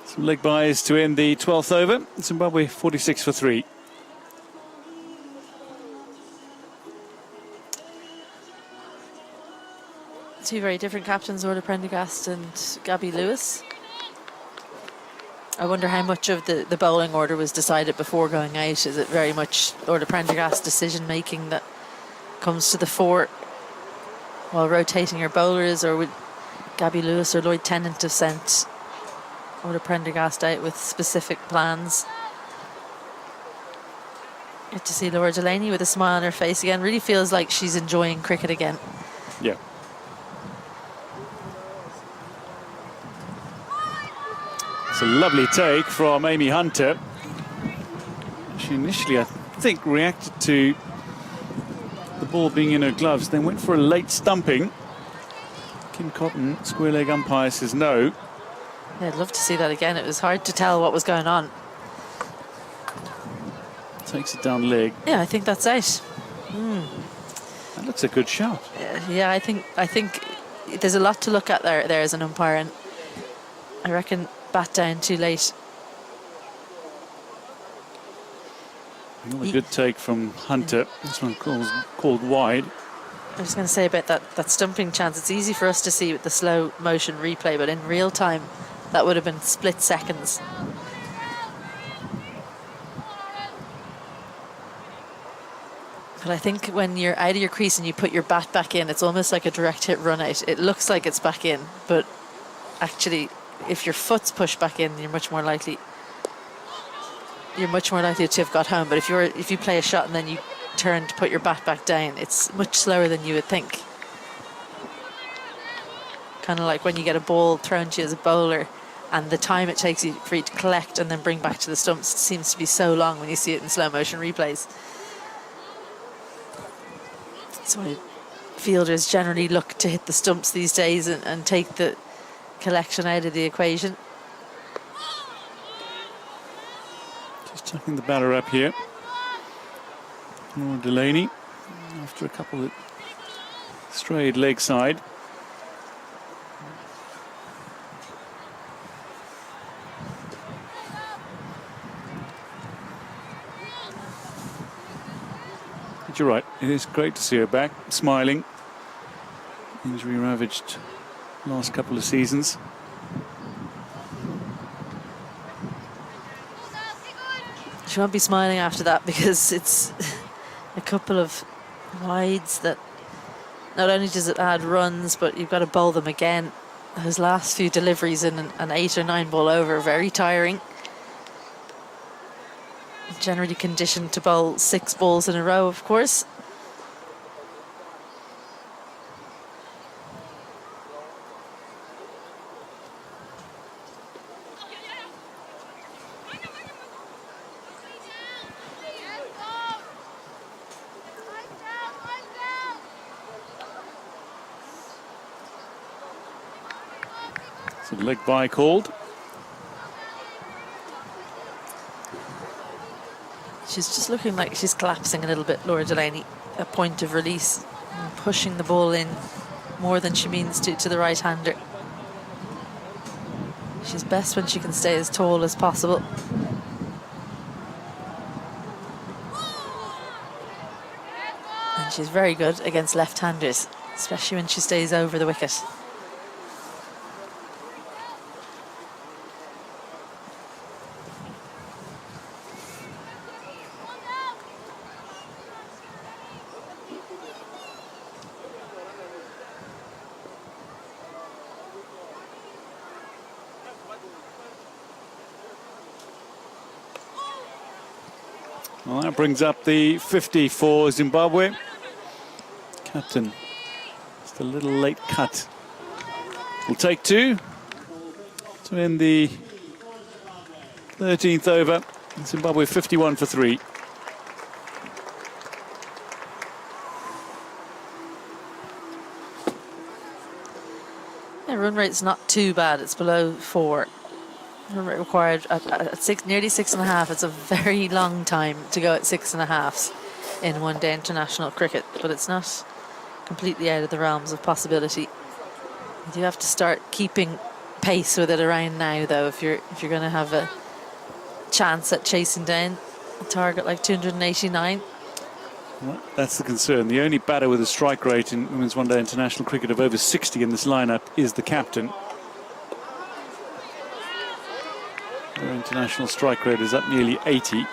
Some leg byes to end the 12th over. Zimbabwe 46 for 3. Two very different captains, Orla Prendergast and Gabby Lewis. I wonder how much of the bowling order was decided before going out. Is it very much Orla Prendergast decision making that comes to the fore while rotating her bowlers, or would Gabby Lewis or Lloyd Tennant have sent Orla Prendergast out with specific plans? Good to see Laura Delaney with a smile on her face again. Really feels like she's enjoying cricket again. Yeah. It's a lovely take from Amy Hunter. She initially, I think, reacted to the ball being in her gloves, then went for a late stumping. Kim Cotton, square leg umpire, says no. Yeah, I'd love to see that again. It was hard to tell what was going on. Takes it down leg. Yeah, I think that's out. That looks a good shot. Yeah, I think there's a lot to look at there as an umpire, and I reckon bat down too late. Another good take from Hunter. This one called wide. I was going to say about that stumping chance. It's easy for us to see with the slow motion replay, but in real time, that would have been split seconds. But I think when you're out of your crease and you put your bat back in, it's almost like a direct hit run out. It looks like it's back in, but actually, if your foot's pushed back in, you're much more likely to have got home. But if you play a shot and then you turn to put your bat back down. It's much slower than you would think. Kind of like when you get a ball thrown to you as a bowler, and the time it takes you for you to collect and then bring back to the stumps seems to be so long when you see it in slow motion replays. That's why fielders generally look to hit the stumps these days and take the collection out of the equation. Just tucking the batter up here. More Delaney after a couple of strayed leg side. But you're right, it is great to see her back, smiling. Injury ravaged last couple of seasons. She won't be smiling after that because it's a couple of wides that not only does it add runs, but you've got to bowl them again. Those last few deliveries in an 8 or 9 ball over are very tiring. Generally conditioned to bowl 6 balls in a row, of course. So leg bye called. She's just looking like she's collapsing a little bit, Laura Delaney. A point of release, and pushing the ball in more than she means to the right-hander. She's best when she can stay as tall as possible. And she's very good against left-handers, especially when she stays over the wicket. Well, that brings up the 50 for Zimbabwe. Captain, just a little late cut. We'll take 2 to end the 13th over. Zimbabwe 51 for 3. Yeah, run rate's not too bad. It's below 4. Run rate required at nearly 6.5. It's a very long time to go at 6.5s in one-day international cricket, but it's not completely out of the realms of possibility. You do have to start keeping pace with it around now, though, if you're going to have a chance at chasing down a target like 289. Well, that's the concern. The only batter with a strike rate in women's one-day international cricket of over 60 in this lineup is the captain. Their international strike rate is up nearly 80.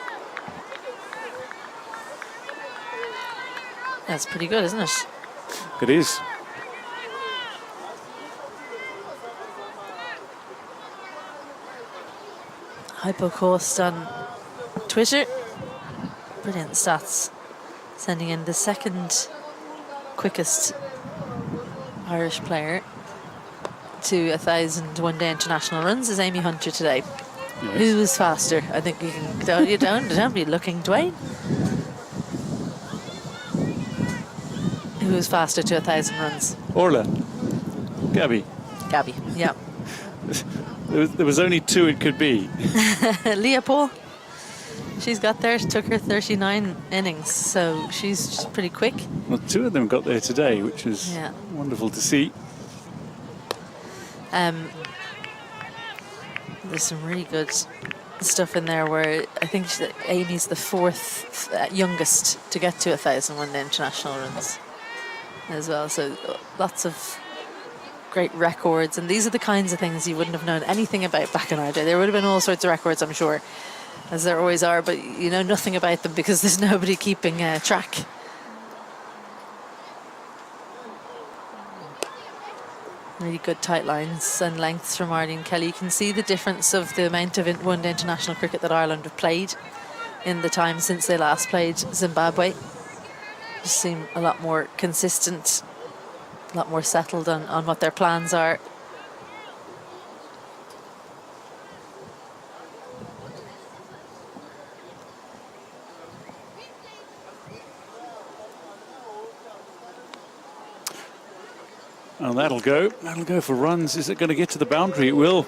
That's pretty good, isn't it? It is. Hypocost on Twitter. Brilliant stats. Sending in the second quickest Irish player to 1,000 one-day international runs is Amy Hunter today. Yes. Who was faster? I think you can. Don't be looking, Dwayne. Who was faster to 1,000 runs? Orla. Gabby. Gabby. Yeah. There was only 2 it could be. Leah Paul. She's got there. She took her 39 innings, so she's pretty quick. Well, 2 of them got there today, which is wonderful to see. There's some really good stuff in there where I think Amy's the 4th youngest to get to 1,000 one-day international runs as well. So lots of great records, and these are the kinds of things you wouldn't have known anything about back in our day. There would have been all sorts of records, I'm sure, as there always are, but you know nothing about them because there's nobody keeping track. Really good tight lines and lengths from Arlene Kelly. You can see the difference of the amount of one-day international cricket that Ireland have played in the time since they last played Zimbabwe. just seem a lot more consistent, a lot more settled on what their plans are. And that'll go for runs. Is it going to get to the boundary? It will.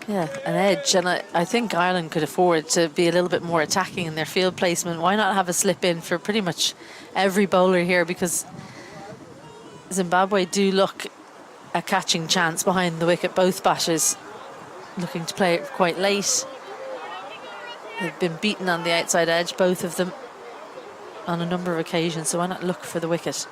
Yeah, an edge, and I think Ireland could afford to be a little bit more attacking in their field placement. Why not have a slip in for pretty much every bowler here, because Zimbabwe do look a catching chance behind the wicket. Both batters looking to play it quite late. They've been beaten on the outside edge, both of them, on a number of occasions, so why not look for the wicket?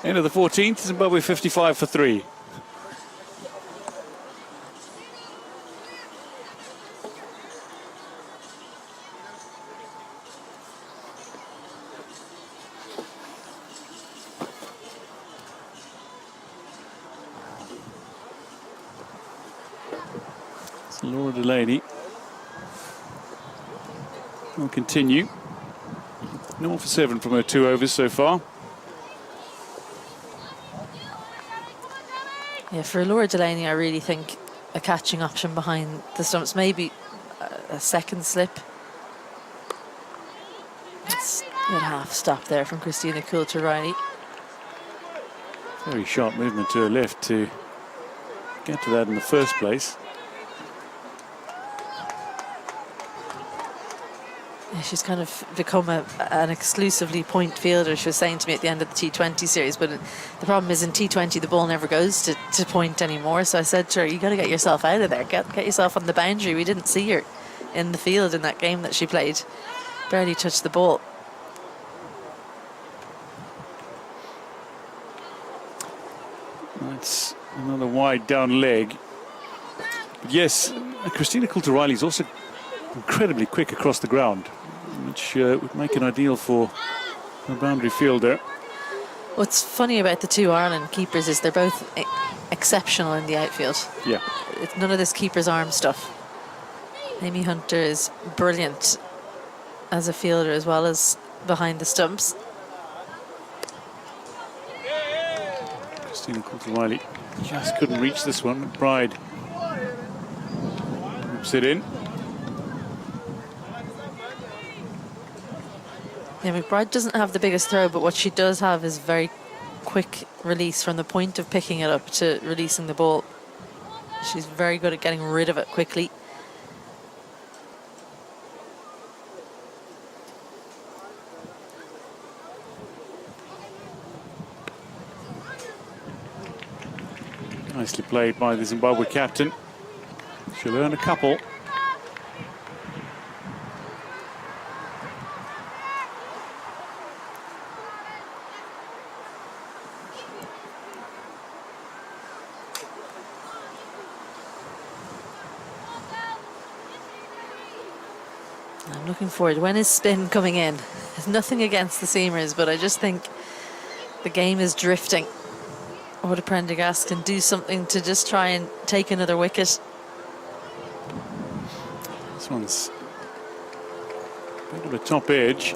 End of the 14th, Zimbabwe 55 for 3. So Laura Delaney will continue. 0 for 7 from her 2 overs so far. Yeah, for Laura Delaney, I really think a catching option behind the stumps, maybe a second slip. It's a good half stop there from Christina Coulter-Riley. Very sharp movement to her left to get to that in the first place. Yeah, she's kind of become an exclusively point fielder, she was saying to me at the end of the T20 series, but the problem is in T20 the ball never goes to point anymore, so I said to her, you got to get yourself out of there, get yourself on the boundary. We didn't see her in the field in that game that she played, barely touched the ball. That's another wide down leg. But yes, Christina Coulter-Riley is also incredibly quick across the ground, which would make it ideal for a boundary fielder. What's funny about the two Ireland keepers is they're both exceptional in the outfield. Yeah. It's none of this keeper's arm stuff. Amy Hunter is brilliant as a fielder as well as behind the stumps. Christina Coulter-Riley just couldn't reach this one. McBride whips it in. Yeah, McBride doesn't have the biggest throw, but what she does have is very quick release from the point of picking it up to releasing the ball. She's very good at getting rid of it quickly. Nicely played by the Zimbabwe captain. She'll earn a couple. I'm looking forward. When is spin coming in? There's nothing against the seamers, but I just think the game is drifting. ODI Prendergast can do something to just try and take another wicket. This one's a bit of a top edge.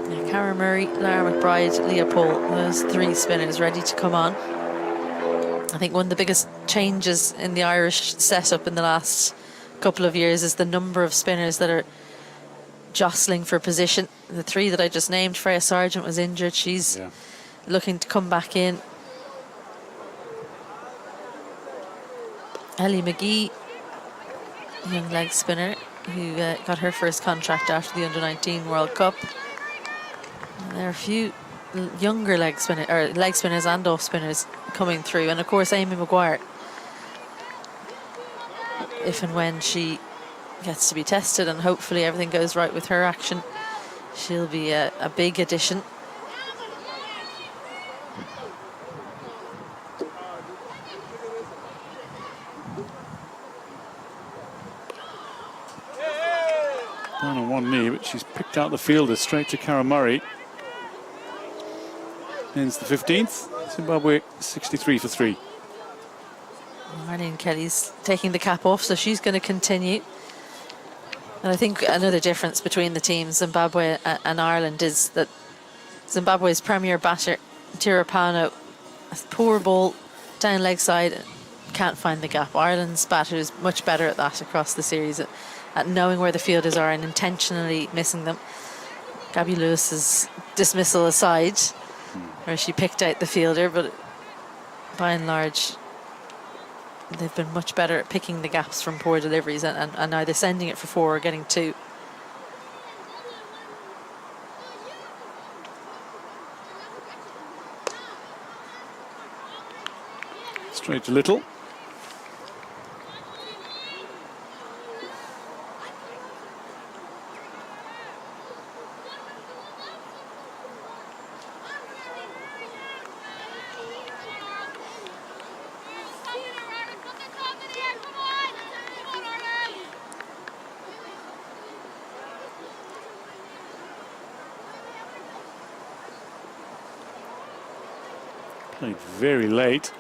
Yeah, Cara Murray, Lara McBride, Leah Paul, those three spinners ready to come on. I think one of the biggest changes in the Irish setup in the last couple of years is the number of spinners that are jostling for position. The three that I just named, Freya Sargent was injured. She's looking to come back in. Ellie McGee, young leg spinner, who got her first contract after the Under-19 World Cup. And there are a few younger leg spinners and off spinners coming through, and of course Amy Maguire, if and when she gets to be tested and hopefully everything goes right with her action, she'll be a big addition. Down on one knee, but she's picked out the fielder straight to Cara Murray. Ends the 15th. Zimbabwe 63 for 3. Marlene Kelly's taking the cap off, so she's going to continue. And I think another difference between the teams, Zimbabwe and Ireland, is that Zimbabwe's premier batter, Tirapano, poor ball down leg side, can't find the gap. Ireland's batter is much better at that across the series, at knowing where the fielders are and intentionally missing them. Gabby Lewis's dismissal aside, where she picked out the fielder, but by and large, they've been much better at picking the gaps from poor deliveries and either sending it for 4 or getting 2. Straight to Little. Played very late.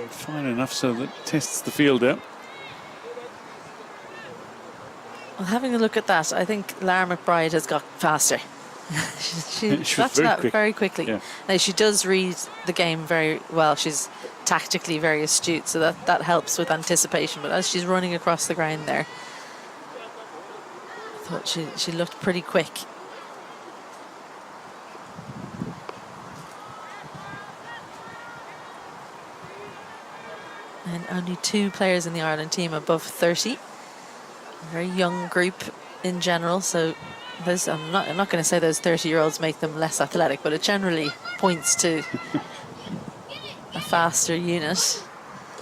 Fine enough so that tests the fielder. Well, having a look at that, I think Lara McBride has got faster. she got to that very quickly. Yeah. Now, she does read the game very well. She's tactically very astute, so that helps with anticipation. But as she's running across the ground there, I thought she looked pretty quick. And only 2 players in the Ireland team above 30. A very young group in general, so those, I'm not going to say those 30-year-olds make them less athletic, but it generally points to a faster unit.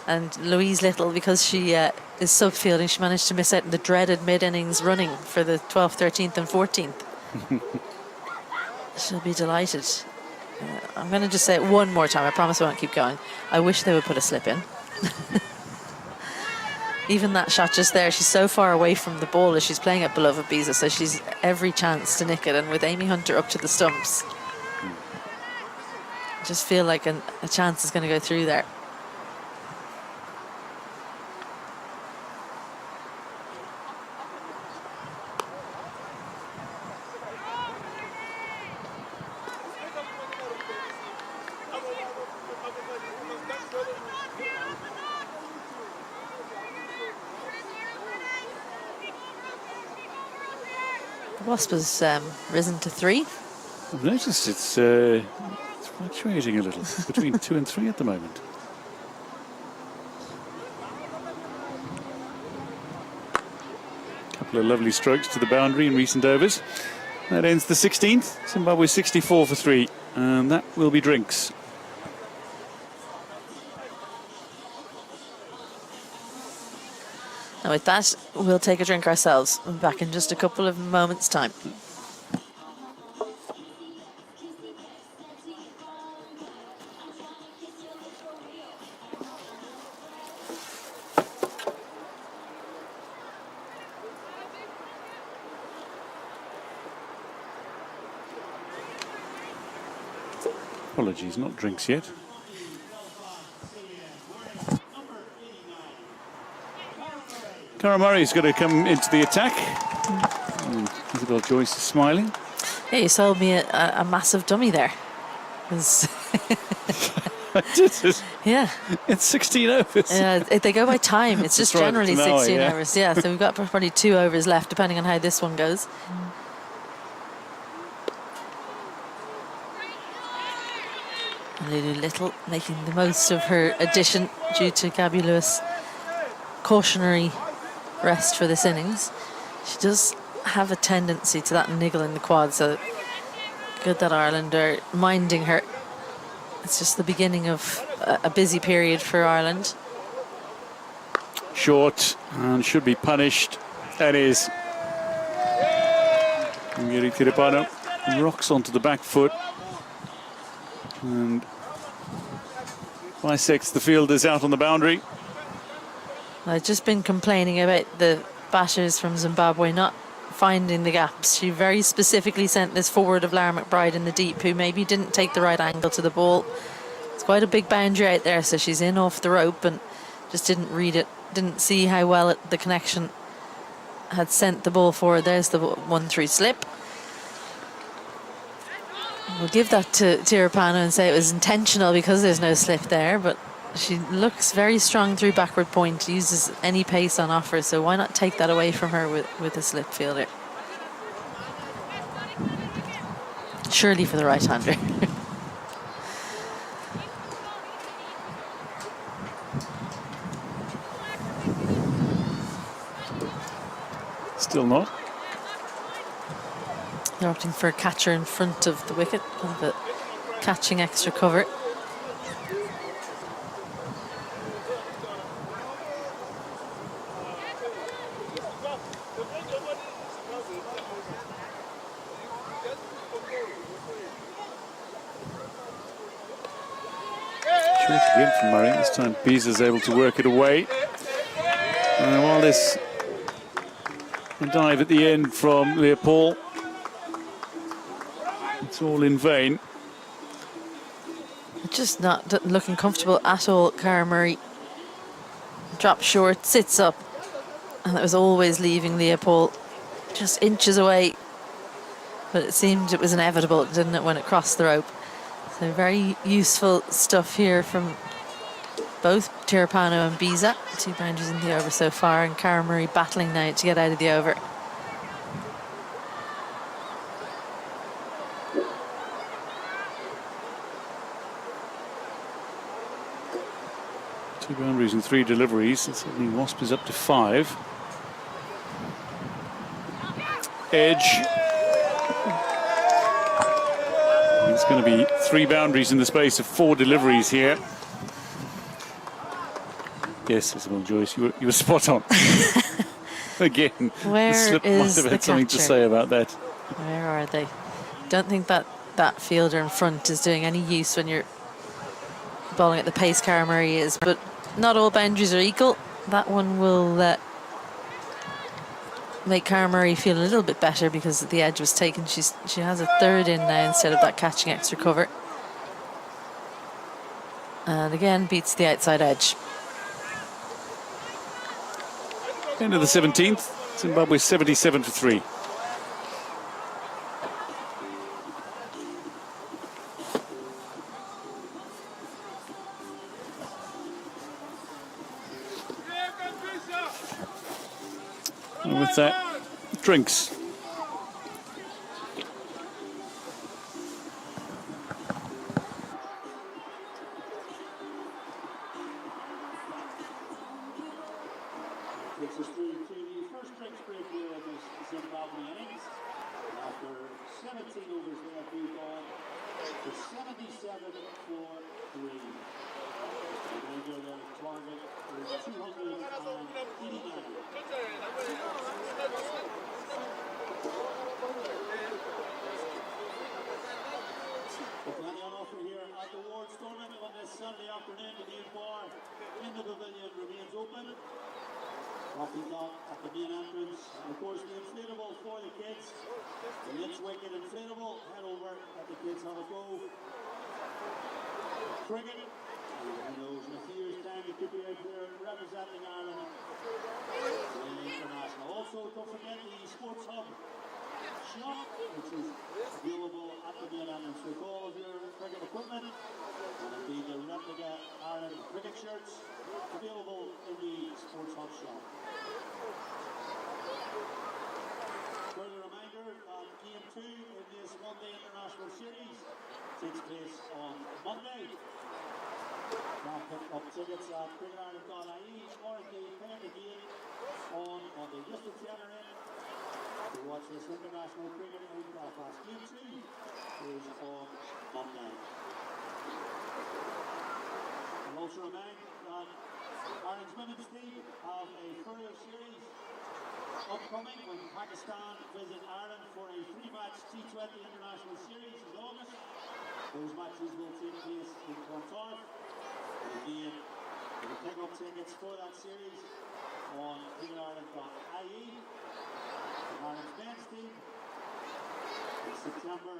And Louise Little, because she is subfielding, she managed to miss out in the dreaded mid-innings running for the 12th, 13th and 14th. She'll be delighted. I'm going to just say it one more time. I promise I won't keep going. I wish they would put a slip in. Even that shot just there, she's so far away from the ball as she's playing at Beloved Biza, so she's every chance to nick it. And with Amy Hunter up to the stumps, I just feel like a chance is going to go through there. Wasp has risen to 3. I've noticed it's fluctuating a little between 2 and 3 at the moment. Couple of lovely strokes to the boundary in recent overs. That ends the 16th. Zimbabwe 64 for 3, and that will be drinks. And with that, we'll take a drink ourselves. We'll be back in just a couple of moments' time. Apologies, not drinks yet. Cara Murray's got to come into the attack. And Isabel Joyce is smiling. Yeah, you sold me a massive dummy there. Yeah. It's 16 overs. Yeah, they go by time. It's just That's right, generally it's an hour, 16 yeah. overs. Yeah, so we've got probably 2 overs left, depending on how this one goes. Lulu Little making the most of her addition due to Gabby Lewis' cautionary rest for this innings. She does have a tendency to that niggle in the quad, so good that Ireland are minding her. It's just the beginning of a busy period for Ireland. Short and should be punished. That is. Ngiri Tirapano rocks onto the back foot and bisects the fielders out on the boundary. I've just been complaining about the batters from Zimbabwe not finding the gaps. She very specifically sent this forward of Lara McBride in the deep, who maybe didn't take the right angle to the ball. It's quite a big boundary out there, so she's in off the rope and just didn't read it, didn't see how well the connection had sent the ball forward. There's the 1-3 slip. We'll give that to Tirapano and say it was intentional because there's no slip there, but she looks very strong through backward point, uses any pace on offer, so why not take that away from her with a slip fielder? Surely for the right-hander. Still not. They're opting for a catcher in front of the wicket, kind of a catching extra cover. Short again from Murray. This time Beeza's able to work it away. And while this dive at the end from Leopold, it's all in vain. Just not looking comfortable at all, Cara Murray. Drops short, sits up, and it was always leaving Leopold just inches away. But it seemed it was inevitable, didn't it, when it crossed the rope? So very useful stuff here from both Tirapano and Biza. 2 boundaries in the over so far, and Cara Murray battling now to get out of the over. Two boundaries and 3 deliveries, and suddenly Wasp is up to 5. Edge. It's going to be 3 boundaries in the space of 4 deliveries here. Yes, Isabel Joyce, you were spot on. Again, Where the slip is must have the had something to catcher? say about that. Where are they? Don't think that fielder in front is doing any use when you're bowling at the pace Cara Murray is, but not all boundaries are equal. That one will make Cara Murray feel a little bit better because the edge was taken. She has a 3rd in now instead of that catching extra cover. And again, beats the outside edge. End of the 17th, Zimbabwe 77 for 3. And with that, drinks. Takes us through to the first drinks break here of this Zimbabwe innings. After 17 overs they have moved on to 77 for 3. The regular target is 289. Plenty on offer here at the Wards Tournament on this Sunday afternoon. The main bar in the pavilion remains open. Coffee dot at the main entrance. And of course the inflatable for the kids. The Lynch Wicket inflatable. Head over, let the kids have a go. Cricket. Who knows, in a few years' time you could be out there representing Ireland playing international. Also, don't forget the Sports Hub shop, which is available at the main entrance with all of your cricket equipment, and indeed the replica Ireland cricket shirts available in the Sports Hub shop. Further reminder that Game 2 in this one-day international series takes place on Monday. Now pick up tickets at cricketireland.ie or indeed pay the game on Monday. Just to enter in to watch this international cricket in Belfast. Game 2 is on Monday. I'll also remind that Ireland's women's team have a further series upcoming when Pakistan visit Ireland for a 3-match T20 international series in August. Those matches will take place in Qatar. And again, you can pick up tickets for that series on cricketireland.ie. Malawi, Ireland's men's team. In September,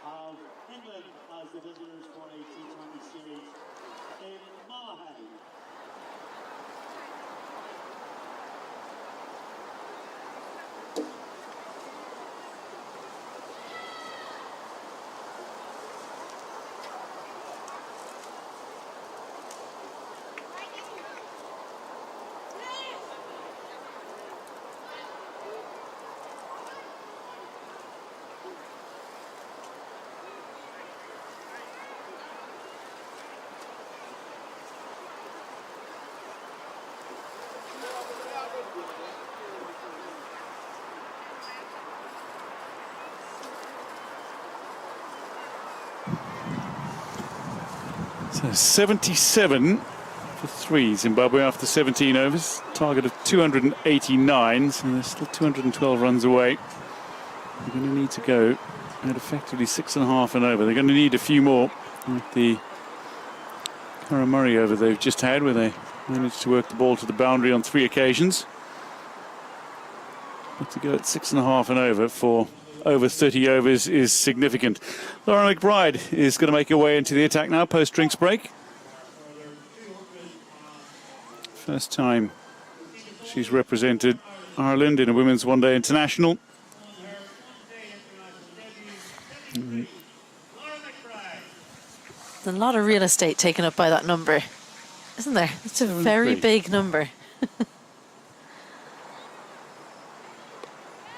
have England as the visitors for a T20 series in Malawi. So 77 for 3, Zimbabwe after 17 overs. Target of 289, so there's still 212 runs away. They're going to need to go at effectively 6.5 and over. They're going to need a few more, like the Karamurri over they've just had, where they managed to work the ball to the boundary on 3 occasions. But to go at 6.5 and over for over 30 overs is significant. Laura McBride is going to make her way into the attack now, post-drinks break. First time she's represented Ireland in a women's one-day international. There's a lot of real estate taken up by that number, isn't there? It's a very big number.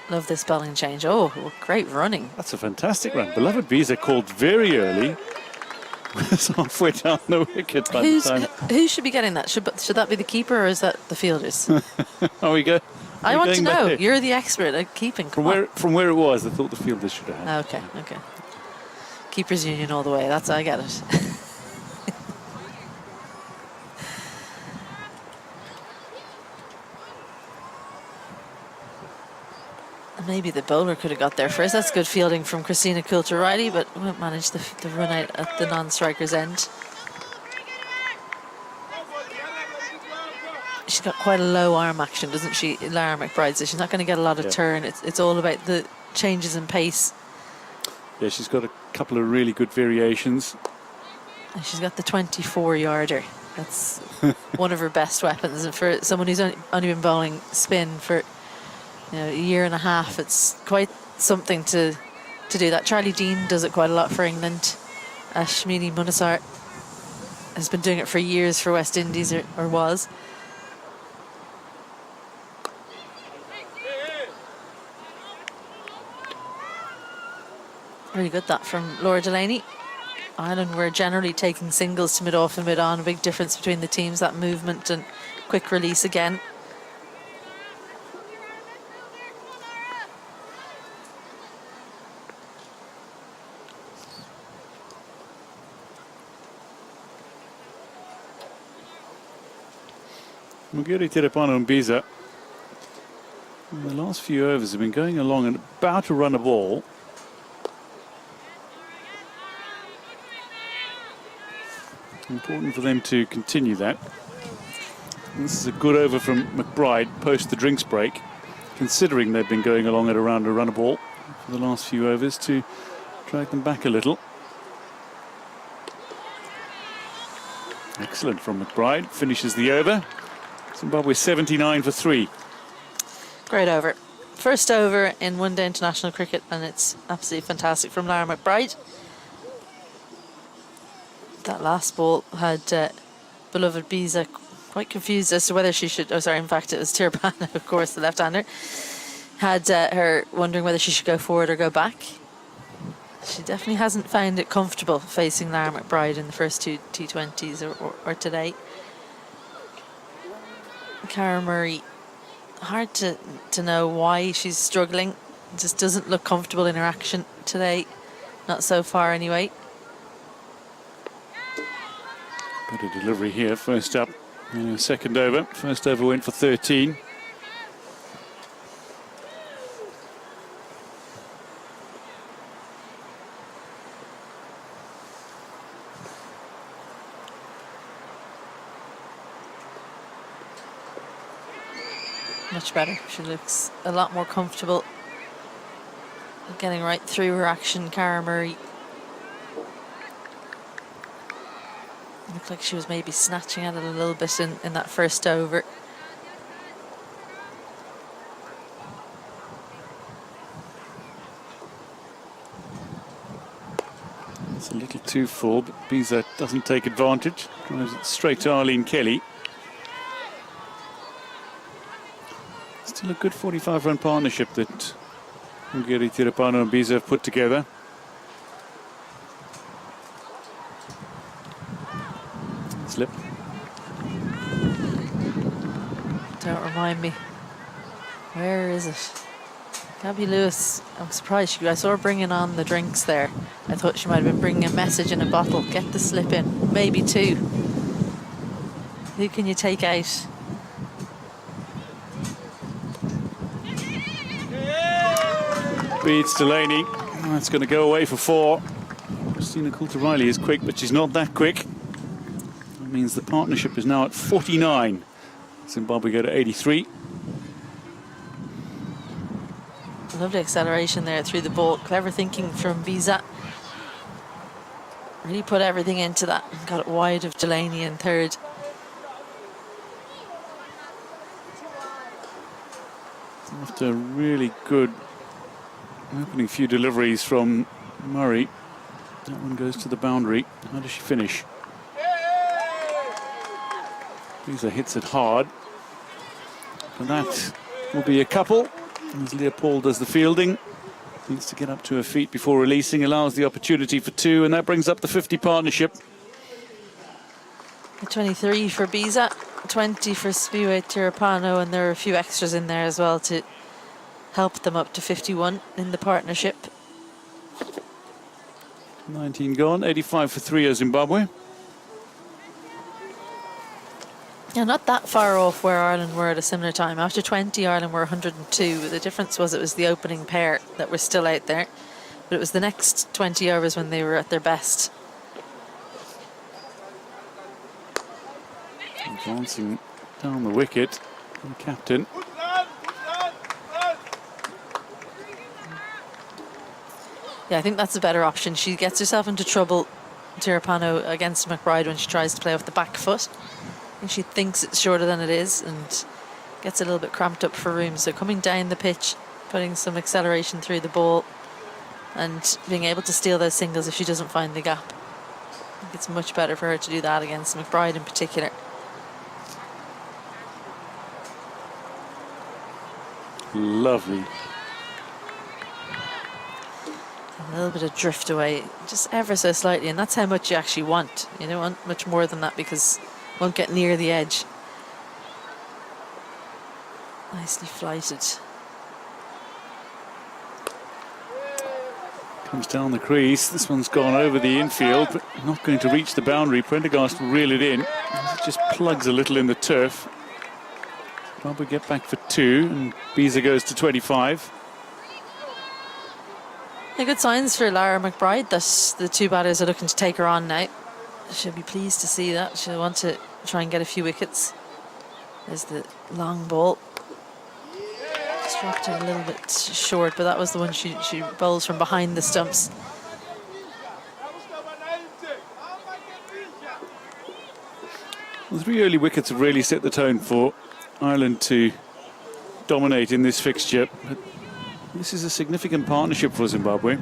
Love this bowling change. Oh, great running. That's a fantastic run. Beloved Visa called very early. Was halfway down the wicket by the time. Who should be getting that? Should that be the keeper or is that the fielders? Oh, we go. I want to know. You're the expert at keeping. From where it was, I thought the fielders should have had. Okay. Keepers union all the way. I get it. Maybe the bowler could have got there first. That's good fielding from Christina Coulter-Riley, but won't manage the run out at the non-striker's end. She's got quite a low arm action, doesn't she, Lara McBride? So she's not going to get a lot of turn. It's all about the changes in pace. Yeah, she's got a couple of really good variations. And she's got the 24-yarder. That's one of her best weapons. And for someone who's only been bowling spin for a year and a half, it's quite something to do that. Charlie Dean does it quite a lot for England. Shmini Munasar has been doing it for years for West Indies, or was. Really good that from Laura Delaney. Ireland were generally taking singles to mid-off and mid-on. A big difference between the teams, that movement and quick release again. Mugiri Tirapano and Biza, in the last few overs, have been going along and about to run a ball. Important for them to continue that. And this is a good over from McBride post the drinks break, considering they've been going along at around a run a ball for the last few overs, to drag them back a little. Excellent from McBride, finishes the over. Zimbabwe 79 for 3. Great over. First over in one-day international cricket, and it's absolutely fantastic from Lara McBride. That last ball had beloved Biza quite confused as to whether she should... Oh, sorry, in fact, it was Tirapano, of course, the left-hander. Had her wondering whether she should go forward or go back. She definitely hasn't found it comfortable facing Lara McBride in the first 2 T20s or today. Karamurri, hard to know why she's struggling. Just doesn't look comfortable in her action today. Not so far anyway. Better delivery here, first up. Second over. First over went for 13. Much better. She looks a lot more comfortable. Getting right through her action, Cara Murray. Looked like she was maybe snatching at it a little bit in that first over. It's a little too full, but Biza doesn't take advantage. Drives it straight to Arlene Kelly. Still a good 45-run partnership that Ungeri Tirapano and Biza have put together. Slip. Don't remind me. Where is it? Gabby Lewis, I'm surprised. I saw her bringing on the drinks there. I thought she might have been bringing a message in a bottle. Get the slip in. Maybe two. Who can you take out? Beats Delaney. That's going to go away for 4. Christina Coulter-Riley is quick, but she's not that quick. That means the partnership is now at 49. Zimbabwe go to 83. Lovely acceleration there through the ball. Clever thinking from Biza. Really put everything into that and got it wide of Delaney in third. After a really good opening few deliveries from Murray, that one goes to the boundary. How does she finish? Biza hits it hard. And that will be a couple. As Leopold does the fielding, needs to get up to her feet before releasing, allows the opportunity for 2, and that brings up the 50 partnership. 23 for Biza, 20 for Spiwe Tirapano, and there are a few extras in there as well to help them up to 51 in the partnership. 19 gone, 85 for 3 of Zimbabwe. Yeah, not that far off where Ireland were at a similar time. After 20, Ireland were 102. The difference was it was the opening pair that were still out there. But it was the next 20 overs when they were at their best. Advancing down the wicket, the captain. Yeah, I think that's a better option. She gets herself into trouble, Tirapano, against McBride when she tries to play off the back foot. And she thinks it's shorter than it is and gets a little bit cramped up for room. So coming down the pitch, putting some acceleration through the ball and being able to steal those singles if she doesn't find the gap. I think it's much better for her to do that against McBride in particular. Lovely. A little bit of drift away, just ever so slightly, and that's how much you actually want. You don't want much more than that because won't get near the edge. Nicely flighted. Comes down the crease. This one's gone over the infield, but not going to reach the boundary. Prendergast will reel it in. It just plugs a little in the turf. Probably get back for 2, and Biza goes to 25. Yeah, good signs for Lara McBride that the two batters are looking to take her on now. She'll be pleased to see that. She'll want to try and get a few wickets. There's the long ball. Struck it a little bit short, but that was the one she bowls from behind the stumps. The 3 early wickets have really set the tone for Ireland to dominate in this fixture. But this is a significant partnership for Zimbabwe.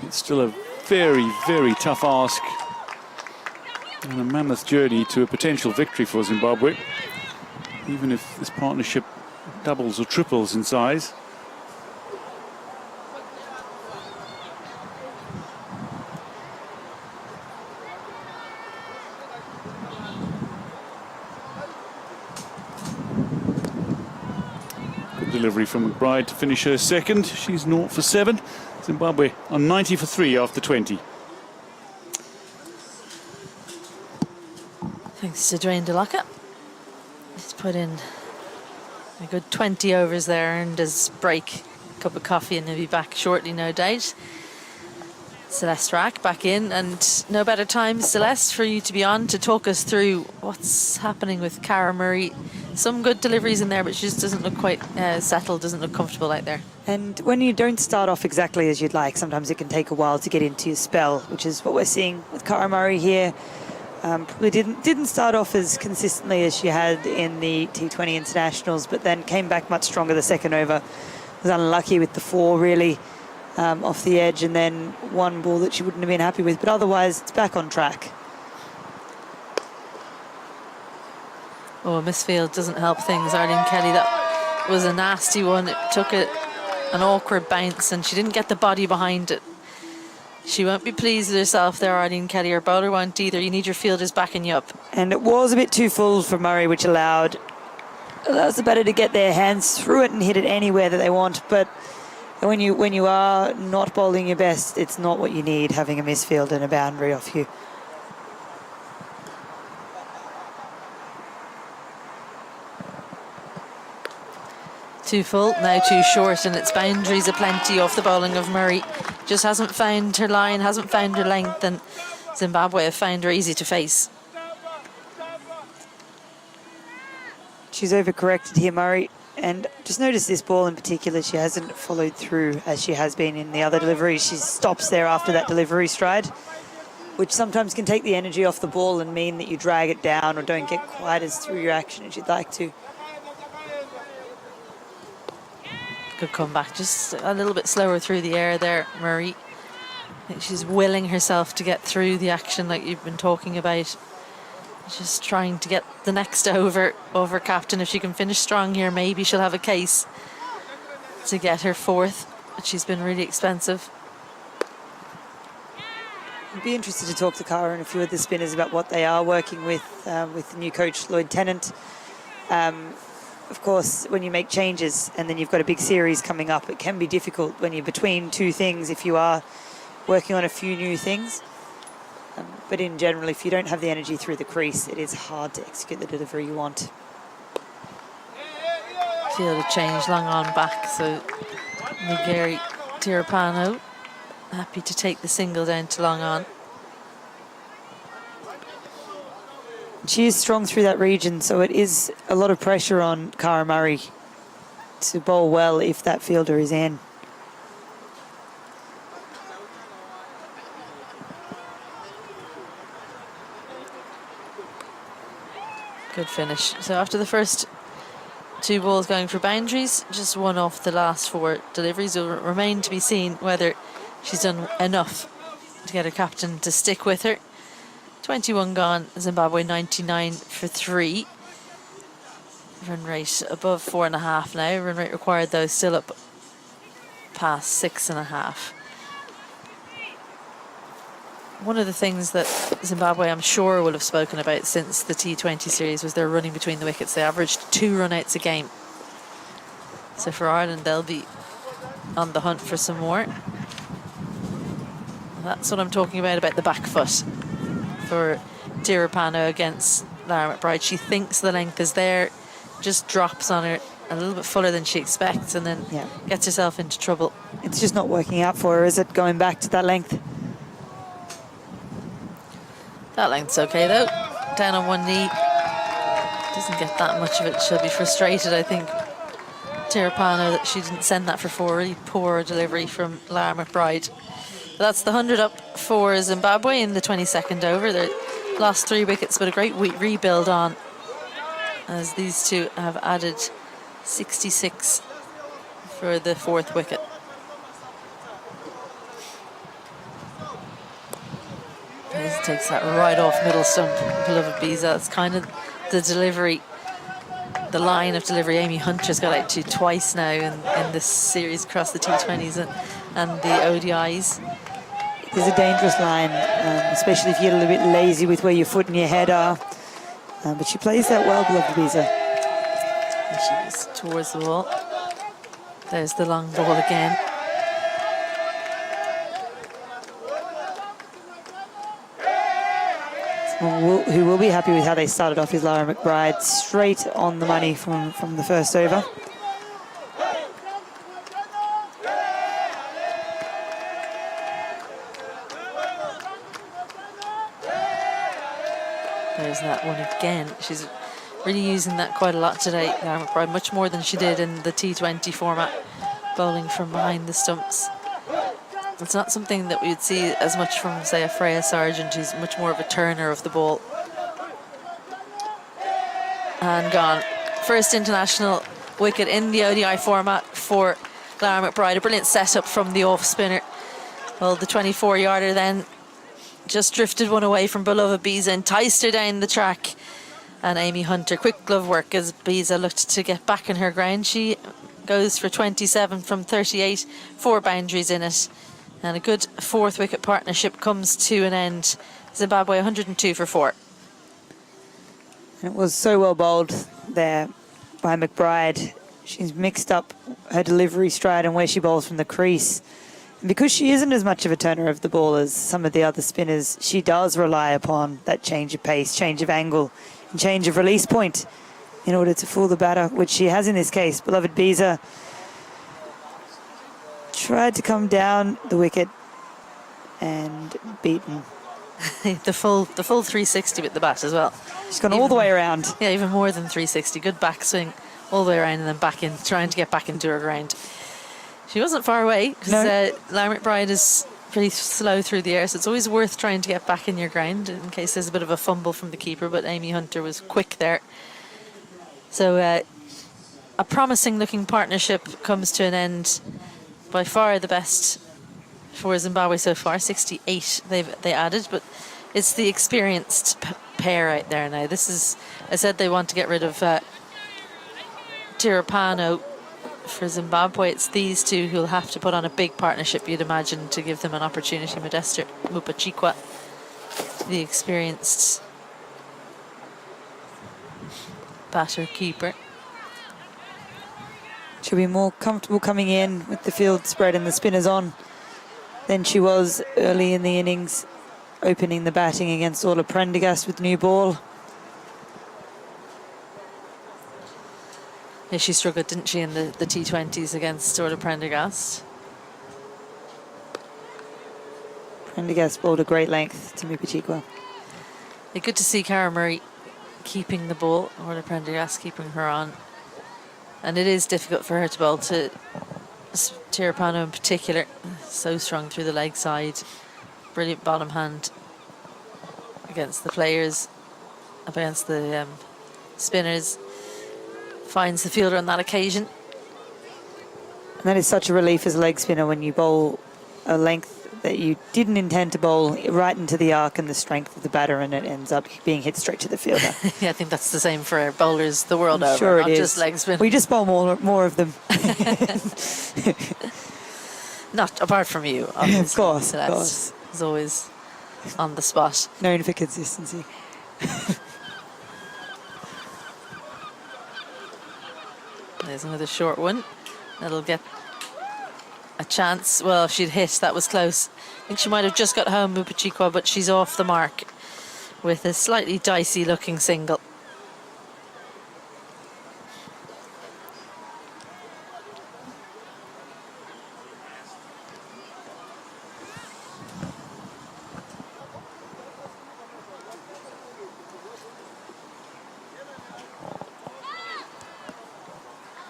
It's still a very, very tough ask and a mammoth journey to a potential victory for Zimbabwe, even if this partnership doubles or triples in size. Good delivery from McBride to finish her second. She's 0 for 7. Zimbabwe on 90 for 3 after 20. Thanks to Dwayne DeLocca. He's put in a good 20 overs there, earned his break, a cup of coffee, and he'll be back shortly, no doubt. Celeste Rack back in, and no better time, Celeste, for you to be on to talk us through what's happening with Cara Murray. Some good deliveries in there, but she just doesn't look quite settled, doesn't look comfortable out there. And when you don't start off exactly as you'd like, sometimes it can take a while to get into your spell, which is what we're seeing with Cara Murray here. Probably didn't start off as consistently as she had in the T20 internationals, but then came back much stronger the second over. Was unlucky with the 4 really off the edge, and then one ball that she wouldn't have been happy with, but otherwise it's back on track. Oh, a misfield doesn't help things. Arlene Kelly, that was a nasty one. It took an awkward bounce, and she didn't get the body behind it. She won't be pleased with herself there, Arlene Kelly. Her bowler won't either. You need your fielders backing you up. And it was a bit too full for Murray, which allows the batter to get their hands through it and hit it anywhere that they want. But when you are not bowling your best, it's not what you need, having a misfield and a boundary off you. Too full, now too short, and its boundaries aplenty off the bowling of Murray. Just hasn't found her line, hasn't found her length, and Zimbabwe have found her easy to face. She's overcorrected here, Murray. And just notice this ball in particular, she hasn't followed through as she has been in the other deliveries. She stops there after that delivery stride, which sometimes can take the energy off the ball and mean that you drag it down or don't get quite as through your action as you'd like to. Good comeback, just a little bit slower through the air there, Murray. I think she's willing herself to get through the action like you've been talking about. Just trying to get the next over captain. If she can finish strong here, maybe she'll have a case to get her 4th, but she's been really expensive. I'd be interested to talk to Cara and a few of the spinners about what they are working with the new coach, Lloyd Tennant. Of course, when you make changes and then you've got a big series coming up, it can be difficult when you're between 2 things if you are working on a few new things. But in general, if you don't have the energy through the crease, it is hard to execute the delivery you want. Field a change long on back, so Nigeri Tirapano happy to take the single down to long on. She is strong through that region, so it is a lot of pressure on Cara Murray to bowl well if that fielder is in. Good finish. So after the first 2 balls going for boundaries, just 1 off the last 4 deliveries. It will remain to be seen whether she's done enough to get her captain to stick with her. 21 gone, Zimbabwe 99 for 3. Run rate above 4.5 now. Run rate required though still up past 6.5. One of the things that Zimbabwe, I'm sure, will have spoken about since the T20 series was their running between the wickets. They averaged 2 run-outs a game. So for Ireland, they'll be on the hunt for some more. That's what I'm talking about the back foot for Tirapano against Lara McBride. She thinks the length is there, just drops on her a little bit fuller than she expects, and then gets herself into trouble. It's just not working out for her, is it, going back to that length? That length's okay though. Down on one knee. Doesn't get that much of it. She'll be frustrated, I think, Tirapano, that she didn't send that for 4. Really poor delivery from Lara McBride. But that's the 100 up for Zimbabwe in the 22nd over. They lost 3 wickets, but a great rebuild on, as these two have added 66 for the 4th wicket. He takes that right off middle stump, beloved Biza. That's kind of the delivery, the line of delivery Amy Hunter's got out to twice now in this series across the T20s and the ODIs. It is a dangerous line, especially if you get a little bit lazy with where your foot and your head are. But she plays that well, beloved Biza. And she's towards the wall. There's the long ball again. Who will be happy with how they started off is Lara McBride, straight on the money from the first over. using that one again. She's really using that quite a lot today, Lara McBride, much more than she did in the T20 format, bowling from behind the stumps. It's not something that we'd see as much from, say, a Freya Sargent, who's much more of a turner of the ball. And gone. First international wicket in the ODI format for Lara McBride. A brilliant setup from the off spinner. Well, the 24-yarder then just drifted one away from beloved Biza, enticed her down the track. And Amy Hunter, quick glove work as Biza looked to get back in her ground. She goes for 27 from 38, 4 boundaries in it. And a good 4th wicket partnership comes to an end. Zimbabwe 102 for 4. And it was so well bowled there by McBride. She's mixed up her delivery stride and where she bowls from the crease. And because she isn't as much of a turner of the ball as some of the other spinners, she does rely upon that change of pace, change of angle, and change of release point in order to fool the batter, which she has in this case. Beloved Biza tried to come down the wicket and beaten. the full 360 with the bat as well. She's gone all the way around. Yeah, even more than 360. Good backswing all the way around and then back in, trying to get back into her ground. She wasn't far away because Lara McBride is pretty slow through the air, so it's always worth trying to get back in your ground in case there's a bit of a fumble from the keeper, but Amy Hunter was quick there. So a promising looking partnership comes to an end. By far the best for Zimbabwe so far, 68 they added, but it's the experienced pair out there now. This is, I said they want to get rid of Tirapano for Zimbabwe. It's these two who'll have to put on a big partnership, you'd imagine, to give them an opportunity. Modesta Mupachikwa, the experienced batter keeper. She'll be more comfortable coming in with the field spread and the spinners on than she was early in the innings, opening the batting against Orla Prendergast with new ball. Yeah, she struggled, didn't she, in the T20s against Orla Prendergast? Prendergast bowled a great length to Mupachikwa. Yeah, good to see Cara Murray keeping the ball, Orla Prendergast keeping her on. And it is difficult for her to bowl to Tirapano in particular. So strong through the leg side. Brilliant bottom hand against the players, against the spinners. Finds the fielder on that occasion. And that is such a relief as a leg spinner when you bowl a length that you didn't intend to bowl right into the arc and the strength of the batter, and it ends up being hit straight to the fielder. Yeah, I think that's the same for bowlers the world over, sure, not just leg spin. We just bowl more of them. Not apart from you, obviously. Of course, so of that's course. is always on the spot. Known for consistency. There's another short one. That'll get a chance. Well, if she'd hit, that was close. I think she might have just got home, Mupachikwa, but she's off the mark with a slightly dicey looking single.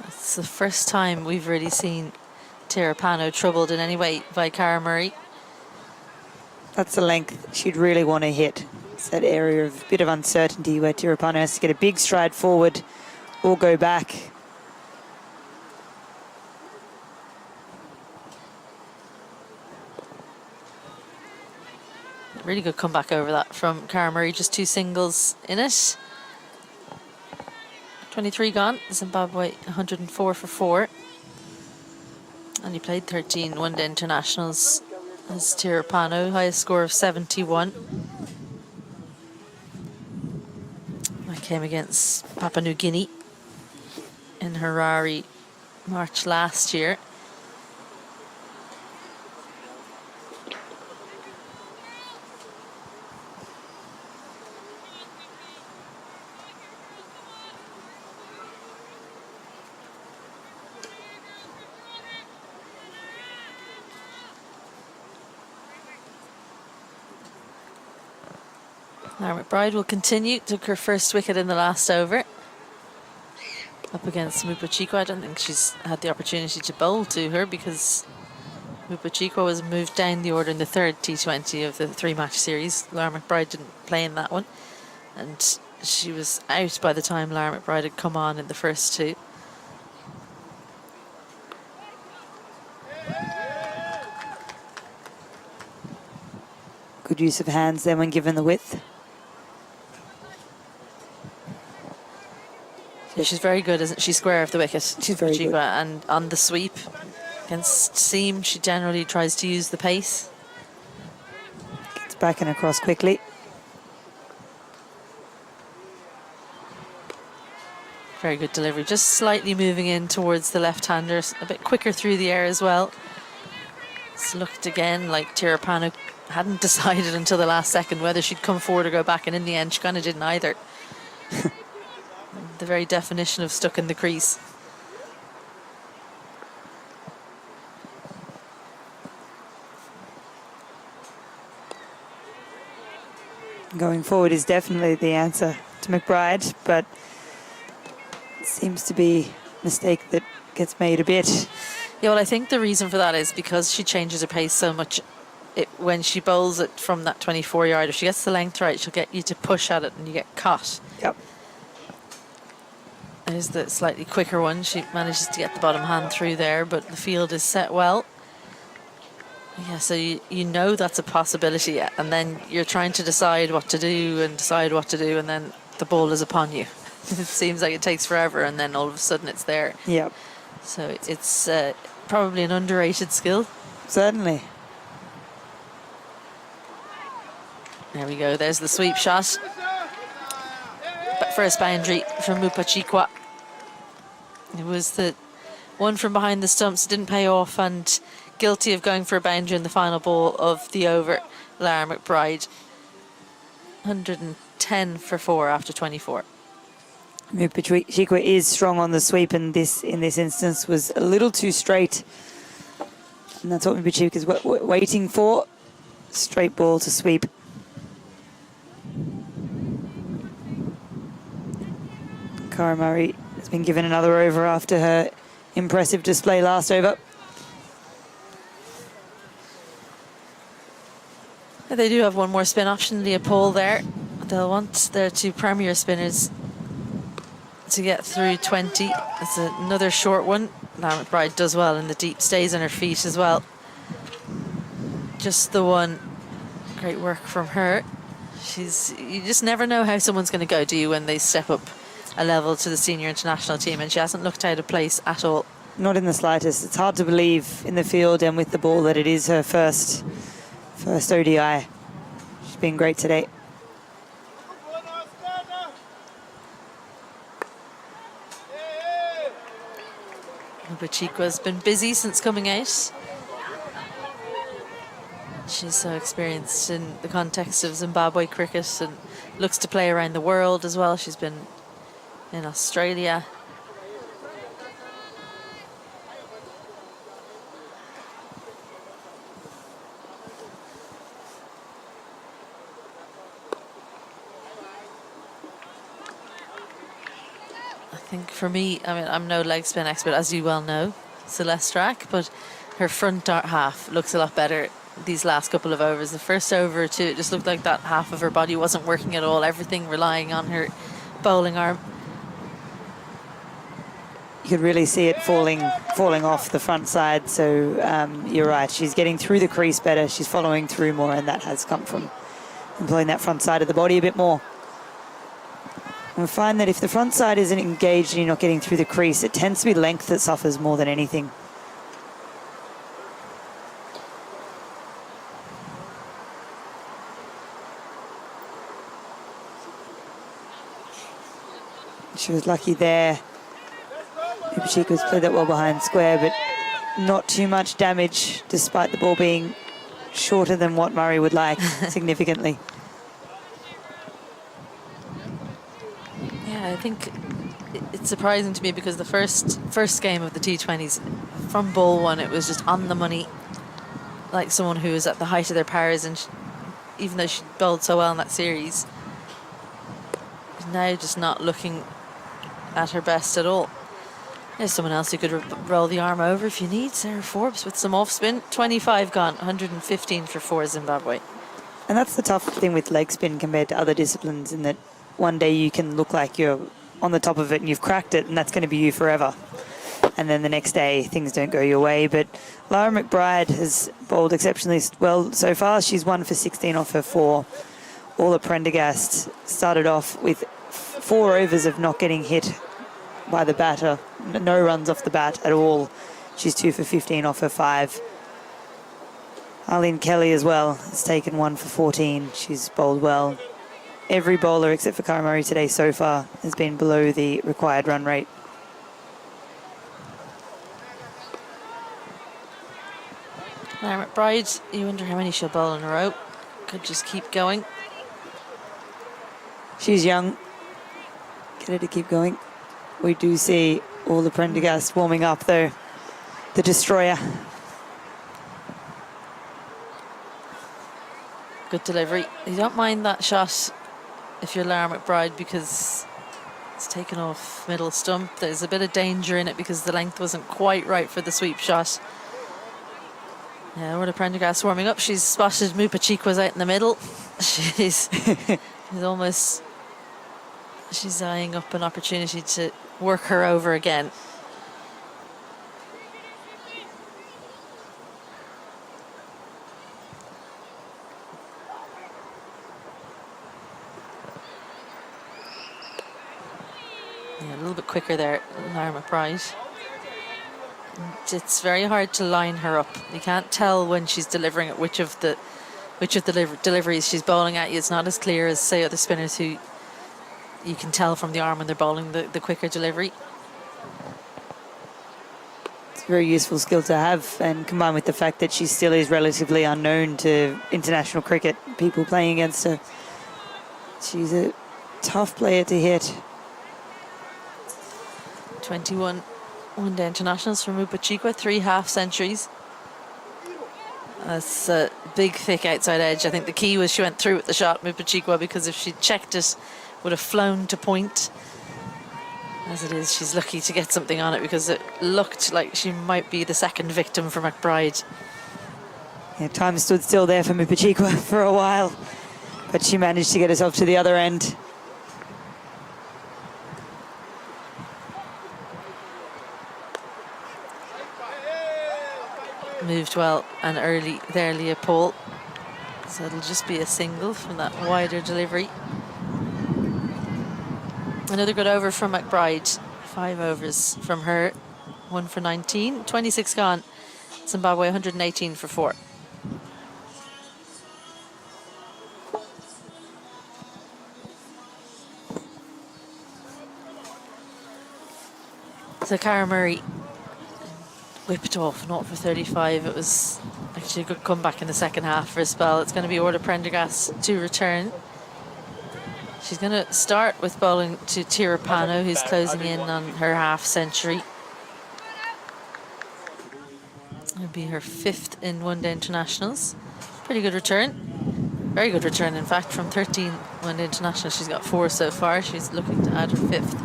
It's the first time we've really seen Tirapano troubled in any way by Cara Murray. That's the length she'd really want to hit. It's that area of a bit of uncertainty where Tirapano has to get a big stride forward or go back. Really good comeback over that from Cara Murray, just 2 singles in it. 23 gone, Zimbabwe 104 for 4. And he played 13 one-day internationals as Tirapano, highest score of 71. That came against Papua New Guinea in Harare, March last year. Lara McBride will continue. Took her first wicket in the last over. Up against Mupachikwa. I don't think she's had the opportunity to bowl to her because Mupachikwa was moved down the order in the third T20 of the 3-match series. Lara McBride didn't play in that one. And she was out by the time Lara McBride had come on in the first two. Good use of hands then when given the width. Yeah, she's very good, isn't she? Square of the wicket. She's very good. And on the sweep against seam, she generally tries to use the pace. Gets back and across quickly. Very good delivery. Just slightly moving in towards the left-hander, a bit quicker through the air as well. It's looked again like Tirapanu hadn't decided until the last second whether she'd come forward or go back, and in the end she kind of didn't either. The very definition of stuck in the crease. Going forward is definitely the answer to McBride, but it seems to be a mistake that gets made a bit. Yeah, well, I think the reason for that is because she changes her pace so much. When she bowls it from that 24-yard, if she gets the length right, she'll get you to push at it and you get caught. Yep. There's the slightly quicker one. She manages to get the bottom hand through there, but the field is set well. Yeah, so you know that's a possibility, and then you're trying to decide what to do, and then the ball is upon you. It seems like it takes forever, and then all of a sudden it's there. Yep. So it's probably an underrated skill. Certainly. There we go. There's the sweep shot. But first boundary from Mupachikwa. It was the one from behind the stumps. Didn't pay off, and guilty of going for a boundary in the final ball of the over, Lara McBride. 110 for 4 after 24. Mupachikwa is strong on the sweep, and this in this instance was a little too straight. And that's what Mupachikwa is waiting for. Straight ball to sweep. Cara Murray has been given another over after her impressive display last over. They do have one more spin option, Leah Paul there. They'll want their two premier spinners to get through 20. It's another short one. Lara McBride does well in the deep, stays on her feet as well. Just the one. Great work from her. You just never know how someone's going to go, do you, when they step up a level to the senior international team, and she hasn't looked out of place at all. Not in the slightest. It's hard to believe in the field and with the ball that it is her first ODI. She's been great today. Mupachikwa's been busy since coming out. She's so experienced in the context of Zimbabwe cricket and looks to play around the world as well. She's been in Australia. I think for me, I mean, I'm no leg spin expert, as you well know, Celeste Rack, but her front half looks a lot better these last couple of overs. The first over or two, it just looked like that half of her body wasn't working at all, everything relying on her bowling arm. You could really see it falling off the front side, so you're right, she's getting through the crease better, she's following through more, and that has come from employing that front side of the body a bit more. And we find that if the front side isn't engaged and you're not getting through the crease, it tends to be length that suffers more than anything. She was lucky there. Mupachikwa's played that well behind square, but not too much damage, despite the ball being shorter than what Murray would like, significantly. Yeah, I think it's surprising to me because the first game of the T20s, from ball one, it was just on the money, like someone who was at the height of their powers, and even though she bowled so well in that series, now just not looking at her best at all. There's someone else who could roll the arm over if you need. Sarah Forbes with some off spin. 25 gone, 115 for 4 Zimbabwe. And that's the tough thing with leg spin compared to other disciplines, in that one day you can look like you're on the top of it and you've cracked it, and that's going to be you forever. And then the next day things don't go your way. But Lara McBride has bowled exceptionally well so far. She's 1 for 16 off her 4. Orla Prendergast started off with 4 overs of not getting hit by the batter. No runs off the bat at all. She's 2 for 15 off her 5. Arlene Kelly as well has taken 1 for 14. She's bowled well. Every bowler except for Cara Murray today so far has been below the required run rate. Lara McBride, you wonder how many she'll bowl in a row. Could just keep going. She's young. Get her to keep going. We do see all the Prendergast warming up though. The destroyer. Good delivery. You don't mind that shot if you're Lara McBride, because it's taken off middle stump. There's a bit of danger in it because the length wasn't quite right for the sweep shot. Yeah, Orla Prendergast warming up. She's spotted Mupachikwa's out in the middle. She's almost... She's eyeing up an opportunity to work her over again. Yeah, a little bit quicker there, Lara McBride. It's very hard to line her up. You can't tell when she's delivering it which of the deliveries she's bowling at you. It's not as clear as, say, other spinners who you can tell from the arm when they're bowling the quicker delivery. It's a very useful skill to have, and combined with the fact that she still is relatively unknown to international cricket, people playing against her. She's a tough player to hit. 21 one-day internationals from Mupachikwa, 3 half-centuries. That's a big, thick outside edge. I think the key was she went through with the shot, Mupachikwa, because if she'd checked it, would have flown to point. As it is, she's lucky to get something on it, because it looked like she might be the second victim for McBride. Yeah, time stood still there for Mupachikwa for a while, but she managed to get herself to the other end. Moved well and early there, Leah Paul. So it'll just be a single from that wider delivery. Another good over from McBride. 5 overs from her. 1 for 19. 26 gone. Zimbabwe 118 for 4. So Cara Murray whipped off, 0 for 35. It was actually a good comeback in the second half for a spell. It's going to be Orla Prendergast to return. She's going to start with bowling to Tirapano, who's closing in on her half-century. It'll be her 5th in one-day internationals. Pretty good return. Very good return, in fact, from 13 one-day internationals. She's got 4 so far. She's looking to add her 5th.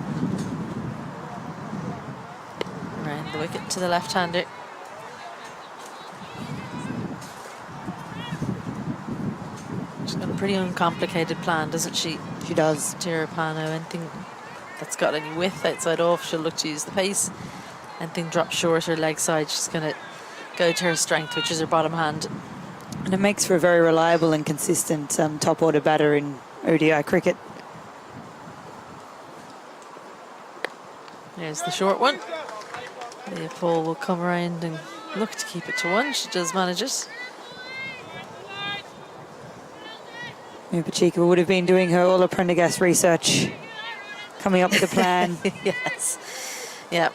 Around the wicket to the left-hander. She's got a pretty uncomplicated plan, doesn't she? She does. Tirapano, anything that's got any width outside off, she'll look to use the pace. Anything drops short her leg side, she's going to go to her strength, which is her bottom hand. And it makes for a very reliable and consistent top order batter in ODI cricket. There's the short one. Leah Paul will come around and look to keep it to 1. She does manage it. Mupachikwa would have been doing her Orla Prendergast research, coming up with a plan. Yes. Yeah.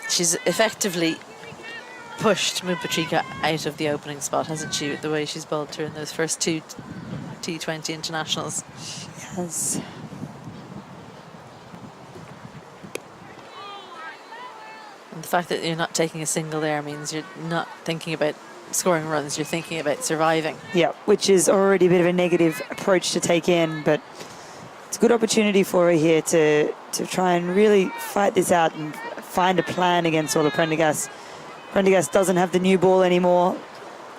She's effectively pushed Mupachikwa out of the opening spot, hasn't she, with the way she's bowled her in those first 2 T20 internationals. She has. And the fact that you're not taking a single there means you're not thinking about scoring runs, you're thinking about surviving. Yeah, which is already a bit of a negative approach to take in, but it's a good opportunity for her here to try and really fight this out and find a plan against Orla Prendergast. Prendergast doesn't have the new ball anymore,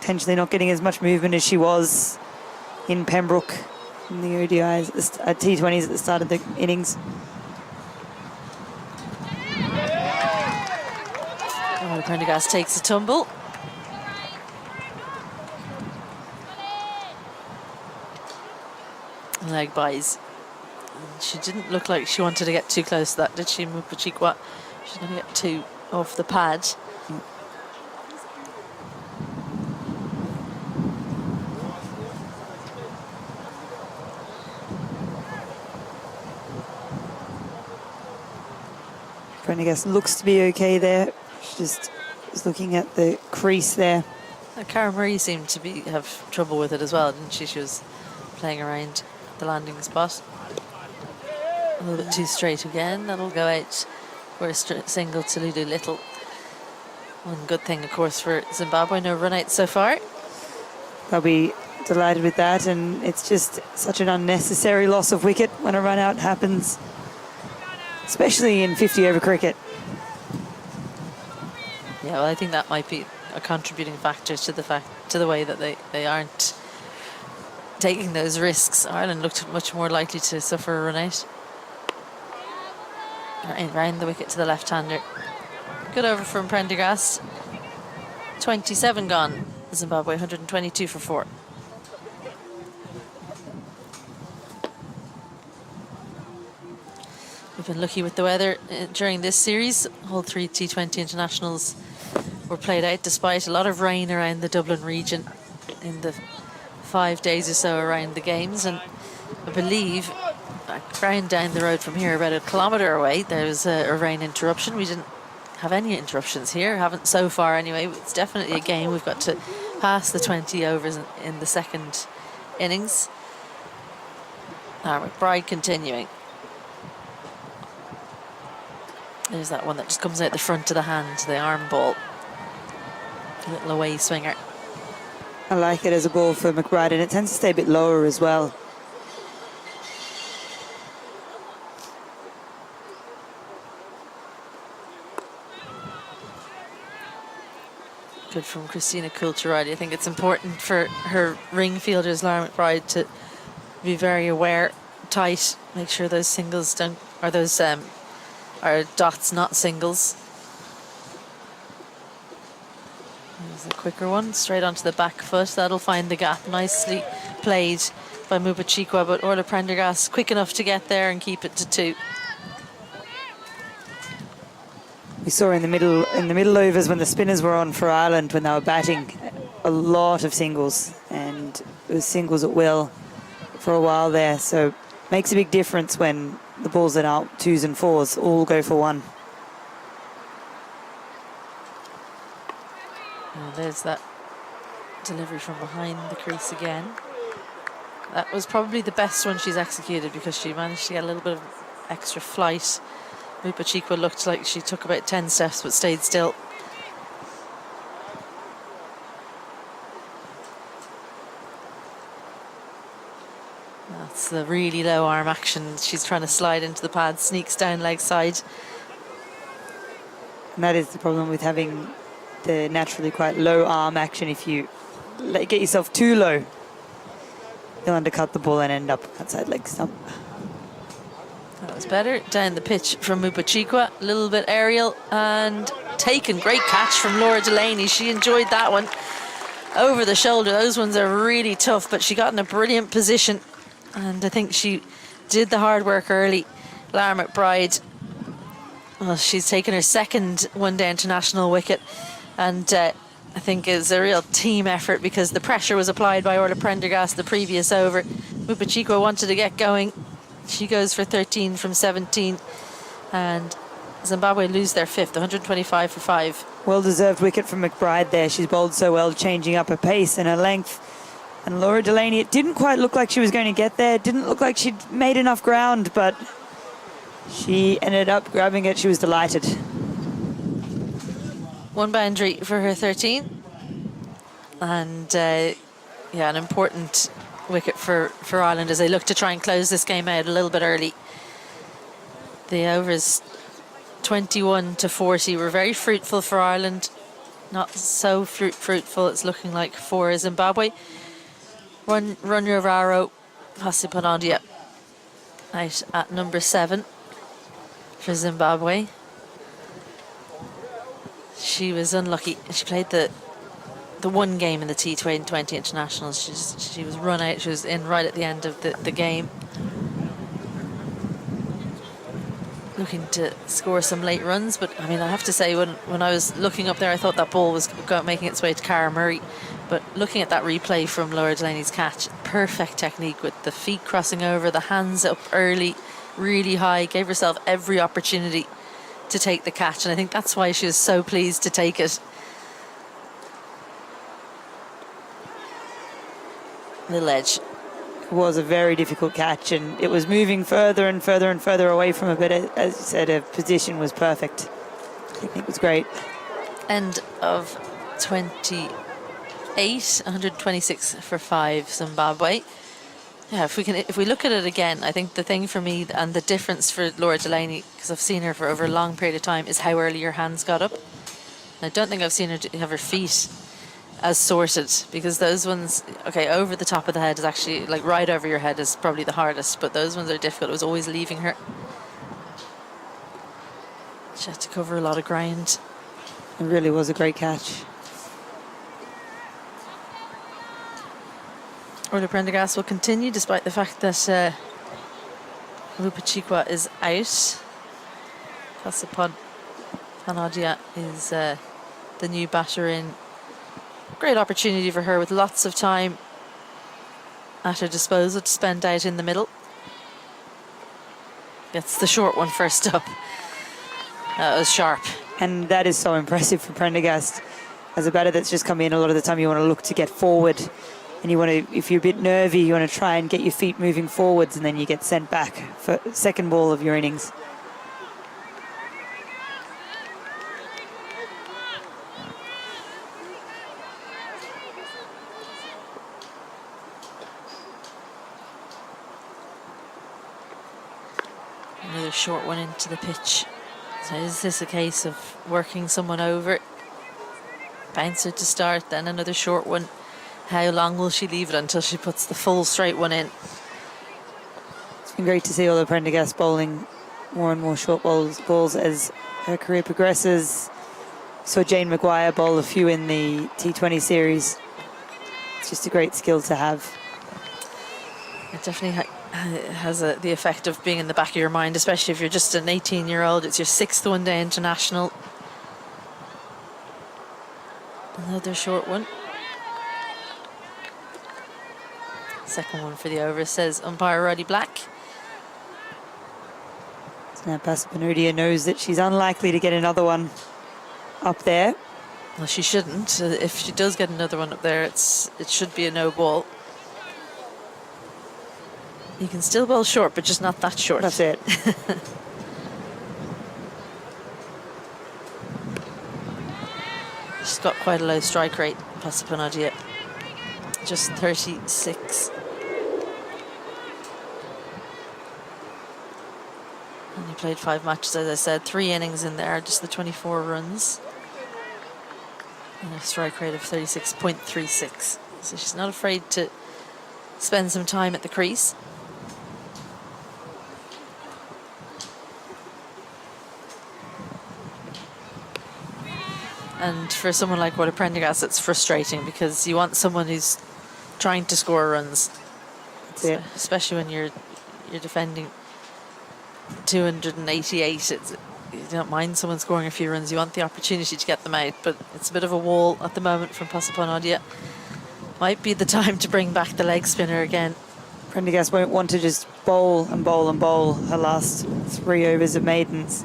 potentially not getting as much movement as she was in Pembroke in the ODIs, T20s at the start of the innings. Orla Prendergast takes a tumble. Leg buys. She didn't look like she wanted to get too close to that, did she, Mupachikwa? She's going to get two off the pad. Prendergast looks to be okay there. She just is looking at the crease there. Cara Marie seemed to have trouble with it as well, didn't she? She was playing around the landing spot. A little bit too straight again. That'll go out for a single to Lulu Little. One good thing, of course, for Zimbabwe, no run out so far. They'll be delighted with that, and it's just such an unnecessary loss of wicket when a run out happens, especially in 50 over cricket. Yeah, well, I think that might be a contributing factor to the way that they aren't taking those risks. Ireland looked much more likely to suffer a run out. Round the wicket to the left-hander. Good over from Prendergast. 27 gone. Zimbabwe 122 for 4. We've been lucky with the weather during this series. All 3 T20 internationals were played out despite a lot of rain around the Dublin region in the 5 days or so around the games. And I believe ground down the road from here, about a kilometre away, there was a rain interruption. We didn't have any interruptions here, haven't so far anyway. It's definitely a game. We've got to pass the 20 overs in the second innings. McBride continuing. There's that one that just comes out the front of the hand, the arm ball. A little away swinger. I like it as a ball for McBride, and it tends to stay a bit lower as well. Good from Christina Coulteride. I think it's important for her ring fielders, Lara McBride, to be very aware, tight, make sure those singles don't, or those are dots, not singles. There's a quicker one, straight onto the back foot. That'll find the gap. Nicely played by Mupachikwa, but Orla Prendergast quick enough to get there and keep it to 2. We saw in the middle overs when the spinners were on for Ireland, when they were batting, a lot of singles, and it was singles at will for a while there. So makes a big difference when the balls are out 2s and 4s, all go for 1. Oh, there's that delivery from behind the crease again. That was probably the best one she's executed because she managed to get a little bit of extra flight. Mupachikwa looked like she took about 10 steps but stayed still. That's the really low arm action. She's trying to slide into the pad, sneaks down leg side. And that is the problem with having the naturally quite low arm action. If you get yourself too low, you'll undercut the ball and end up outside leg stump. That was better. Down the pitch from Mupachikwa. A little bit aerial and taken. Great catch from Laura Delaney. She enjoyed that one. Over the shoulder. Those ones are really tough, but she got in a brilliant position. And I think she did the hard work early. Lara McBride, well, she's taken her second one-day international wicket. And I think it's a real team effort because the pressure was applied by Orla Prendergast the previous over. Mupachikwa wanted to get going. She goes for 13 from 17, and Zimbabwe lose their 5th, 125 for 5. Well-deserved wicket from McBride there. She's bowled so well, changing up her pace and her length. And Laura Delaney, it didn't quite look like she was going to get there. It didn't look like she'd made enough ground, but she ended up grabbing it. She was delighted. One boundary for her 13. And, yeah, an important wicket for Ireland as they look to try and close this game out a little bit early. The overs 21 to 40 were very fruitful for Ireland. Not so fruitful, it's looking like, for Zimbabwe. Runyorvaro Pasipanadia out at number 7 for Zimbabwe. She was unlucky. She played the one game in the T20 internationals. She was run out. She was in right at the end of the game, looking to score some late runs. But I mean, I have to say, when I was looking up there, I thought that ball was making its way to Cara Murray. But looking at that replay from Laura Delaney's catch, perfect technique with the feet crossing over, the hands up early, really high, gave herself every opportunity to take the catch, and I think that's why she was so pleased to take it. Little edge. It was a very difficult catch, and it was moving further and further and further away from her, but as you said, her position was perfect. Technique was great. End of 28, 126 for 5 Zimbabwe. Yeah, if we look at it again, I think the thing for me and the difference for Laura Delaney, because I've seen her for over a long period of time, is how early her hands got up. And I don't think I've seen her have her feet as sorted, because those ones, okay, over the top of the head is actually, like, right over your head is probably the hardest, but those ones are difficult. It was always leaving her. She had to cover a lot of ground. It really was a great catch. Orla Prendergast will continue despite the fact that Lupachikwa is out. Panadia is the new batter in. Great opportunity for her with lots of time at her disposal to spend out in the middle. Gets the short one first up. That was sharp. And that is so impressive for Prendergast. As a batter that's just come in, a lot of the time you want to look to get forward. And you want to, if you're a bit nervy, you want to try and get your feet moving forwards, and then you get sent back for second ball of your innings. Another short one into the pitch. So is this a case of working someone over? Bouncer to start, then another short one. How long will she leave it until she puts the full straight one in? It's been great to see Orla Prendergast bowling more and more short balls as her career progresses. Saw Jane Maguire bowl a few in the T20 series. It's just a great skill to have. It definitely has the effect of being in the back of your mind, especially if you're just an 18-year-old. It's your 6th one-day international. Another short one. Second one for the over, says umpire Roddy Black. So now Pasipanodia knows that she's unlikely to get another one up there. Well, she shouldn't. If she does get another one up there, it should be a no ball. You can still bowl short, but just not that short. That's it. She's got quite a low strike rate, Pasipanodia. Just 36. Only played 5 matches, as I said. 3 innings in there, just the 24 runs. And a strike rate of 36.36. So she's not afraid to spend some time at the crease. And for someone like Orla Prendergast, it's frustrating because you want someone who's trying to score runs. Yeah. Especially when you're defending 288. You don't mind someone scoring a few runs. You want the opportunity to get them out, but it's a bit of a wall at the moment from Pasipanodia. Might be the time to bring back the leg spinner again. Prendergast won't want to just bowl and bowl and bowl her last 3 overs of maidens.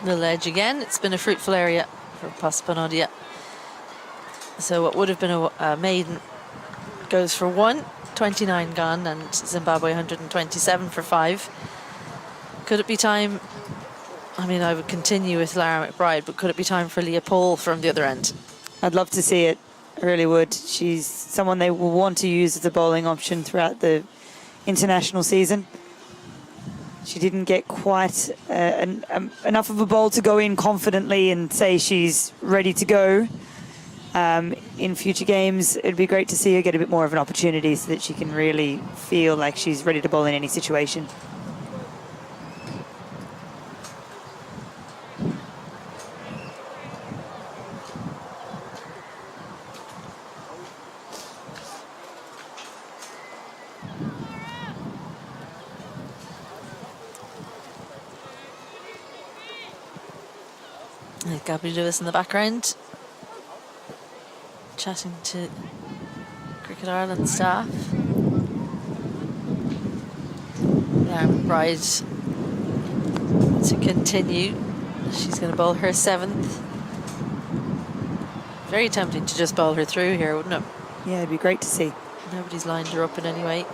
Little edge again. It's been a fruitful area for Pasipanodia. So what would have been a maiden goes for 1, 29 gone, and Zimbabwe 127 for 5. Could it be time? I mean, I would continue with Lara McBride, but could it be time for Leah Paul from the other end? I'd love to see it. I really would. She's someone they will want to use as a bowling option throughout the international season. She didn't get quite enough of a bowl to go in confidently and say she's ready to go. In future games, it'd be great to see her get a bit more of an opportunity so that she can really feel like she's ready to bowl in any situation. Gabby Lewis in the background, chatting to Cricket Ireland staff. Bride to continue. She's going to bowl her 7th. Very tempting to just bowl her through here, wouldn't it? Yeah, it'd be great to see. Nobody's lined her up in any way.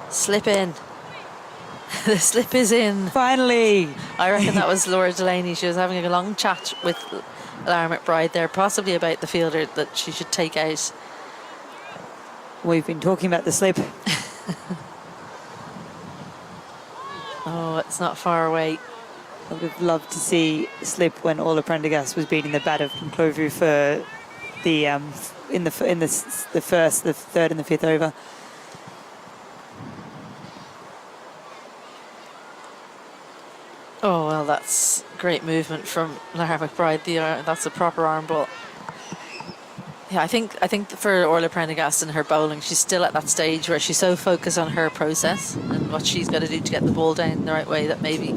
Slip in. The slip is in. Finally! I reckon that was Laura Delaney. She was having a long chat with Lara McBride there, possibly about the fielder that she should take out. We've been talking about the slip. Oh, it's not far away. I would have loved to see slip when Orla Prendergast was beating the bat of Clovu for the in the first, the third, and the 5th over. Oh, well, that's great movement from Lara McBride. That's a proper arm ball. Yeah, I think for Orla Prendergast and her bowling, she's still at that stage where she's so focused on her process and what she's got to do to get the ball down the right way that maybe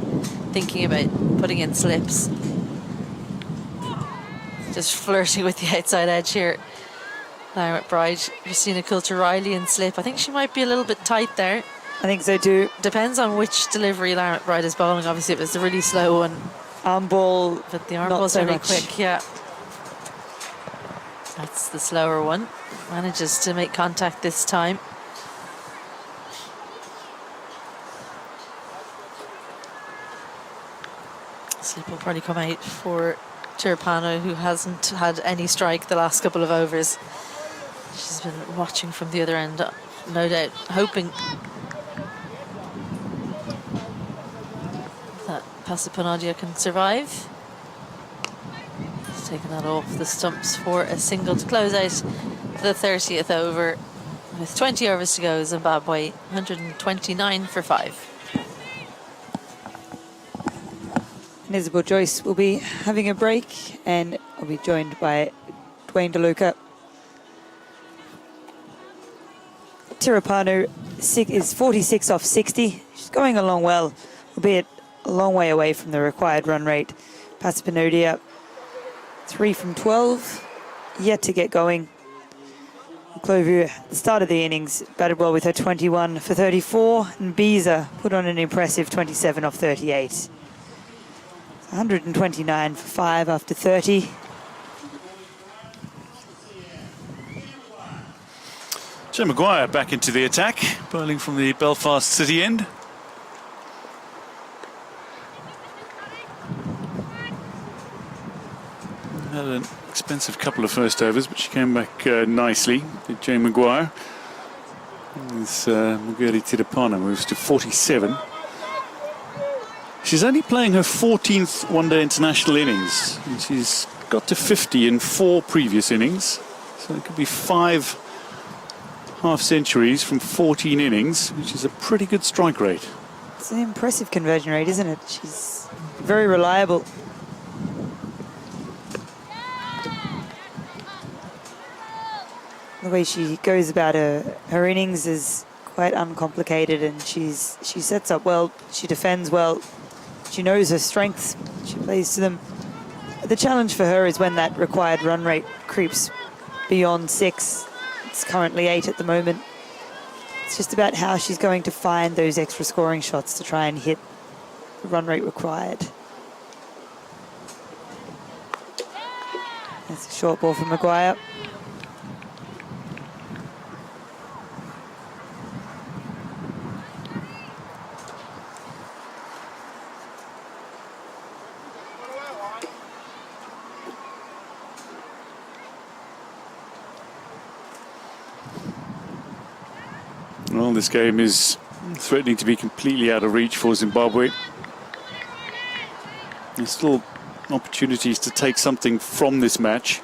thinking about putting in slips. Just flirting with the outside edge here. Lara McBride, Christina Coulter-Riley in slip. I think she might be a little bit tight there. I think so too. Depends on which delivery Lara McBride is bowling. Obviously, if it's a really slow one. Arm ball. But the arm not ball's so really much. quick, yeah. That's the slower one. Manages to make contact this time. Slip will probably come out for Tirapano, who hasn't had any strike the last couple of overs. She's been watching from the other end, no doubt, hoping that Pasapanadia can survive. He's taken that off the stumps for a single to close out the 30th over. With 20 overs to go, Zimbabwe 129 for 5. And Isabel Joyce will be having a break and will be joined by Dwayne DeLuca. Tirapano is 46 off 60. She's going along well, albeit a long way away from the required run rate. Pasapanodia 3 from 12, yet to get going. Clovu, at the start of the innings, batted well with her 21 for 34, and Biza put on an impressive 27 off 38. 129 for 5 after 30. Joe Maguire back into the attack, bowling from the Belfast City end. Had an expensive couple of first overs, but she came back nicely. Did Joe Maguire. As Mugeri Tirapana moves to 47. She's only playing her 14th one-day international innings, and she's got to 50 in 4 previous innings. So it could be 5 half-centuries from 14 innings, which is a pretty good strike rate. It's an impressive conversion rate, isn't it? She's very reliable. The way she goes about her innings is quite uncomplicated, and she sets up well, she defends well, she knows her strengths, she plays to them. The challenge for her is when that required run rate creeps beyond 6. It's currently 8 at the moment. It's just about how she's going to find those extra scoring shots to try and hit the run rate required. That's a short ball from Maguire. this game is threatening to be completely out of reach for Zimbabwe. There's still opportunities to take something from this match.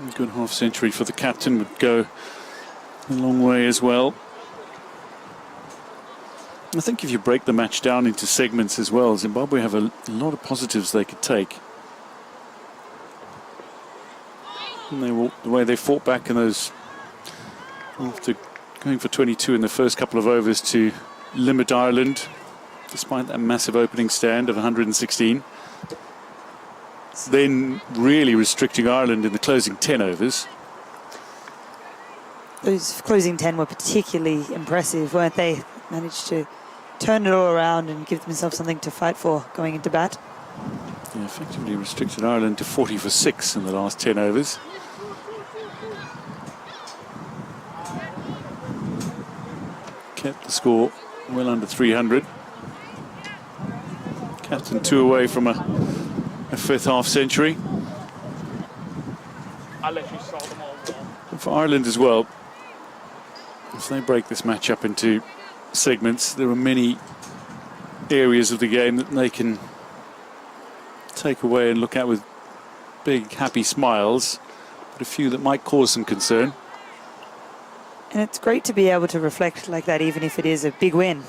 A good half century for the captain would go a long way as well. I think if you break the match down into segments as well, Zimbabwe have a lot of positives they could take. And the way they fought back in those, after going for 22 in the first couple of overs to limit Ireland, despite that massive opening stand of 116. Then really restricting Ireland in the closing 10 overs. Those closing 10 were particularly impressive, weren't they? Managed to turn it all around and give themselves something to fight for going into bat. Yeah, effectively restricted Ireland to 40 for 6 in the last 10 overs. Kept the score well under 300. Captain 2 away from a fifth half century. I'll let you solve them all. And for Ireland as well, if they break this match up into segments, there are many areas of the game that they can take away and look at with big happy smiles, but a few that might cause some concern. And it's great to be able to reflect like that, even if it is a big win.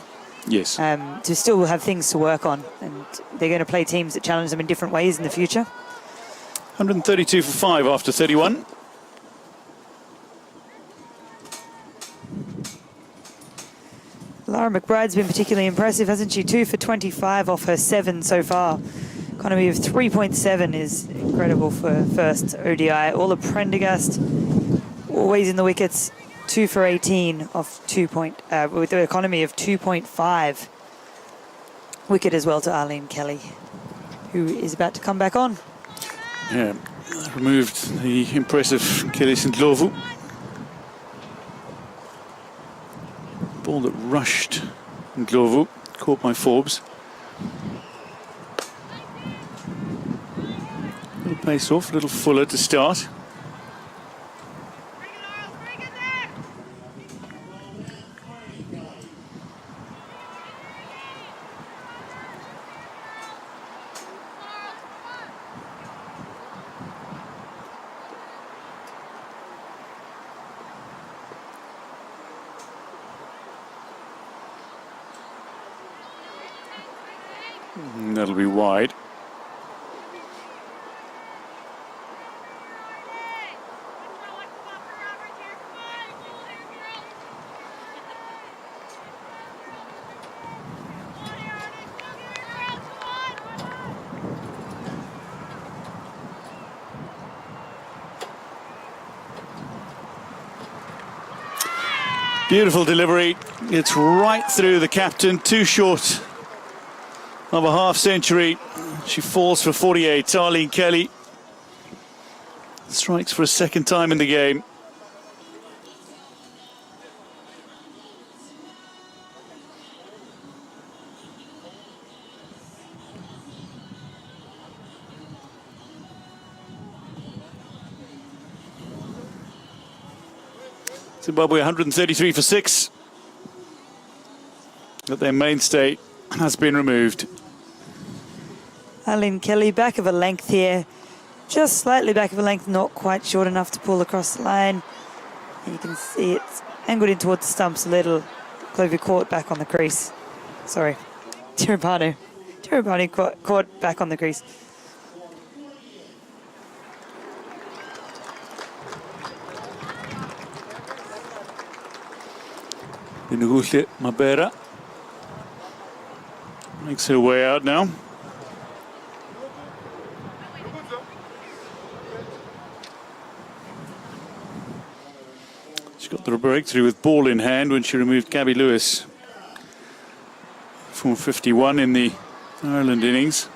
Yes. To still have things to work on, and they're going to play teams that challenge them in different ways in the future. 132 for 5 after 31. Lara McBride's been particularly impressive, hasn't she? 2 for 25 off her 7 so far. Economy of 3.7 is incredible for first ODI. Ola Prendergast always in the wickets. 2 for 18 off with the economy of 2.5. Wicket as well to Arlene Kelly, who is about to come back on. Yeah, removed the impressive Kelly St. Lovu. Ball that rushed Ndlovu, caught by Forbes. A little pace off, a little fuller to start. That'll be wide. Beautiful delivery. It's right through the captain, too short of a half century. She falls for 48. Arlene Kelly strikes for a second time in the game. Zimbabwe 133 for 6. But their mainstay has been removed. Arlene Kelly, back of a length here. Just slightly back of a length, not quite short enough to pull across the line. And you can see it's angled in towards the stumps a little. Clovey caught back on the crease. Sorry, Tirabanu caught back on the crease. Inuguhle Mabera makes her way out now. She got the breakthrough with ball in hand when she removed Gabby Lewis from 51 in the Ireland innings.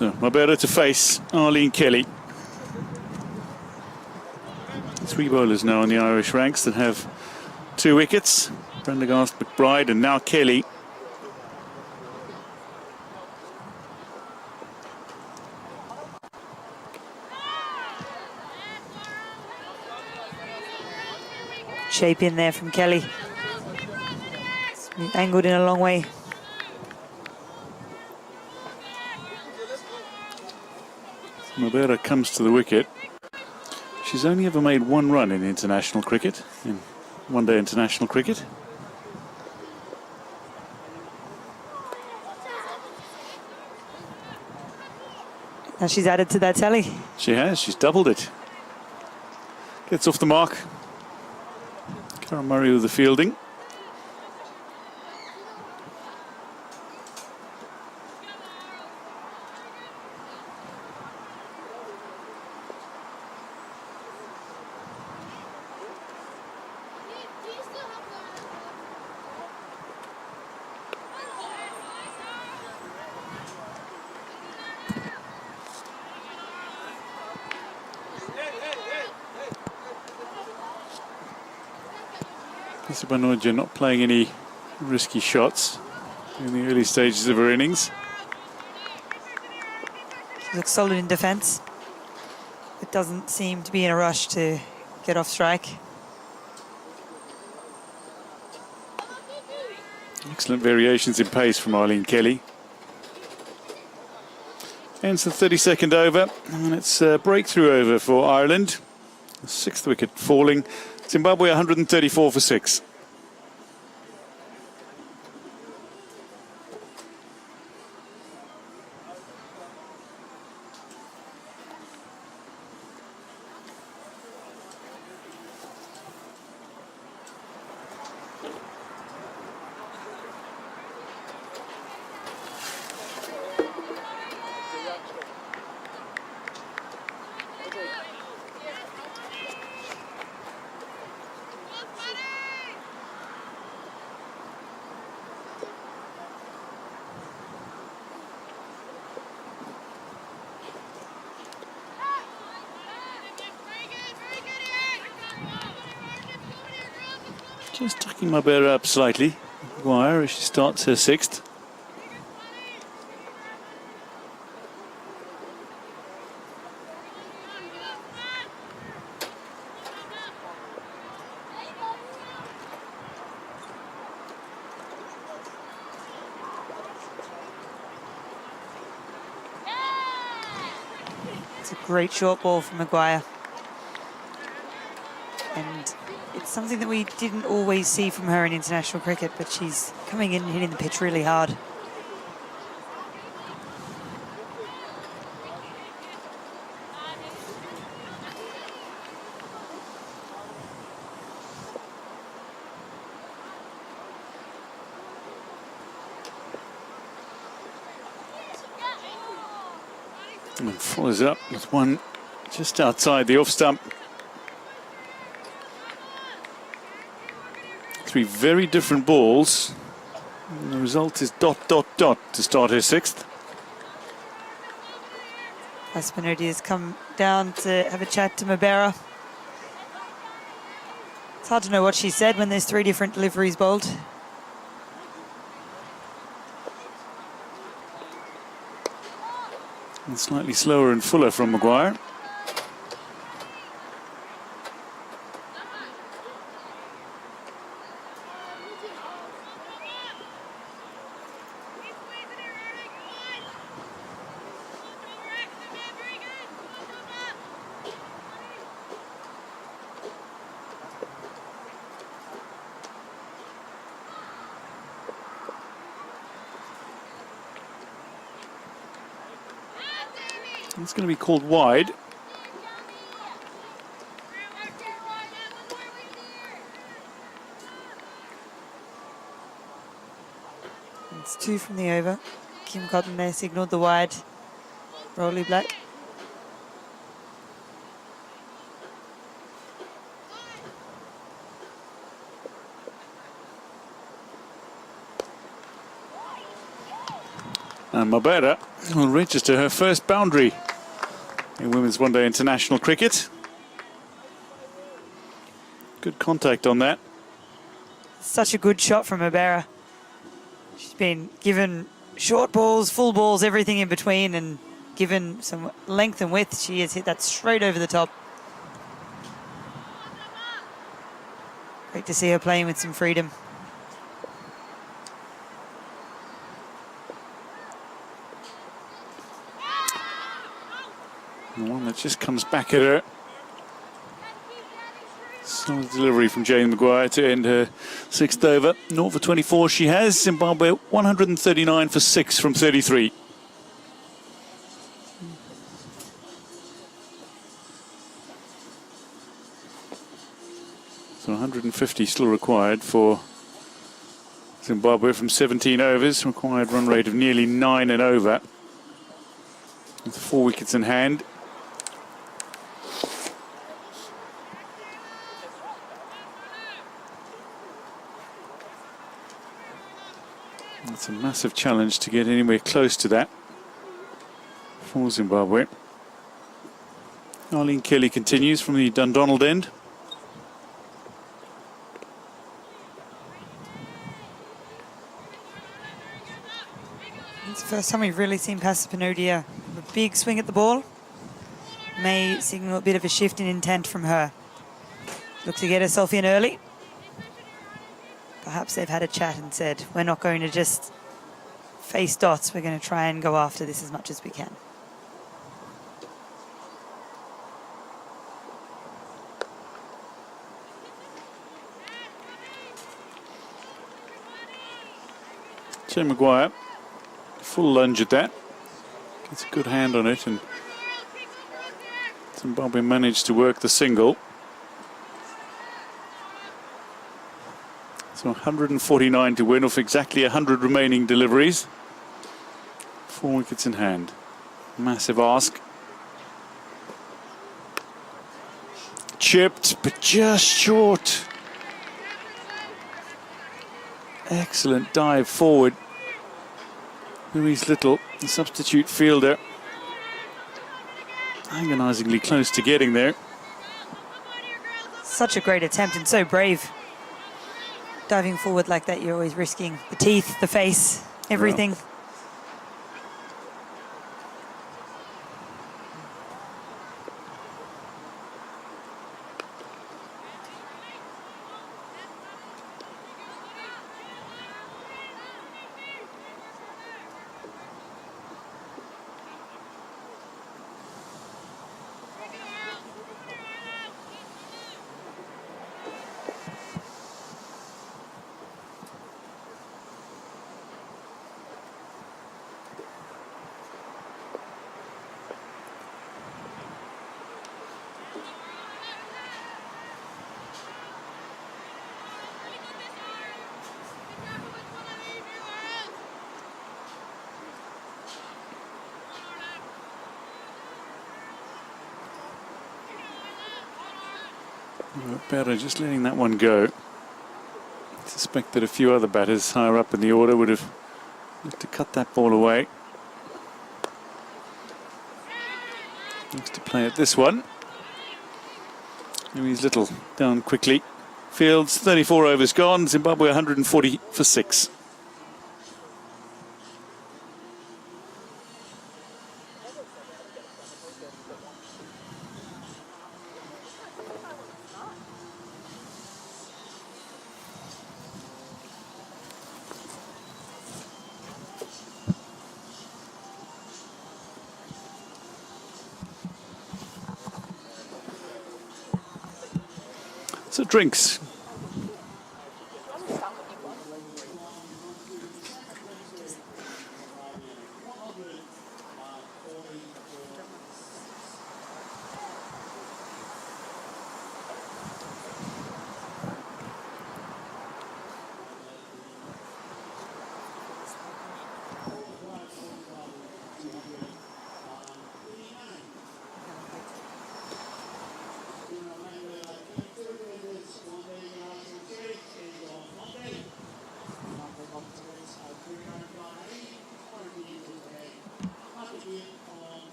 So Mabera to face Arlene Kelly. 3 bowlers now in the Irish ranks that have 2 wickets. Prendergast, McBride and now Kelly. Shape in there from Kelly. It's angled in a long way. Mabera comes to the wicket. She's only ever made 1 run in international cricket, in one-day international cricket. Now she's added to that tally. She has, she's doubled it. Gets off the mark. Karen Murray with the fielding. Banoja not playing any risky shots in the early stages of her innings. She looks solid in defence. It doesn't seem to be in a rush to get off strike. Excellent variations in pace from Arlene Kelly. Ends the 32nd over, and it's a breakthrough over for Ireland. The 6th wicket falling. Zimbabwe 134 for 6. Just tucking Mabera up slightly. Maguire as she starts her 6th. It's a great short ball from Maguire. And it's something that we didn't always see from her in international cricket, but she's coming in and hitting the pitch really hard. And follows up with one just outside the off stump. 3 very different balls. And the result is ... to start her 6th. Aspinodi has come down to have a chat to Mabera. It's hard to know what she said when there's 3 different deliveries bowled. And slightly slower and fuller from Maguire. It's going to be called wide. It's 2 from the over. Kim Cotton there signalled the wide. Rolly Black. And Mabera will register her first boundary in women's one-day international cricket. Good contact on that. Such a good shot from Mabera. She's been given short balls, full balls, everything in between, and given some length and width. She has hit that straight over the top. Great to see her playing with some freedom. The one that just comes back at her. Solid delivery from Jane Maguire to end her 6th over. 0 for 24 she has. Zimbabwe 139 for 6 from 33. So 150 still required for Zimbabwe from 17 overs. Required run rate of nearly 9 and over. With 4 wickets in hand. It's a massive challenge to get anywhere close to that for Zimbabwe. Arlene Kelly continues from the Dundonald end. It's the first time we've really seen Pasipanodia with a big swing at the ball. May signal a bit of a shift in intent from her. Look to get herself in early. Perhaps they've had a chat and said, we're not going to just face dots, we're going to try and go after this as much as we can. Jane Maguire, full lunge at that. Gets a good hand on it, and Zimbabwe managed to work the single. So 149 to win off exactly 100 remaining deliveries. 4 wickets in hand. Massive ask. Chipped, but just short. Excellent dive forward. Louise Little, the substitute fielder, agonisingly close to getting there. Such a great attempt and so brave. Diving forward like that, you're always risking the teeth, the face, everything. Well. Better just letting that one go. I suspect that a few other batters higher up in the order would have looked to cut that ball away. Looks to play at this one. Louise Little down quickly. Fields 34 overs gone. Zimbabwe 140 for 6. So drinks.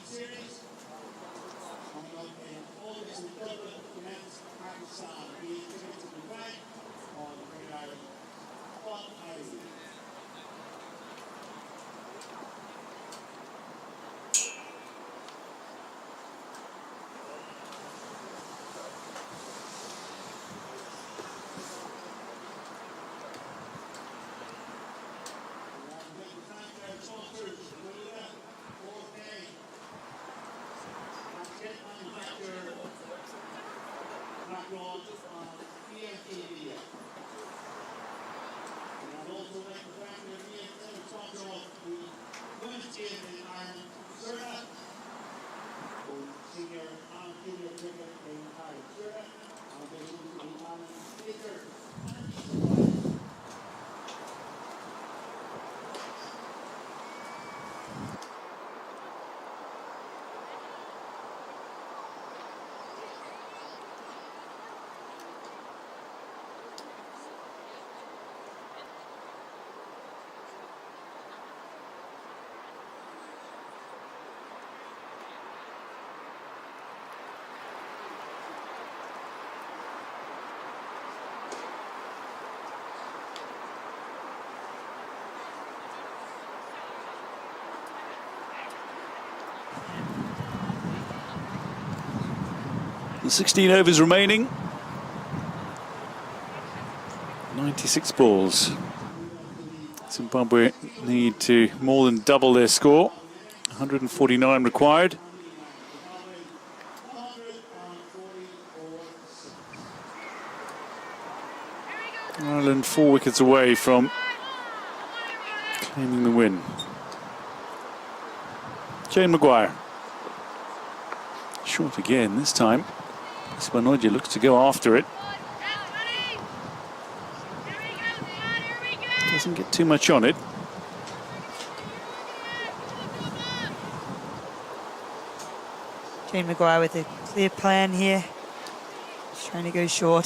series. Coming up in August in Dublin against Pakistan. Being tickets to be back on Green Island. On Ireland. And 16 overs remaining. 96 balls. Zimbabwe need to more than double their score. 149 required. Ireland 4 wickets away from claiming the win. Jane Maguire. Short again this time. Spanoja looks to go after it. Doesn't get too much on it. Jane Maguire with a clear plan here. Just trying to go short.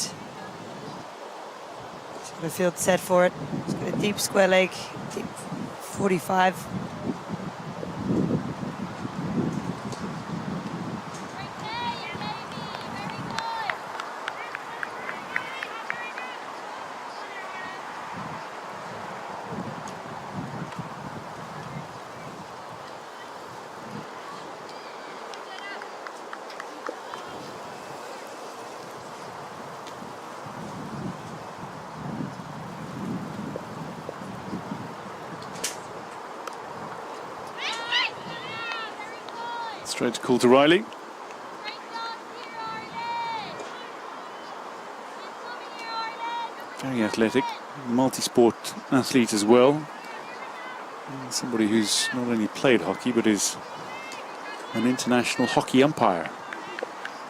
She's got a field set for it. She's got a deep square leg, deep 45. Straight to Coulter Riley. Very athletic, multi-sport athlete as well. And somebody who's not only played hockey but is an international hockey umpire.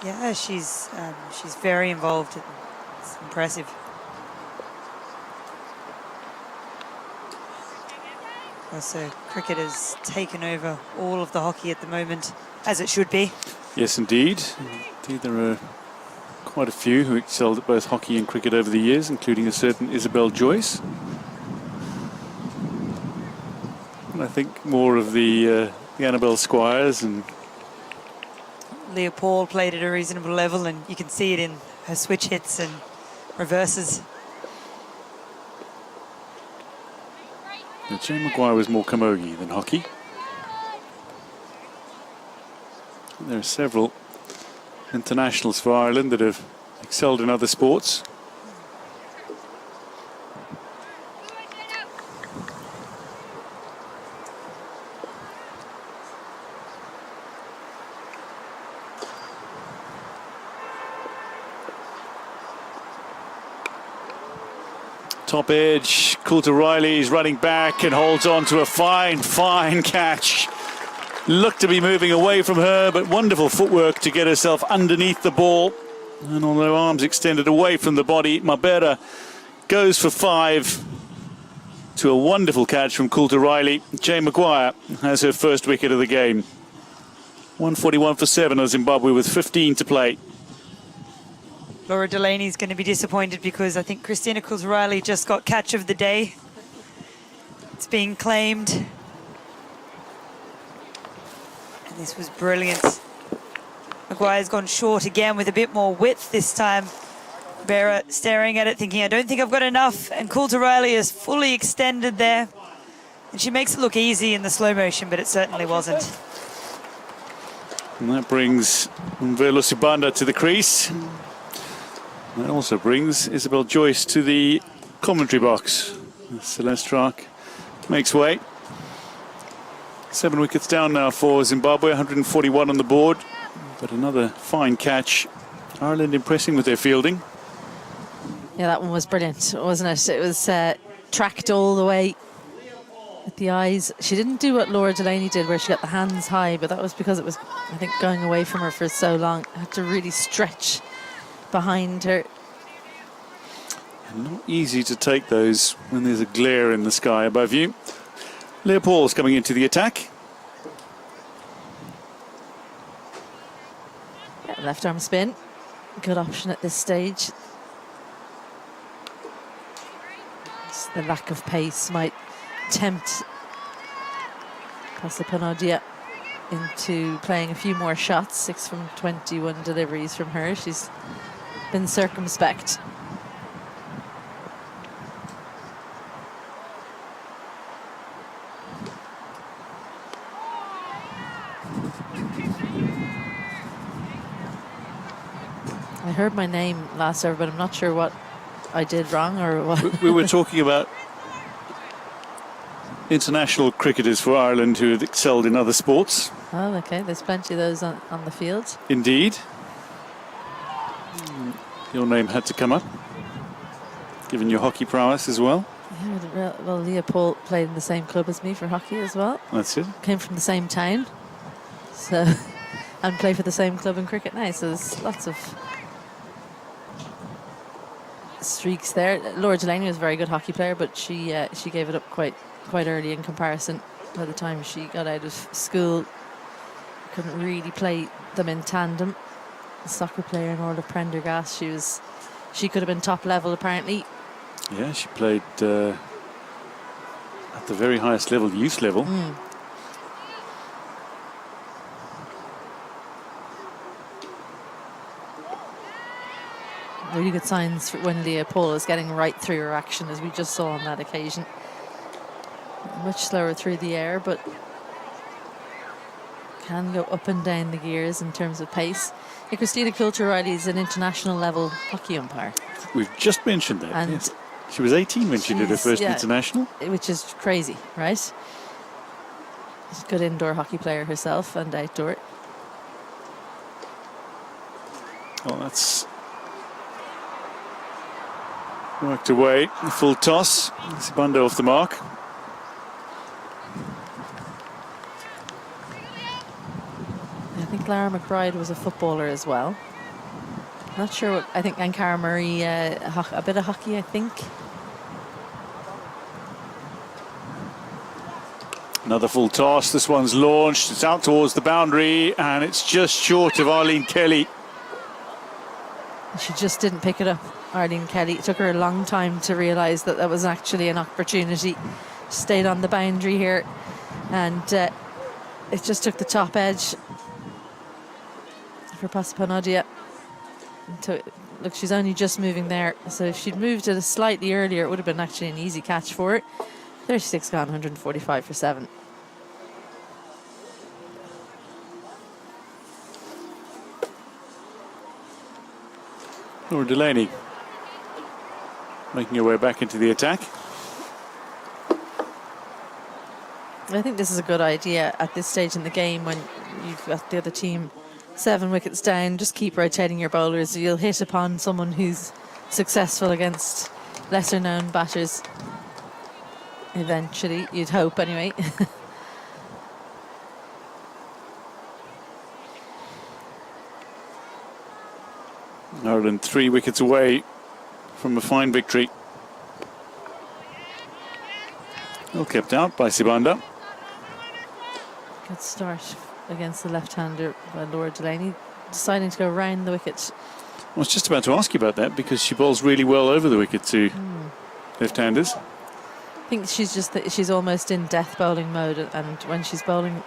Yeah, she's very involved. It's impressive. So cricket has taken over all of the hockey at the moment, as it should be. Yes, indeed. Indeed, there are quite a few who excelled at both hockey and cricket over the years, including a certain Isabel Joyce. And I think more of the Annabelle Squires and Leah Paul played at a reasonable level, and you can see it in her switch hits and reverses. Jane Maguire was more camogie than hockey. There are several internationals for Ireland that have excelled in other sports. Top edge, Coulter Riley is running back and holds on to a fine catch. Looked to be moving away from her, but wonderful footwork to get herself underneath the ball. And although arms extended away from the body, Mabera goes for 5 to a wonderful catch from Coulter Riley. Jane Maguire has her first wicket of the game. 141 for 7 on Zimbabwe with 15 to play. Laura Delaney's going to be disappointed because I think Christina Coulter Riley just got catch of the day. It's being claimed. This was brilliant. Maguire's gone short again with a bit more width this time. Vera staring at it, thinking, I don't think I've got enough. And Coulter Riley is fully extended there. And she makes it look easy in the slow motion, but it certainly wasn't. And that brings Mvelo Sibanda to the crease. That also brings Isabel Joyce to the commentary box. Celeste Stark makes way. 7 wickets down now for Zimbabwe, 141 on the board. But another fine catch. Ireland impressing with their fielding. Yeah, that one was brilliant, wasn't it? It was tracked all the way with the eyes. She didn't do what Laura Delaney did, where she got the hands high, but that was because it was, I think, going away from her for so long. Had to really stretch behind her. Not easy to take those when there's a glare in the sky above you. Leah Paul's coming into the attack. Yeah, left arm spin. Good option at this stage. Just the lack of pace might tempt Pasapanodia into playing a few more shots. 6 from 21 deliveries from her. She's been circumspect. I heard my name last over, but I'm not sure what I did wrong or what. We were talking about international cricketers for Ireland who have excelled in other sports. Oh, okay. There's plenty of those on the field. Indeed. Your name had to come up, given your hockey prowess as well. Yeah, well, Leopold played in the same club as me for hockey as well. That's it. Came from the same town. So, and play for the same club in cricket now. So there's lots of streaks there. Laura Delaney was a very good hockey player, but she gave it up quite early in comparison. By the time she got out of school, couldn't really play them in tandem. A soccer player in Orla Prendergast, she could have been top level apparently. Yeah, she played at the very highest level, youth level. Really good signs for when Leah Paul is getting right through her action, as we just saw on that occasion. Much slower through the air, but can go up and down the gears in terms of pace. Yeah, Christina Coulter Riley is an international level hockey umpire. We've just mentioned that. And yes. She was 18 when she did her first international. Which is crazy, right? She's a good indoor hockey player herself and outdoor. Well, that's worked away. The full toss. Sibanda off the mark. I think Lara McBride was a footballer as well. Not sure what, I think, and Cara Murray, a bit of hockey, I think. Another full toss. This one's launched. It's out towards the boundary, and it's just short of Arlene Kelly. She just didn't pick it up, Arlene Kelly. It took her a long time to realise that was actually an opportunity. Stayed on the boundary here, and it just took the top edge for Pasapanodia. Look, she's only just moving there, so if she'd moved it slightly earlier, it would have been actually an easy catch for her. 36 gone, 145 for 7. Laura Delaney making her way back into the attack. I think this is a good idea at this stage in the game when you've got the other team 7 wickets down. Just keep rotating your bowlers. You'll hit upon someone who's successful against lesser known batters eventually, you'd hope anyway. Ireland 3 wickets away from a fine victory. Well kept out by Sibanda. Good start against the left-hander by Laura Delaney, deciding to go round the wicket. I was just about to ask you about that because she bowls really well over the wicket to left-handers. I think she's almost in death bowling mode, and when she's bowling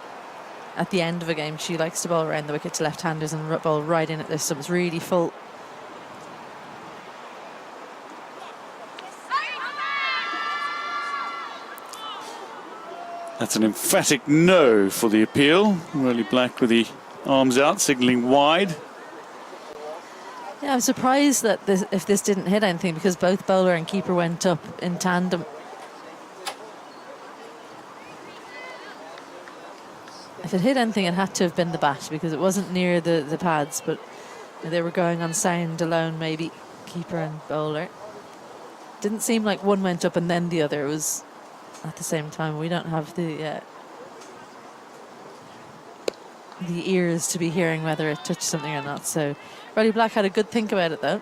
at the end of a game, she likes to bowl around the wicket to left-handers and bowl right in at this. So it's really full. That's an emphatic no for the appeal. Really Black with the arms out, signalling wide. Yeah, I'm surprised that if this didn't hit anything, because both bowler and keeper went up in tandem. If it hit anything, it had to have been the bat, because it wasn't near the pads, but they were going on sound alone, maybe, keeper and bowler. Didn't seem like one went up and then the other. It was at the same time. We don't have the ears to be hearing whether it touched something or not. So Roddy Black had a good think about it, though.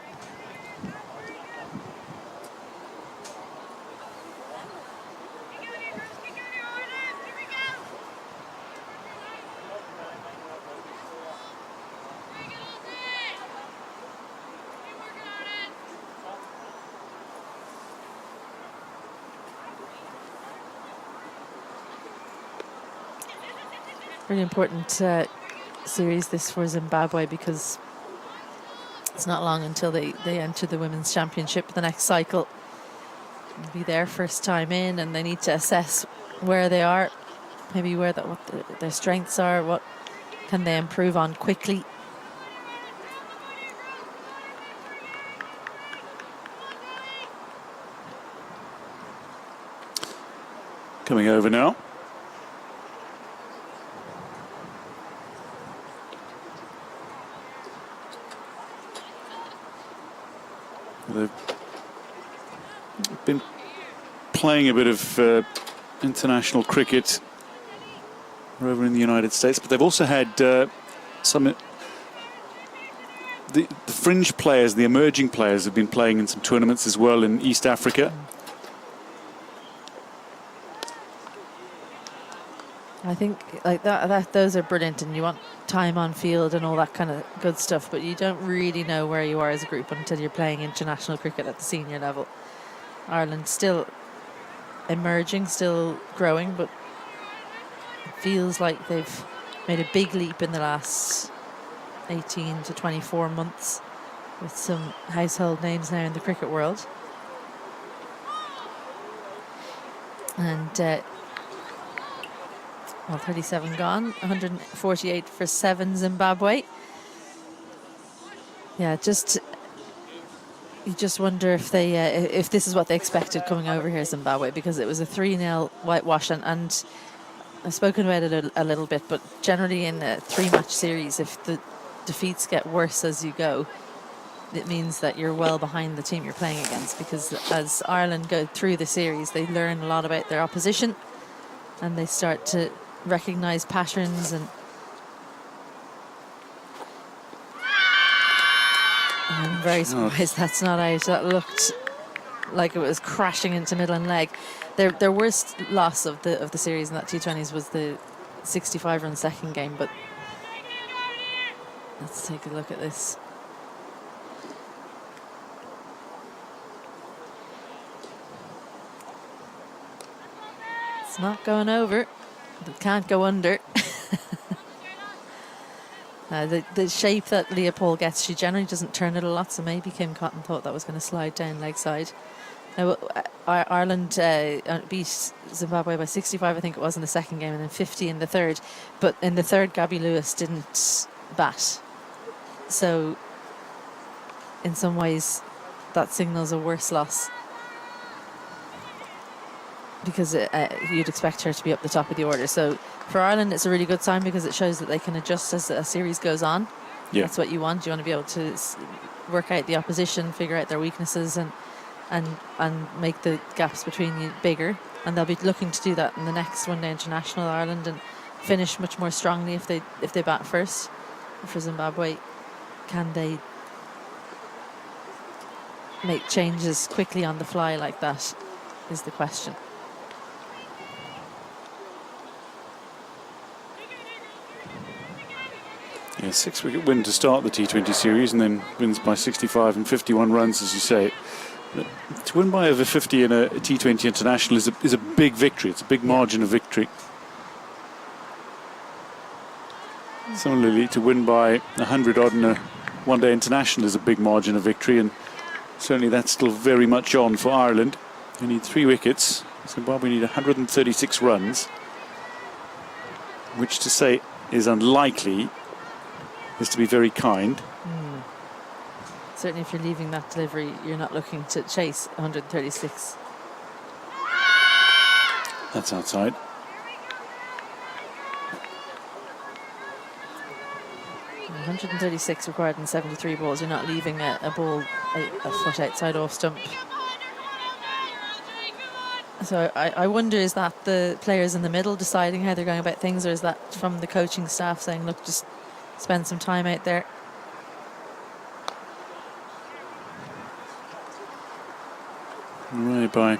Really important series this for Zimbabwe, because it's not long until they enter the Women's Championship the next cycle. It'll be their first time in, and they need to assess where they are, maybe what their strengths are, what can they improve on quickly. Coming over now. They've been playing a bit of international cricket over in the United States, but they've also had some... The fringe players, the emerging players, have been playing in some tournaments as well in East Africa. I think like that those are brilliant, and you want time on field and all that kind of good stuff, but you don't really know where you are as a group until you're playing international cricket at the senior level. Ireland still emerging, still growing, but it feels like they've made a big leap in the last 18 to 24 months with some household names now in the cricket world. And well, 37 gone, 148 for 7 Zimbabwe. Yeah, you just wonder if they if this is what they expected coming over here, Zimbabwe, because it was a 3-0 whitewash, and I've spoken about it a little bit, but generally in a 3-match series, if the defeats get worse as you go, it means that you're well behind the team you're playing against, because as Ireland go through the series, they learn a lot about their opposition, and they start to recognize patterns. And I'm very surprised that's not out. That looked like it was crashing into middle and leg. Their worst loss of the series in that T20s was the 65-run second game, but let's take a look at this. It's not going over. It can't go under. The shape that Leah Paul gets, she generally doesn't turn it a lot, so maybe Kim Cotton thought that was going to slide down leg side. Now, Ireland beat Zimbabwe by 65, I think it was, in the second game, and then 50 in the third. But in the third, Gabby Lewis didn't bat. So, in some ways, that signals a worse loss, because you'd expect her to be up the top of the order. So for Ireland, it's a really good sign, because it shows that they can adjust as a series goes on. Yeah. That's what you want. You want to be able to work out the opposition, figure out their weaknesses, and make the gaps between you bigger. And they'll be looking to do that in the next one-day international, Ireland, and finish much more strongly if they bat first. For Zimbabwe, can they make changes quickly on the fly like that, is the question. Yeah, 6-wicket win to start the T20 series, and then wins by 65 and 51 runs, as you say. But to win by over 50 in a T20 international is a big victory. It's a big margin of victory. Similarly, to win by 100 odd in a one-day international is a big margin of victory, and certainly that's still very much on for Ireland. They need 3 wickets. Zimbabwe need 136 runs, which to say is unlikely is to be very kind. Certainly if you're leaving that delivery, you're not looking to chase 136. That's outside. And 136 required in 73 balls. You're not leaving a ball a foot outside off stump. So I wonder, is that the players in the middle deciding how they're going about things, or is that from the coaching staff saying, look, just spend some time out there? Away by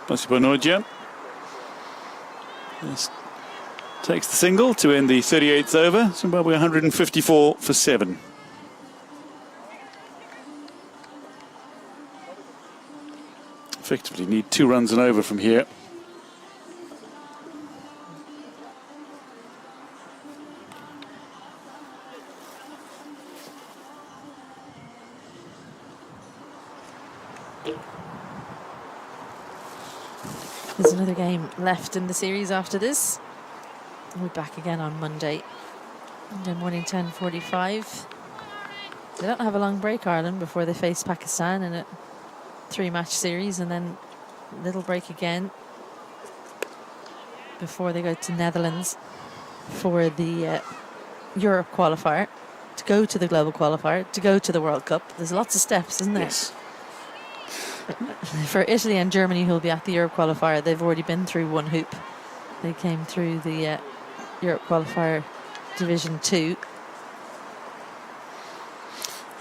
Pasipanoja. This takes the single to end the 38th over. Zimbabwe 154 for 7. Effectively need 2 runs and over from here. There's another game left in the series after this. We're back again on Monday morning, 10:45. They don't have a long break, Ireland, before they face Pakistan in a 3-match series, and then a little break again before they go to Netherlands for the Europe qualifier, to go to the global qualifier, to go to the World Cup. There's lots of steps, isn't there? Yes. For Italy and Germany, who'll be at the Europe qualifier, they've already been through one hoop. They came through the Europe qualifier Division 2.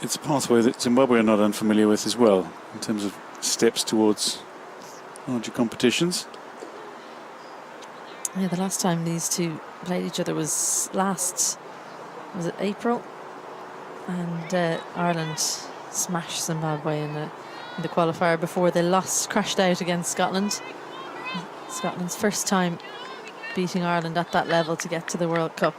It's a pathway that Zimbabwe are not unfamiliar with as well, in terms of steps towards larger competitions. Yeah, the last time these two played each other was it April? And Ireland smashed Zimbabwe in the qualifier before they crashed out against Scotland. Scotland's first time beating Ireland at that level to get to the World Cup.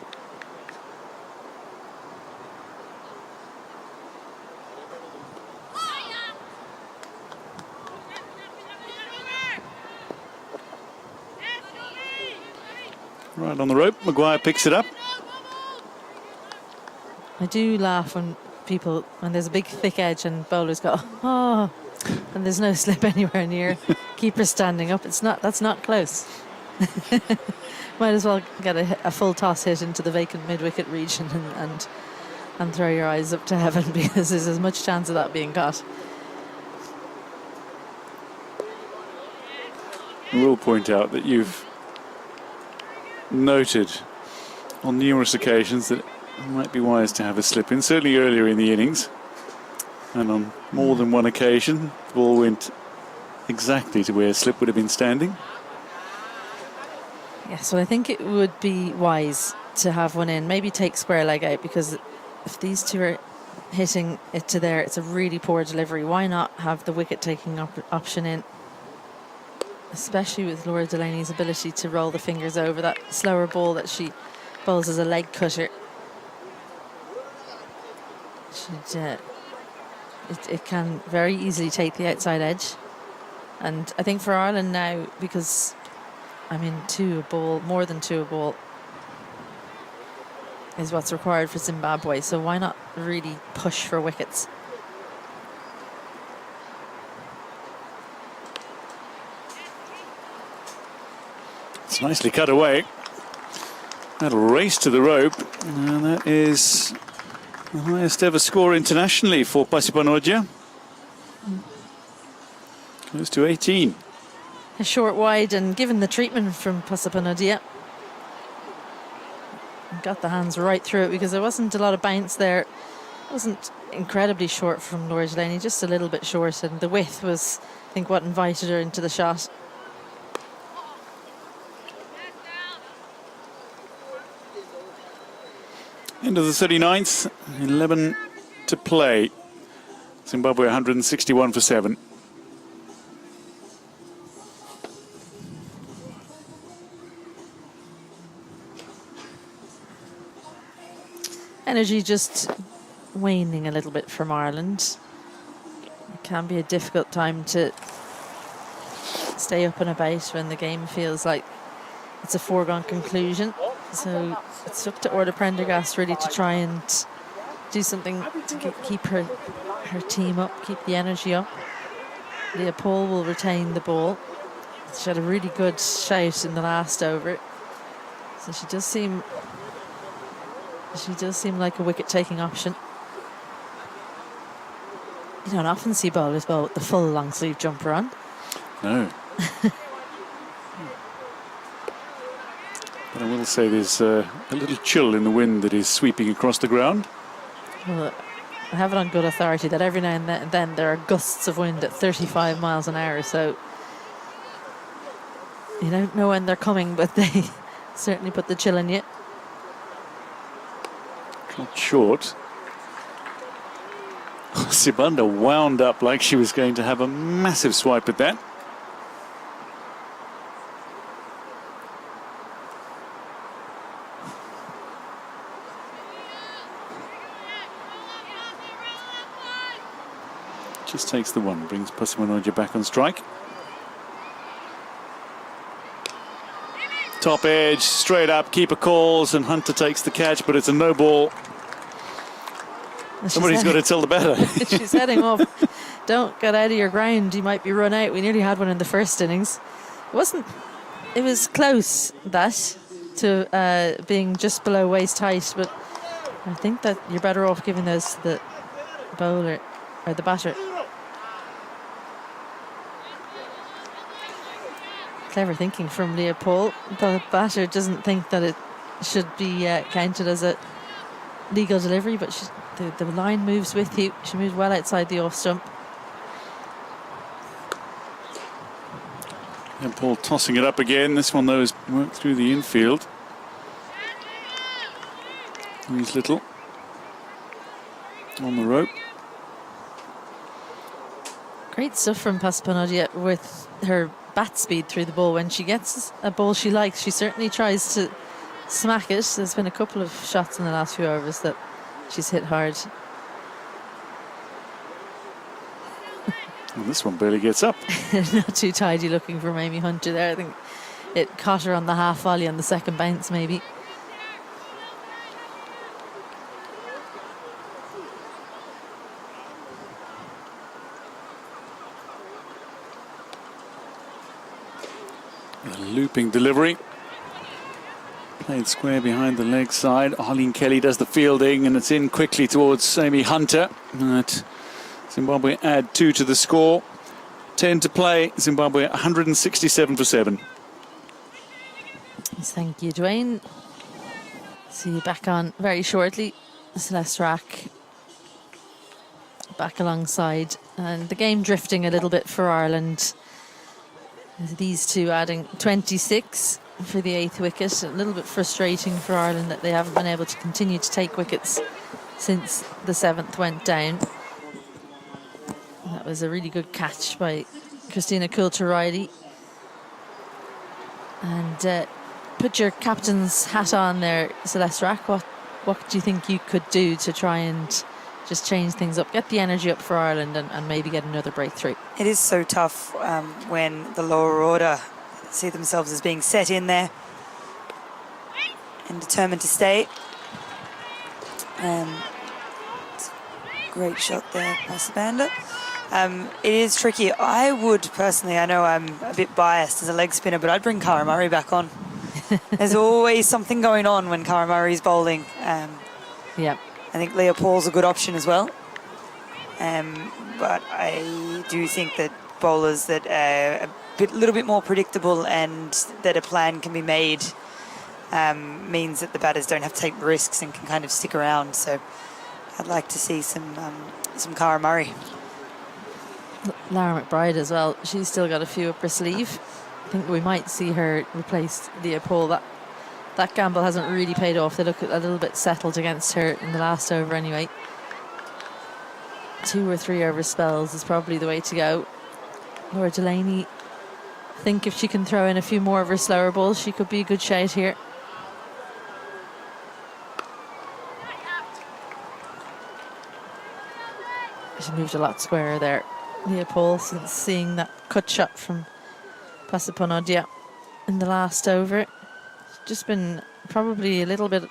Right on the rope, Maguire picks it up. I do laugh when there's a big thick edge and bowlers go, oh, and there's no slip anywhere near. Keeper standing up. That's not close. Might as well get a full toss hit into the vacant mid-wicket region and throw your eyes up to heaven, because there's as much chance of that being got. I will point out that you've noted on numerous occasions that it might be wise to have a slip in, certainly earlier in the innings, and on more than one occasion the ball went exactly to where a slip would have been standing. Yes, well, I think it would be wise to have one in, maybe take square leg out, because if these two are hitting it to there, it's a really poor delivery. Why not have the wicket taking option in, especially with Laura Delaney's ability to roll the fingers over that slower ball that she bowls as a leg cutter. It can very easily take the outside edge. And I think for Ireland now, because more than 2 a ball is what's required for Zimbabwe, so why not really push for wickets? It's nicely cut away. That'll race to the rope, and that is the highest ever score internationally for Pasipanoja. Close to 18. A short wide, and given the treatment from Pasipanoja, got the hands right through it, because there wasn't a lot of bounce there. It wasn't incredibly short from Laura Delaney, just a little bit short, and the width was, I think, what invited her into the shot. End of the 39th, 11 to play. Zimbabwe 161 for 7. Energy just waning a little bit from Ireland. It can be a difficult time to stay up and about when the game feels like it's a foregone conclusion. So it's up to Orla Prendergast really to try and do something to keep her team up, keep the energy up. Leah Paul will retain the ball. She had a really good shout in the last over. So she does seem like a wicket-taking option. You don't often see bowlers bowl with the full long-sleeve jumper on. No. But I will say there's a little chill in the wind that is sweeping across the ground. Well, I have it on good authority that every now and then there are gusts of wind at 35 miles an hour, so you don't know when they're coming, but they certainly put the chill in you. Not short. Sibanda wound up like she was going to have a massive swipe at that. Just takes the one, brings Pusimanoja back on strike. Top edge, straight up, keeper calls, and Hunter takes the catch, but it's a no ball. Somebody's got to tell the batter. She's heading off. Don't get out of your ground, you might be run out. We nearly had one in the first innings. It was close, that, to being just below waist height, but I think that you're better off giving those to the bowler, or the batter. Clever thinking from Leah Paul. The batter doesn't think that it should be counted as a legal delivery, but the line moves with you. She moves well outside the off stump. And Paul tossing it up again. This one, though, has worked through the infield. He's Little on the rope. Great stuff from Pusimanoja with her bat speed through the ball. When she gets a ball she likes, she certainly tries to smack it. There's been a couple of shots in the last few overs that she's hit hard. And this one barely gets up. Not too tidy looking from Amy Hunter there. I think it caught her on the half volley on the second bounce maybe. A looping delivery. Played square behind the leg side. Arlene Kelly does the fielding, and it's in quickly towards Amy Hunter. But Zimbabwe add 2 to the score. 10 to play. Zimbabwe 167 for 7. Yes, thank you, Dwayne. See you back on very shortly. Celeste Rack back alongside, and the game drifting a little bit for Ireland. These two adding 26 for the 8th wicket. A little bit frustrating for Ireland that they haven't been able to continue to take wickets since the 7th went down. That was a really good catch by Christina Coulter-Riley. And put your captain's hat on there, Celeste Rack. What do you think you could do to try and just change things up, get the energy up for Ireland, and maybe get another breakthrough? It is so tough when the lower order see themselves as being set in there and determined to stay. Great shot there by Sibanda. It is tricky. I would personally, I know I'm a bit biased as a leg spinner, but I'd bring Cara Murray back on. There's always something going on when Cara Murray's bowling. Yeah. I think Leah Paul's a good option as well. But I do think that bowlers that are a little bit more predictable and that a plan can be made means that the batters don't have to take risks and can kind of stick around. So I'd like to see some Cara Murray. Lara McBride as well. She's still got a few up her sleeve. I think we might see her replace Leah Paul. That gamble hasn't really paid off. They look a little bit settled against her in the last over anyway. 2 or 3 over spells is probably the way to go. Laura Delaney, I think if she can throw in a few more of her slower balls, she could be a good shout here. She moved a lot squarer there, Leopold, since seeing that cut shot from Pasapanodia in the last over. Just been probably a little bit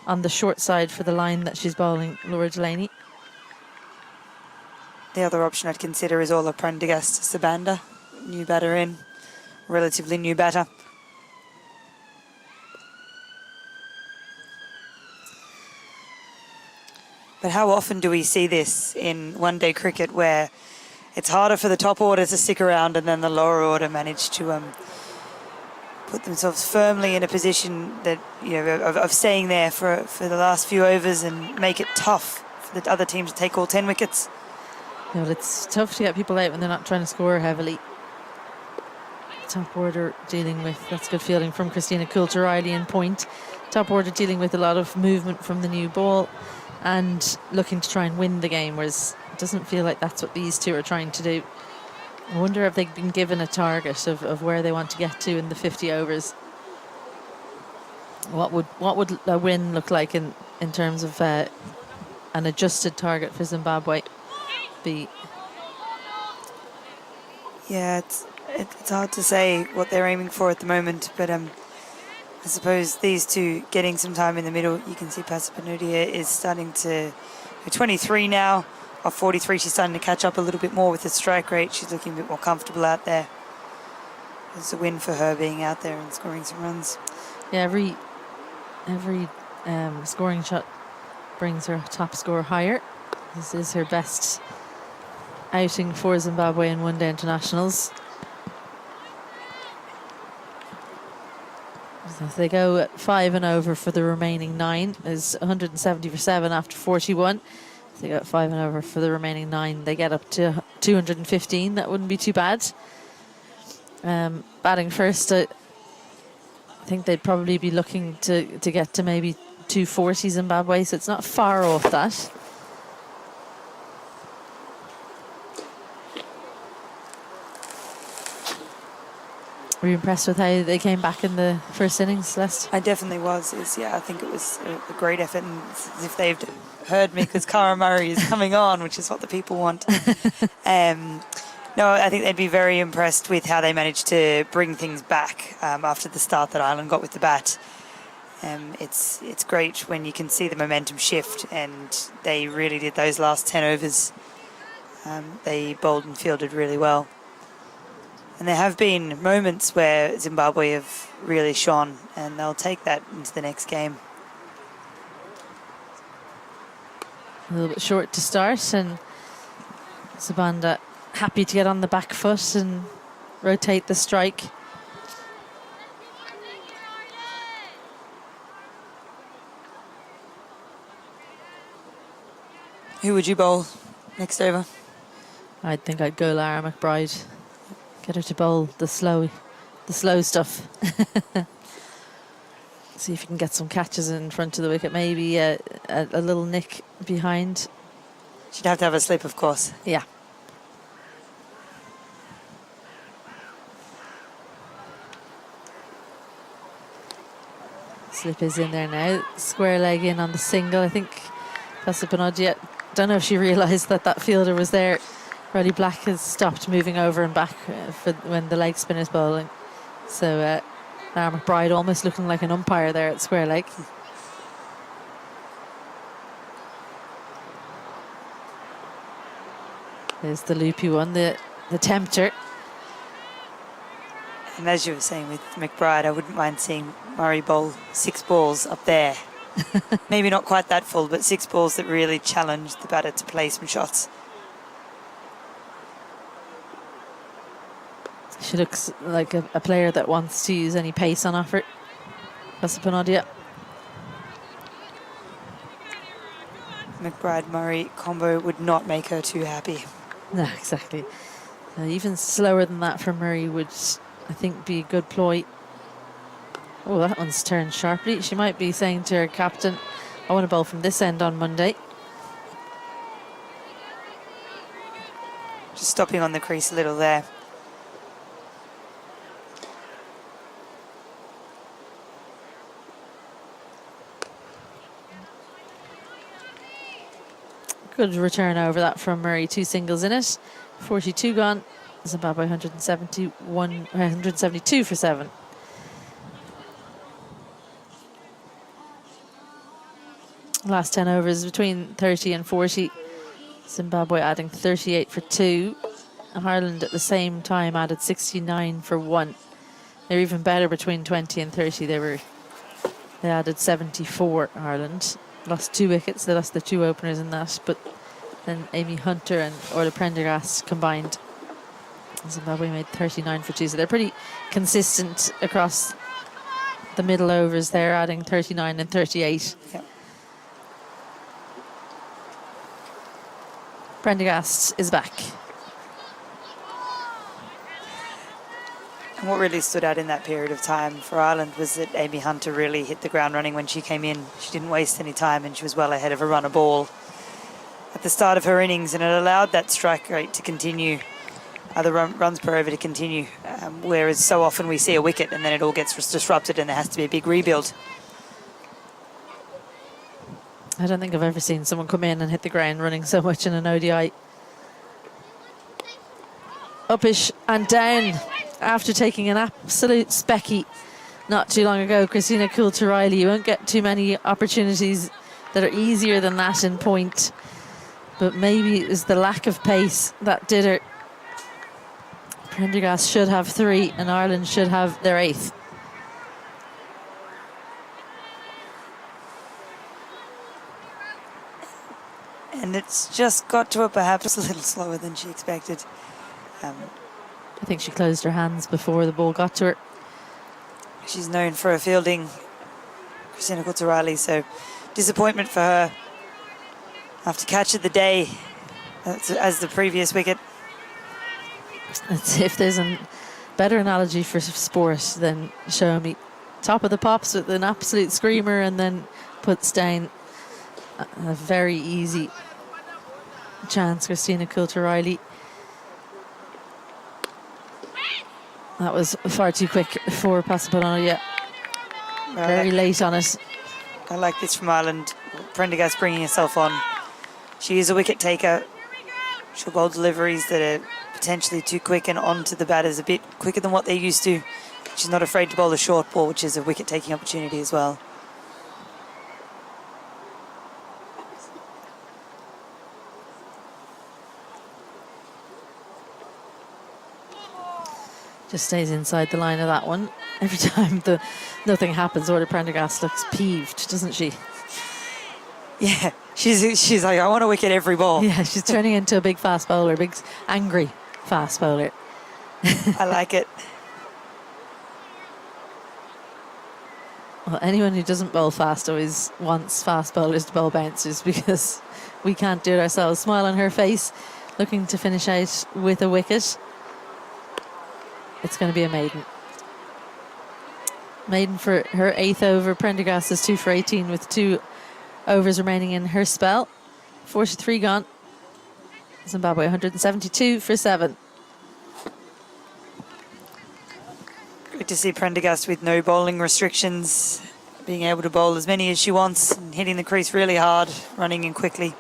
on the short side for the line that she's bowling, Laura Delaney. The other option I'd consider is Ola Prendergast Sabanda, new batter in, relatively new batter. But how often do we see this in one-day cricket where it's harder for the top order to stick around and then the lower order manage to put themselves firmly in a position that, you know, of staying there for the last few overs and make it tough for the other team to take all 10 wickets? Well, it's tough to get people out when they're not trying to score heavily. Top order dealing with, that's good fielding from Christina Coulter-Riley in point. Top order dealing with a lot of movement from the new ball and looking to try and win the game, whereas it doesn't feel like that's what these two are trying to do. I wonder if they've been given a target of where they want to get to in the 50 overs. What would a win look like in terms of an adjusted target for Zimbabwe be? Yeah, it's hard to say what they're aiming for at the moment, but I suppose these two getting some time in the middle. You can see Pasapanodia is starting to, 23 now, off 43. She's starting to catch up a little bit more with the strike rate. She's looking a bit more comfortable out there. It's a win for her being out there and scoring some runs. Yeah, every scoring shot brings her top score higher. This is her best outing for Zimbabwe in one-day internationals. So if they go at 5 and over for the remaining 9, is 170 for 7 after 41. If they go at 5 and over for the remaining 9, they get up to 215. That wouldn't be too bad. Batting first, I think they'd probably be looking to get to maybe 240 Zimbabwe, so it's not far off that. Were you impressed with how they came back in the first innings, Celeste? I definitely was. I think it was a great effort, and it's as if they've heard me because Cara Murray is coming on, which is what the people want. No, I think they'd be very impressed with how they managed to bring things back after the start that Ireland got with the bat. It's great when you can see the momentum shift, and they really did those last 10 overs. They bowled and fielded really well. And there have been moments where Zimbabwe have really shone, and they'll take that into the next game. A little bit short to start, and Sabanda happy to get on the back foot and rotate the strike. Who would you bowl next over? I think I'd go Lara McBride. Get her to bowl the slow stuff. See if you can get some catches in front of the wicket. Maybe a little nick behind. She'd have to have a slip, of course. Yeah. Slip is in there now. Square leg in on the single. I think Pasapanodia, don't know if she realised that fielder was there. Riley Black has stopped moving over and back for when the leg spinner's bowling. So Lara McBride almost looking like an umpire there at square leg. There's the loopy one, the tempter. And as you were saying with McBride, I wouldn't mind seeing Murray bowl 6 balls up there. Maybe not quite that full, but 6 balls that really challenge the batter to play some shots. She looks like a player that wants to use any pace on offer. Pasapanodia. McBride-Murray combo would not make her too happy. No, exactly. Even slower than that for Murray would, I think, be a good ploy. Oh, that one's turned sharply. She might be saying to her captain, I want to bowl from this end on Monday. Just stopping on the crease a little there. Good return over that from Murray. 2 singles in it. 42 gone. Zimbabwe 172 for 7. Last 10 overs between 30 and 40. Zimbabwe adding 38 for 2. Ireland at the same time added 69 for 1. They're even better between 20 and 30. They added 74, Ireland. Lost 2 wickets. They lost the 2 openers in that, but then Amy Hunter and Orla Prendergast combined. Zimbabwe made 39 for 2, so they're pretty consistent across the middle overs. They're adding 39 and 38. Yep. Prendergast is back. And what really stood out in that period of time for Ireland was that Amy Hunter really hit the ground running when she came in. She didn't waste any time, and she was well ahead of a runner ball at the start of her innings, and it allowed that strike rate to continue, the runs per over to continue, whereas so often we see a wicket and then it all gets disrupted and there has to be a big rebuild. I don't think I've ever seen someone come in and hit the ground running so much in an ODI. Upish and down after taking an absolute specky not too long ago. Christina Coulter-Riley, you won't get too many opportunities that are easier than that in point, but maybe it was the lack of pace that did her. Prendergast should have 3 and Ireland should have their 8th. And it's just got to her perhaps a little slower than she expected. I think she closed her hands before the ball got to her. She's known for her fielding, Christina Coulter-Riley, so disappointment for her after catch of the day as the previous wicket. If there's a better analogy for sport than show me top of the pops with an absolute screamer and then puts down a very easy chance. Christina Coulter-Riley. That was far too quick for Passaparano. Yeah, very late on it. I like this from Ireland. Prendergast bringing herself on. She is a wicket taker. She'll bowl deliveries that are potentially too quick and onto the batters a bit quicker than what they're used to. She's not afraid to bowl a short ball, which is a wicket taking opportunity as well. Just stays inside the line of that one. Every time nothing happens, Orla Prendergast looks peeved, doesn't she? Yeah, she's like, I want a wicket every ball. Yeah, she's turning into a big fast bowler, big angry fast bowler. I like it. Well, anyone who doesn't bowl fast always wants fast bowlers to bowl bouncers because we can't do it ourselves. Smile on her face, looking to finish out with a wicket. It's going to be a maiden. Maiden for her 8th over. Prendergast is 2 for 18 with 2 overs remaining in her spell. 43 gone. Zimbabwe 172 for 7. Great to see Prendergast with no bowling restrictions, being able to bowl as many as she wants and hitting the crease really hard, running in quickly.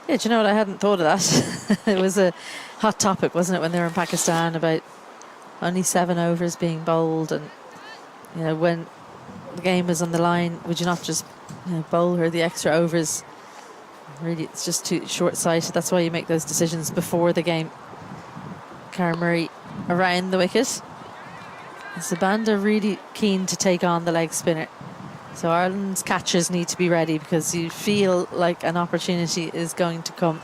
Yeah, do you know what? I hadn't thought of that. It was a hot topic, wasn't it, when they were in Pakistan about only 7 overs being bowled, and you know, when the game is on the line, would you not just bowl her the extra overs? Really, it's just too short-sighted. That's why you make those decisions before the game. Cara Murray around the wicket. Zabanda really keen to take on the leg spinner. So Ireland's catchers need to be ready because you feel like an opportunity is going to come.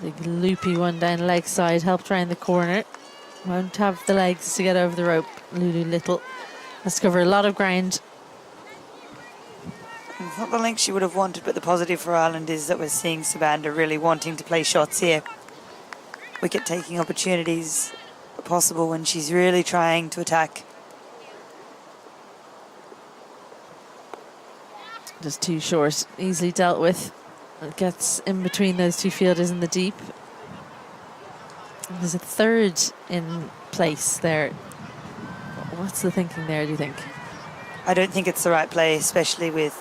Big loopy one down leg side, helped round the corner. Won't have the legs to get over the rope. Lulu Little has to cover a lot of ground. It's not the length she would have wanted, but the positive for Ireland is that we're seeing Zabanda really wanting to play shots here. Wicket-taking opportunities are possible when she's really trying to attack. Just too short, easily dealt with. It gets in between those two fielders in the deep. There's a third in place there. What's the thinking there, do you think? I don't think it's the right play, especially with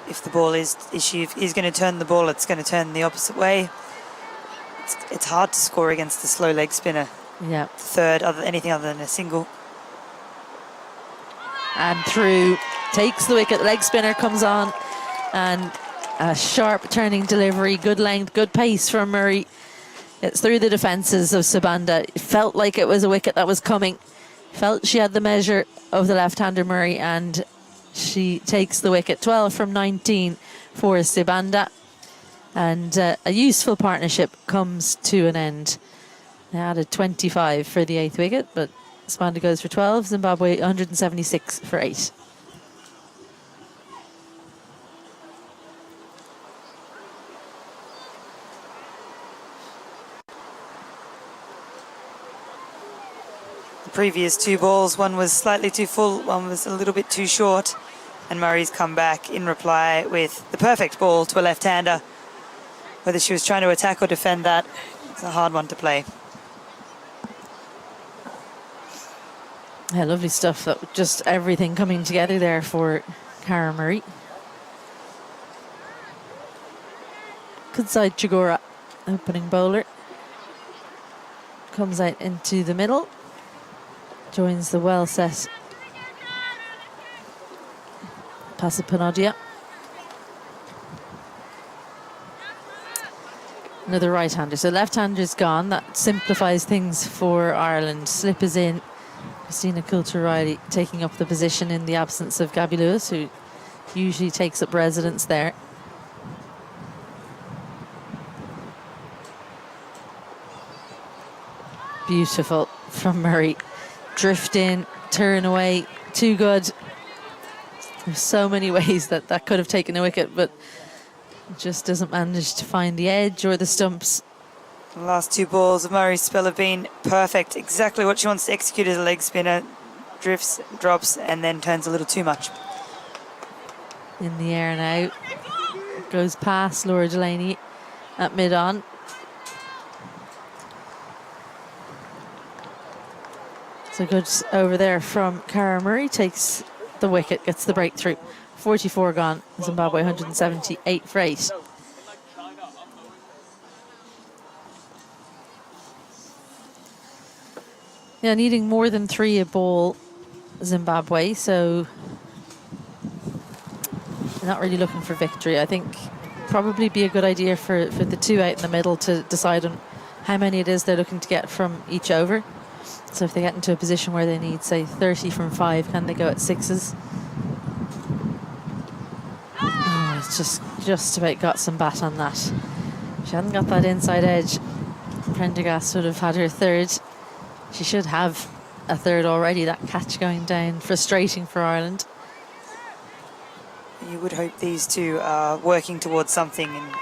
if the ball is if he's going to turn the ball, it's going to turn the opposite way. It's hard to score against a slow leg spinner. Yeah. Third, anything other than a single. And through, takes the wicket, leg spinner comes on, and a sharp turning delivery, good length, good pace from Murray. It's through the defences of Sibanda. It felt like it was a wicket that was coming. Felt she had the measure of the left-hander Murray, and she takes the wicket. 12 from 19 for Sibanda. And a useful partnership comes to an end. They added 25 for the 8th wicket, but Sibanda goes for 12. Zimbabwe 176 for 8. The previous 2 balls, one was slightly too full, one was a little bit too short, and Murray's come back in reply with the perfect ball to a left-hander. Whether she was trying to attack or defend that, it's a hard one to play. Yeah, lovely stuff. That just everything coming together there for Cara Murray. Good side Chigora, opening bowler. Comes out into the middle. Joins the well set Pasapanodia. Another right-hander. So left-hander's gone. That simplifies things for Ireland. Slip is in. Christina Coulter-Riley taking up the position in the absence of Gabby Lewis, who usually takes up residence there. Beautiful from Murray. Drift in, turn away, too good. There's so many ways that could have taken a wicket, but just doesn't manage to find the edge or the stumps. The last 2 balls of Murray's spell have been perfect. Exactly what she wants to execute as a leg spinner. Drifts, drops, and then turns a little too much. In the air now. Goes past Laura Delaney at mid-on. So good over there from Cara Murray. Takes the wicket, gets the breakthrough. 44 gone. Zimbabwe 178 for 8. Yeah, needing more than 3 a ball, Zimbabwe, so not really looking for victory. I think probably be a good idea for the 2 out in the middle to decide on how many it is they're looking to get from each over. So if they get into a position where they need, say, 30 from 5, can they go at 6s? Oh, it's just about got some bat on that. She hadn't got that inside edge. Prendergast would have had her 3rd. She should have a 3rd already. That catch going down, frustrating for Ireland. You would hope these 2 are working towards something and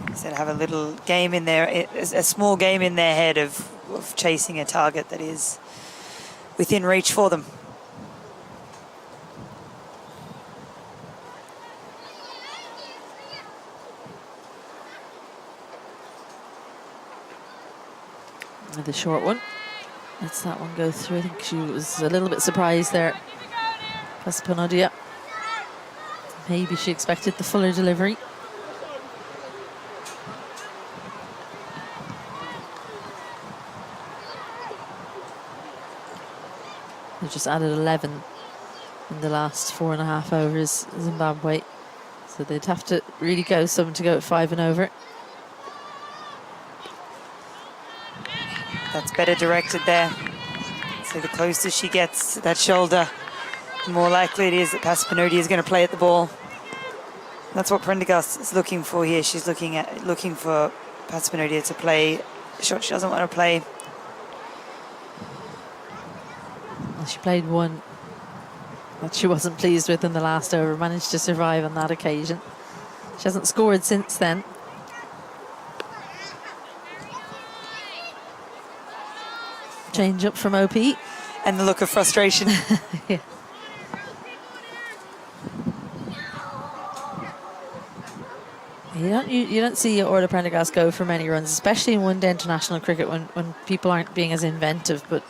instead have a little game in there, a small game in their head of chasing a target that is within reach for them. The short one. Lets that one go through. I think she was a little bit surprised there. Pasapanodia. Maybe she expected the fuller delivery. They've just added 11 in the last 4.5 overs, Zimbabwe. So they'd have to really go some to go at 5 and over. That's better directed there. So the closer she gets to that shoulder, the more likely it is that Pasapanodia is going to play at the ball. That's what Prendergast is looking for here. She's looking for Pasapanodia to play a shot she doesn't want to play. Well, she played one that she wasn't pleased with in the last over, managed to survive on that occasion. She hasn't scored since then. Change up from OP. And the look of frustration. Yeah. You don't see Orla Prendergast go for many runs, especially in one-day international cricket when people aren't being as inventive. But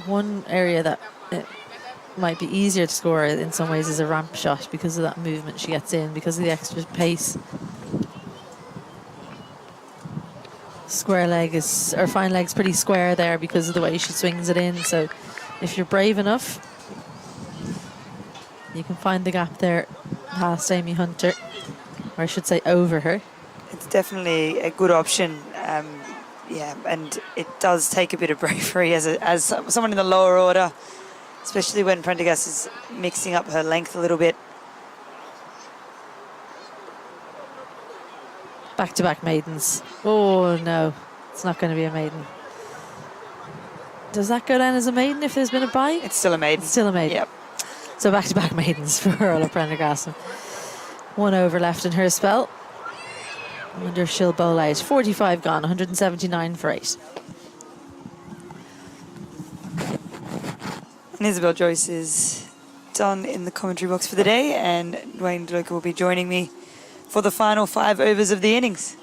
one area that it might be easier to score in some ways is a ramp shot because of that movement she gets in, because of the extra pace. Square leg is, or fine leg's pretty square there because of the way she swings it in. So if you're brave enough, you can find the gap there past Amy Hunter, or I should say over her. It's definitely a good option. Yeah, and it does take a bit of bravery as someone in the lower order, especially when Prendergast is mixing up her length a little bit. Back-to-back maidens. Oh no, it's not going to be a maiden. Does that go down as a maiden if there's been a bye? It's still a maiden. It's still a maiden. Yep. So back-to-back maidens for Orla Prendergast. 1 over left in her spell. I wonder if she'll bowl out. 45 gone, 179 for 8. And Isabel Joyce is done in the commentary box for the day, and Dwayne DeLuca will be joining me for the final 5 overs of the innings.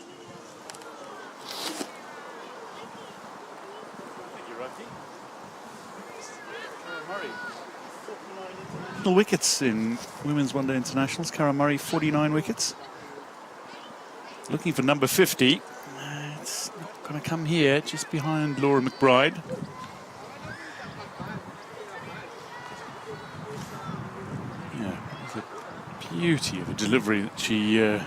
Wickets in women's one-day internationals. Cara Murray, 49 wickets. Looking for number 50. It's not going to come here, just behind Laura McBride. Yeah, it's a beauty of a delivery that she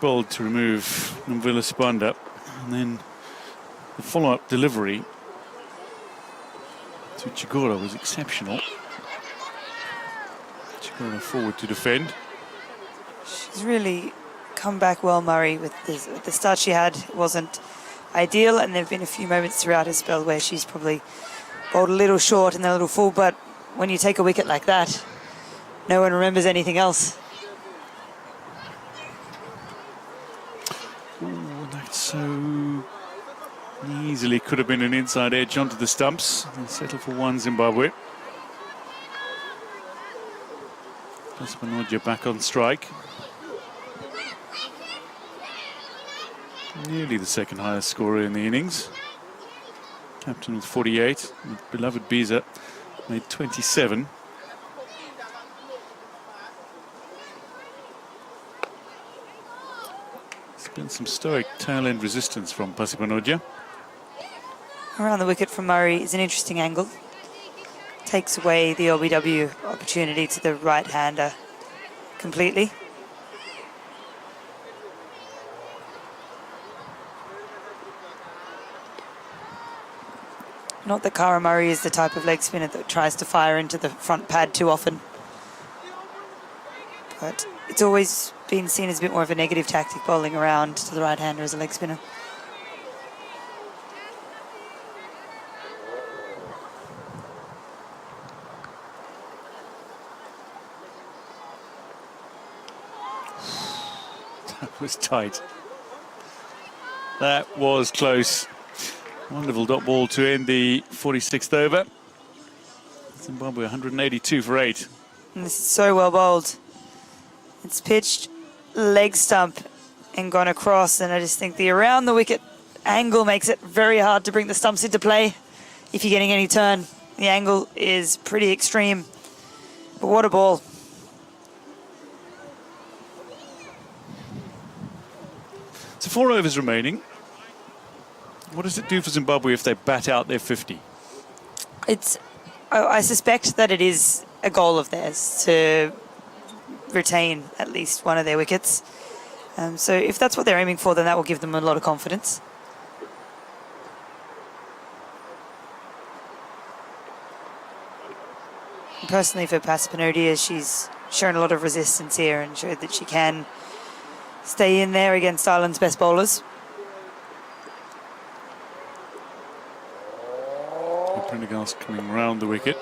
bowled to remove Nomvula Sibanda, and then the follow-up delivery to Chigora was exceptional. Chigora forward to defend. She's really come back well, Murray, with the start she had. It wasn't ideal, and there have been a few moments throughout her spell where she's probably bowled a little short and then a little full, but when you take a wicket like that, no one remembers anything else. Ooh, that so easily could have been an inside edge onto the stumps. And settle for 1 Zimbabwe. Paspanoja back on strike. Nearly the second highest scorer in the innings. Captain with 48. Beloved Biza made 27. There's been some stoic tail-end resistance from Paspanoja. Around the wicket from Murray is an interesting angle. Takes away the LBW opportunity to the right-hander completely. Not that Cara Murray is the type of leg spinner that tries to fire into the front pad too often, but it's always been seen as a bit more of a negative tactic, bowling around to the right-hander as a leg spinner. That was tight. That was close. Wonderful dot ball to end the 46th over. Zimbabwe 182 for 8. And this is so well bowled. It's pitched, leg stump, and gone across. And I just think the around the wicket angle makes it very hard to bring the stumps into play if you're getting any turn. The angle is pretty extreme. But what a ball. So 4 overs remaining. What does it do for Zimbabwe if they bat out their 50? I suspect that it is a goal of theirs to retain at least one of their wickets. So if that's what they're aiming for, then that will give them a lot of confidence. And personally, for Paspanodia, she's shown a lot of resistance here and showed that she can stay in there against Ireland's best bowlers. Prendergast coming round the wicket.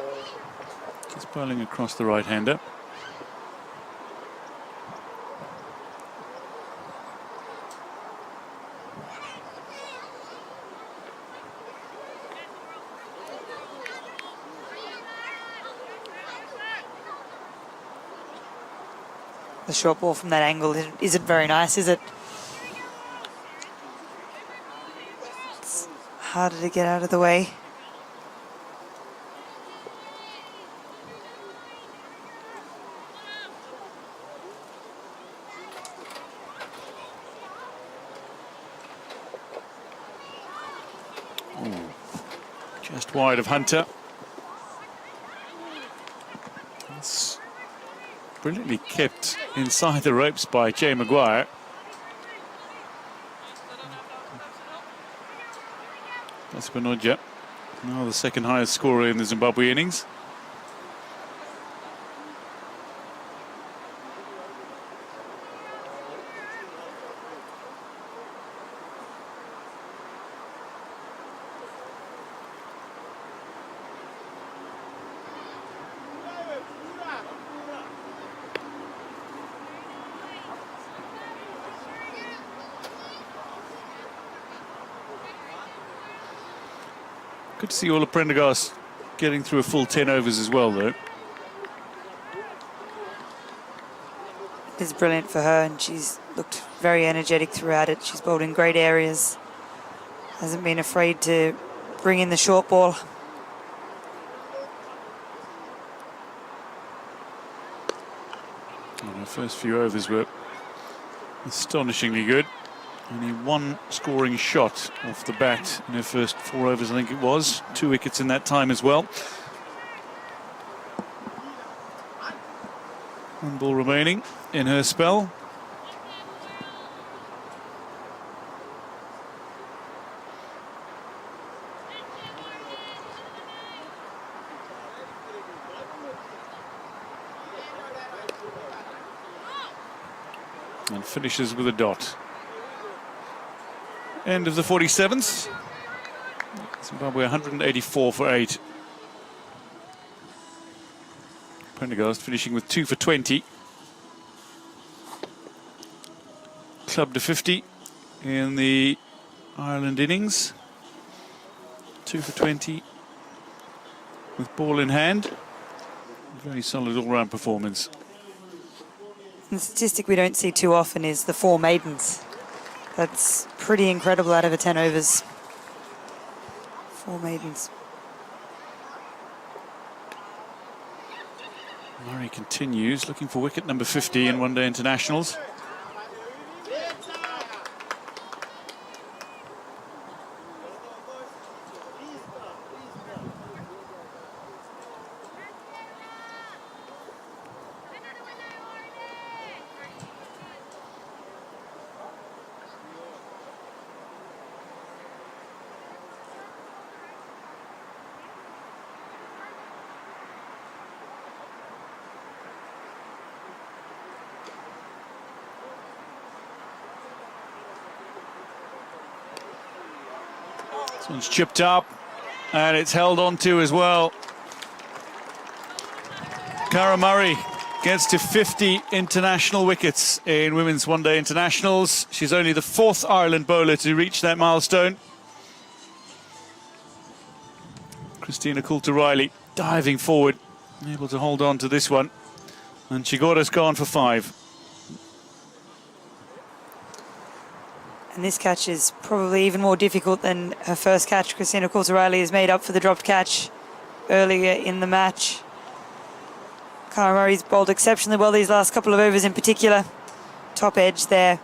Just bowling across the right-hander. The short ball from that angle isn't very nice, is it? It's harder to get out of the way. Just wide of Hunter. It's brilliantly kept inside the ropes by Jay Maguire. That's Benoja, now the second highest scorer in the Zimbabwe innings. Good to see Ola Prendergast getting through a full 10 overs as well, though. It's brilliant for her, and she's looked very energetic throughout it. She's bowled in great areas. Hasn't been afraid to bring in the short ball. And her first few overs were astonishingly good. Only one scoring shot off the bat in her first 4 overs, I think it was. 2 wickets in that time as well. 1 ball remaining in her spell. And finishes with a dot. End of the 47th. Zimbabwe 184 for 8. Prendergast finishing with 2 for 20. Club to 50 in the Ireland innings. 2 for 20 with ball in hand. Very solid all-round performance. The statistic we don't see too often is the 4 maidens. That's pretty incredible out of the 10 overs. 4 maidens. Murray continues looking for wicket number 50 in one-day internationals. This one's chipped up, and it's held on to as well. Cara Murray gets to 50 international wickets in women's one-day internationals. She's only the 4th Ireland bowler to reach that milestone. Christina Coulter-Riley diving forward, able to hold on to this one. And Chigora's gone for 5. And this catch is probably even more difficult than her first catch. Christina Coulter-Riley has made up for the dropped catch earlier in the match. Cara Murray's bowled exceptionally well these last couple of overs in particular. Top edge there.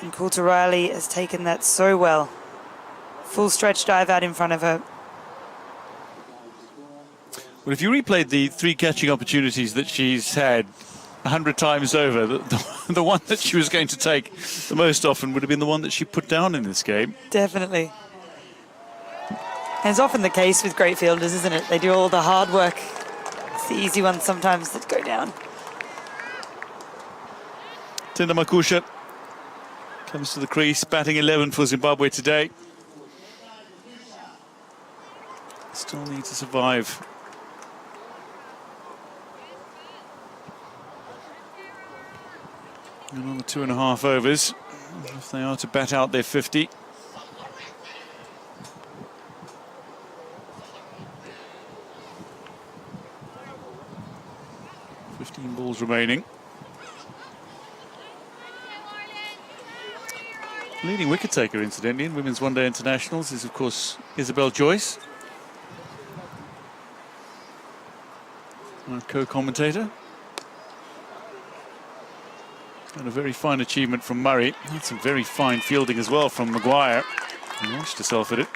And Coulter-Riley has taken that so well. Full stretch dive out in front of her. Well, if you replayed the 3 catching opportunities that she's had 100 times over, the one that she was going to take the most often would have been the one that she put down in this game. Definitely. And it's often the case with great fielders, isn't it? They do all the hard work. It's the easy ones sometimes that go down. Tinda Makusha comes to the crease, batting 11 for Zimbabwe today. Still need to survive. Another 2.5 overs if they are to bat out their 50. .15 balls remaining. Leading wicket taker, incidentally, in women's one-day internationals is, of course, Isabel Joyce, our co-commentator. And a very fine achievement from Murray. That's some very fine fielding as well from Maguire. He launched herself at it.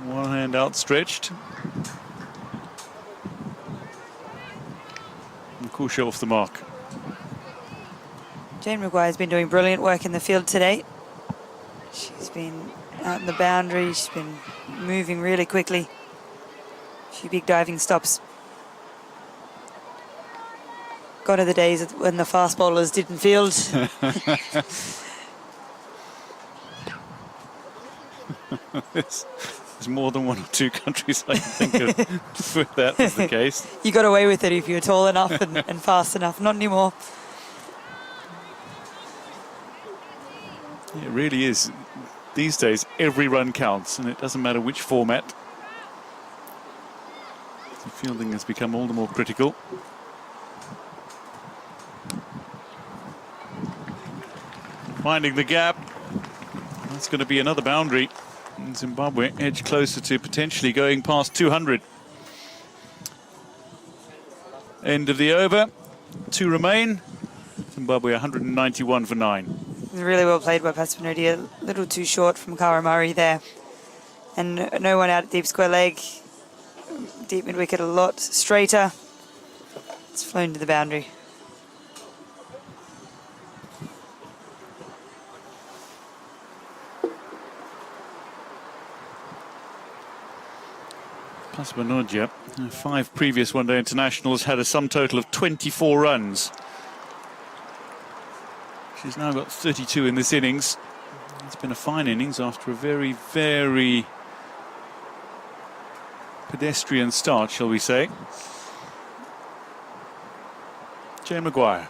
One hand outstretched. Makusha off the mark. Jane Maguire's been doing brilliant work in the field today. She's been out in the boundary. She's been moving really quickly. A few big diving stops. Gone are the days when the fast bowlers didn't field. There's more than one or two countries I can think of where that was the case. You got away with it if you were tall enough and fast enough. Not anymore. It really is. These days, every run counts, and it doesn't matter which format. The fielding has become all the more critical. Finding the gap. That's going to be another boundary. And Zimbabwe edge closer to potentially going past 200. End of the over. 2 remain. Zimbabwe 191 for 9. Really well played by Pat Spinodi. A little too short from Kara Murray there. And no one out at deep square leg. Deep mid wicket a lot straighter. It's flown to the boundary. Pasmanodja, 5 previous one-day internationals, had a sum total of 24 runs. She's now got 32 in this innings. It's been a fine innings after a very, very pedestrian start, shall we say. Jane Maguire.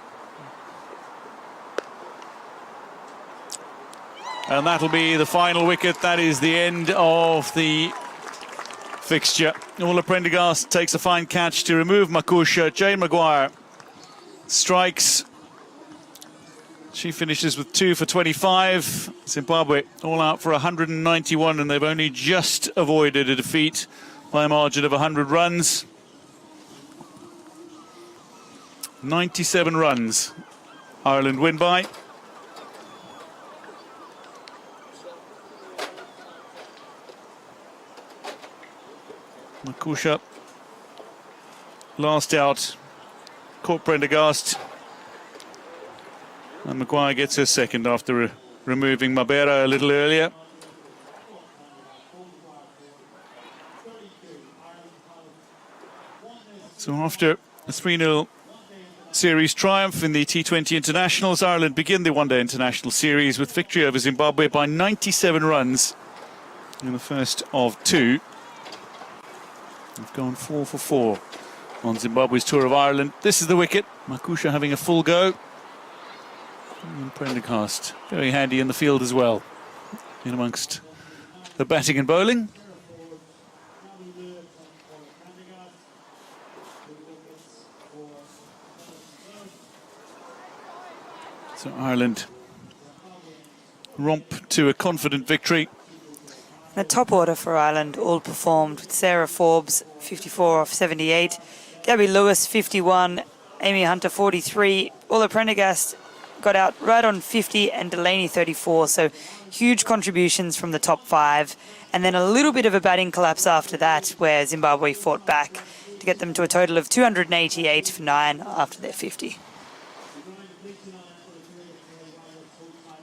And that'll be the final wicket. That is the end of the fixture. Ola Prendergast takes a fine catch to remove Makusha. Jane Maguire strikes. She finishes with 2 for 25. Zimbabwe all out for 191, and they've only just avoided a defeat by a margin of 100 runs. 97 runs Ireland win by. Makusha last out, caught Prendergast, and Maguire gets her second after removing Mabera a little earlier. So after a 3-0 series triumph in the T20 Internationals, Ireland begin the one-day international series with victory over Zimbabwe by 97 runs in the first of 2. They've gone 4 for 4 on Zimbabwe's tour of Ireland. This is the wicket. Makusha having a full go. And Prendergast very handy in the field as well, in amongst the batting and bowling. So Ireland romp to a confident victory. The top order for Ireland all performed, with Sarah Forbes 54 off 78, Gabby Lewis 51, Amy Hunter 43, Ola Prendergast got out right on 50, and Delaney 34. So huge contributions from the top 5, and then a little bit of a batting collapse after that, where Zimbabwe fought back to get them to a total of 288 for 9 after their 50.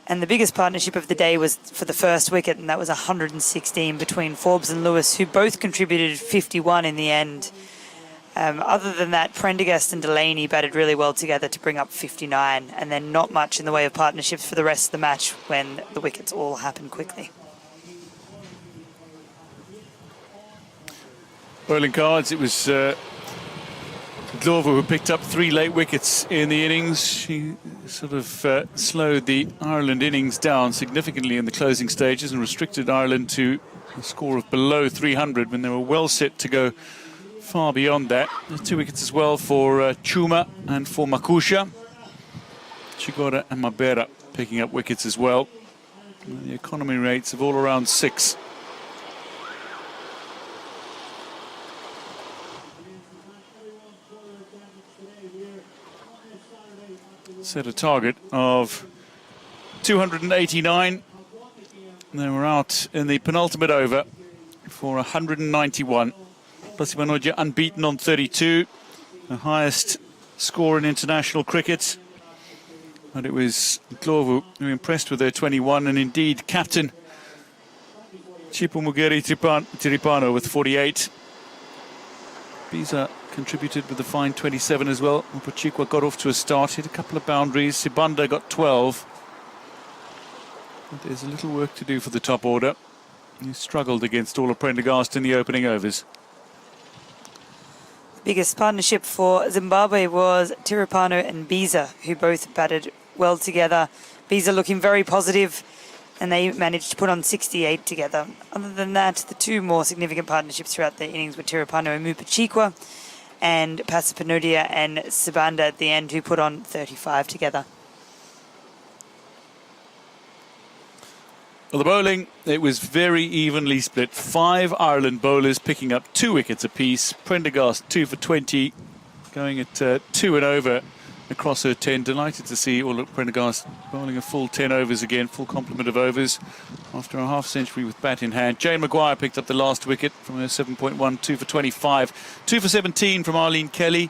And the biggest partnership of the day was for the first wicket, and that was 116 between Forbes and Lewis, who both contributed 51 in the end. Other than that, Prendergast and Delaney batted really well together to bring up 59, and then not much in the way of partnerships for the rest of the match when the wickets all happened quickly. Bowling cards, it was Glover who picked up 3 late wickets in the innings. She sort of slowed the Ireland innings down significantly in the closing stages and restricted Ireland to a score of below 300 when they were well set to go far beyond that. There's 2 wickets as well for Chuma and for Makusha. Chigora and Mabera picking up wickets as well. The economy rates of all around 6. Set a target of 289. They were out in the penultimate over for 191. Pasibanoja unbeaten on 32, the highest score in international cricket. But it was Ndlovu who impressed with their 21, and indeed captain Chipumugeri Tiripano with 48. Biza contributed with a fine 27 as well. Mpachikwa got off to a start, hit a couple of boundaries. Sibanda got 12. But there's a little work to do for the top order. He struggled against Ola Prendergast in the opening overs. Biggest partnership for Zimbabwe was Tiripano and Biza, who both batted well together. Biza looking very positive, and they managed to put on 68 together. Other than that, the two more significant partnerships throughout the innings were Tiripano and Mpachikwa, and Pasipanodia and Sibanda at the end, who put on 35 together. Well, the bowling, it was very evenly split. 5 Ireland bowlers picking up 2 wickets apiece. Prendergast 2 for 20, going at 2 and over across her 10. Delighted to see Ola Prendergast bowling a full 10 overs again, full complement of overs after a half century with bat in hand. Jane Maguire picked up the last wicket from her 7.1, 2 for 25. 2 for 17 from Arlene Kelly.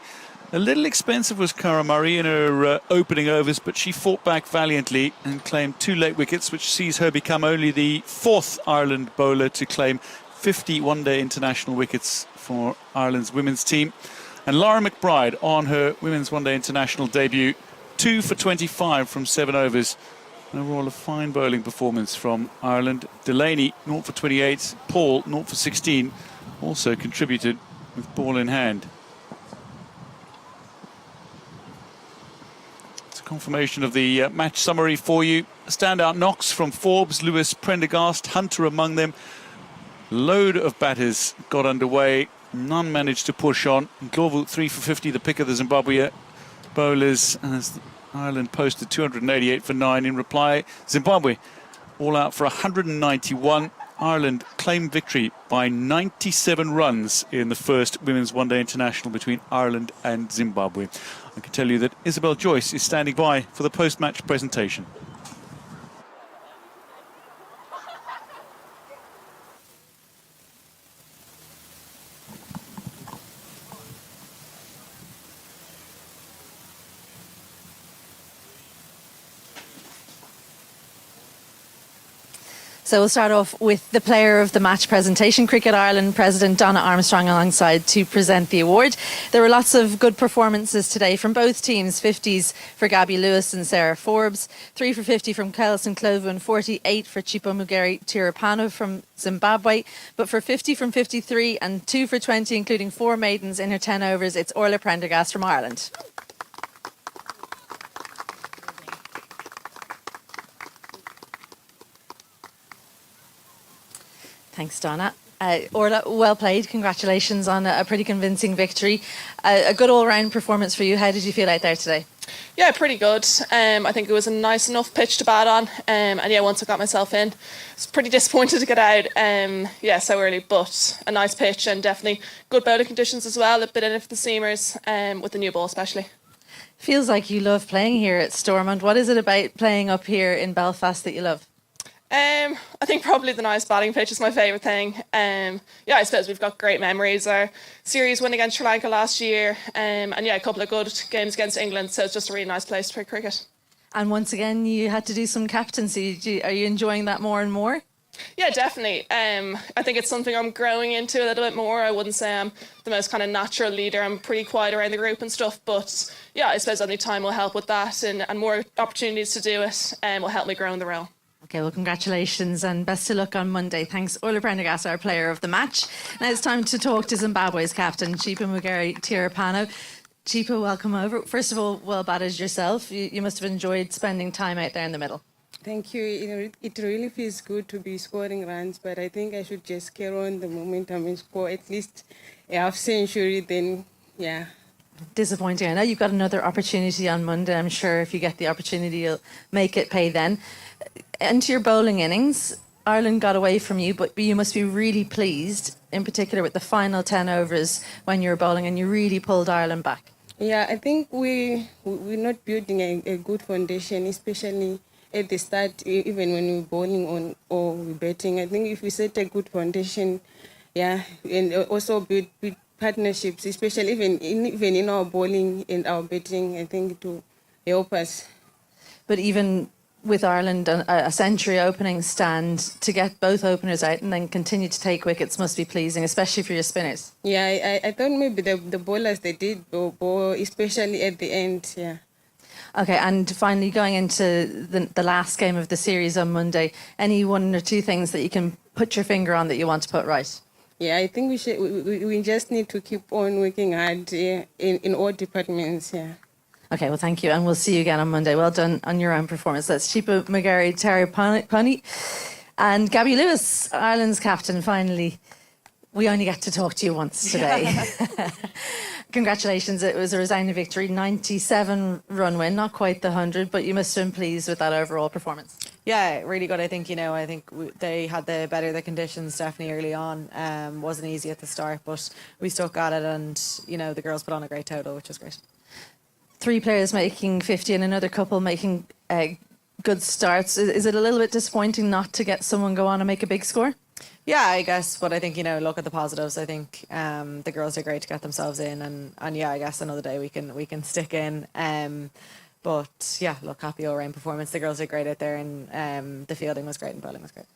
A little expensive was Cara Murray in her opening overs, but she fought back valiantly and claimed 2 late wickets, which sees her become only the 4th Ireland bowler to claim 50 one-day international wickets for Ireland's women's team. And Laura McBride on her women's one-day international debut, 2 for 25 from 7 overs. Overall, a fine bowling performance from Ireland. Delaney, 0 for 28. Paul, 0 for 16, also contributed with ball in hand. Confirmation of the match summary for you. Standout knocks from Forbes, Lewis, Prendergast, Hunter among them. Load of batters got underway. None managed to push on. Ndlovu 3 for 50, the pick of the Zimbabwe bowlers, as Ireland posted 288 for 9 in reply. Zimbabwe all out for 191. Ireland claimed victory by 97 runs in the first Women's One Day International between Ireland and Zimbabwe. I can tell you that Isabel Joyce is standing by for the post-match presentation. So we'll start off with the player of the match presentation. Cricket Ireland President Donna Armstrong alongside to present the award. There were lots of good performances today from both teams. 50s for Gabby Lewis and Sarah Forbes, 3 for 50 from Kelson Clover and 48 for Chipumugeri Tiripano from Zimbabwe. But for 50 from 53 and 2 for 20, including 4 maidens in her 10 overs, it's Orla Prendergast from Ireland. Thanks, Donna. Orla, well played. Congratulations on a pretty convincing victory. A good all-round performance for you. How did you feel out there today? Yeah, pretty good. I think it was a nice enough pitch to bat on. And yeah, once I got myself in, I was pretty disappointed to get out. Yeah, so early, but a nice pitch and definitely good bowling conditions as well. A bit in it for the seamers, with the new ball especially. Feels like you love playing here at Stormont. What is it about playing up here in Belfast that you love? I think probably the nice batting pitch is my favourite thing. Yeah, I suppose we've got great memories. Our series win against Sri Lanka last year, and yeah, a couple of good games against England. So it's just a really nice place to play cricket. And once again, you had to do some captaincy. Are you enjoying that more and more? Yeah, definitely. I think it's something I'm growing into a little bit more. I wouldn't say I'm the most kind of natural leader. I'm pretty quiet around the group and stuff. But yeah, I suppose any time will help with that, and more opportunities to do it will help me grow in the role. Okay, well, congratulations and best of luck on Monday. Thanks, Orla Prendergast, our player of the match. Now it's time to talk to Zimbabwe's captain, Chipumugeri Tiripano. Chipa, welcome over. First of all, well batted yourself. You must have enjoyed spending time out there in the middle. Thank you. It really feels good to be scoring runs, but I think I should just carry on the momentum and score at least a half century. Then, yeah, Disappointing. I know you've got another opportunity on Monday. I'm sure if you get the opportunity, you'll make it pay then. Into your bowling innings, Ireland got away from you, but you must be really pleased, in particular with the final 10 overs when you were bowling and you really pulled Ireland back. Yeah, I think we're not building a good foundation, especially at the start, even when we're bowling on or we're batting. I think if we set a good foundation, yeah, and also build partnerships, especially even in our bowling and our batting, I think it will help us. But even with Ireland, a century opening stand, to get both openers out and then continue to take wickets must be pleasing, especially for your spinners. Yeah, I thought maybe the bowlers, they did bowl, especially at the end, yeah. Okay, and finally going into the last game of the series on Monday, any one or two things that you can put your finger on that you want to put right? Yeah, I think we just need to keep on working hard in all departments, yeah. Okay, well, thank you, and we'll see you again on Monday. Well done on your own performance. That's Chipa McGarry, Terry and Gabby Lewis, Ireland's captain. Finally, we only get to talk to you once today. Congratulations, it was a resounding victory, 97 run win, not quite the 100, but you must have been pleased with that overall performance. Yeah, really good. I think they had the conditions definitely early on. Wasn't easy at the start, but we stuck at it, and the girls put on a great total, which was great. 3 players making 50 and another couple making good starts. Is it a little bit disappointing not to get someone go on and make a big score? Yeah, I guess, but I think, look at the positives. I think the girls did great to get themselves in, and yeah, I guess another day we can stick in. But yeah, look, happy all-round performance. The girls did great out there, and the fielding was great and bowling was great.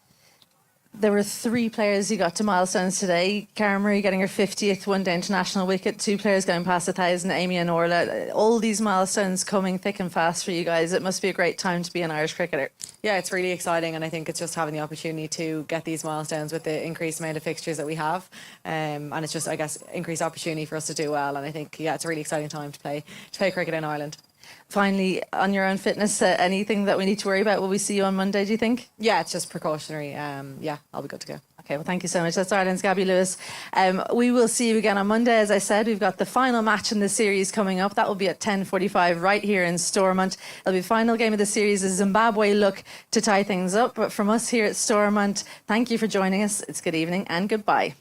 There were 3 players who got to milestones today. Cara Marie getting her 50th one-day international wicket, 2 players going past 1,000, Amy and Orla. All these milestones coming thick and fast for you guys. It must be a great time to be an Irish cricketer. Yeah, it's really exciting, and I think it's just having the opportunity to get these milestones with the increased amount of fixtures that we have. And it's just, I guess, increased opportunity for us to do well. And I think, yeah, it's a really exciting time to play cricket in Ireland. Finally, on your own fitness, anything that we need to worry about? Will we see you on Monday, do you think? Yeah, it's just precautionary. Yeah, I'll be good to go. Okay, well, thank you so much. That's Ireland's Gabby Lewis. We will see you again on Monday. As I said, we've got the final match in the series coming up. That will be at 10:45 right here in Stormont. It'll be the final game of the series as Zimbabwe look to tie things up. But from us here at Stormont, thank you for joining us. It's good evening and goodbye.